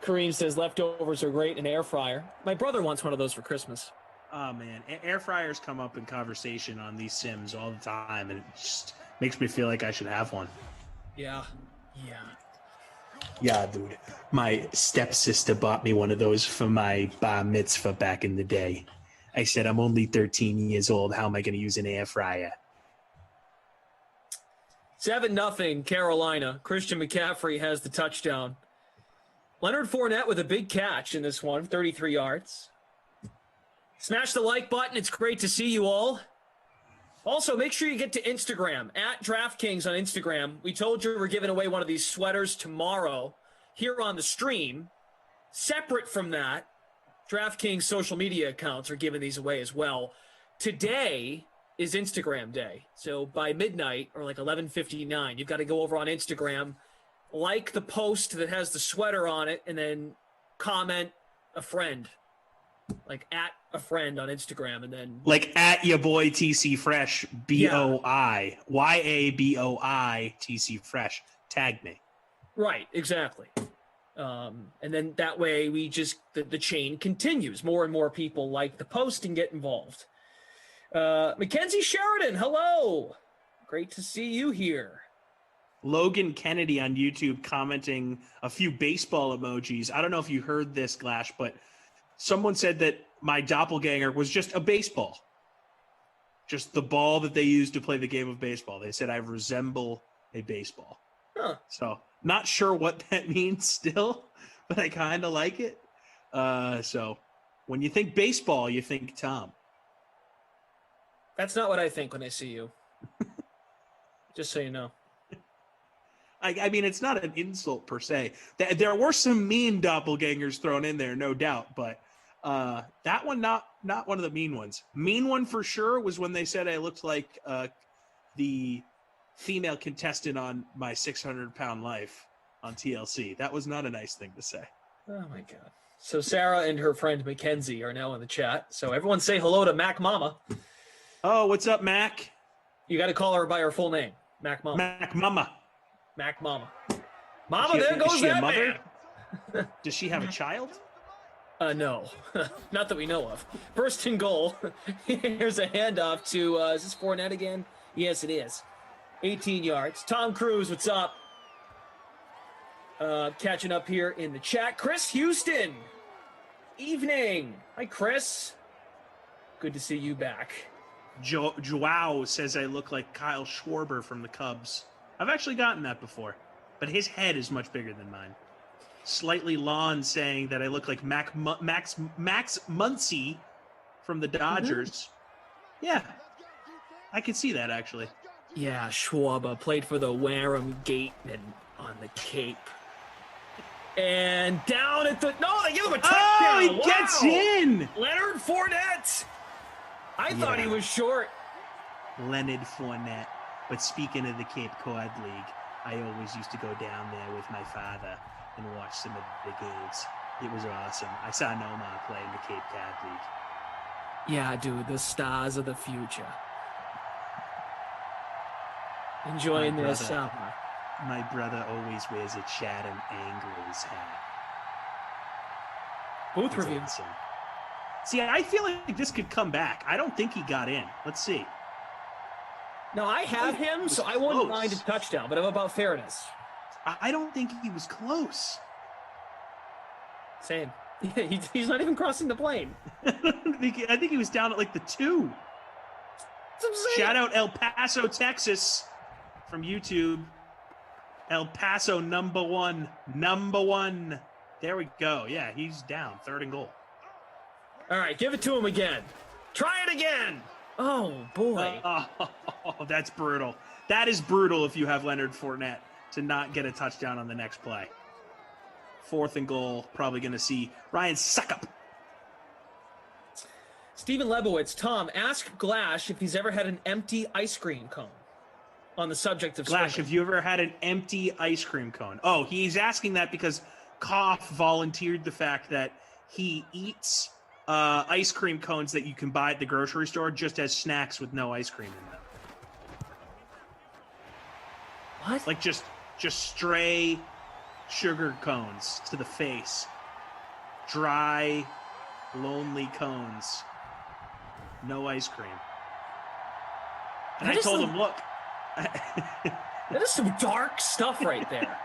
Kareem says leftovers are great in an air fryer. My brother wants one of those for Christmas. Oh, man. Air fryers come up in conversation on these Sims all the time, and it just makes me feel like I should have one. Yeah. Yeah, dude. My stepsister bought me one of those for my bar mitzvah back in the day. I said, I'm only 13 years old. How am I going to use an air fryer? 7-0 Carolina. Christian McCaffrey has the touchdown. Leonard Fournette with a big catch in this one, 33 yards. Smash the like button. It's great to see you all. Also, make sure you get to Instagram, at DraftKings on Instagram. We told you we're giving away one of these sweaters tomorrow here on the stream. Separate from that, DraftKings social media accounts are giving these away as well. Today is Instagram day. So by midnight or like 11:59, you've got to go over on Instagram, like the post that has the sweater on it, and then comment a friend. Like at a friend on Instagram, and then like at your boy TC Fresh, BOI YABOI TC Fresh. Tag me. Right, exactly. And then that way we just the chain continues. More and more people like the post and get involved. Mackenzie Sheridan, hello. Great to see you here. Logan Kennedy on YouTube commenting a few baseball emojis. I don't know if you heard this, Glash, but someone said that my doppelganger was just a baseball. Just the ball that they use to play the game of baseball. They said I resemble a baseball. Huh. So not sure what that means still, but I kind of like it. So when you think baseball, you think Tom. That's not what I think when I see you. Just so you know. I mean, it's not an insult per se. There were some mean doppelgangers thrown in there, no doubt, but that one, not one of the mean ones. Mean one for sure was when they said I looked like the female contestant on My 600-Pound Life on TLC. That was not a nice thing to say. Oh my God. So Sarah and her friend Mackenzie are now in the chat. So everyone say hello to Mac Mama. Oh, what's up, Mac? You got to call her by her full name, Mac Mama. Mac Mama. Mac Mama. Mama, there goes is she a that mother? man. Does she have a child? No, not that we know of. First and goal. Here's a handoff to, is this Fournette again? Yes, it is. 18 yards. Tom Cruise, what's up? Catching up here in the chat. Chris Houston. Evening. Hi, Chris. Good to see you back. Joao says I look like Kyle Schwarber from the Cubs. I've actually gotten that before, but his head is much bigger than mine. Slightly Lawn saying that I look like Max Muncy from the Dodgers. Yeah, I can see that actually. Yeah, Schwarber played for the Wareham Gatemen on the Cape. And down at the... No, they give him a touchdown. Oh, he gets in. Leonard Fournette. I thought he was short. Leonard Fournette. But speaking of the Cape Cod League, I always used to go down there with my father and watch some of the games. It was awesome. I saw Nomar play in the Cape Cod League. Yeah, dude, the stars of the future. Enjoying their summer. My brother always wears a Chatham Anglers hat. Booth It's review. awesome. See, I feel like this could come back. I don't think he got in. Let's see. No, I have him, so I wouldn't mind a touchdown, but I'm about fairness. I don't think he was close. Same. He's not even crossing the plane. I think he was down at like the 2. Shout out El Paso, Texas from YouTube. El Paso number one. There we go. Yeah, he's down. 3rd and goal. All right, give it to him again. Try it again. Oh, boy. That's brutal. That is brutal if you have Leonard Fournette to not get a touchdown on the next play. 4th and goal. Probably going to see Ryan Suckup. Stephen Lebowitz, Tom, ask Glash if he's ever had an empty ice cream cone on the subject of Glash, swimming. have you ever had an empty ice cream cone? Oh, he's asking that because Koff volunteered the fact that he eats ice cream cones that you can buy at the grocery store just as snacks with no ice cream in them. What? Like just stray sugar cones to the face. Dry, lonely cones. No ice cream. And I told him, look. That is some dark stuff right there.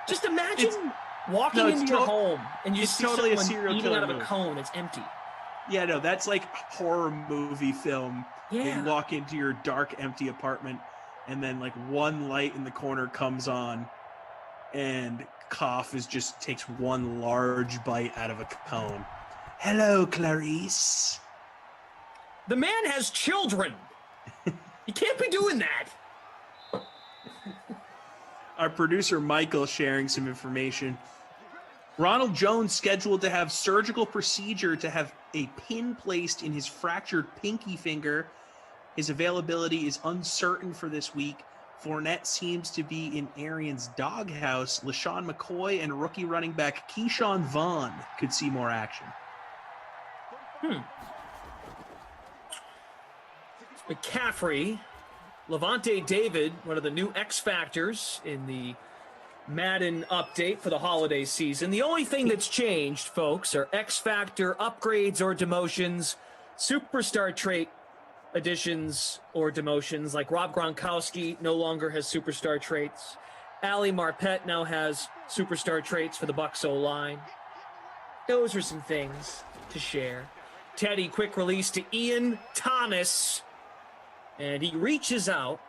Just imagine walking into your home and you see totally a someone serial eating killer out of a move. cone that's empty. Yeah, no, that's like horror movie film. Yeah. You walk into your dark, empty apartment, and then like one light in the corner comes on, and Koff takes one large bite out of a cone. Hello, Clarice. The man has children. He can't be doing that. Our producer Michael sharing some information. Ronald Jones scheduled to have surgical procedure to have a pin placed in his fractured pinky finger. His availability is uncertain for this week. Fournette seems to be in Arians' doghouse. LaShawn McCoy and rookie running back Keyshawn Vaughn could see more action. McCaffrey, Levante David, one of the new X Factors in the Madden update for the holiday season. The only thing that's changed, folks, are X Factor upgrades or demotions, superstar trait additions or demotions, like Rob Gronkowski no longer has superstar traits. Ali Marpet now has superstar traits for the Bucs O-line. Those are some things to share. Teddy, quick release to Ian Thomas. And he reaches out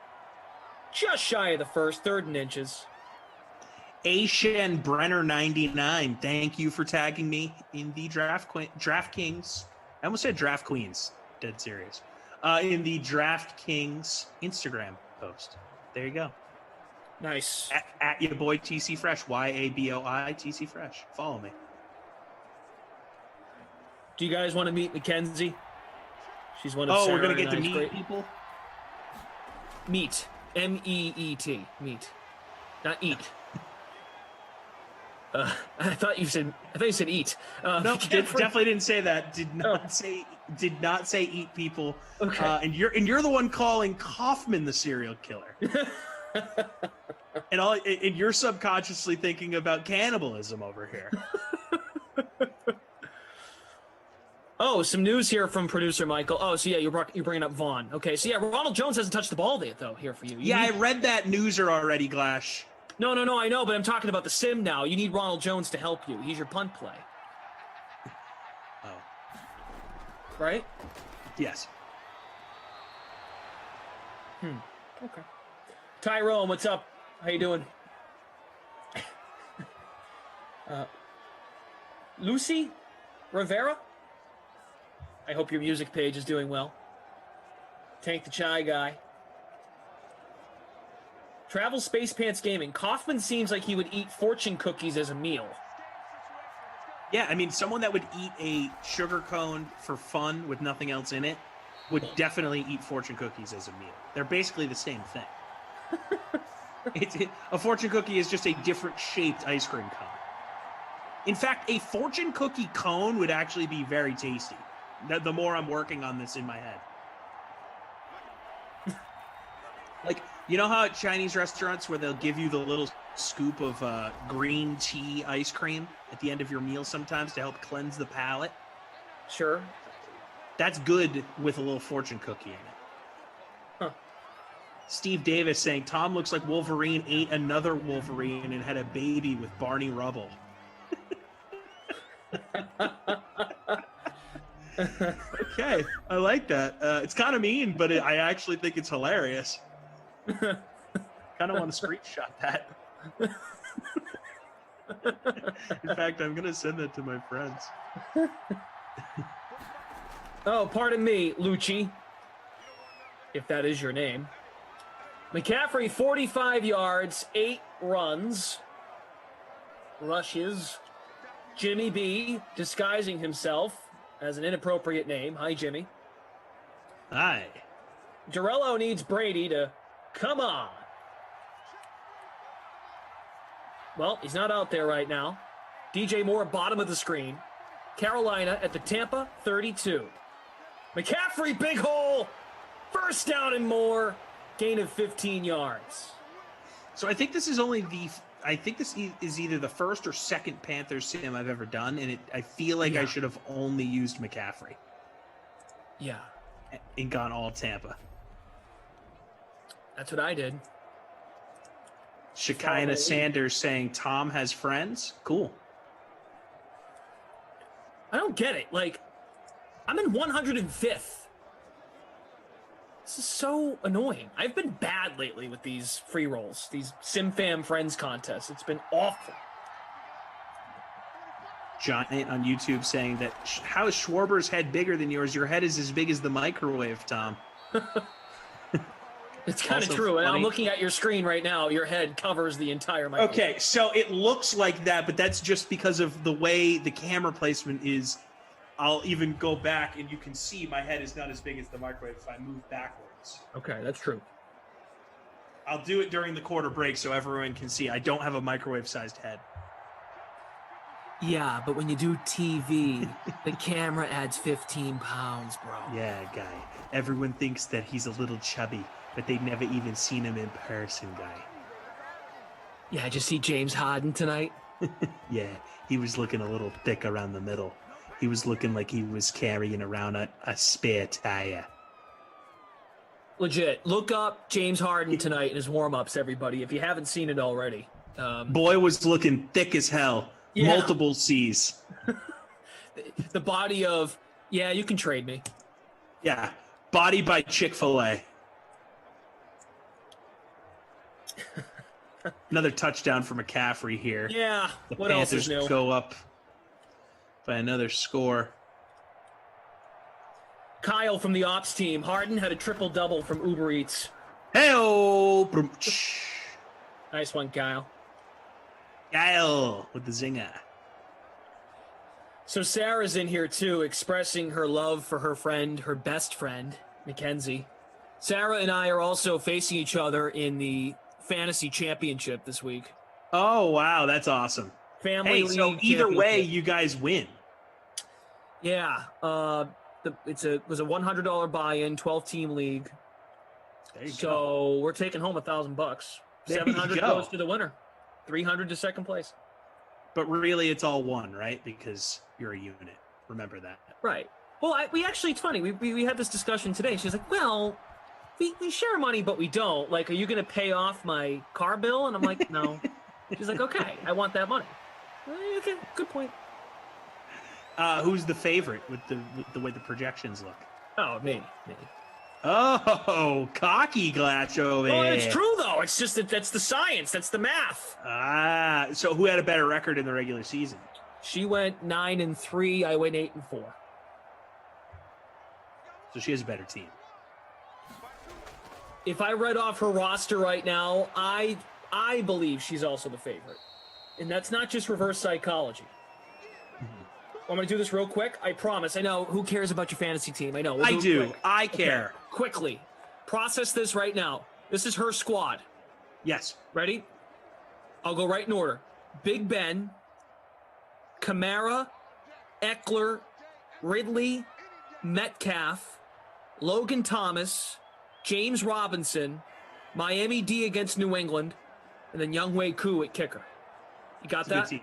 just shy of the first, 3rd and inches. Ashen Brenner 99. Thank you for tagging me in the DraftKings. I almost said Draft Queens. Dead serious. In the DraftKings Instagram post. There you go. Nice. At your boy TC Fresh. YABOI TC Fresh. Follow me. Do you guys want to meet Mackenzie? She's one of we're Sarah gonna get and to I's meet great people. Meet. MEET. Meet. Not eat. I thought you said eat. No, definitely didn't say that. Did not say eat people. Okay. And you're the one calling Kaufman the serial killer. and you're subconsciously thinking about cannibalism over here. Oh, some news here from producer Michael. Oh, so yeah, you're bringing up Vaughn. Okay, so yeah, Ronald Jones hasn't touched the ball though here for you. I read that newser already, Glash. No, I know, but I'm talking about the sim now. You need Ronald Jones to help you. He's your punt play. Oh. Right? Yes. Okay. Tyrone, what's up? How you doing? Lucy Rivera? I hope your music page is doing well. Tank the Chai Guy. Travel Space Pants Gaming. Kaufman seems like he would eat fortune cookies as a meal. Yeah, I mean, someone that would eat a sugar cone for fun with nothing else in it would definitely eat fortune cookies as a meal. They're basically the same thing. A fortune cookie is just a different shaped ice cream cone. In fact, a fortune cookie cone would actually be very tasty. The more I'm working on this in my head. Like, you know how at Chinese restaurants where they'll give you the little scoop of green tea ice cream at the end of your meal sometimes to help cleanse the palate? Sure. That's good with a little fortune cookie in it. Huh. Steve Davis saying, Tom looks like Wolverine ate another Wolverine and had a baby with Barney Rubble. Okay, I like that. It's kind of mean, but I actually think it's hilarious. Kind of want to screenshot that. In fact, I'm going to send that to my friends. Oh, pardon me, Lucci, if that is your name. McCaffrey, 45 yards, 8 runs, rushes. Jimmy B disguising himself as an inappropriate name. Hi, Jimmy. Hi. Dorello needs Brady to come on. Well, he's not out there right now. DJ Moore, bottom of the screen. Carolina at the Tampa 32. McCaffrey, big hole. First down and more. Gain of 15 yards. So I think this is is either the first or second Panthers sim I've ever done, and I feel like I should have only used McCaffrey. Yeah. And gone all Tampa. That's what I did. Shekinah Sanders saying Tom has friends. Cool. I don't get it. Like, I'm in 105th. This is so annoying. I've been bad lately with these free rolls, these SimFam Friends contests. It's been awful. Giant on YouTube saying that, how is Schwarber's head bigger than yours? Your head is as big as the microwave, Tom. It's kind of Also true. And funny. I'm looking at your screen right now. Your head covers the entire microwave. Okay, so it looks like that, but that's just because of the way the camera placement is. I'll even go back and you can see my head is not as big as the microwave if I move backwards. Okay, that's true. I'll do it during the quarter break so everyone can see. I don't have a microwave-sized head. Yeah, but when you do TV, the camera adds 15 pounds, bro. Yeah, guy. Everyone thinks that he's a little chubby, but they've never even seen him in person, guy. Yeah, did you see James Harden tonight? Yeah, he was looking a little thick around the middle. He was looking like he was carrying around a spare tire. Legit. Look up James Harden tonight in his warm-ups, everybody, if you haven't seen it already. Boy was looking thick as hell. Yeah. Multiple C's. The body of, yeah, you can trade me. Yeah, body by Chick-fil-A. Another touchdown for McCaffrey here. Yeah, The what else Panthers is new? go up by another score. Kyle from the ops team. Harden had a triple-double from Uber Eats. Hey-oh! Nice one, Kyle. Kyle with the zinger. So Sarah's in here, too, expressing her love for her friend, her best friend, Mackenzie. Sarah and I are also facing each other in the fantasy championship this week. Oh, wow. That's awesome. Family Hey, so league either way, championship. you guys win. Yeah. It was a $100 buy-in, 12-team league. There you So we're taking home $1,000. There you 700 go. goes to the winner. 300 to second place. But really, it's all one, right? Because you're a unit. Remember that. Right. Well, we actually, it's funny. We had this discussion today. She's like, well, we share money, but we don't. Like, are you going to pay off my car bill? And I'm like, no. She's like, okay, I want that money. Okay, good point. Who's the favorite with the way the projections look? Oh, me. Oh, cocky Glacho. Well, it's true, though. It's just that's the science. That's the math. So who had a better record in the regular season? She went 9-3. I went 8-4. So she has a better team. If I read off her roster right now, I believe she's also the favorite. And that's not just reverse psychology. I'm going to do this real quick. I promise. I know. Who cares about your fantasy team? I know. I do. Quick. I care. Okay. Quickly. Process this right now. This is her squad. Yes. Ready? I'll go right in order. Big Ben, Kamara, Eckler, Ridley, Metcalf, Logan Thomas, James Robinson, Miami D against New England, and then Younghoe Koo at kicker. You got that? Good team.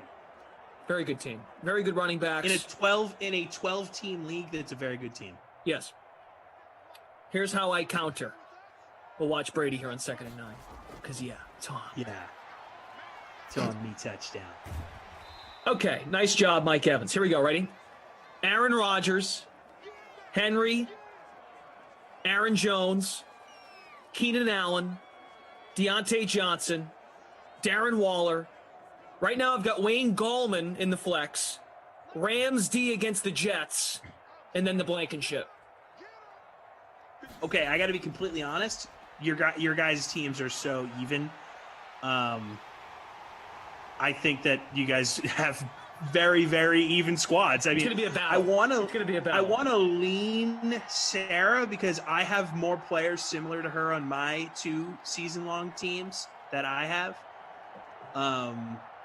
Very good team. Very good running backs. In a 12-team league, that's a very good team. Yes. Here's how I counter. We'll watch Brady here on 2nd and 9. Because, yeah, it's on. Yeah. It's on me touchdown. Okay, nice job, Mike Evans. Here we go. Ready? Aaron Rodgers, Henry, Aaron Jones, Keenan Allen, Deontay Johnson, Darren Waller. Right now, I've got Wayne Gallman in the flex, Rams D against the Jets, and then the Blankenship. Okay, I got to be completely honest. Your guys' teams are so even. I think that you guys have very, very even squads. I mean, It's gonna be a battle. It's gonna be a battle. I want to lean Sarah because I have more players similar to her on my 2 season-long teams that I have.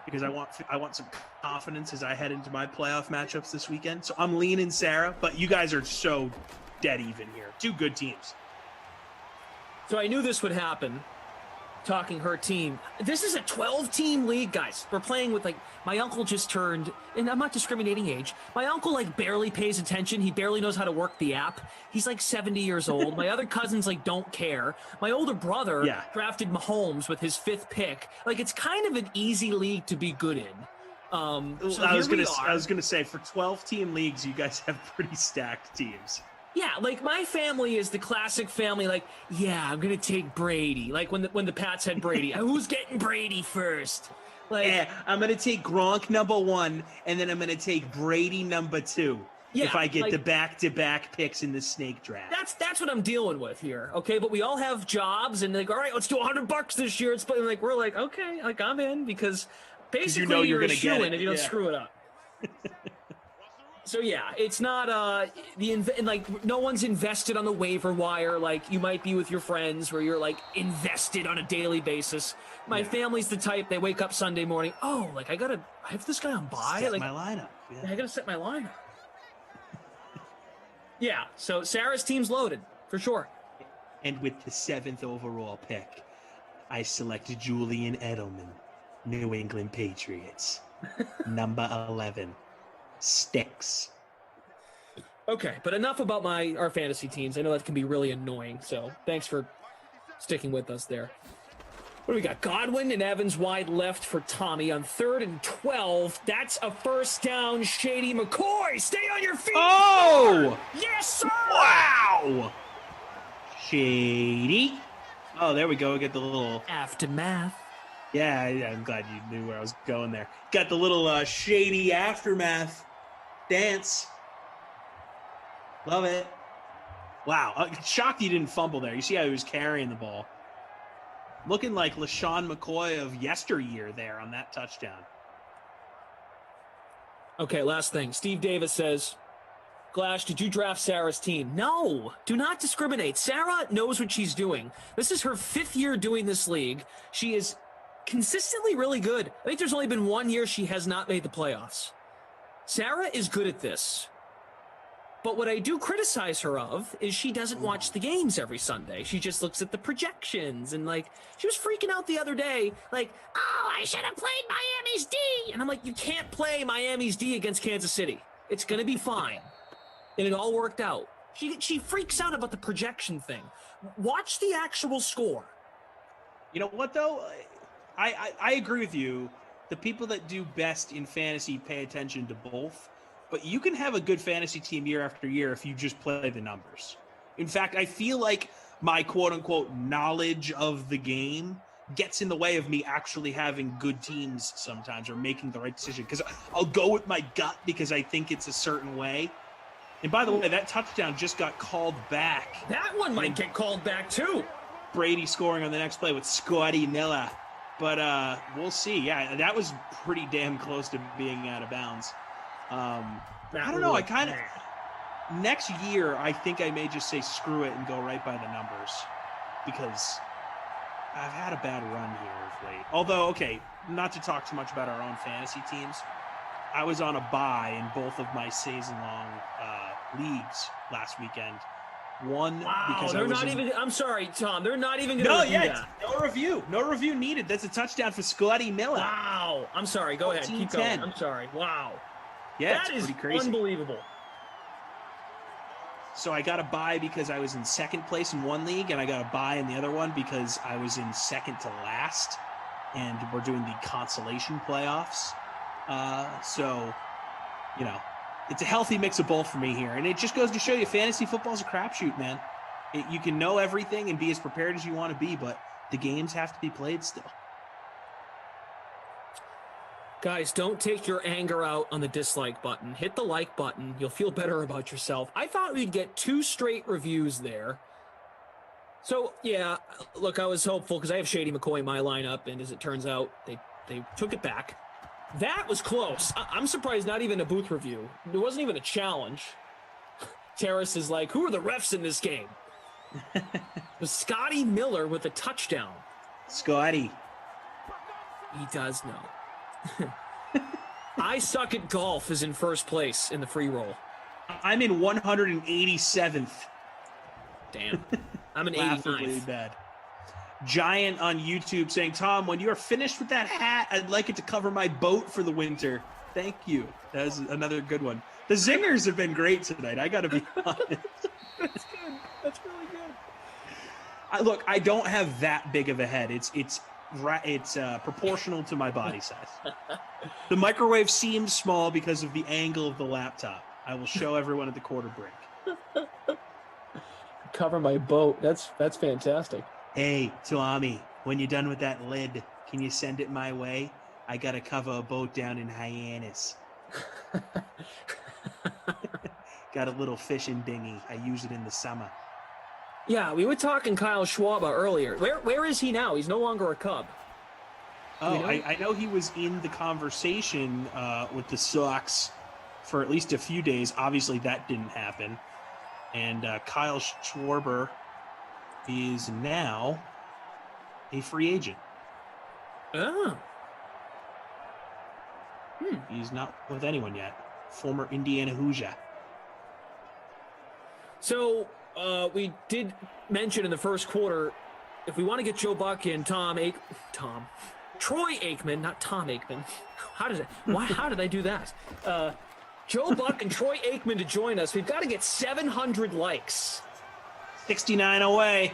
Because I want some confidence as I head into my playoff matchups this weekend. So I'm leaning Sarah, but you guys are so dead even here. 2 good teams. So I knew this would happen. Talking her team. This is a 12-team league, guys. We're playing with, like, my uncle just turned, and I'm not discriminating age. My uncle, like, barely pays attention. He barely knows how to work the app. He's, like, 70 years old. My other cousins, like, don't care. My older brother drafted Mahomes with his 5th pick. Like, it's kind of an easy league to be good in. So I was gonna say for 12-team leagues, you guys have pretty stacked teams. Yeah, like my family is the classic family. Like, yeah, I'm gonna take Brady. Like when the Pats had Brady, who's getting Brady first? Like, yeah, I'm gonna take Gronk number 1, and then I'm gonna take Brady number 2. Yeah, if I get like- the back-to-back picks in the snake draft. that's what I'm dealing with here. Okay, but we all have jobs, and like, all right, let's do $100 this year. It's like we're like, okay, like I'm in because basically you know you're a gonna get shoo-in it. if you don't Yeah. screw it up. So yeah, it's not like no one's invested on the waiver wire like you might be with your friends where you're like invested on a daily basis. My family's the type they wake up Sunday morning, oh, like I have this guy on bye. Set Like my lineup. Yeah. I gotta set my lineup. Yeah, so Sarah's team's loaded for sure. And with the 7th overall pick, I select Julian Edelman, New England Patriots, number 11. Sticks. Okay, but enough about our fantasy teams. I know that can be really annoying, so thanks for sticking with us there. What do we got? Godwin and Evans wide left for Tommy on 3rd and 12. That's a first down. Shady McCoy, stay on your feet. Oh! Yes, sir! Wow! Shady. Oh, there we go. Get the little aftermath. Yeah, I'm glad you knew where I was going there. Got the little shady aftermath dance. Love it. Wow. Shocked he didn't fumble there. You see how he was carrying the ball. Looking like LaShawn McCoy of yesteryear there on that touchdown. Okay, last thing. Steve Davis says, Glash, did you draft Sarah's team? No, do not discriminate. Sarah knows what she's doing. This is her 5th year doing this league. She is consistently really good. I think there's only been 1 year she has not made the playoffs. Sarah is good at this. But what I do criticize her of is she doesn't watch the games every Sunday. She just looks at the projections and she was freaking out the other day, oh, I should have played Miami's D. And I'm like, you can't play Miami's D against Kansas City. It's going to be fine. And it all worked out. She freaks out about the projection thing. Watch the actual score. You know what, though? I agree with you. The people that do best in fantasy pay attention to both. But you can have a good fantasy team year after year if you just play the numbers. In fact, I feel like my quote-unquote knowledge of the game gets in the way of me actually having good teams sometimes or making the right decision. Because I'll go with my gut because I think it's a certain way. And by the way, that touchdown just got called back. That one might get called back too. Brady scoring on the next play with Scotty Miller. But we'll see. Yeah, that was pretty damn close to being out of bounds. I don't know. Next year, I think I may just say screw it and go right by the numbers because I've had a bad run here of late. Although, okay, not to talk too much about our own fantasy teams, I was on a bye in both of my season-long leagues last weekend. One because they're not even. I'm sorry, Tom. They're not even going to do that. No review. No review needed. That's a touchdown for Scotty Miller. Wow. I'm sorry. Go ahead. Keep going. I'm sorry. Wow. Yeah, that it's is pretty crazy. Unbelievable. So I got a bye because I was in second place in one league, and I got a bye in the other one because I was in second to last, and we're doing the consolation playoffs. So, it's a healthy mix of both for me here, and it just goes to show you fantasy football is a crapshoot, man. You can know everything and be as prepared as you want to be, but the games have to be played still. Guys, don't take your anger out on the dislike button. Hit the like button. You'll feel better about yourself. I thought we'd get 2 straight reviews there. So, yeah, look, I was hopeful because I have Shady McCoy in my lineup, and as it turns out, they took it back. That was close. I'm surprised not even a booth review. There wasn't even a challenge. Terrace is like, who are the refs in this game? It was Scotty Miller with a touchdown. Scotty. He does know. I suck at golf is in first place in the free roll. I'm in 187th. Damn. I'm an Laughably 89th. bad. Giant on YouTube saying, Tom, when you are finished with that hat, I'd like it to cover my boat for the winter. Thank you. That was another good one. The zingers have been great tonight. I got to be honest. That's good. That's really good. Look, I don't have that big of a head. It's proportional to my body size. The microwave seems small because of the angle of the laptop. I will show everyone at the quarter break. Cover my boat. That's fantastic. Hey, Tommy, when you're done with that lid, can you send it my way? I got to cover a boat down in Hyannis. Got a little fishing dinghy. I use it in the summer. Yeah, we were talking Kyle Schwab earlier. Where is he now? He's no longer a Cub. Oh, I know he was in the conversation with the Sox for at least a few days. Obviously, that didn't happen. And Kyle Schwarber is now a free agent. Oh. He's not with anyone yet. Former Indiana Hoosier. So we did mention in the first quarter, if we want to get Joe Buck and Troy Aikman, not Tom Aikman. How did I do that? Joe Buck and Troy Aikman to join us. We've got to get 700 likes. 69 away.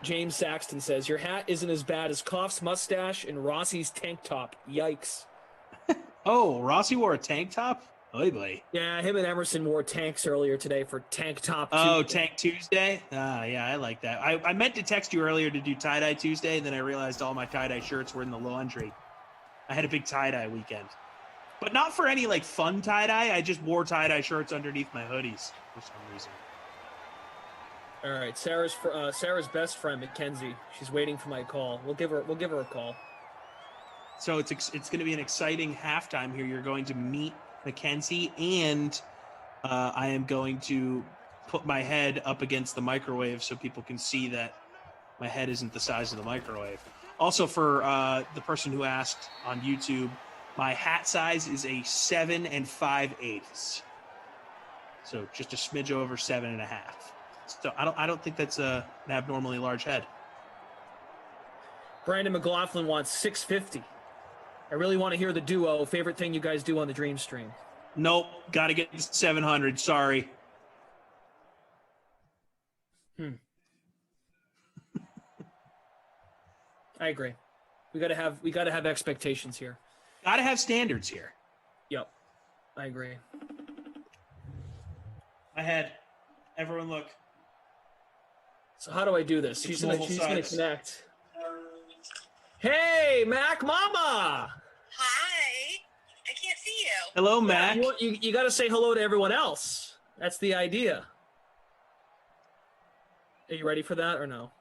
James Saxton says, your hat isn't as bad as Koff's mustache and Rossi's tank top. Yikes. Oh, Rossi wore a tank top? Oy boy. Yeah, him and Emerson wore tanks earlier today for Tank Top Tuesday. Oh, Tank Tuesday? Yeah, I like that. I meant to text you earlier to do tie-dye Tuesday, and then I realized all my tie-dye shirts were in the laundry. I had a big tie-dye weekend. But not for any, fun tie-dye. I just wore tie-dye shirts underneath my hoodies for some reason. All right, Sarah's best friend, Mackenzie. She's waiting for my call. We'll give her a call. So it's going to be an exciting halftime here. You're going to meet Mackenzie, and I am going to put my head up against the microwave so people can see that my head isn't the size of the microwave. Also, for the person who asked on YouTube, my hat size is a 7 5/8. So just a smidge over 7.5. So I don't think that's an abnormally large head. Brandon McLaughlin wants 650. I really want to hear the duo. Favorite thing you guys do on the Dream Stream? Nope, got to get to 700. Sorry. I agree. We gotta have expectations here. Gotta have standards here. Yep, I agree. My head. Everyone look. So how do I do this? It's She's gonna normal size. connect. Hey, Mac Mama. Hi. I can't see you. Hello, Mac. You got to say hello to everyone else. That's the idea. Are you ready for that or no?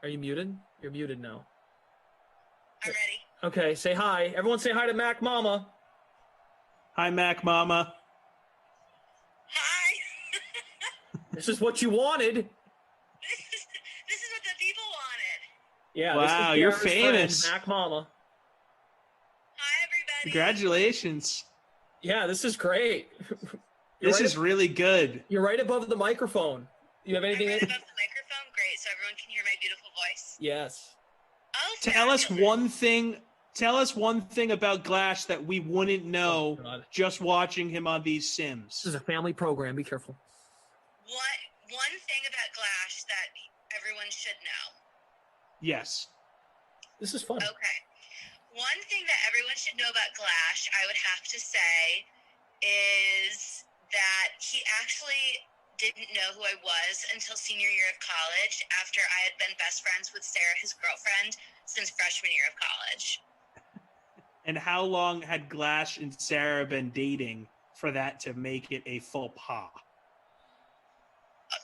Are you muted? You're muted now. I'm ready. Okay, say hi. Everyone say hi to Mac Mama. Hi, Mac Mama. Hi. This is what you wanted. This is what the people wanted. Yeah. Wow, this is you're Garrett's friend, famous. Mac Mama. Hi, everybody. Congratulations. Yeah, this is great. This is really good. You're right above the microphone. You have anything? Right above the microphone? Great, so everyone can hear my beautiful voice. Yes. Oh, Tell us one thing. Tell us one thing about Glash that we wouldn't know just watching him on these Sims. This is a family program. Be careful. One thing about Glash that everyone should know. Yes. This is fun. Okay. One thing that everyone should know about Glash, I would have to say, is that he actually didn't know who I was until senior year of college, after I had been best friends with Sarah, his girlfriend, since freshman year of college. And how long had Glash and Sarah been dating for that to make it a faux pas?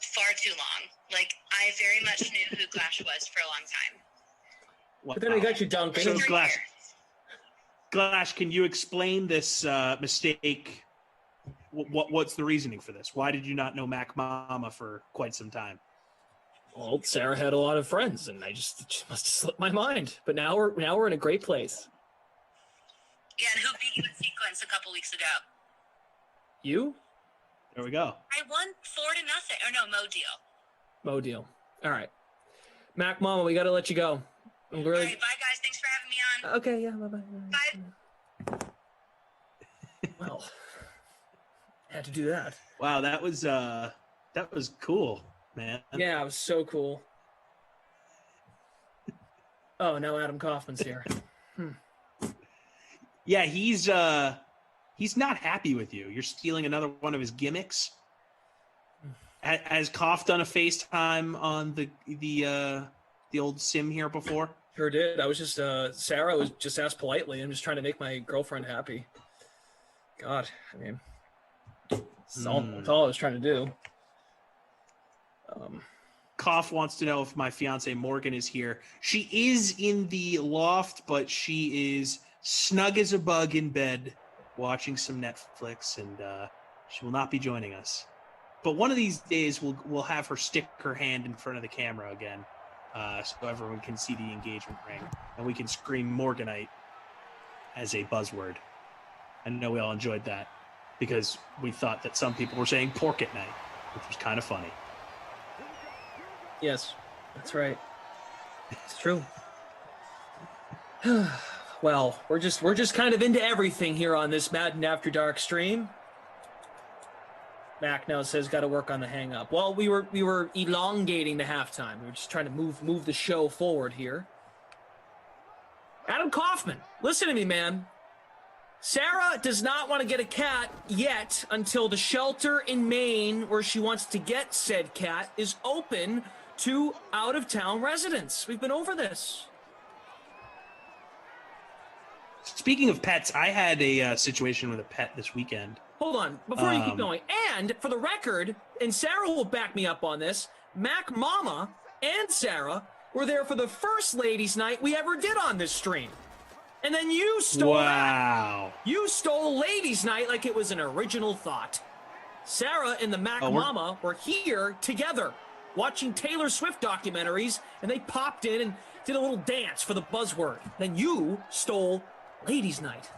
Far too long. Like, I very much knew who Glash was for a long time. Wow. But then I got you dunked. So Glash, can you explain this mistake? What's the reasoning for this? Why did you not know Mac Mama for quite some time? Well, Sarah had a lot of friends, and it just must have slipped my mind. But now we're in a great place. Yeah, and who beat you in sequence a couple weeks ago? You? There we go. I won 4-0. Or no, Mo deal. Mo deal. All right. Mac Mama, we got to let you go. I'm really... All right, bye, guys. Thanks for having me on. Okay, yeah, bye-bye. Bye. Well, had to do that. Wow, that was cool, man. Yeah, it was so cool. Oh, now Adam Kaufman's here. Yeah, he's not happy with you. You're stealing another one of his gimmicks. Has Koff done a FaceTime on the old sim here before? Sure did. I was just Sarah was just asked politely. I'm just trying to make my girlfriend happy. God, I mean, that's all I was trying to do. Koff wants to know if my fiance Morgan is here. She is in the loft, but she is snug as a bug in bed watching some Netflix, and she will not be joining us. But one of these days, we'll have her stick her hand in front of the camera again, so everyone can see the engagement ring, and we can scream Morganite as a buzzword. I know we all enjoyed that because we thought that some people were saying pork at night, which was kind of funny. Yes, that's right. It's true. Well, we're just kind of into everything here on this Madden After Dark stream. Mac now says got to work on the hang up. Well, we were elongating the halftime. We were just trying to move the show forward here. Adam Kaufman, listen to me, man. Sarah does not want to get a cat yet until the shelter in Maine where she wants to get said cat is open to out-of-town residents. We've been over this. Speaking of pets, I had a situation with a pet this weekend. Hold on, before you keep going. And for the record, and Sarah will back me up on this, Mac Mama and Sarah were there for the first ladies' night we ever did on this stream. And then you stole that. You stole ladies' night like it was an original thought. Sarah and the Mac Mama were here together. watching Taylor Swift documentaries, and they popped in and did a little dance for the buzzword. Then you stole ladies' night.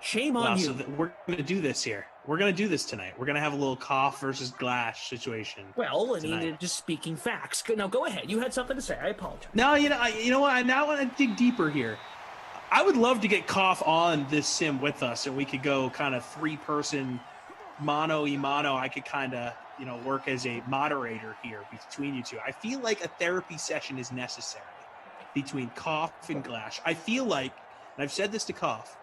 Shame on you. So we're going to do this here. We're going to do this tonight. We're going to have a little cough versus glash situation. Well, I mean, just speaking facts. Now, go ahead. You had something to say. I apologize. No, you know what? I now want to dig deeper here. I would love to get Koff on this sim with us, and we could go kind of 3-person mano-y-mano. I could kind of, work as a moderator here between you two. I feel like a therapy session is necessary between Koff and Glash. I feel like, and I've said this to Koff,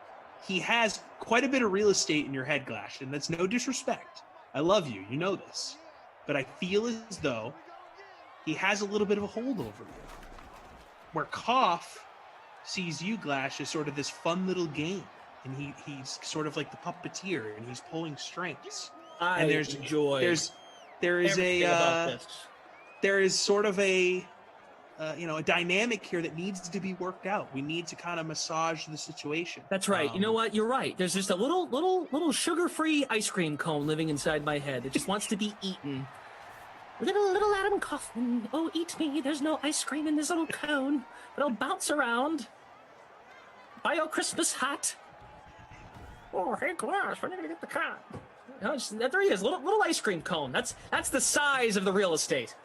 he has quite a bit of real estate in your head, Glash, and that's no disrespect. I love you. You know this. But I feel as though he has a little bit of a hold over you. Where Koff sees you, Glash, as sort of this fun little game. And he's sort of like the puppeteer, and he's pulling strings. There is sort of a dynamic here that needs to be worked out. We need to kind of massage the situation. That's right. You know what? You're right. There's just a little sugar-free ice cream cone living inside my head. It just wants to be eaten. Little Adam Kaufman. Oh, eat me. There's no ice cream in this little cone, but I'll bounce around. Buy your Christmas hat. Oh, hey, Glass, when are you gonna get the cat? No, there he is, little ice cream cone. That's the size of the real estate.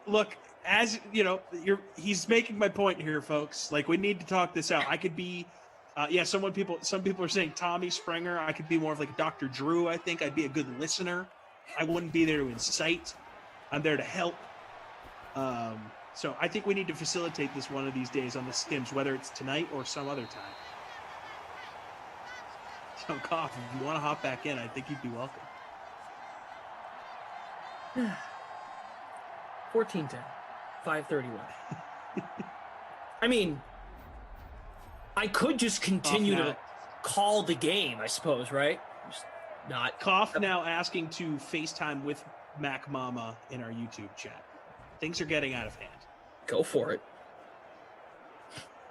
Look, as he's making my point here, folks. Like, we need to talk this out. I could be, some people are saying Tommy Springer. I could be more of like Dr. Drew. I think I'd be a good listener. I wouldn't be there to incite. I'm there to help. So I think we need to facilitate this one of these days on the Sims, whether it's tonight or some other time. So, Koff, if you want to hop back in, I think you'd be welcome. 14-10, 5:31. I mean, I could just continue to call the game, I suppose, right? Just not. Koff now asking to FaceTime with Mac Mama in our YouTube chat. Things are getting out of hand. Go for it.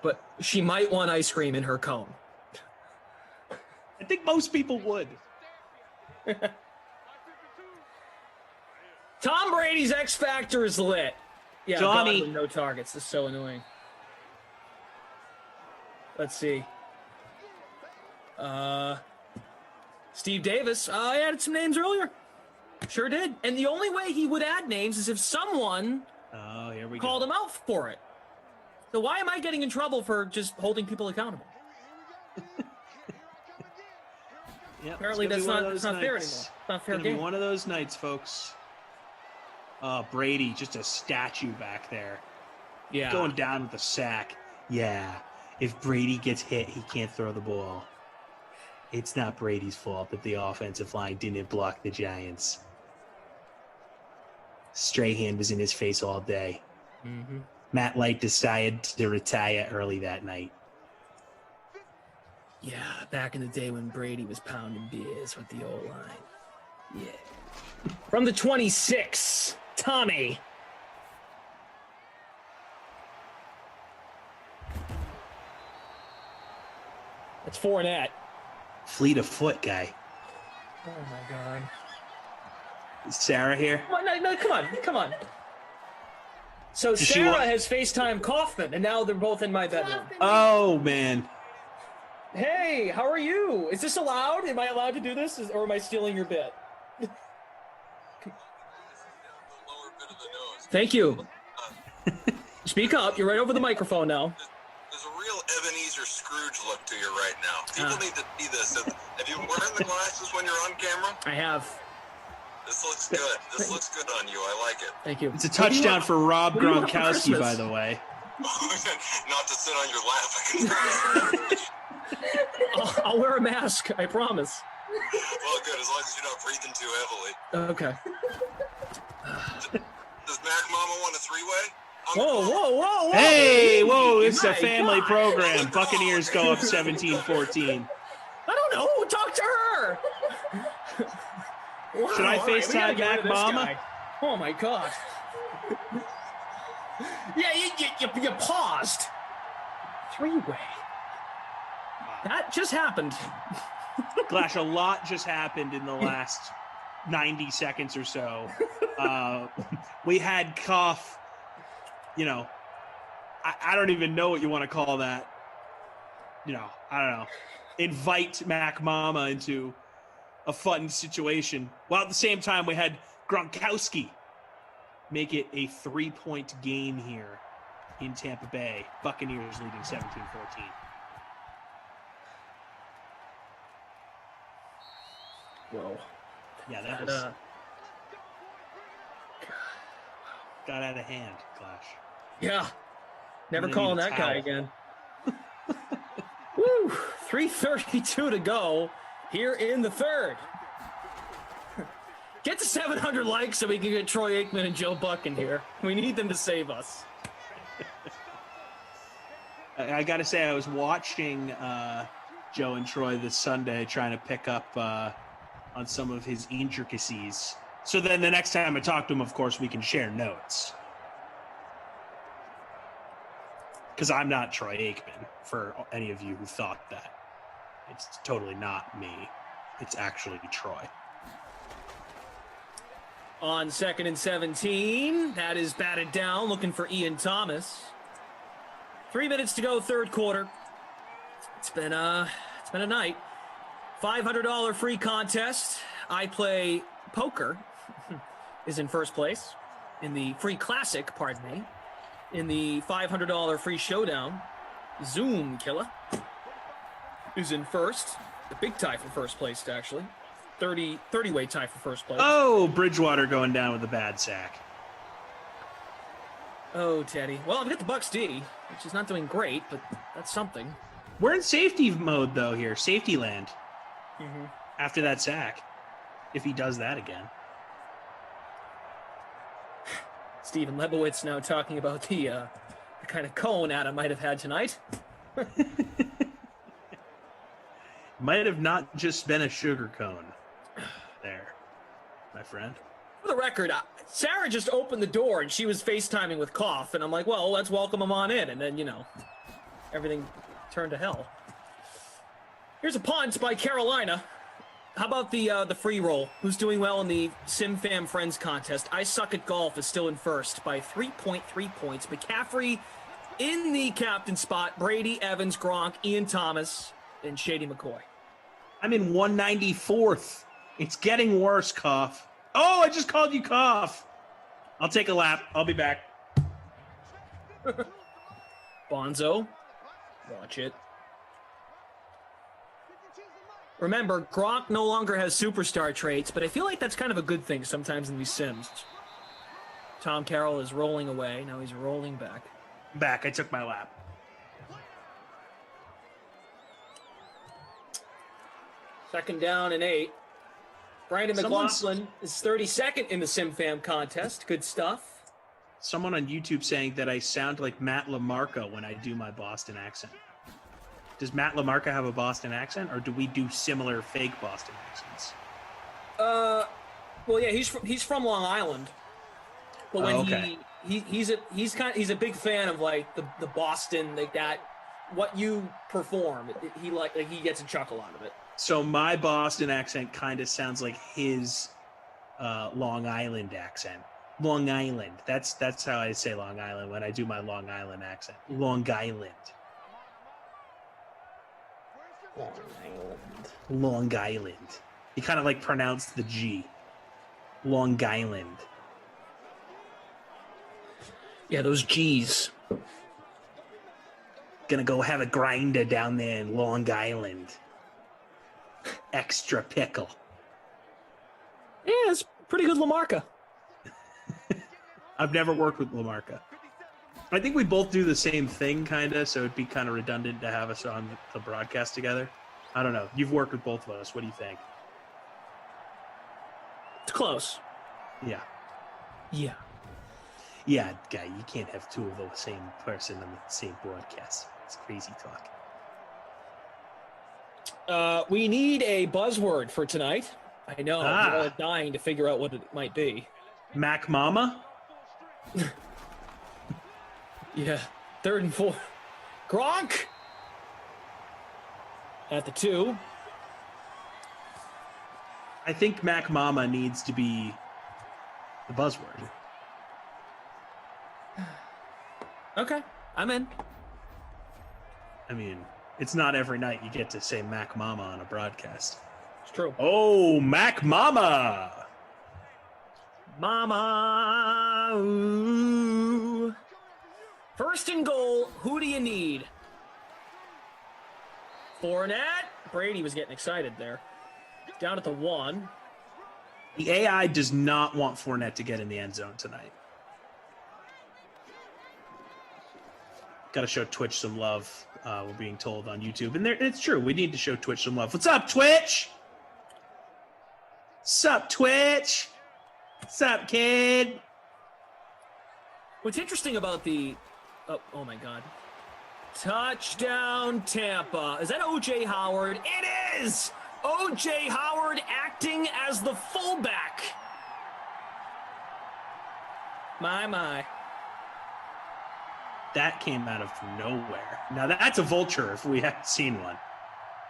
But she might want ice cream in her cone. I think most people would. Tom Brady's X Factor is lit. Yeah, Johnny. Godwin, no targets. This is so annoying. Let's see. Steve Davis. I added some names earlier. Sure did. And the only way he would add names is if someone called him out for it. So why am I getting in trouble for just holding people accountable? Yep, apparently that's not fair anymore. It's not fair game. It's one of those nights, folks. Brady, just a statue back there. Yeah. Going down with the sack. Yeah. If Brady gets hit, he can't throw the ball. It's not Brady's fault that the offensive line didn't block the Giants. Strahan was in his face all day. Mm-hmm. Matt Light decided to retire early that night. Yeah, back in the day when Brady was pounding beers with the old line. Yeah. From the 26, Tommy. That's Fournette. Fleet of foot guy. Oh my God. Is Sarah here? No, come on. So Sarah has FaceTime Kaufman, and now they're both in my bedroom. Oh, man. Hey, how are you? Is this allowed? Am I allowed to do this, or am I stealing your bit? Thank you. Speak up. You're right over the microphone now. There's a real Ebenezer Scrooge look to you right now. People need to see this. Have you wearing the glasses when you're on camera? I have. This looks good. This looks good on you. I like it. Thank you. It's a touchdown for Rob Gronkowski, by the way. Not to sit on your lap. I'll wear a mask. I promise. Well, good. As long as you're not breathing too heavily. Okay. Does Mac Mama want a three-way? Whoa. Hey, whoa, it's a family program. Buccaneers go up 17-14. I don't know. Talk to her. Wow, Should I FaceTime Mac Mama? Guy. Oh, my God. Yeah, you paused. Three-way. That just happened. Glash, a lot just happened in the last 90 seconds or so. We had Koff, you know, I don't even know what you want to call that. You know, I don't know. Invite Mac Mama into a fun situation. While at the same time, we had Gronkowski make it a 3-point game here in Tampa Bay. Buccaneers leading 17-14. Whoa. Yeah, that was... got out of hand, Clash. Yeah. Never They calling need a that guy towel. again. Woo! 3:32 to go here in the third. Get to 700 likes so we can get Troy Aikman and Joe Buck in here. We need them to save us. I got to say, I was watching Joe and Troy this Sunday trying to pick up on some of his intricacies. So then the next time I talk to him, of course, we can share notes. Because I'm not Troy Aikman, for any of you who thought that. It's totally not me. It's actually Troy. On 2nd and 17, that is batted down, looking for Ian Thomas. 3 minutes to go, third quarter. It's been a night. $500 free contest. I play poker is in first place in the free classic, pardon me. In the $500 free showdown, Zoom Killer is in first. The big tie for first place, actually. 30-way tie for first place. Oh, Bridgewater going down with a bad sack. Oh, Teddy. Well, I've got the Bucks D, which is not doing great, but that's something. We're in safety mode, though, here. Safety land. Mm-hmm. After that sack. If he does that again. Stephen Lebowitz now talking about the kind of cone Adam might have had tonight. Might have not just been a sugar cone there, my friend. For the record, Sarah just opened the door and she was FaceTiming with Koff, and I'm like, well, let's welcome him on in. And then, you know, everything turned to hell. Here's a punt by Carolina. How about the free roll? Who's doing well in the SimFam Friends contest? I Suck at Golf is still in first by 3.3 points. McCaffrey in the captain spot. Brady, Evans, Gronk, Ian Thomas, and Shady McCoy. I'm in 194th. It's getting worse, Koff. Oh, I just called you Koff. I'll take a lap. I'll be back. Bonzo. Watch it. Remember, Gronk no longer has superstar traits, but I feel like that's kind of a good thing sometimes in these Sims. Tom Carroll is rolling away. Now he's rolling back. Back. I took my lap. Second down and 8. Brandon Someone's- McLaughlin is 32nd in the SimFam contest. Good stuff. Someone on YouTube saying that I sound like Matt LaMarca when I do my Boston accent. Does Matt LaMarca have a Boston accent, or do we do similar fake Boston accents? Well, yeah, he's from Long Island. But when okay. he's a big fan of like the Boston, like that, what you perform. He gets a chuckle out of it. So my Boston accent kind of sounds like his Long Island accent. Long Island. That's how I say Long Island when I do my Long Island accent. Long Island. Long Island. He kind of like pronounced the G. Long Island. Yeah, those G's. Gonna go have a grinder down there in Long Island. Extra pickle. Yeah, it's pretty good LaMarca. I've never worked with LaMarca. I think we both do the same thing, kind of, so it'd be kind of redundant to have us on the broadcast together. I don't know. You've worked with both of us. What do you think? It's close. Yeah. Yeah. Yeah, guy, you can't have two of the same person on the same broadcast. It's crazy talk. We need a buzzword for tonight. I know. We're all dying to figure out what it might be. Mac Mama? Yeah. 3rd and 4. Gronk! At the 2. I think Mac Mama needs to be the buzzword. Okay, I'm in. I mean, it's not every night you get to say Mac Mama on a broadcast. It's true. Oh, Mac Mama. Mama. Ooh. First and goal, who do you need? Fournette. Brady was getting excited there. Down at the 1. The AI does not want Fournette to get in the end zone tonight. Got to show Twitch some love. We're being told on YouTube. And it's true. We need to show Twitch some love. What's up, Twitch? Sup, Twitch? Sup, kid? What's interesting about the... Oh my God. Touchdown, Tampa. Is that O.J. Howard? It is! O.J. Howard acting as the fullback. My. That came out of nowhere. Now, that's a vulture if we haven't seen one.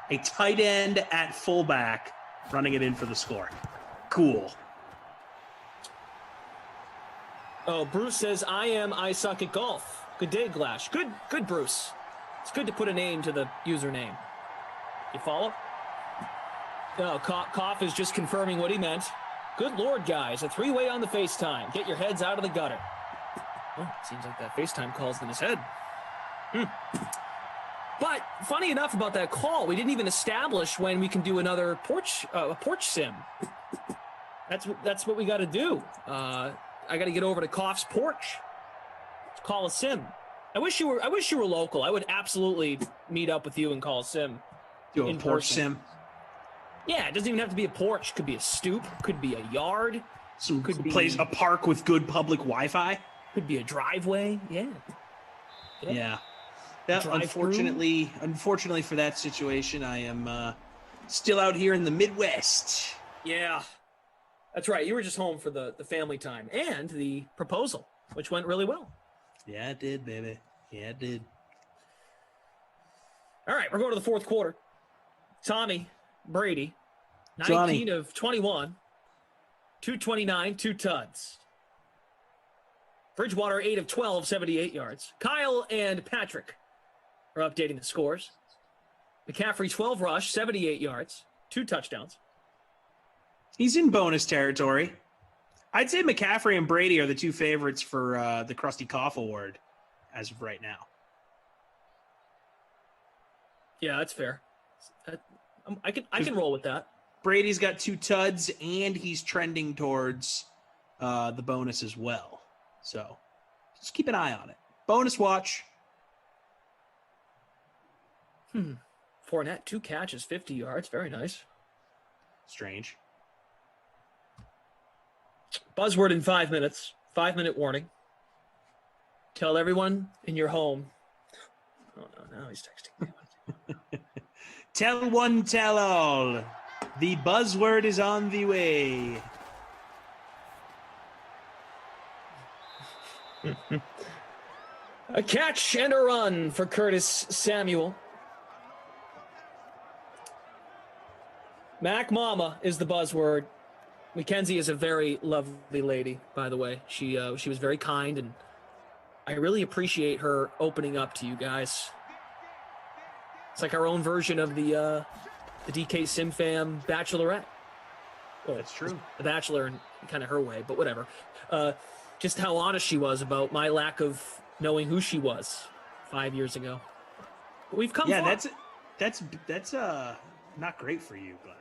A tight end at fullback running it in for the score. Cool. Oh, Bruce says, I suck at golf. Good day, Glash. Good, Bruce. It's good to put a name to the username. You follow? Oh, Koff is just confirming what he meant. Good Lord, guys. A 3-way on the FaceTime. Get your heads out of the gutter. Oh, seems like that FaceTime call's in his head. But funny enough about that call, we didn't even establish when we can do another porch sim. That's what we got to do. I got to get over to Koff's porch. Call a sim. I wish you were local. I would absolutely meet up with you and call a sim. Do a porch sim. Yeah, it doesn't even have to be a porch. Could be a stoop. Could be a yard. Could be a park with good public Wi-Fi. Could be a driveway. Yeah. Unfortunately for that situation, I am still out here in the Midwest. Yeah, that's right. You were just home for the family time and the proposal, which went really well. Yeah, it did, baby. Yeah, it did. All right, we're going to the fourth quarter. Tommy Brady, 19 Johnny. of 21, 229, 2 tuds. Bridgewater, 8 of 12, 78 yards. Kyle and Patrick are updating the scores. McCaffrey, 12 rush, 78 yards, 2 touchdowns. He's in bonus territory. I'd say McCaffrey and Brady are the 2 favorites for the Krusty Koff Award as of right now. Yeah, that's fair. I can roll with that. Brady's got 2 tuds, and he's trending towards the bonus as well. So just keep an eye on it. Bonus watch. Fournette, 2 catches, 50 yards. Very nice. Strange. Buzzword in 5 minutes. 5-minute warning. Tell everyone in your home. Oh, no, now he's texting me. Tell one, tell all. The buzzword is on the way. A catch and a run for Curtis Samuel. Mac Mama is the buzzword. Mackenzie is a very lovely lady, by the way. She was very kind, and I really appreciate her opening up to you guys. It's like our own version of the DK SimFam Bachelorette. Well, that's true. The Bachelor in kind of her way, but whatever. Just how honest she was about my lack of knowing who she was 5 years ago. But we've come far. That's not great for you, Glash.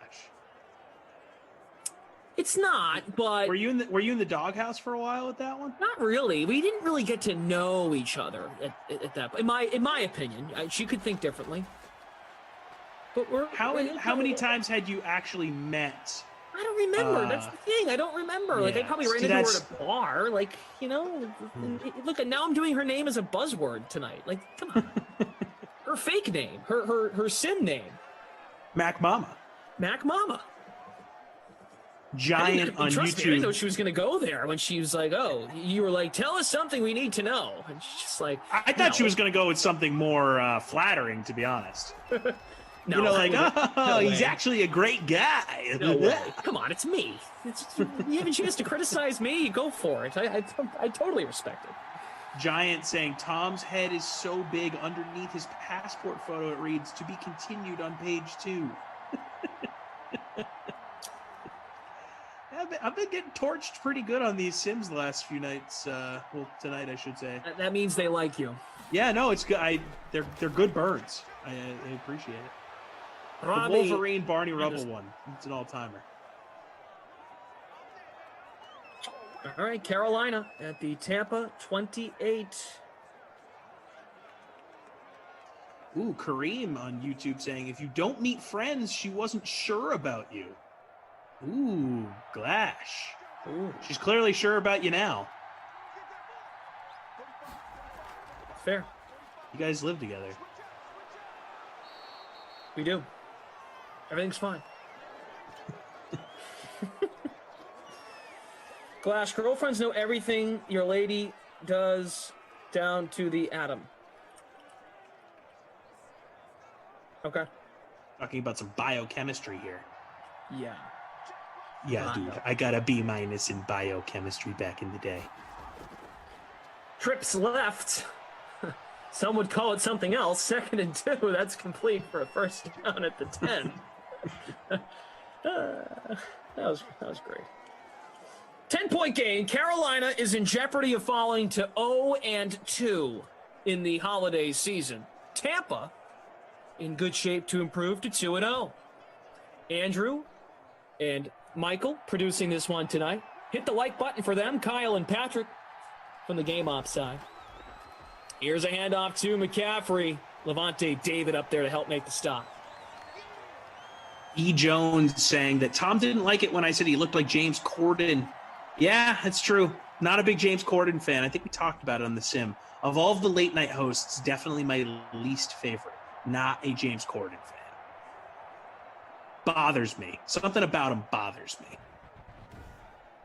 It's not, but were you in the doghouse for a while with that one? Not really. We didn't really get to know each other at that. In my opinion, she could think differently. But how many times had you actually met? I don't remember. That's the thing. I don't remember. Like I probably ran into her at a bar. Like look. Now I'm doing her name as a buzzword tonight. Like, come on. Her fake name. Her sim name. Mac Mama. Mac Mama. Giant on trust YouTube. Me, I didn't know she was going to go there when she was like, "Oh, you were like, tell us something we need to know." And she's just like, I thought she was going to go with something more flattering, to be honest. No, you know, like, no he's way. actually a great guy. No way. Come on, it's me. You have a chance to criticize me, go for it. I totally respect it. Giant saying Tom's head is so big underneath his passport photo. It reads to be continued on page 2. I've been getting torched pretty good on these Sims the last few nights. Well, tonight I should say. That means they like you. Yeah, no, it's good. They're good birds. I appreciate it. Robbie, the Wolverine Barney Rubble one. It's an all-timer. All right, Carolina at the Tampa 28. Ooh, Kareem on YouTube saying, if you don't meet friends, she wasn't sure about you. Ooh, Glash. Ooh. She's clearly sure about you now. Fair. You guys live together. We do. Everything's fine. Glash, girlfriends know everything your lady does down to the atom. Okay. Talking about some biochemistry here. Yeah. Yeah, dude. I got a B- in biochemistry back in the day. Trips left. Some would call it something else. 2nd and 2. That's complete for a first down at the 10. That was great. 10-point game. Carolina is in jeopardy of falling to 0-2 in the holiday season. Tampa in good shape to improve to 2-0. Andrew and Michael producing this one tonight. Hit the like button for them. Kyle and Patrick from the Game Ops side. Here's a handoff to McCaffrey. Levante David up there to help make the stop. E. Jones saying that Tom didn't like it when I said he looked like James Corden. Yeah, that's true. Not a big James Corden fan. I think we talked about it on the Sim. Of all of the late night hosts, definitely my least favorite. Not a James Corden fan. Bothers me. Something about him bothers me.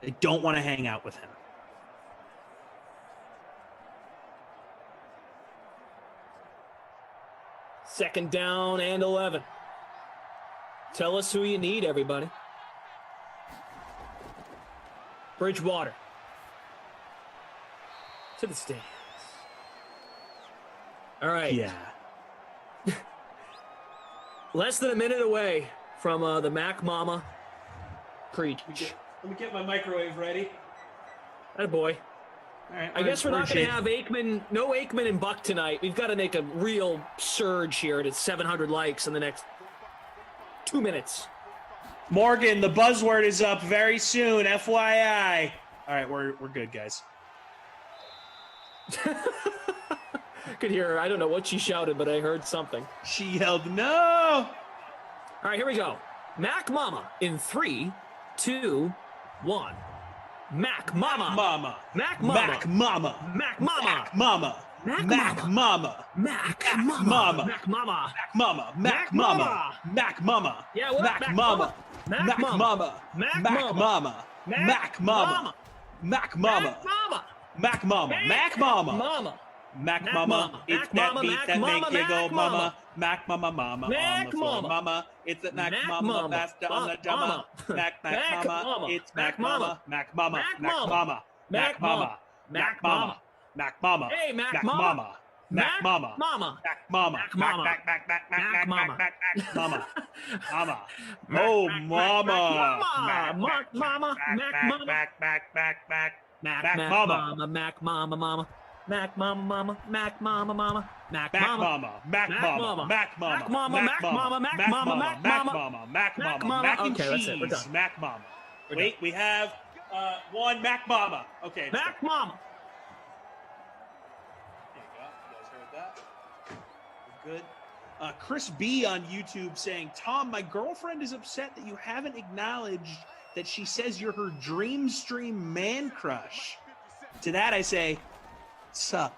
I don't want to hang out with him. Second down and 11. Tell us who you need, everybody. Bridgewater. To the stands. All right. Yeah. Less than a minute away from the Mac Mama preach. Let me get my microwave ready. Atta boy. All right, I guess we're not going to have Aikman, no Aikman and Buck tonight. We've got to make a real surge here to 700 likes in the next 2 minutes. Morgan, the buzzword is up very soon. FYI. All right, we're good, guys. Could hear her. I don't know what she shouted, but I heard something. She yelled, "No!" All right, here we go. Mac Mama in 3, 2, 1. Mac Mama. Mama. Mac Mama. Mac Mama. Mac Mama. Mac Mama. Mac Mama. Mac Mama. Mac Mama. Mama. Mac Mama. Mac Mama. Yeah, what? Mac Mama. Mac Mama. Mac Mac Mama. Mac Mama. Mac Mama. Mac Mama. Mac Mama. Mama. Mac Mama. It's that beat that make you go mama. Mac Mama Mama. Mac On the floor, Mama. mama. It's that Mac Mama. Master on the drummer. Mac Mama. It's Mac Mama. Mac Mama. Mac Mama. Mac Mama. Mac Mama. Mac Mama. Hey, Mac Mama. Mama. Mac Mama. Mama. Mac Mama. Mac Mama. Mac Mama. Mama. Mama. Oh, Mama. Mac Mama. Mac Mama. Mac Mama. Mac Mama. Mama. Mac Mama, Mama, Mac Mama, Mama, Mac Mama, Mac Mama, Mac Mama, Mac Mama, Mac Mama, Mac Mama, Mac Mama, Mac Mama, Mac and Okay, that's it. We're cheese, done. Mac Mama. Wait, we have one Mac Mama. Okay. Mac Mama. There you go. You guys heard that? We're good. Chris B on YouTube saying, Tom, my girlfriend is upset that you haven't acknowledged that she says you're her dream stream man crush. To that I say, sup.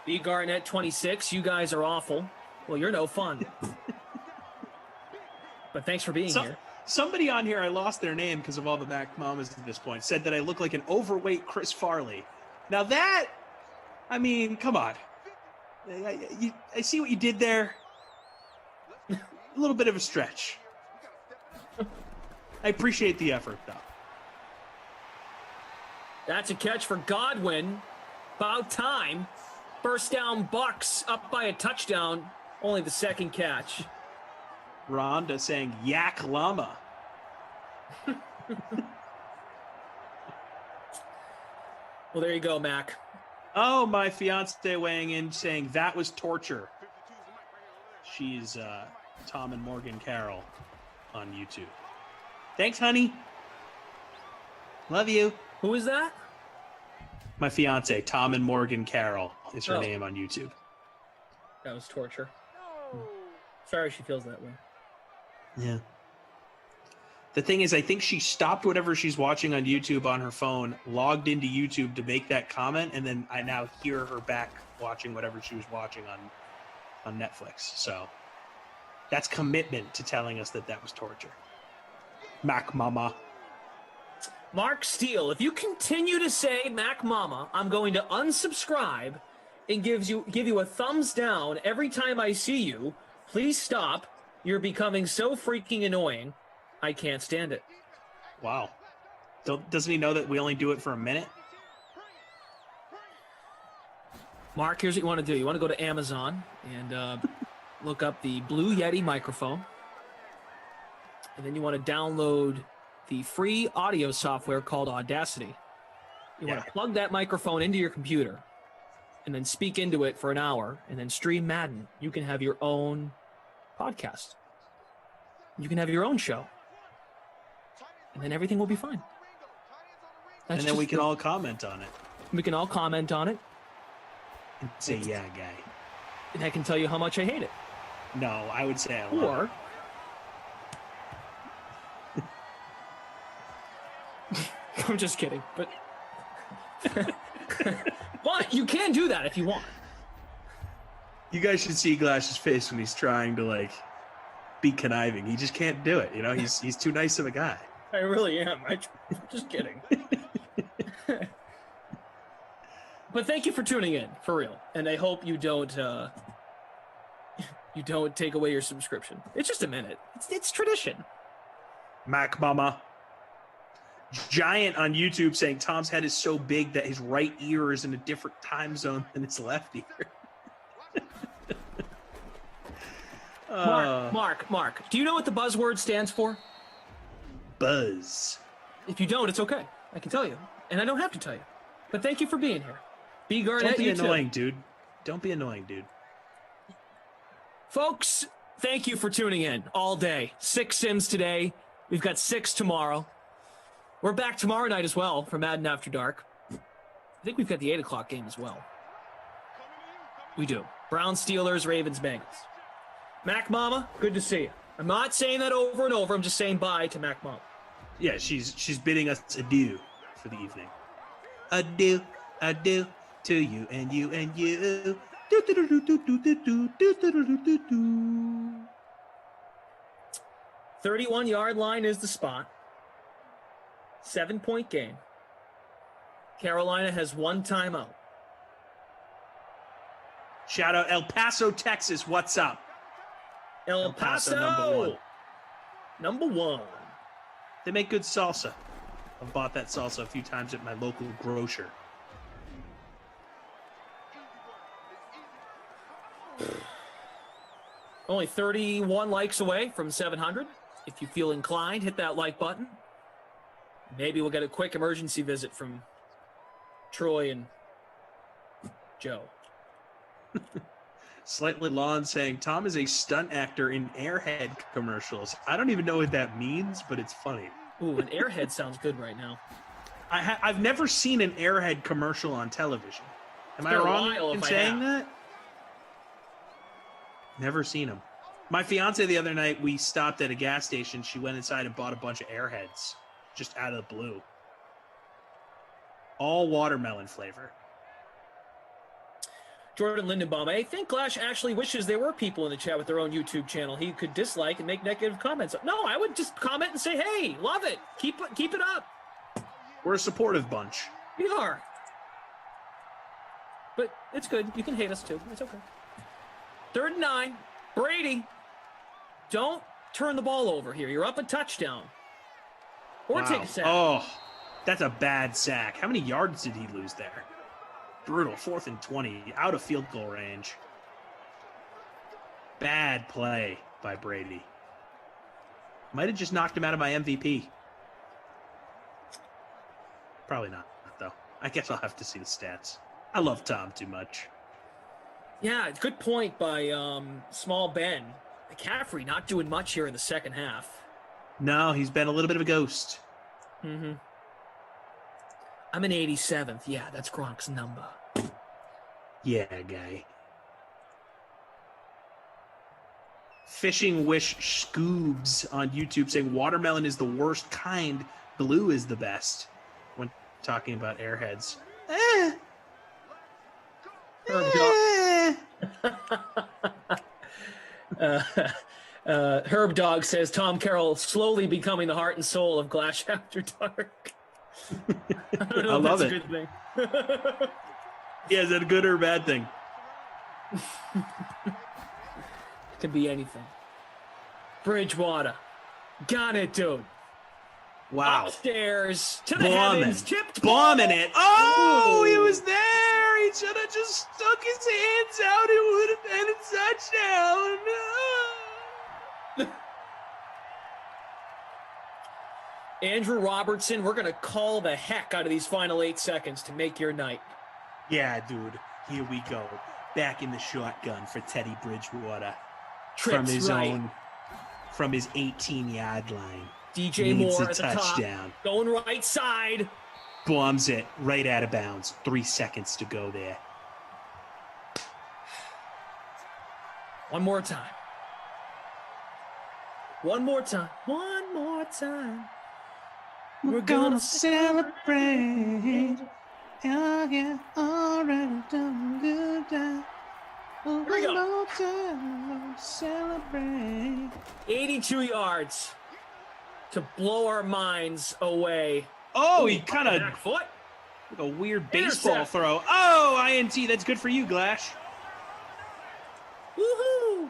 B Garnett 26. You guys are awful. Well, you're no fun. But thanks for being here. Somebody on here, I lost their name because of all the Mac Mamas at this point, said that I look like an overweight Chris Farley. Now that, I mean, come on. I see what you did there. A little bit of a stretch. I appreciate the effort, though. That's a catch for Godwin. About time. First down, Bucks up by a touchdown. Only the second catch. Rhonda saying yak llama. Well, there you go, Mac. Oh, my fiance weighing in saying that was torture. She's Tom and Morgan Carroll on YouTube. Thanks, honey. Love you. Who is that? My fiance, Tom and Morgan Carroll, is her Oh. name on YouTube. That was torture. Sorry she feels that way. Yeah. The thing is, I think she stopped whatever she's watching on YouTube on her phone, logged into YouTube to make that comment, and then I now hear her back watching whatever she was watching on Netflix. So that's commitment to telling us that was torture. Mac Mama. Mark Steele, if you continue to say Mac Mama, I'm going to unsubscribe and give you a thumbs down every time I see you. Please stop. You're becoming so freaking annoying. I can't stand it. Wow. Doesn't he know that we only do it for a minute? Mark, here's what you want to do. You want to go to Amazon and look up the Blue Yeti microphone. And then you want to download the free audio software called Audacity. You want to plug that microphone into your computer and then speak into it for an hour and then stream Madden. You can have your own podcast. You can have your own show. And then everything will be fine. And then we can all comment on it. We can all comment on it. And say, yeah, guy. And I can tell you how much I hate it. No, I would say I love it. I'm just kidding, but but you can do that if you want. You guys should see Glash's face when he's trying to be conniving. He just can't do it. You know, he's too nice of a guy. I really am. I'm just kidding. But thank you for tuning in, for real. And I hope you don't take away your subscription. It's just a minute. It's tradition. Mac Mama. Giant on YouTube saying Tom's head is so big that his right ear is in a different time zone than his left ear. Mark, do you know what the buzzword stands for? Buzz. If you don't, it's okay. I can tell you. And I don't have to tell you. But thank you for being here. B. Garnett, Don't be you annoying, too. dude. Don't be annoying, dude. Folks, thank you for tuning in all day. 6 Sims today. We've got 6 tomorrow. We're back tomorrow night as well for Madden After Dark. I think we've got the 8 o'clock game as well. We do. Browns, Steelers, Ravens, Bengals. Mac Mama, good to see you. I'm not saying that over and over. I'm just saying bye to Mac Mama. Yeah, she's bidding us adieu for the evening. Adieu, adieu to you and you and you. 31-yard line is the spot. 7-point game. Carolina has 1 timeout. Shout out El Paso, Texas. What's up? El Paso. Number one. They make good salsa. I've bought that salsa a few times at my local grocer. Only 31 likes away from 700. If you feel inclined, hit that like button. Maybe we'll get a quick emergency visit from Troy and Joe. Slightly Lawn saying Tom is a stunt actor in Airhead commercials. I don't even know what that means, but it's funny. Ooh, an Airhead sounds good right now. I've never seen an Airhead commercial on television. Am I been a wrong while in if I saying have. that? Never seen them. My fiance the other night, we stopped at a gas station. She went inside and bought a bunch of Airheads just out of the blue. All watermelon flavor. Jordan Lindenbaum, I think Glash actually wishes there were people in the chat with their own YouTube channel he could dislike and make negative comments. No, I would just comment and say, hey, love it. Keep it up. We're a supportive bunch. We are. but it's good. You can hate us too. It's okay. 3rd and 9. Brady, don't turn the ball over here. You're up a touchdown. Or Wow. take a sack. Oh, that's a bad sack. How many yards did he lose there? Brutal. 4th and 20. Out of field goal range. Bad play by Brady. Might have just knocked him out of my MVP. Probably not, though. I guess I'll have to see the stats. I love Tom too much. Yeah, good point by Small Ben. McCaffrey not doing much here in the second half. No, he's been a little bit of a ghost. Mm-hmm. I'm an 87th. Yeah, that's Gronk's number. Yeah, guy. Fishing Wish Scoobs on YouTube saying watermelon is the worst kind, blue is the best. When talking about airheads. Herb Dog says Tom Carroll slowly becoming the heart and soul of Glash After Dark. I don't know I if love that's it. a good thing. Yeah, is that a good or a bad thing? Could be anything. Bridgewater. Got it, dude. Wow. Upstairs to the Bombing. heavens. Tipped Bombing ball. it. Oh, he Ooh. was there. He should have just stuck his hands out. It would have been a touchdown. Andrew Robertson, we're going to call the heck out of these final 8 seconds to make your night. Yeah, dude. Here we go. Back in the shotgun for Teddy Bridgewater. Trips from his right. own, from his 18-yard line. DJ Needs Moore a at the touchdown. top. Going right side. Bombs it right out of bounds. 3 seconds to go there. One more time. One more time. One more time. We're gonna celebrate. Oh, yeah. All right. Good time. Here we go. Celebrate. 82 yards to blow our minds away. Oh, he kind of back foot. like a weird baseball Intercept. throw. Oh, INT. That's good for you, Glash. Woohoo!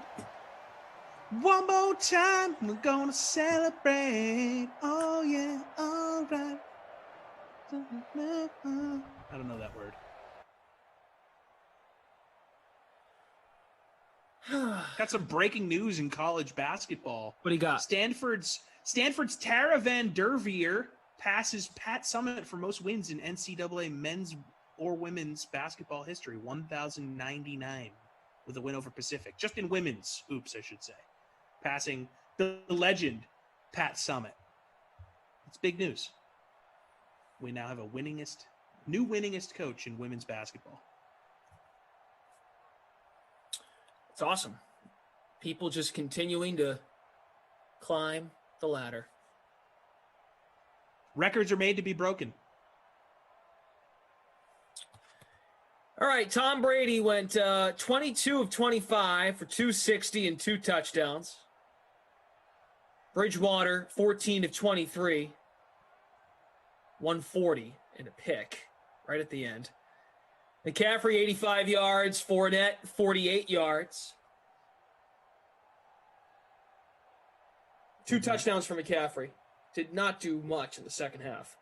One more time, we're gonna celebrate. Oh yeah, all right. I don't know that word. Got some breaking news in college basketball. What do you got? Stanford's Tara Van Derveer passes Pat Summitt for most wins in NCAA men's or women's basketball history, 1,099, with a win over Pacific. Just in women's hoops, I should say. Passing the legend, Pat Summitt. It's big news. We now have a new winningest coach in women's basketball. It's awesome. People just continuing to climb the ladder. Records are made to be broken. All right, Tom Brady went 22 of 25 for 260 and 2 touchdowns. Bridgewater, 14 of 23, 140 and a pick right at the end. McCaffrey, 85 yards. Fournette, 48 yards. 2 touchdowns for McCaffrey. Did not do much in the second half.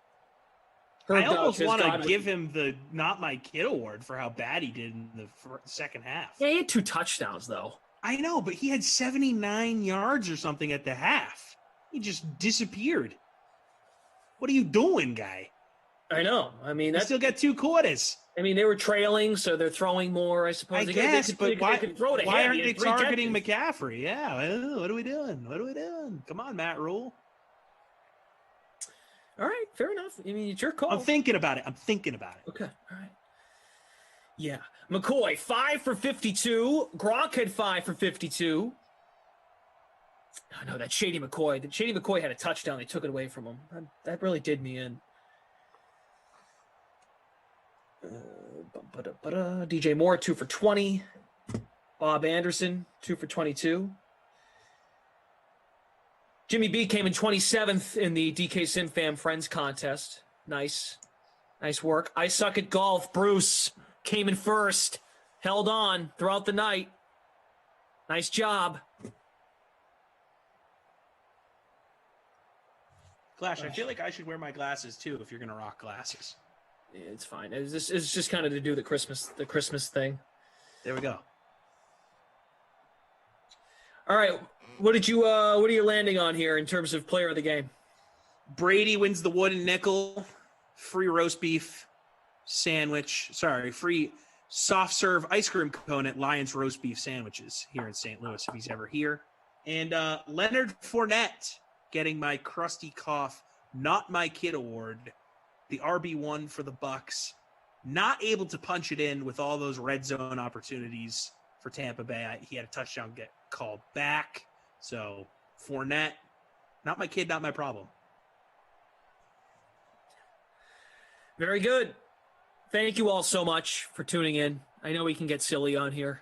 I almost want to give him the Not My Kid award for how bad he did in the second half. Yeah, he had 2 touchdowns, though. I know, but he had 79 yards or something at the half. He just disappeared. What are you doing, guy? I know. I mean, They that's still got 2 quarters. I mean, they were trailing, so they're throwing more, I suppose. I They guess, could- but they why could throw to him. aren't He they had 3 targeting catches. McCaffrey? Yeah, what are we doing? What are we doing? Come on, Matt Rule. All right, fair enough. I mean, it's your call. I'm thinking about it. Okay, all right. Yeah. McCoy, 5 for 52. Gronk had 5 for 52. Oh, no, that Shady McCoy. Shady McCoy had a touchdown. They took it away from him. That really did me in. DJ Moore, 2 for 20. Bob Anderson, 2 for 22. Jimmy B came in 27th in the DK SimFam Friends contest. Nice work. I suck at golf. Bruce, came in first, held on throughout the night. Nice job. Clash, I feel like I should wear my glasses too if you're gonna rock glasses. Yeah, it's fine. It's just kind of to do the Christmas thing. There we go. All right, what are you landing on here in terms of player of the game? Brady wins the wooden nickel, free roast beef sandwich. Sorry, free soft serve ice cream cone at Lions roast beef sandwiches here in St. Louis if he's ever here. And Leonard Fournette getting my crusty cough, not my kid award, the RB1 for the Bucks. Not able to punch it in with all those red zone opportunities for Tampa Bay. He had a touchdown get called back. So Fournette, not my kid, not my problem. Very good. Thank you all so much for tuning in. I know we can get silly on here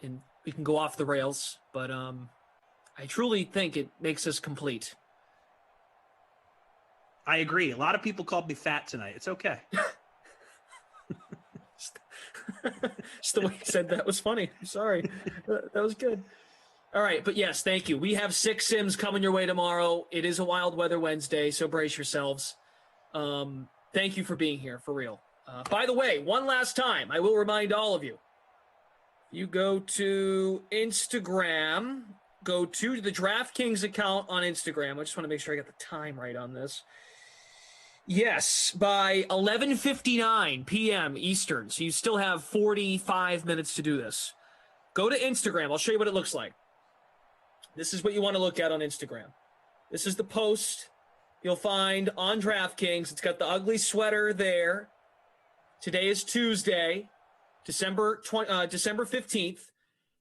and we can go off the rails, but I truly think it makes us complete. I agree. A lot of people called me fat tonight. It's okay. Just the way you said that was funny. I'm sorry. That was good. All right, but yes, thank you. We have 6 Sims coming your way tomorrow. It is a Wild Weather Wednesday, so brace yourselves. Thank you for being here, for real. By the way, one last time, I will remind all of you, you go to Instagram, go to the DraftKings account on Instagram. I just want to make sure I got the time right on this. Yes, by 11:59 p.m. Eastern, so you still have 45 minutes to do this. Go to Instagram. I'll show you what it looks like. This is what you want to look at on Instagram. This is the post you'll find on DraftKings. It's got the ugly sweater there. Today is Tuesday, December 15th.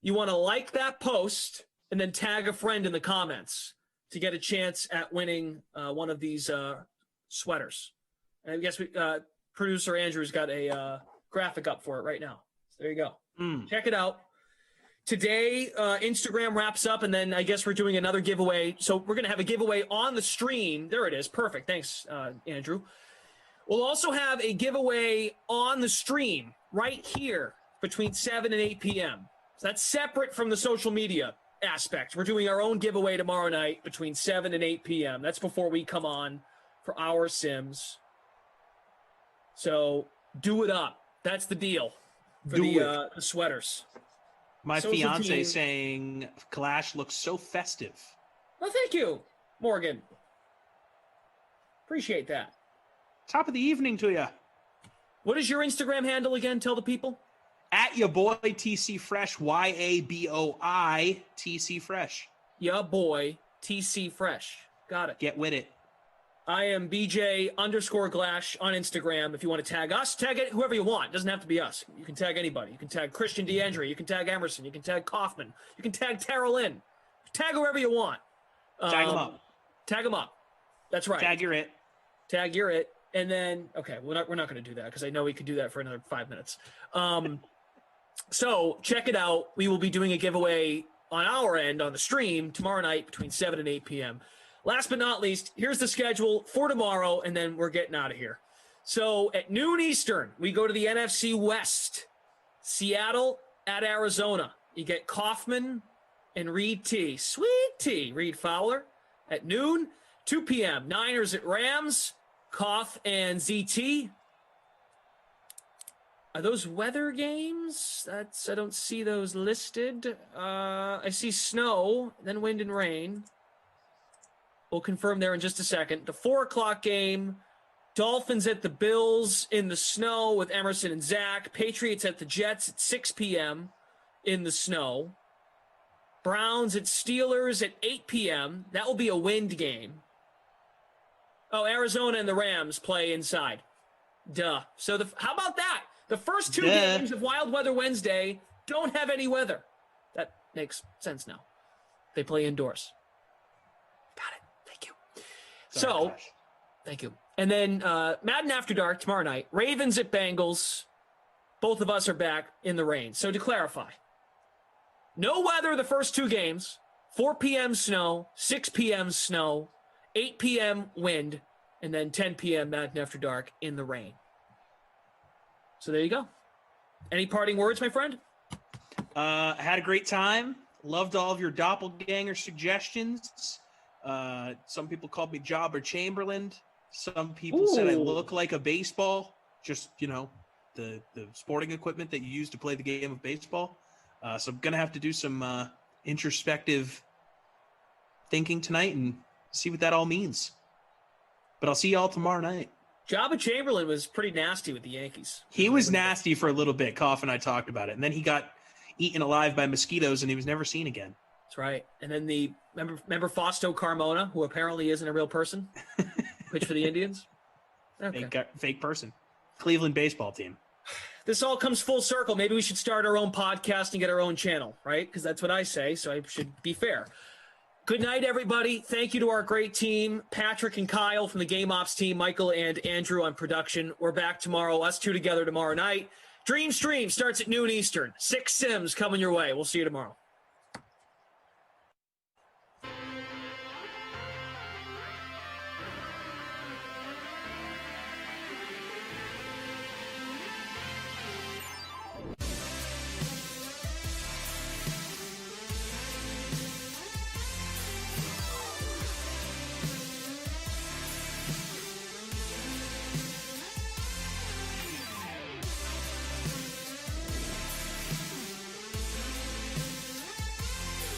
You want to like that post and then tag a friend in the comments to get a chance at winning one of these sweaters. And I guess producer Andrew's got a graphic up for it right now. So there you go. Check it out. Today, Instagram wraps up, and then I guess we're doing another giveaway. So we're going to have a giveaway on the stream. There it is. Perfect. Thanks, Andrew. We'll also have a giveaway on the stream right here between 7 and 8 p.m. So that's separate from the social media aspect. We're doing our own giveaway tomorrow night between 7 and 8 p.m. That's before we come on for our Sims. So do it up. That's the deal for the sweaters. My Social fiance team. saying Clash looks so festive. Well, thank you, Morgan. Appreciate that. Top of the evening to you. What is your Instagram handle again? Tell the people. At your boy TC Fresh, YABOI TC Fresh. Ya boy TC Fresh. Got it. Get with it. I am BJ_Glash on Instagram. If you want to tag us, tag it whoever you want. It doesn't have to be us. You can tag anybody. You can tag Christian DeAndre. You can tag Emerson. You can tag Kaufman. You can tag Terrell Lynn. Tag whoever you want. Tag them up. Tag them up. That's right. Tag your it. Tag your it. And then, okay, we're not going to do that because I know we could do that for another 5 minutes. So check it out. We will be doing a giveaway on our end on the stream tomorrow night between 7 and 8 p.m. Last but not least, here's the schedule for tomorrow, and then we're getting out of here. So at noon Eastern, we go to the NFC West. Seattle at Arizona. You get Kaufman and Reed T. Sweet T. Reed Fowler. At noon, 2 p.m. Niners at Rams. Koff and ZT. Are those weather games? I don't see those listed. I see snow, then wind and rain. We'll confirm there in just a second. The 4 o'clock game, Dolphins at the Bills in the snow with Emerson and Zach. Patriots at the Jets at 6 p.m. in the snow. Browns at Steelers at 8 p.m. That will be a wind game. Oh, Arizona and the Rams play inside. Duh. So how about that? The first 2 games of Wild Weather Wednesday don't have any weather. That makes sense now. They play indoors. So, thank you. And then Madden After Dark tomorrow night. Ravens at Bengals. Both of us are back in the rain. So to clarify, no weather the first 2 games. 4 p.m. snow, 6 p.m. snow, 8 p.m. wind, and then 10 p.m. Madden After Dark in the rain. So there you go. Any parting words, my friend? Had a great time. Loved all of your doppelganger suggestions. Some people called me Jobber Chamberlain. Some people said I look like a baseball. Just, the sporting equipment that you use to play the game of baseball. So I'm going to have to do some introspective thinking tonight and see what that all means. But I'll see y'all tomorrow night. Jabba Chamberlain was pretty nasty with the Yankees. He was nasty for a little bit. Koff and I talked about it. And then he got eaten alive by mosquitoes and he was never seen again. That's right. And then remember Fausto Carmona, who apparently isn't a real person, pitched for the Indians? Okay. Fake person. Cleveland baseball team. This all comes full circle. Maybe we should start our own podcast and get our own channel, right? Because that's what I say, so I should be fair. Good night, everybody. Thank you to our great team, Patrick and Kyle from the Game Ops team, Michael and Andrew on production. We're back tomorrow, us two together tomorrow night. Dream Stream starts at noon Eastern. 6 Sims coming your way. We'll see you tomorrow.